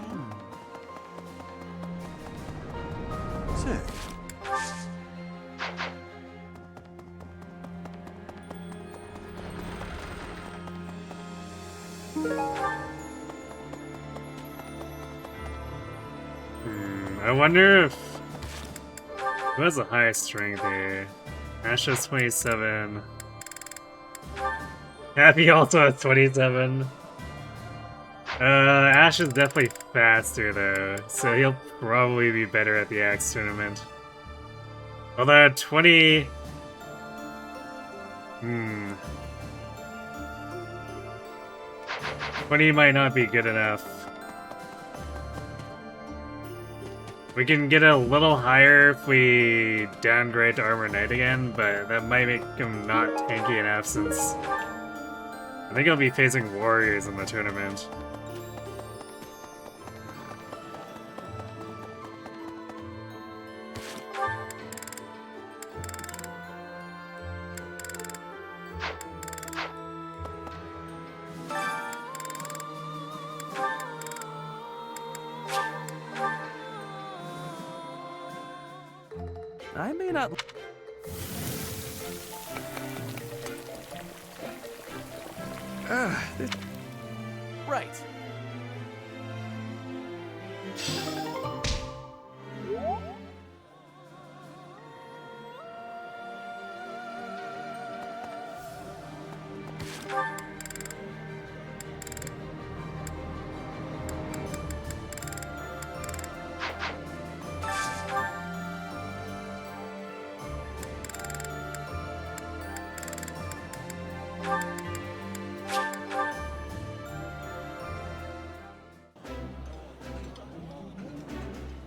Say, I wonder if... Who has the highest strength here? Ash has 27. Happy also has 27. Ash is definitely faster though, so he'll probably be better at the Axe tournament. Although 20... 20 might not be good enough. We can get a little higher if we downgrade to Armor Knight again, but that might make him not tanky enough since I think he'll be facing warriors in the tournament. I may not. Right.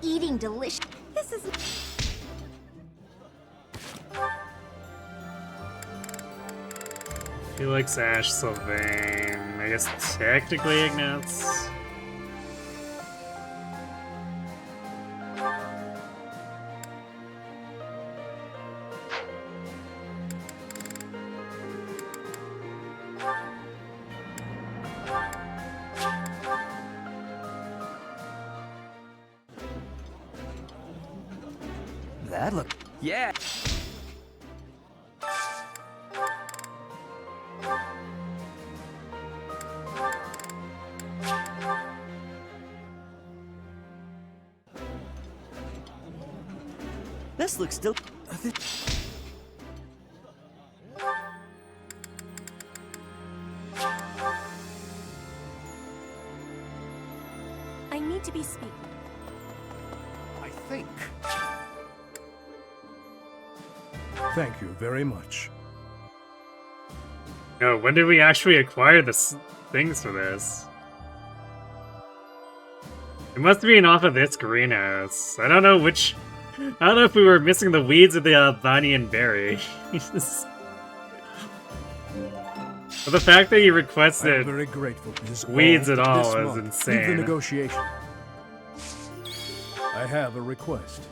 Eating delicious. This is. Felix, Ash, Sylvain. I guess technically Ignatz. That look. Yeah. This looks still. I need to be speaking. I think. Thank you very much. No, when did we actually acquire the things for this? It must be off of this greenhouse. I don't know which. I don't know if we were missing the weeds or the bunny and berry. But the fact that you requested I'm very grateful. weeds at all This is month, insane. leave the negotiation. I have a request.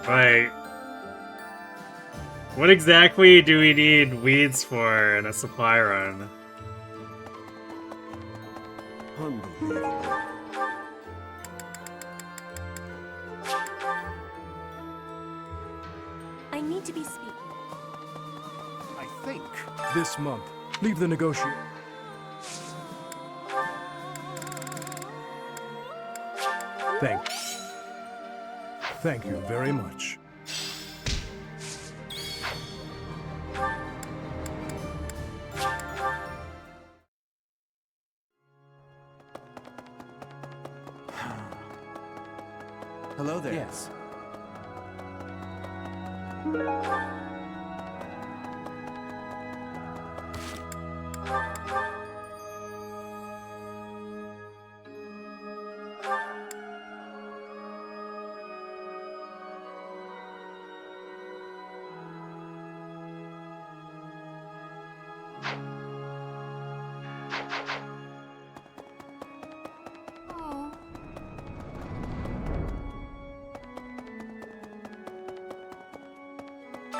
Like, what exactly do we need weeds for in a supply run? Unbelievable. I need to be speaking. I think. This month, leave the negotiation. Thank you very much. Hello there. Yes.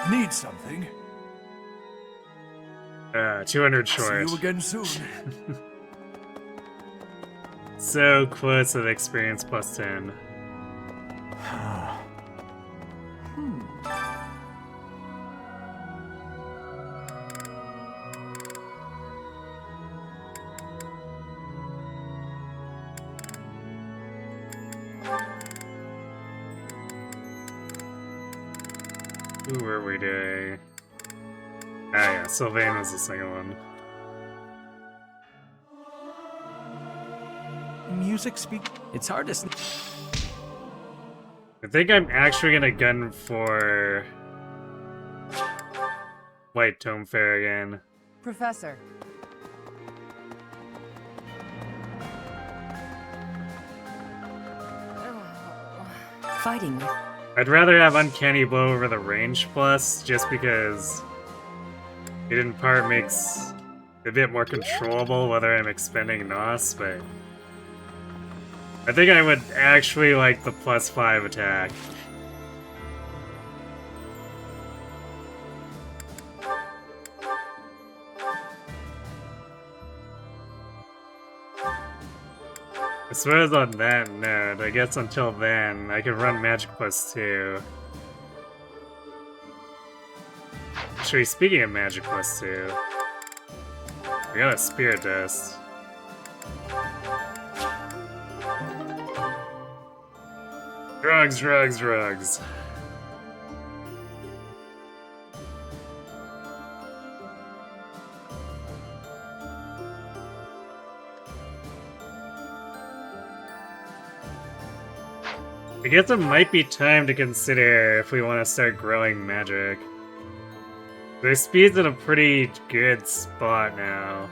Need something? 200 short. See you again soon. So close to the experience plus 10. Who were we doing? Ah yeah, Sylvain was the second one. Music speak. It's hard to. I think I'm actually gonna gun for White Tome Fair again. Professor. Fighting with. I'd rather have Uncanny Blow over the Range Plus, just because Hidden Part makes it a bit more controllable whether I'm expending NOS, but I think I would actually like the plus 5 attack. I suppose on that note, I guess until then, I can run Magic Plus 2. Actually, speaking of Magic Plus 2, I got a Spirit Dust. Drugs, drugs, drugs. I guess it might be time to consider if we want to start growing magic. Their speed's in a pretty good spot now.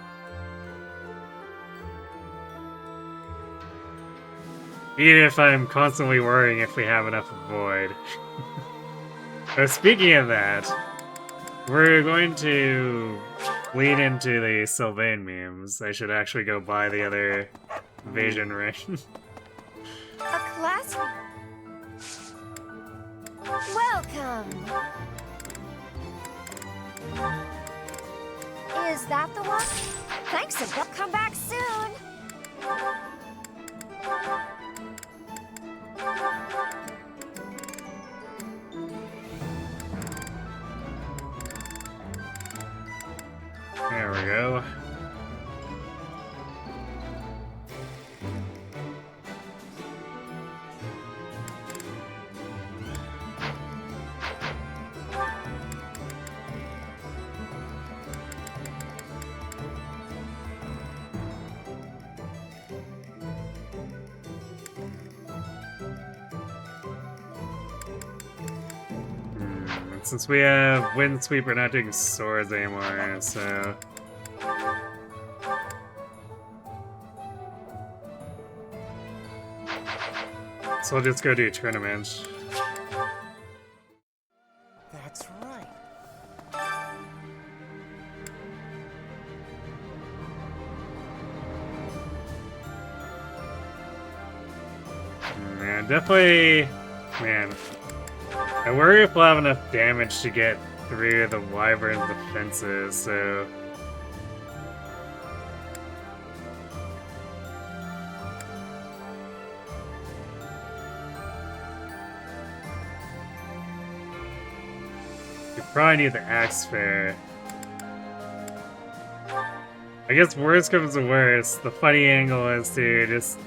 Even if I'm constantly worrying if we have enough Void. Speaking of that, we're going to lean into the Sylvain memes. I should actually go buy the other Invasion ring. A classroom. Welcome. Is that the one? Thanks, and come back soon. There we go. Since we have Wind Sweep, we're not doing swords anymore, so... So we'll just go do tournament. That's right. Man, definitely... Man. I worry if we'll have enough damage to get through the Wyvern's defenses, so... We probably need the Axe Fair. I guess worst comes to worst, the funny angle is to just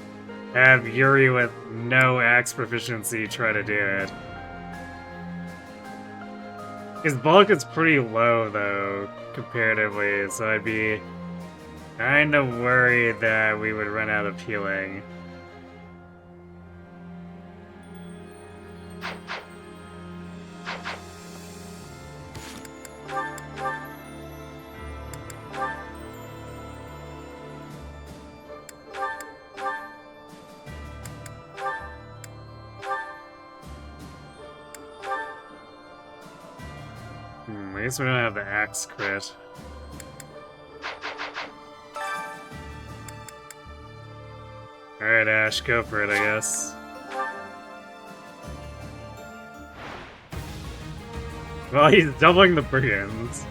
have Yuri with no axe proficiency try to do it. His bulk is pretty low, though, comparatively, so I'd be kind of worried that we would run out of healing. I guess we don't have the axe crit. Alright, Ash, go for it, I guess. Well, he's doubling the brigands.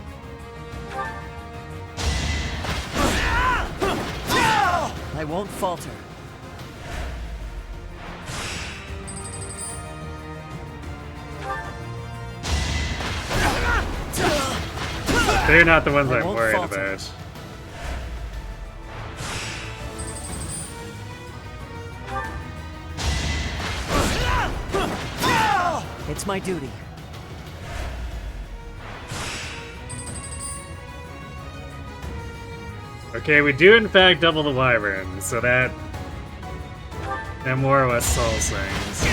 I won't falter. They're not the ones I'm worried about. It's my duty. Okay, we do in fact double the Wyvern, so that more or less solves things.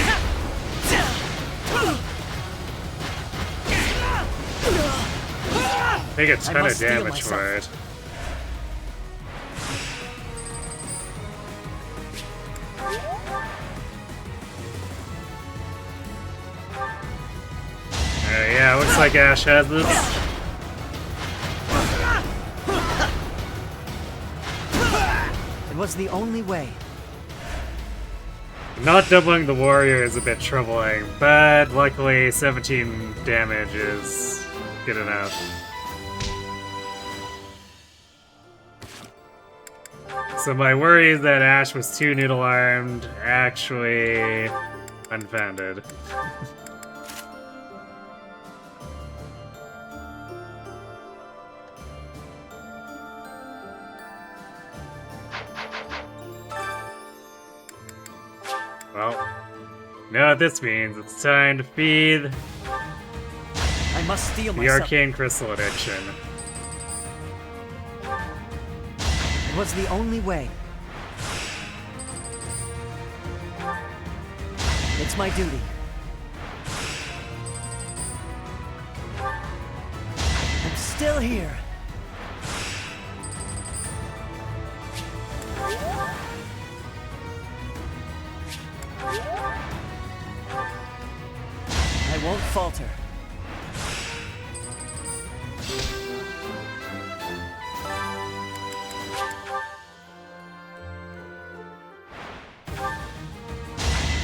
Take a ton of damage for it. Yeah, looks like Ash has this. It was the only way. Not doubling the warrior is a bit troubling, but luckily 17 damage is good enough. So my worries that Ash was too noodle-armed actually unfounded. Well, you know what this means. It's time to feed I must steal the myself. arcane crystal addiction. It was the only way. It's my duty. I'm still here. I won't falter.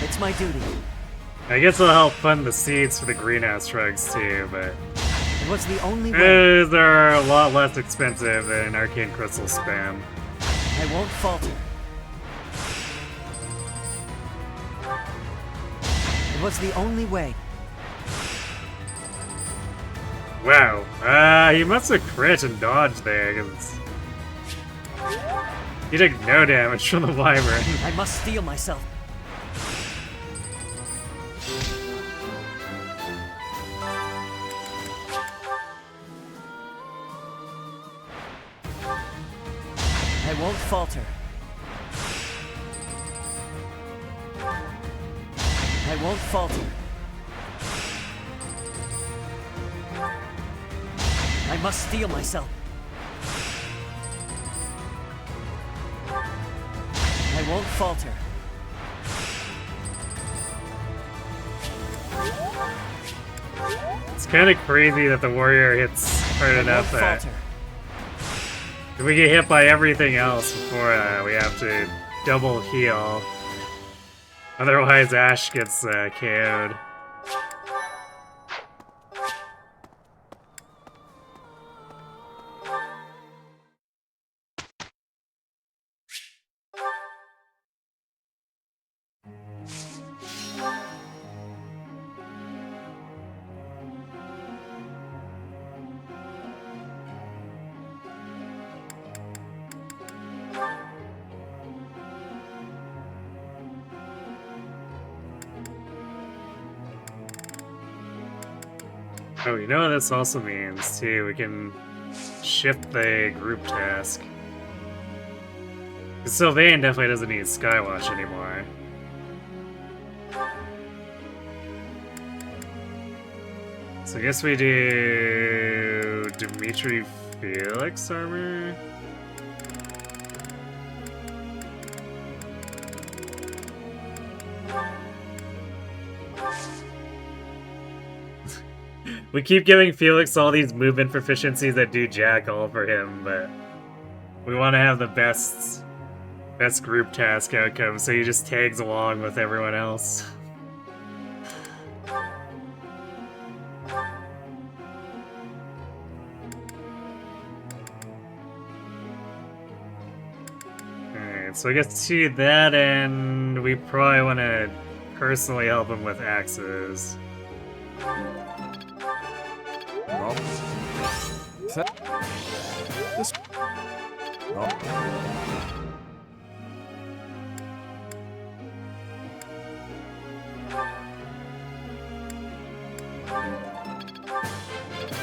It's my duty. I guess it'll help fund the seeds for the greenhouse drugs too, but It was the only way. they're a lot less expensive than arcane crystal spam. I won't falter. It was the only way. Wow, he must have crit and dodged there, because he took no damage from the wyvern. I must steel myself. I won't falter. I won't falter. I must steel myself. I won't falter. It's kind of crazy that the warrior hits hard enough that we get hit by everything else before we have to double heal. Otherwise, Ash gets KO'd. Oh, you know what this also means, too? We can shift the group task. 'Cause Sylvain definitely doesn't need Skywatch anymore. So I guess we do Dimitri Felix armor? We keep giving Felix all these movement proficiencies that do jack all for him, but we want to have the best group task outcome, so he just tags along with everyone else. Alright, so I guess to that end, we probably want to personally help him with axes. This.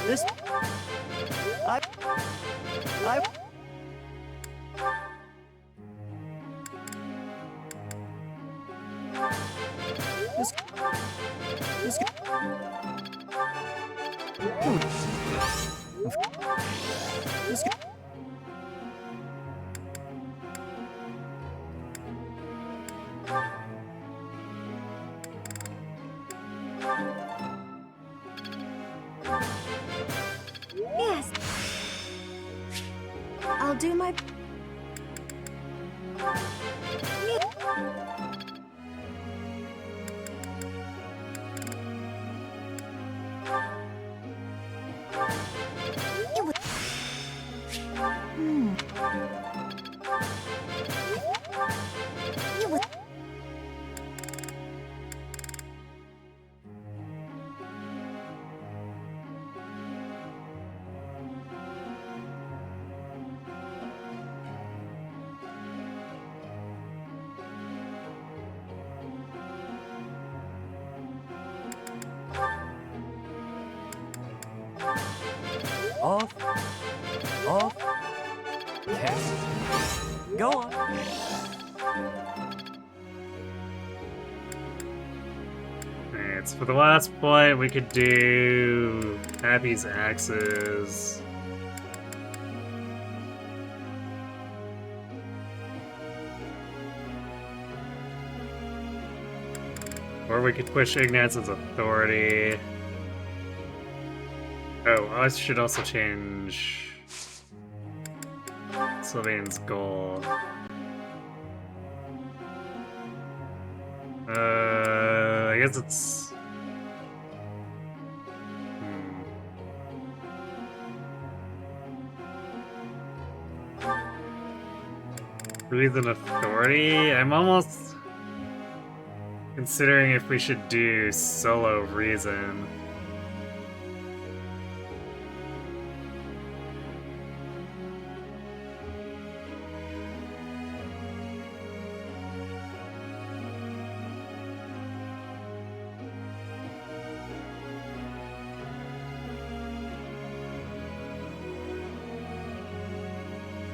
This. I. This. This. This. Yes. I'll do my... Off. Off. Yes. Go on. Alright, so for the last point, we could do Happy's axes. Or we could push Ignaz's authority. Oh, I should also change Sylvain's goal. I guess it's... Reason authority? I'm almost considering if we should do solo reason.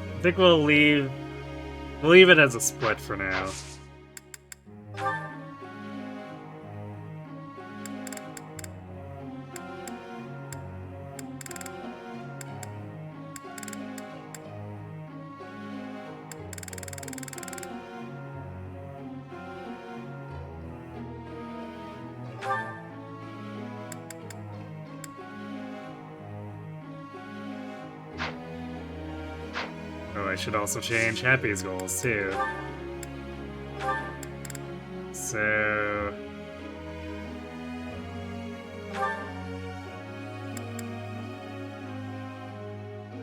I think we'll leave it as a split for now. Oh, I should also change Happy's goals too. So...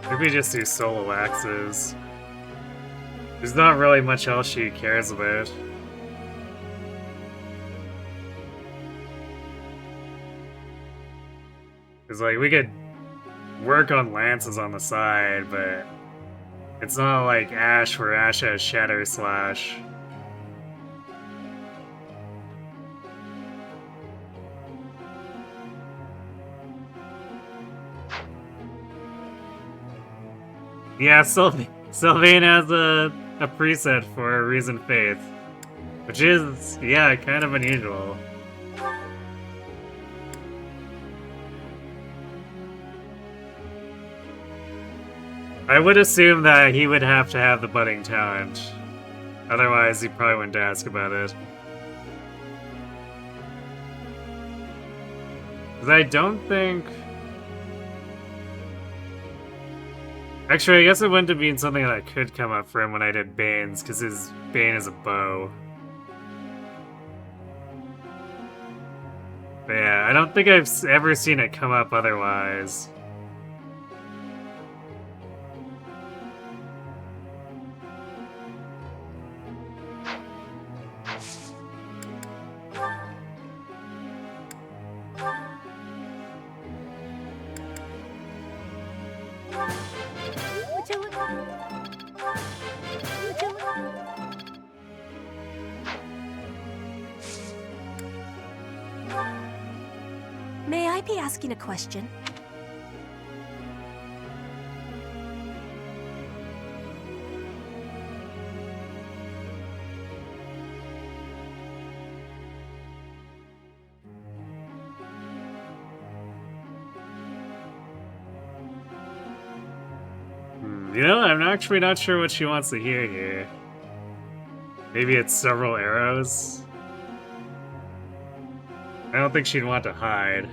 maybe just do solo axes. There's not really much else she cares about. Cause like, we could work on lances on the side, but it's not like Ash where Ash has Shatter Slash. Yeah, Sylvain has a preset for Reason Faith, which is, yeah, kind of unusual. I would assume that he would have to have the budding talent. Otherwise, he probably wouldn't ask about it. Because I don't think... actually, I guess it wouldn't have been something that could come up for him when I did Bane's, because his Bane is a bow. But yeah, I don't think I've ever seen it come up otherwise. May I be asking a question? You know, I'm actually not sure what she wants to hear here. Maybe it's several arrows? I don't think she'd want to hide.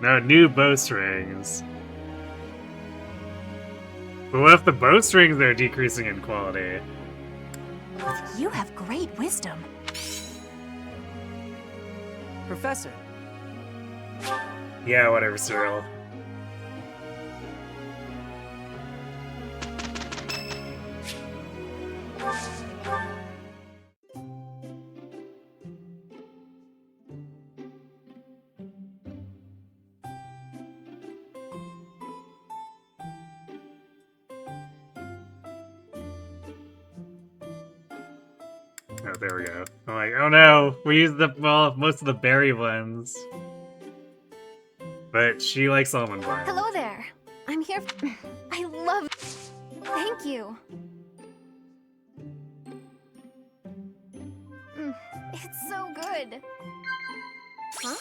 No, new bowstrings. But what if the bowstrings are decreasing in quality? You have great wisdom. Professor. Yeah, whatever, Cyril. Oh, there we go. I'm like, oh no, we used most of the berry ones. But she likes almond vine. Hello there. I'm here. I love. Thank you. It's so good. Huh?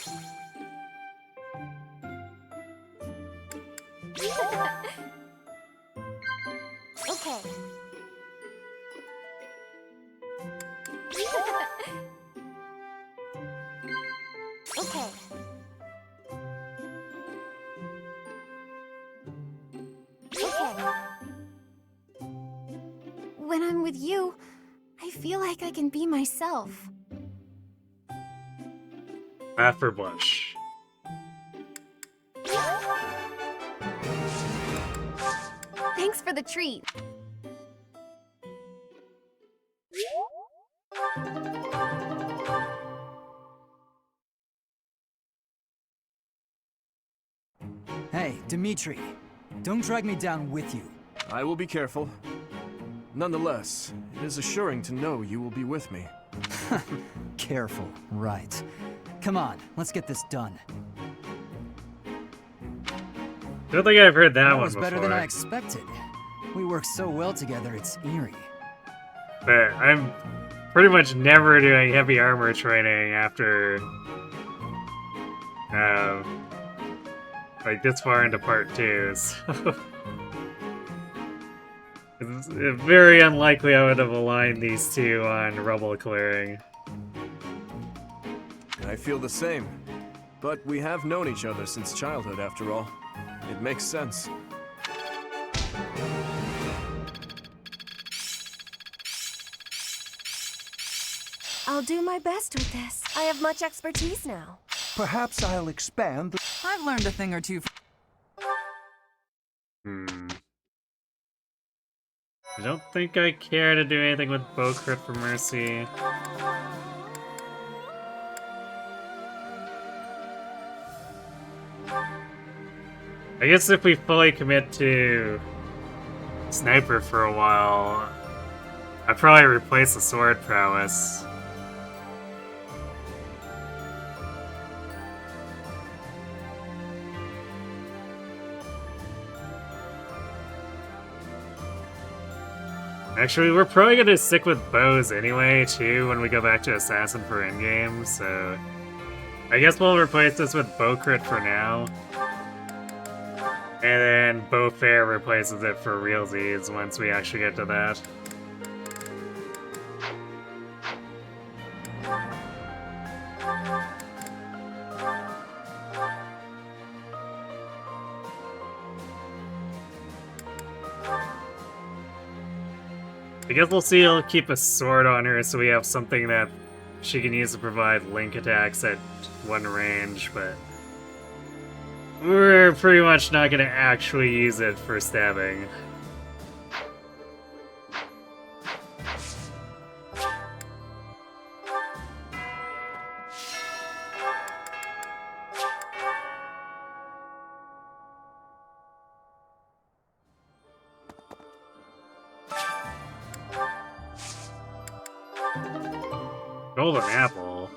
Okay. Okay. Okay. When I'm with you, I feel like I can be myself. Laugh or blush. Thanks for the treat. Hey, Dimitri. Don't drag me down with you. I will be careful. Nonetheless, it is assuring to know you will be with me. Careful, right. Come on, let's get this done. Don't think I've heard that one was before. better than I expected. We work so well together, it's eerie. But I'm pretty much never doing heavy armor training after like this far into part 2, so it's very unlikely I would have aligned these two on rubble clearing. I feel the same. But we have known each other since childhood, after all. It makes sense. I'll do my best with this. I have much expertise now. Perhaps I'll expand the... I've learned a thing or two. I don't think I care to do anything with bow crit for Mercy. I guess if we fully commit to Sniper for a while, I'd probably replace the sword prowess. Actually, we're probably gonna stick with bows anyway, too, when we go back to Assassin for endgame, so... I guess we'll replace this with bow crit for now. And then bow fair replaces it for realsies once we actually get to that. I guess we'll see. I'll keep a sword on her so we have something that she can use to provide link attacks at one range, but we're pretty much not going to actually use it for stabbing. Golden apple.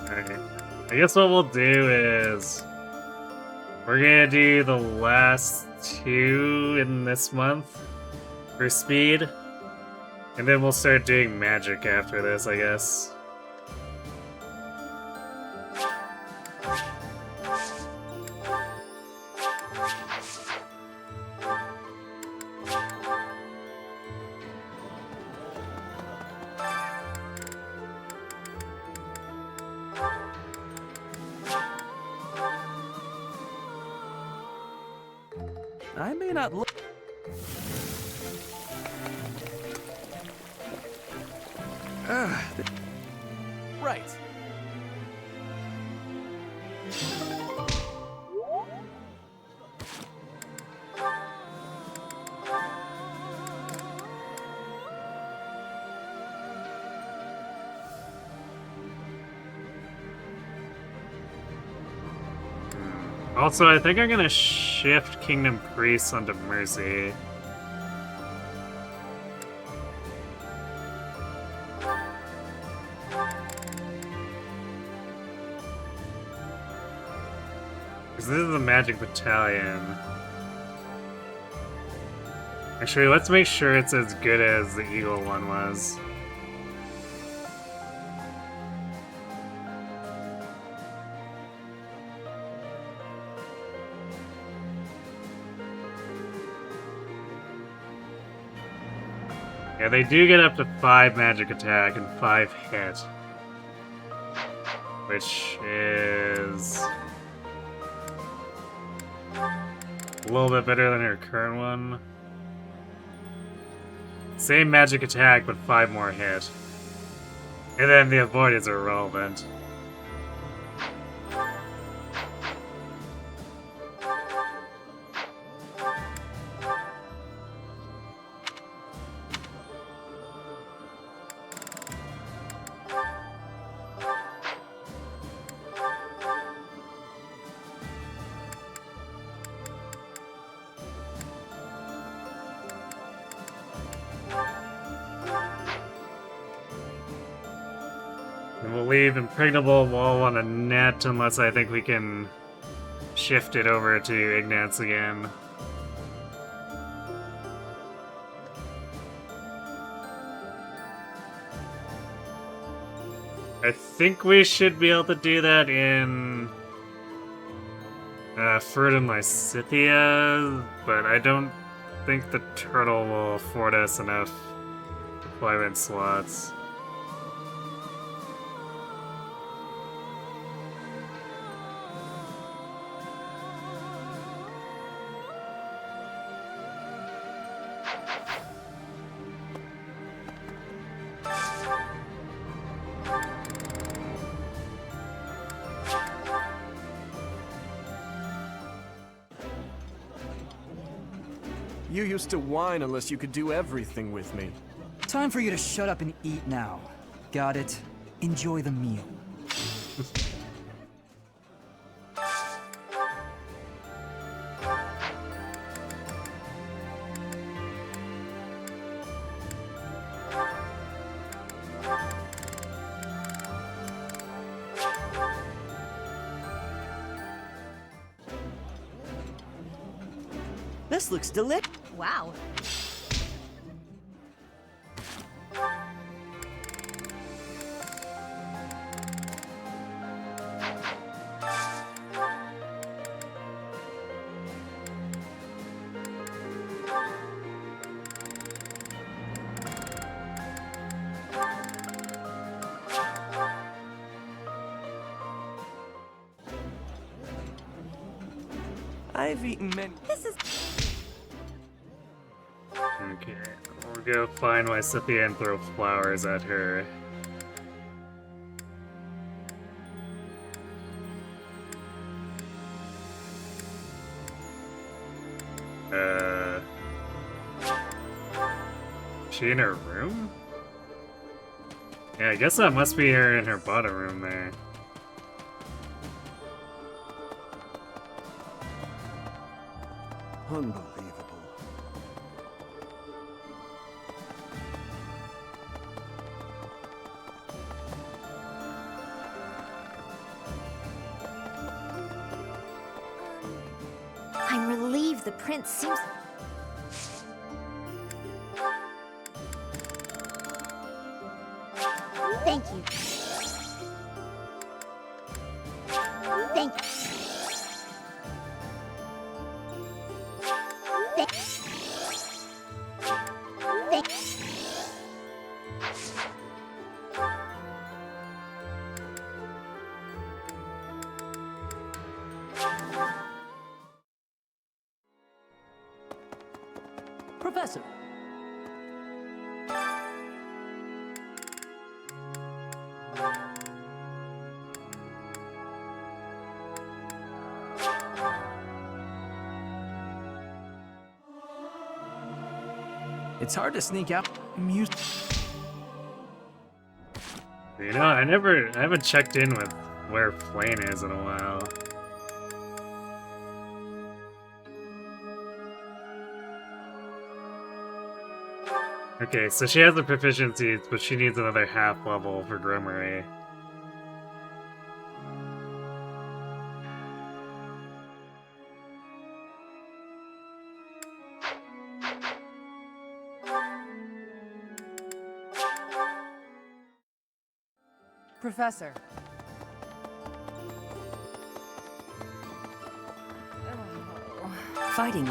Alright. I guess what we'll do is we're gonna do the last 2 in this month for speed, and then we'll start doing magic after this, I guess. I may not look... Right. Also, I think I'm gonna shift Kingdom Priests onto Mercy. Because this is the Magic Battalion. Actually, let's make sure it's as good as the Eagle one was. Yeah, they do get up to 5 magic attack and 5 hit. Which is a little bit better than her current one. Same magic attack, but 5 more hit. And then the avoidance are irrelevant. And we'll leave Impregnable Wall on a net unless I think we can shift it over to Ignatz again. I think we should be able to do that in Fruit and Lysithia, but I don't think the turtle will afford us enough deployment slots. You used to whine unless you could do everything with me. Time for you to shut up and eat now. Got it? Enjoy the meal. This looks delicious. Wow. I've eaten many. This is. Okay, we'll go find Lysithia and throw flowers at her. Is she in her room? Yeah, I guess that must be her in her bottom room there. Unbelievable. I'm relieved the prince seems... Thank you. Thank you. Professor. It's hard to sneak out music. You know, I haven't checked in with where Flame is in a while. Okay, so she has the proficiencies, but she needs another half level for Grimoire. Professor. Fighting.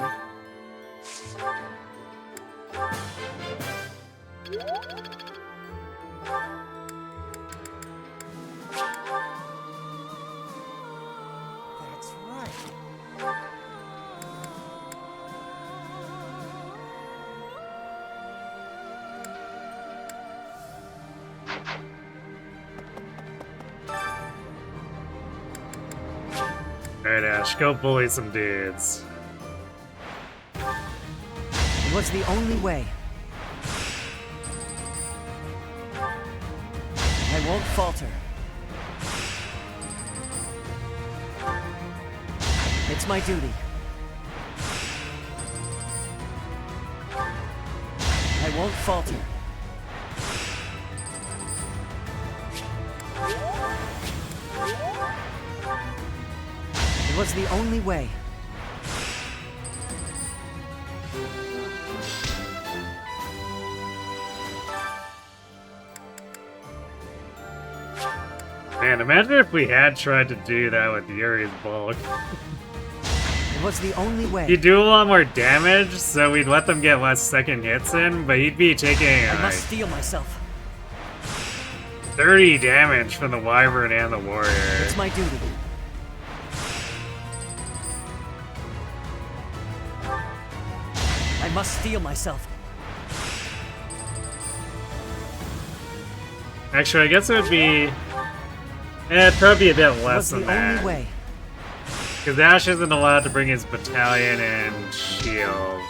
That's right. Alright, Ash, go bully some dudes. It was the only way. I won't falter. It's my duty. I won't falter. It was the only way. Man, imagine if we had tried to do that with Yuri's bulk. It was the only way. He'd do a lot more damage, so we'd let them get less second hits in, but he'd be taking I like must steel myself. 30 damage from the Wyvern and the Warrior. It's my duty. I must steel myself. Actually, I guess it would be... it'd probably be a bit less than the that. only way. Because Ash isn't allowed to bring his battalion and shield.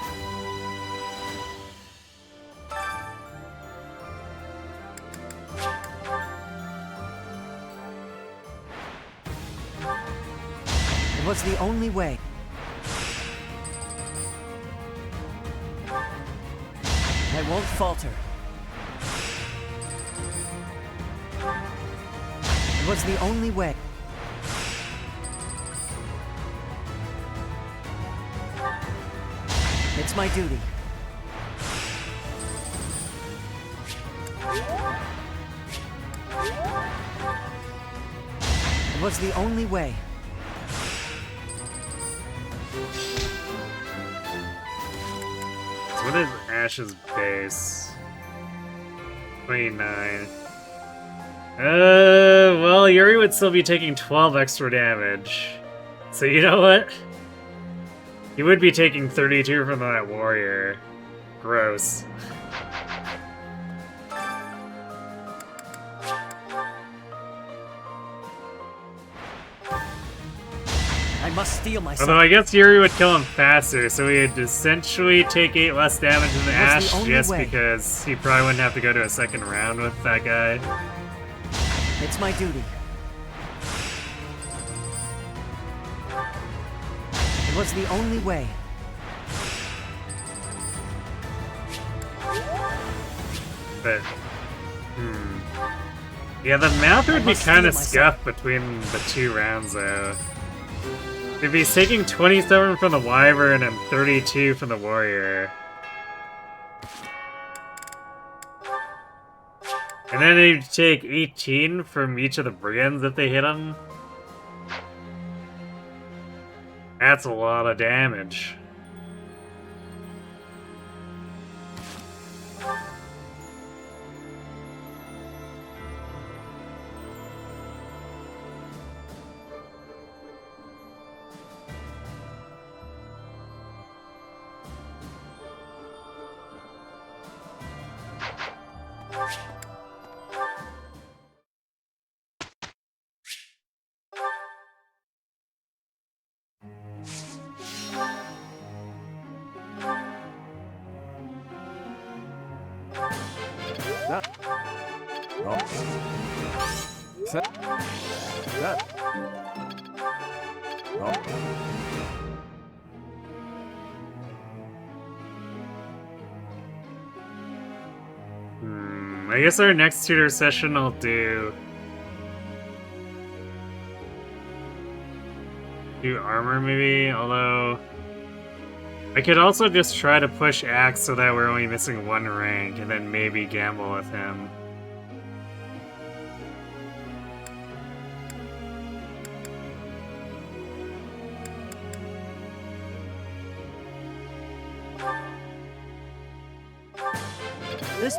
It was the only way. I won't falter. It was the only way. It's my duty. It was the only way. So what is Ash's base? 29. Well, Yuri would still be taking 12 extra damage. So you know what? He would be taking 32 from that warrior. Gross. I must steel myself. Although I guess Yuri would kill him faster, so he'd essentially take 8 less damage than Ash just because he probably wouldn't have to go to a second round with that guy. It's my duty. It was the only way. But, yeah, the math would be kind of scuffed between the 2 rounds, though. If he's taking 27 from the Wyvern and 32 from the Warrior. And then he'd take 18 from each of the Brigands if they hit him. That's a lot of damage. I guess our next tutor session I'll do armor maybe, although I could also just try to push Axe so that we're only missing one rank and then maybe gamble with him. This.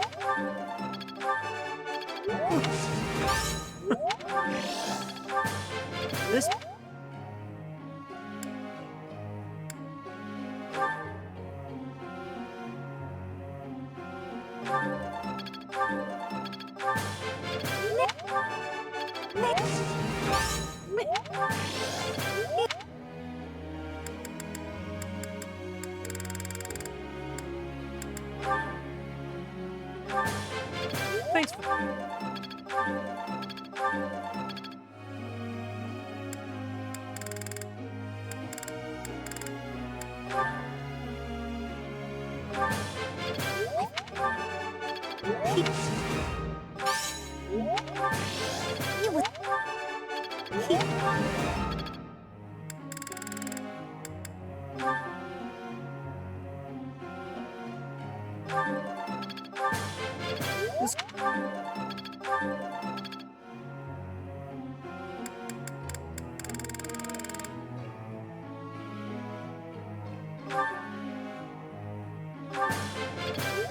This.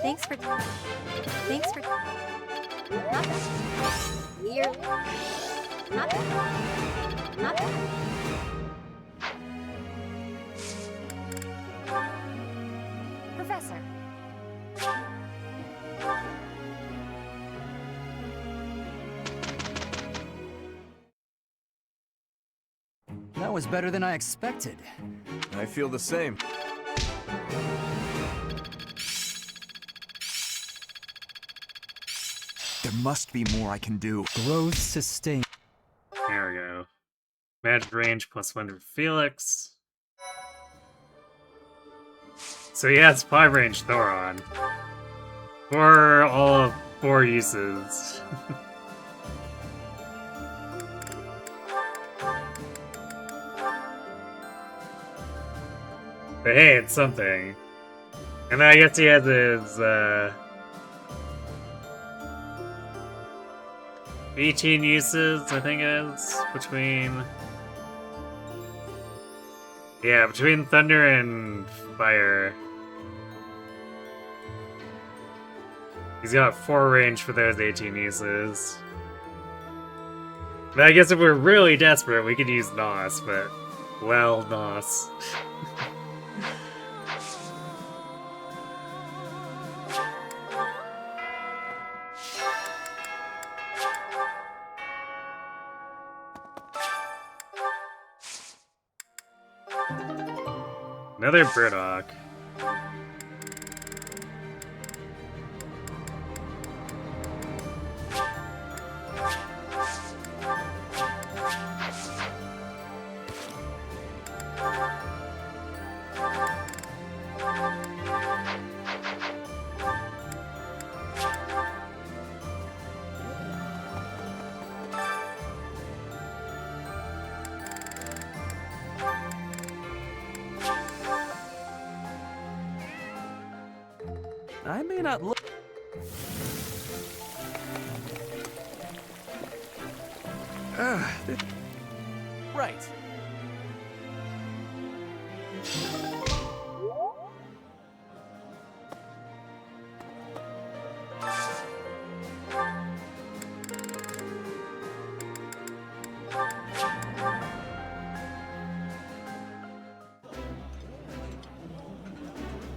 Thanks for... Thanks for. Not bad. You're. Not bad. Not bad. Professor. That was better than I expected. I feel the same. There must be more I can do. Growth sustained. There we go. Magic range +1 for Felix. So yeah, it's 5 range Thoron. For all of 4 uses. But hey, it's something. And I guess he has his 18 uses, I think it is, between... Yeah, between Thunder and Fire. He's got 4 range for those 18 uses. But I guess if we're really desperate, we could use Nos, but... Well, Nos. Another Burdock. I may not look... Right.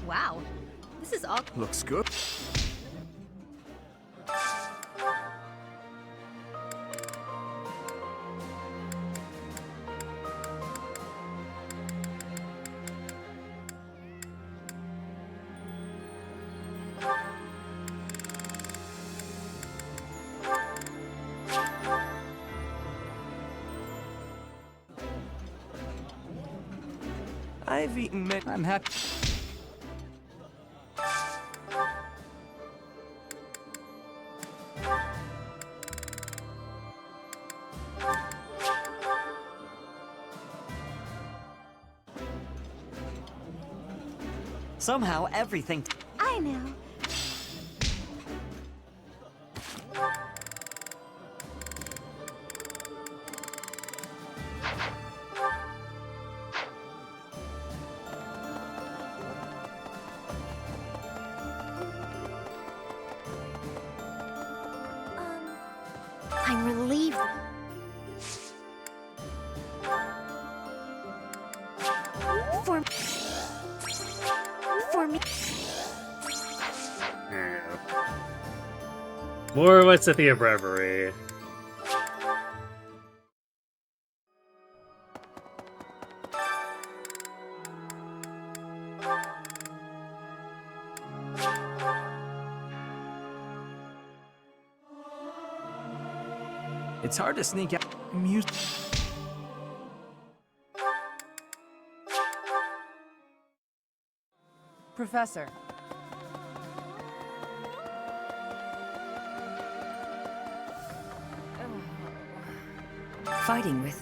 Wow. This is all. Looks good. I've eaten many... I'm happy. Somehow everything. I know. I'm relieved. For me. More White Scythia Bravery. It's hard to sneak out. Professor. Fighting with...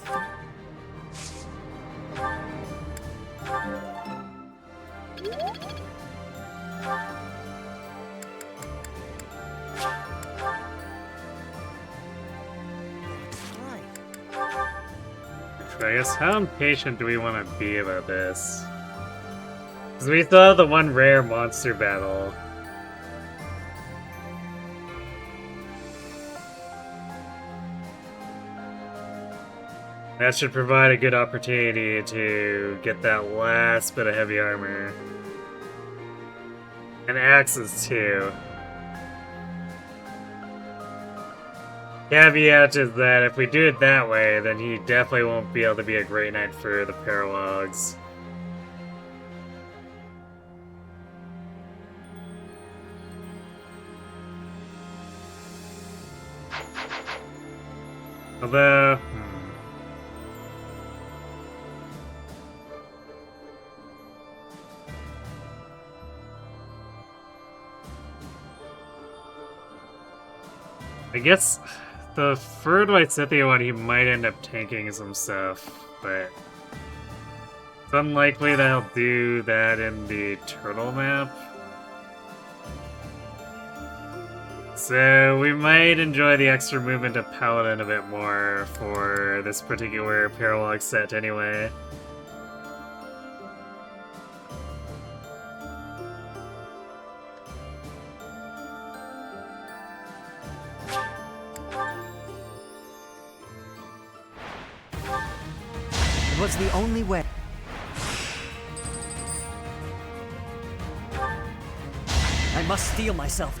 I guess how impatient do we want to be about this? Because we still have the one rare monster battle. That should provide a good opportunity to get that last bit of heavy armor. And axes too. Caveat is that if we do it that way, then he definitely won't be able to be a great knight for the paralogs. Although... I guess the third White Scythia one, he might end up tanking some stuff, but it's unlikely that he'll do that in the turtle map. So we might enjoy the extra movement of Paladin a bit more for this particular paralog set anyway. It was the only way. I must steel myself.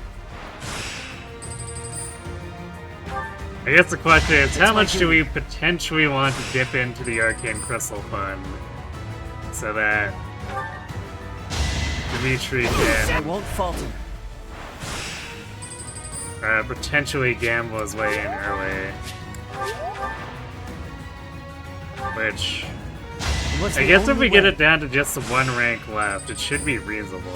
I guess the question is, how much do we potentially want to dip into the Arcane Crystal Fund so that Dimitri I can won't falter. potentially gamble his way in early. Which, I guess if we get it down to just the one rank left, it should be reasonable.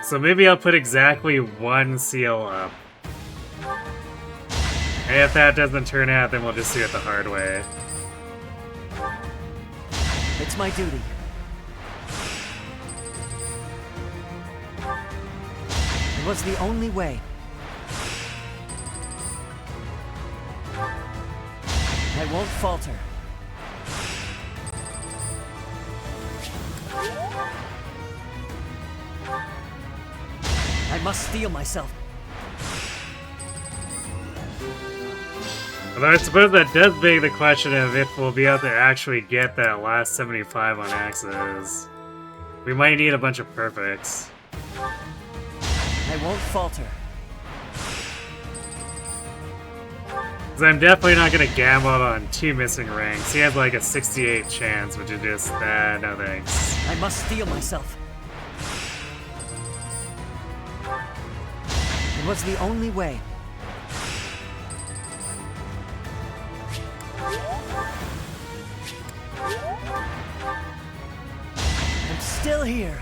So maybe I'll put exactly one seal up. And if that doesn't turn out, then we'll just do it the hard way. It's my duty. It was the only way. I won't falter. I must steel myself. Although I suppose that does beg the question of if we'll be able to actually get that last 75 on axes. We might need a bunch of perfects. I won't falter. Because I'm definitely not going to gamble on 2 missing ranks. He has like a 68 chance, which is just, no thanks. I must steel myself. It was the only way. I'm still here.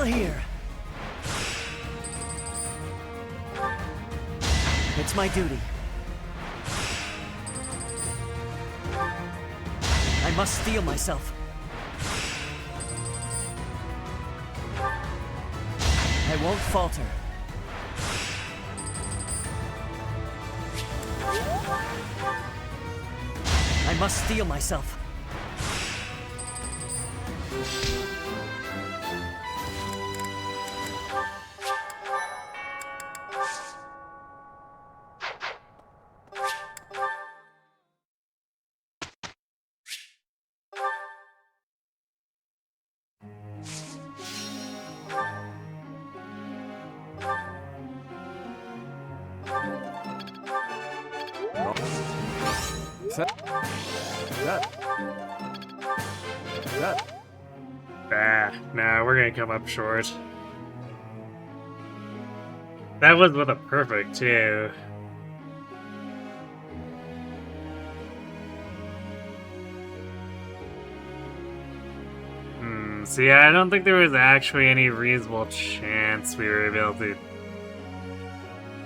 here. It's my duty. I must steel myself. I won't falter. I must steel myself. Nah, we're gonna come up short. That was with a perfect, too. So yeah, I don't think there was actually any reasonable chance we were able to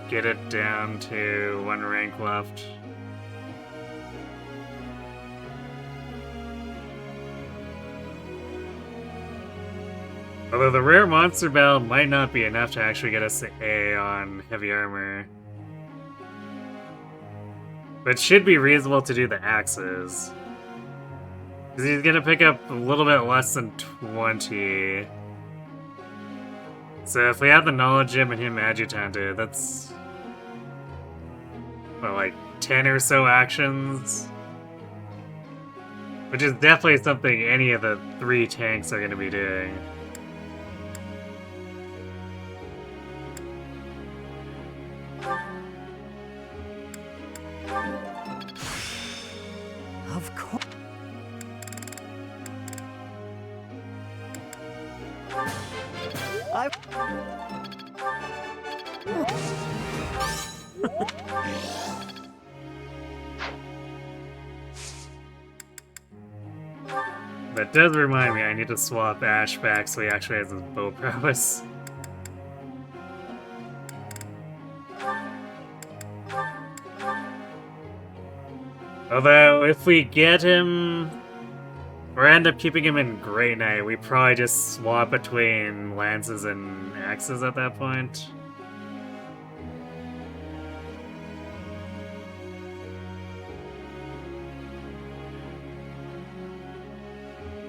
get it down to 1 rank left. Although the rare monster battle might not be enough to actually get us to A on heavy armor. But it should be reasonable to do the axes. Because he's gonna pick up a little bit less than 20. So if we have the knowledge gem and him adjutanted, that's... what, like 10 or so actions? Which is definitely something any of the 3 tanks are gonna be doing. Of course. That does remind me, I need to swap Ash back so he actually has his bow prowess. Although, if we get him, or end up keeping him in Great Knight, we probably just swap between lances and axes at that point.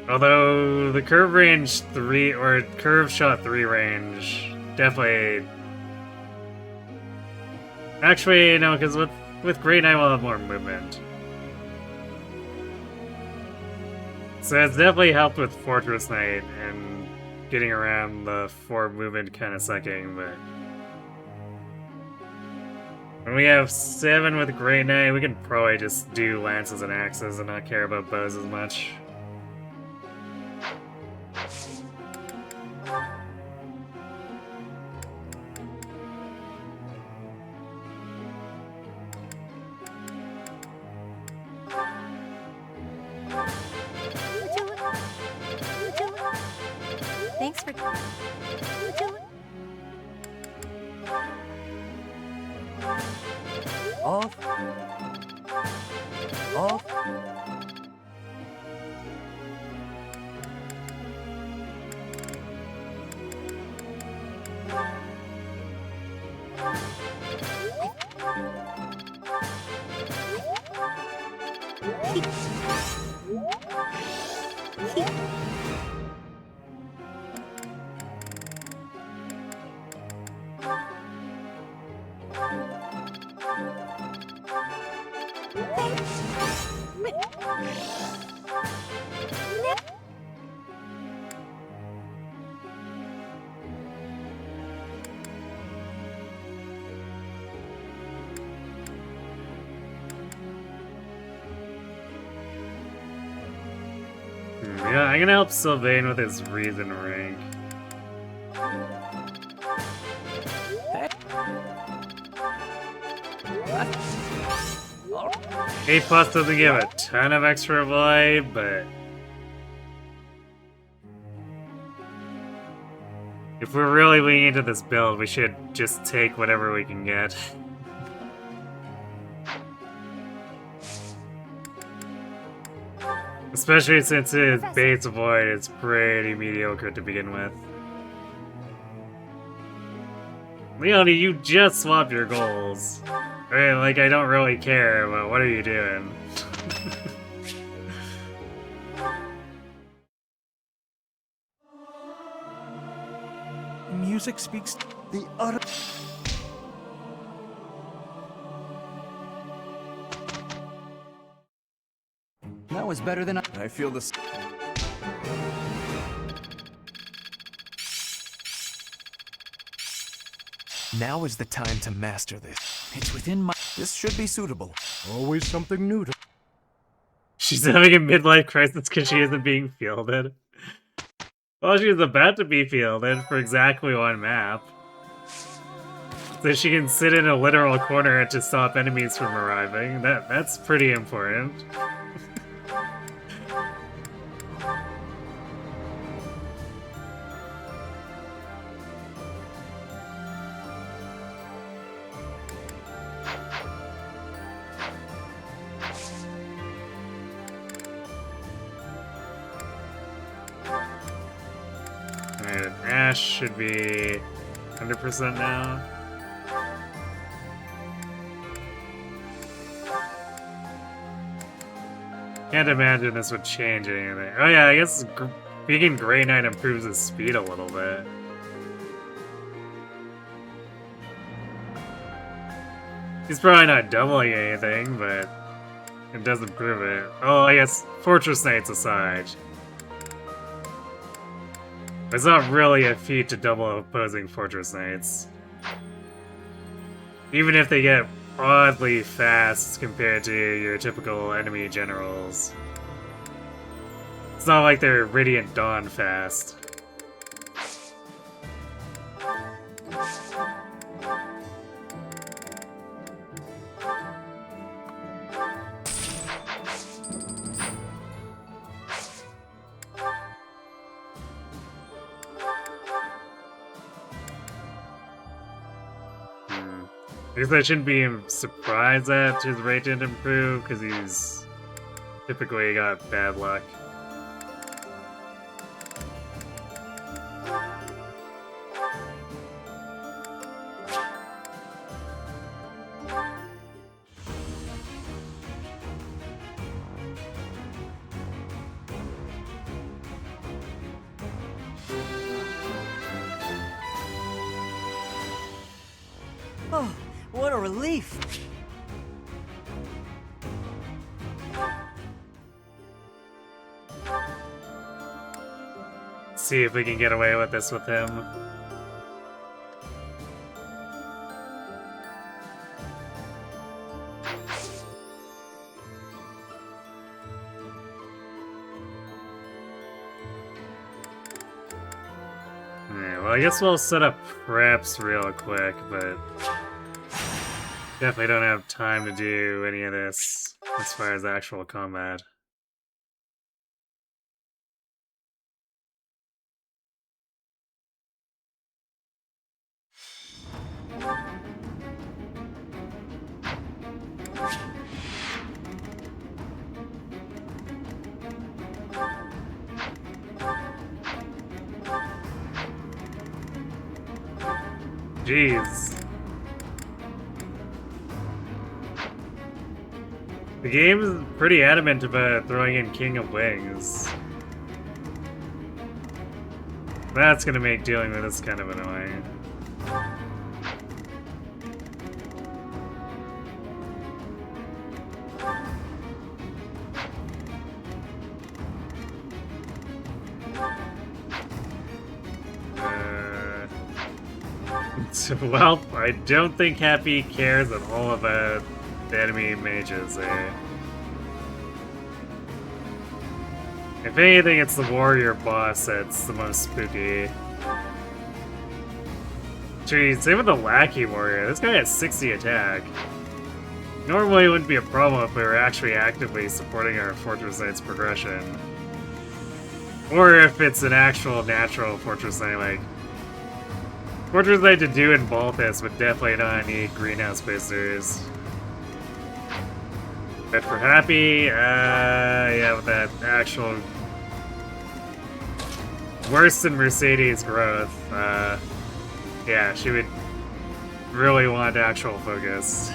Although, the curve range 3, or curve shot 3 range, definitely... Actually, no, because with Great Knight we'll have more movement. So it's definitely helped with Fortress Knight and getting around the 4 movement kind of sucking, but... When we have 7 with Great Knight, we can probably just do lances and axes and not care about bows as much. Thanks for... Off. Off. Yeah, I'm gonna help Sylvain with his reason rank. A+ doesn't give a ton of extra vibe, but... If we're really leaning into this build, we should just take whatever we can get. Especially since his base avoid is pretty mediocre to begin with. Leonie, you just swapped your goals. I mean, like, I don't really care, but what are you doing? Music speaks the utter... That was better than I feel this. Now is the time to master this. It's within my... This should be suitable. Always something new to... She's having a midlife crisis because she isn't being fielded. Well, she's about to be fielded for exactly one map. So she can sit in a literal corner to stop enemies from arriving. That's pretty important. Alright, Ash should be 100% now. Can't imagine this would change anything. Oh yeah, I guess being Grey Knight improves his speed a little bit. He's probably not doubling anything, but it does improve it. Oh, I guess Fortress Knights aside. It's not really a feat to double opposing Fortress Knights. Even if they get oddly fast compared to your typical enemy generals. It's not like they're Radiant Dawn fast. I guess I shouldn't be surprised that his rate didn't improve, because he's typically got bad luck. Oh, what a relief! See if we can get away with this with him. Well, I guess we'll set up preps real quick, but definitely don't have time to do any of this as far as actual combat. Jeez. The game is pretty adamant about throwing in King of Wings. That's gonna make dealing with this kind of annoying. Well, I don't think Happy cares at all about the enemy mages there. If anything, it's the warrior boss that's the most spooky. Geez, same with the lackey warrior. This guy has 60 attack. Normally it wouldn't be a problem if we were actually actively supporting our Fortress Knight's progression. Or if it's an actual natural Fortress Knight like Fortress Knight to do in Byleth would definitely not need greenhouse boosters. But for Happy, yeah, with that actual worse than Mercedes growth, yeah, she would really want actual focus.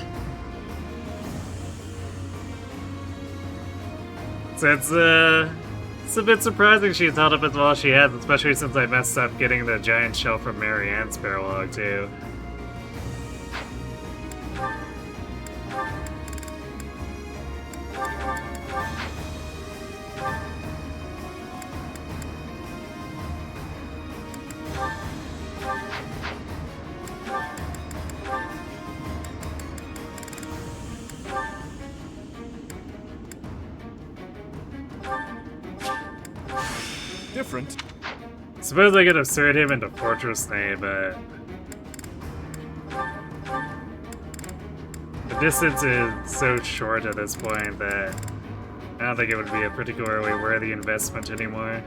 So it's a bit surprising she's held up as well as she has, especially since I messed up getting the giant shell from Marianne's paralog too. Different. Suppose I could absurd him into Fortress Knight, but the distance is so short at this point that I don't think it would be a particularly worthy investment anymore.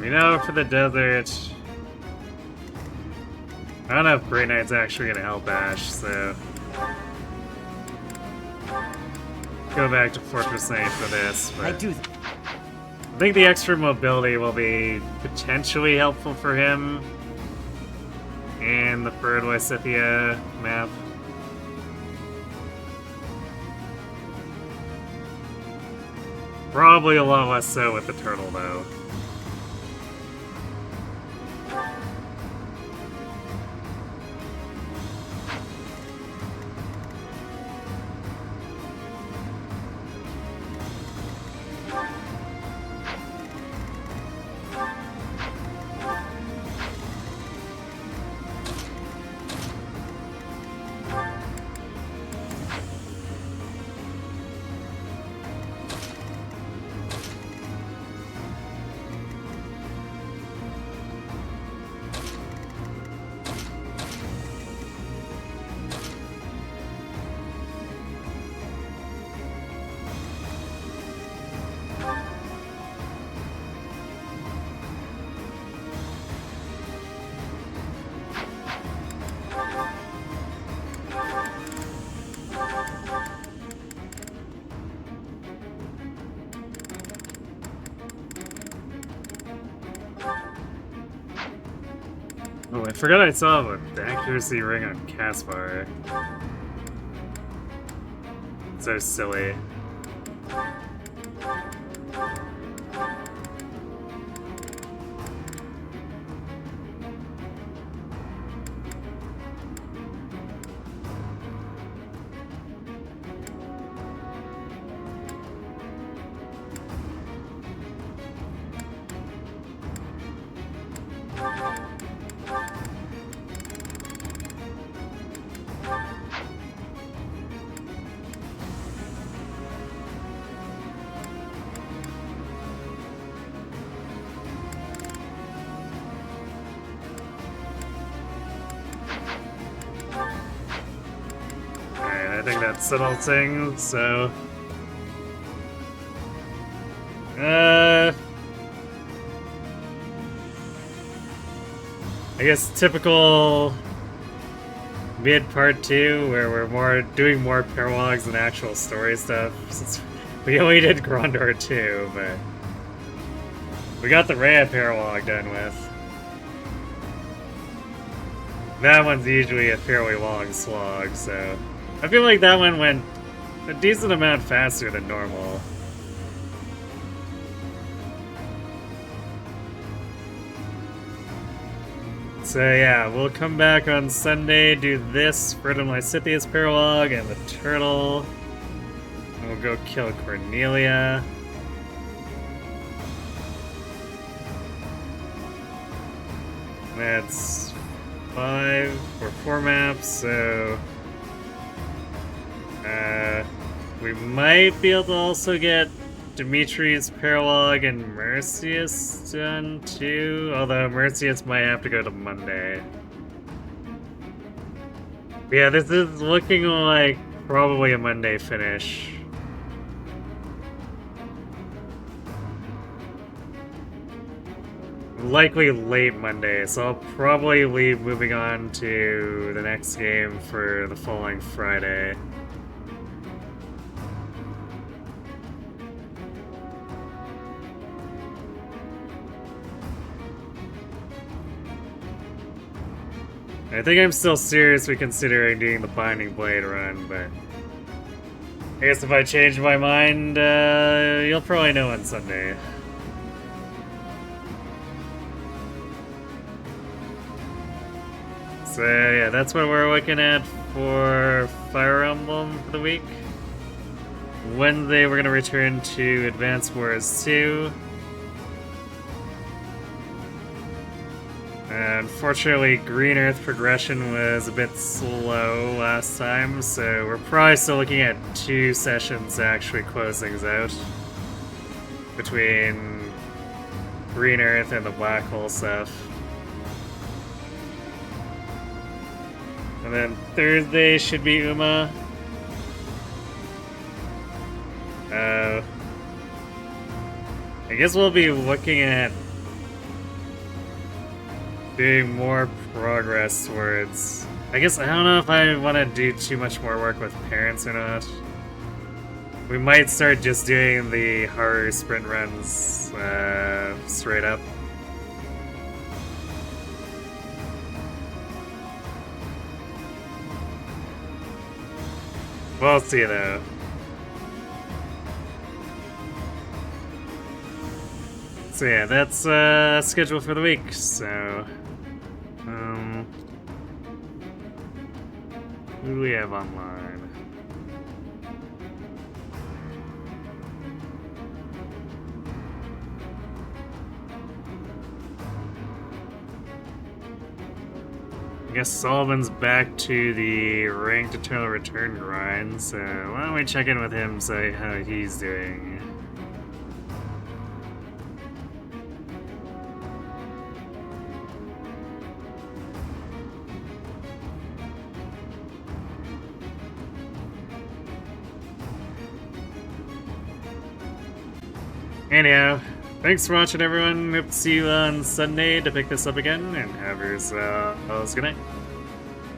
You know, for the desert, I don't know if Grey Knight's actually going to help Ash, so go back to Fortress Knight for this. But I think the extra mobility will be potentially helpful for him in the third Lysithia map. Probably a lot less so with the turtle, though. Oh, I forgot I saw the accuracy ring on Caspar. So silly. I think that settles things, so... I guess typical mid part 2, where we're doing more paralogs than actual story stuff, since we only did Grondor 2, but we got the Rhea paralog done with. That one's usually a fairly long slog, so I feel like that one went a decent amount faster than normal. So yeah, we'll come back on Sunday, do this, Verdum Lysithia's paralog, and the turtle. And we'll go kill Cornelia. That's 5 or 4 maps, so we might be able to also get Dimitri's Paralog and Mercius done too, although Mercius might have to go to Monday. Yeah, this is looking like probably a Monday finish. Likely late Monday, so I'll probably leave moving on to the next game for the following Friday. I think I'm still seriously considering doing the Binding Blade run, but I guess if I change my mind, you'll probably know on Sunday. So yeah, that's what we're looking at for Fire Emblem for the week. Wednesday we're going to return to Advance Wars 2. Unfortunately, Green Earth progression was a bit slow last time, so we're probably still looking at 2 sessions to actually close things out between Green Earth and the Black Hole stuff. And then Thursday should be Uma. I guess we'll be looking at doing more progress towards... I guess I don't know if I want to do too much more work with parents or not. We might start just doing the horror sprint runs straight up. We'll see though. So yeah, that's schedule for the week. So, who do we have online? I guess Solomon's back to the ranked Eternal Return grind, so why don't we check in with him, see how he's doing. Anyhow, thanks for watching everyone. Hope to see you on Sunday to pick this up again, and have yourselves a good night.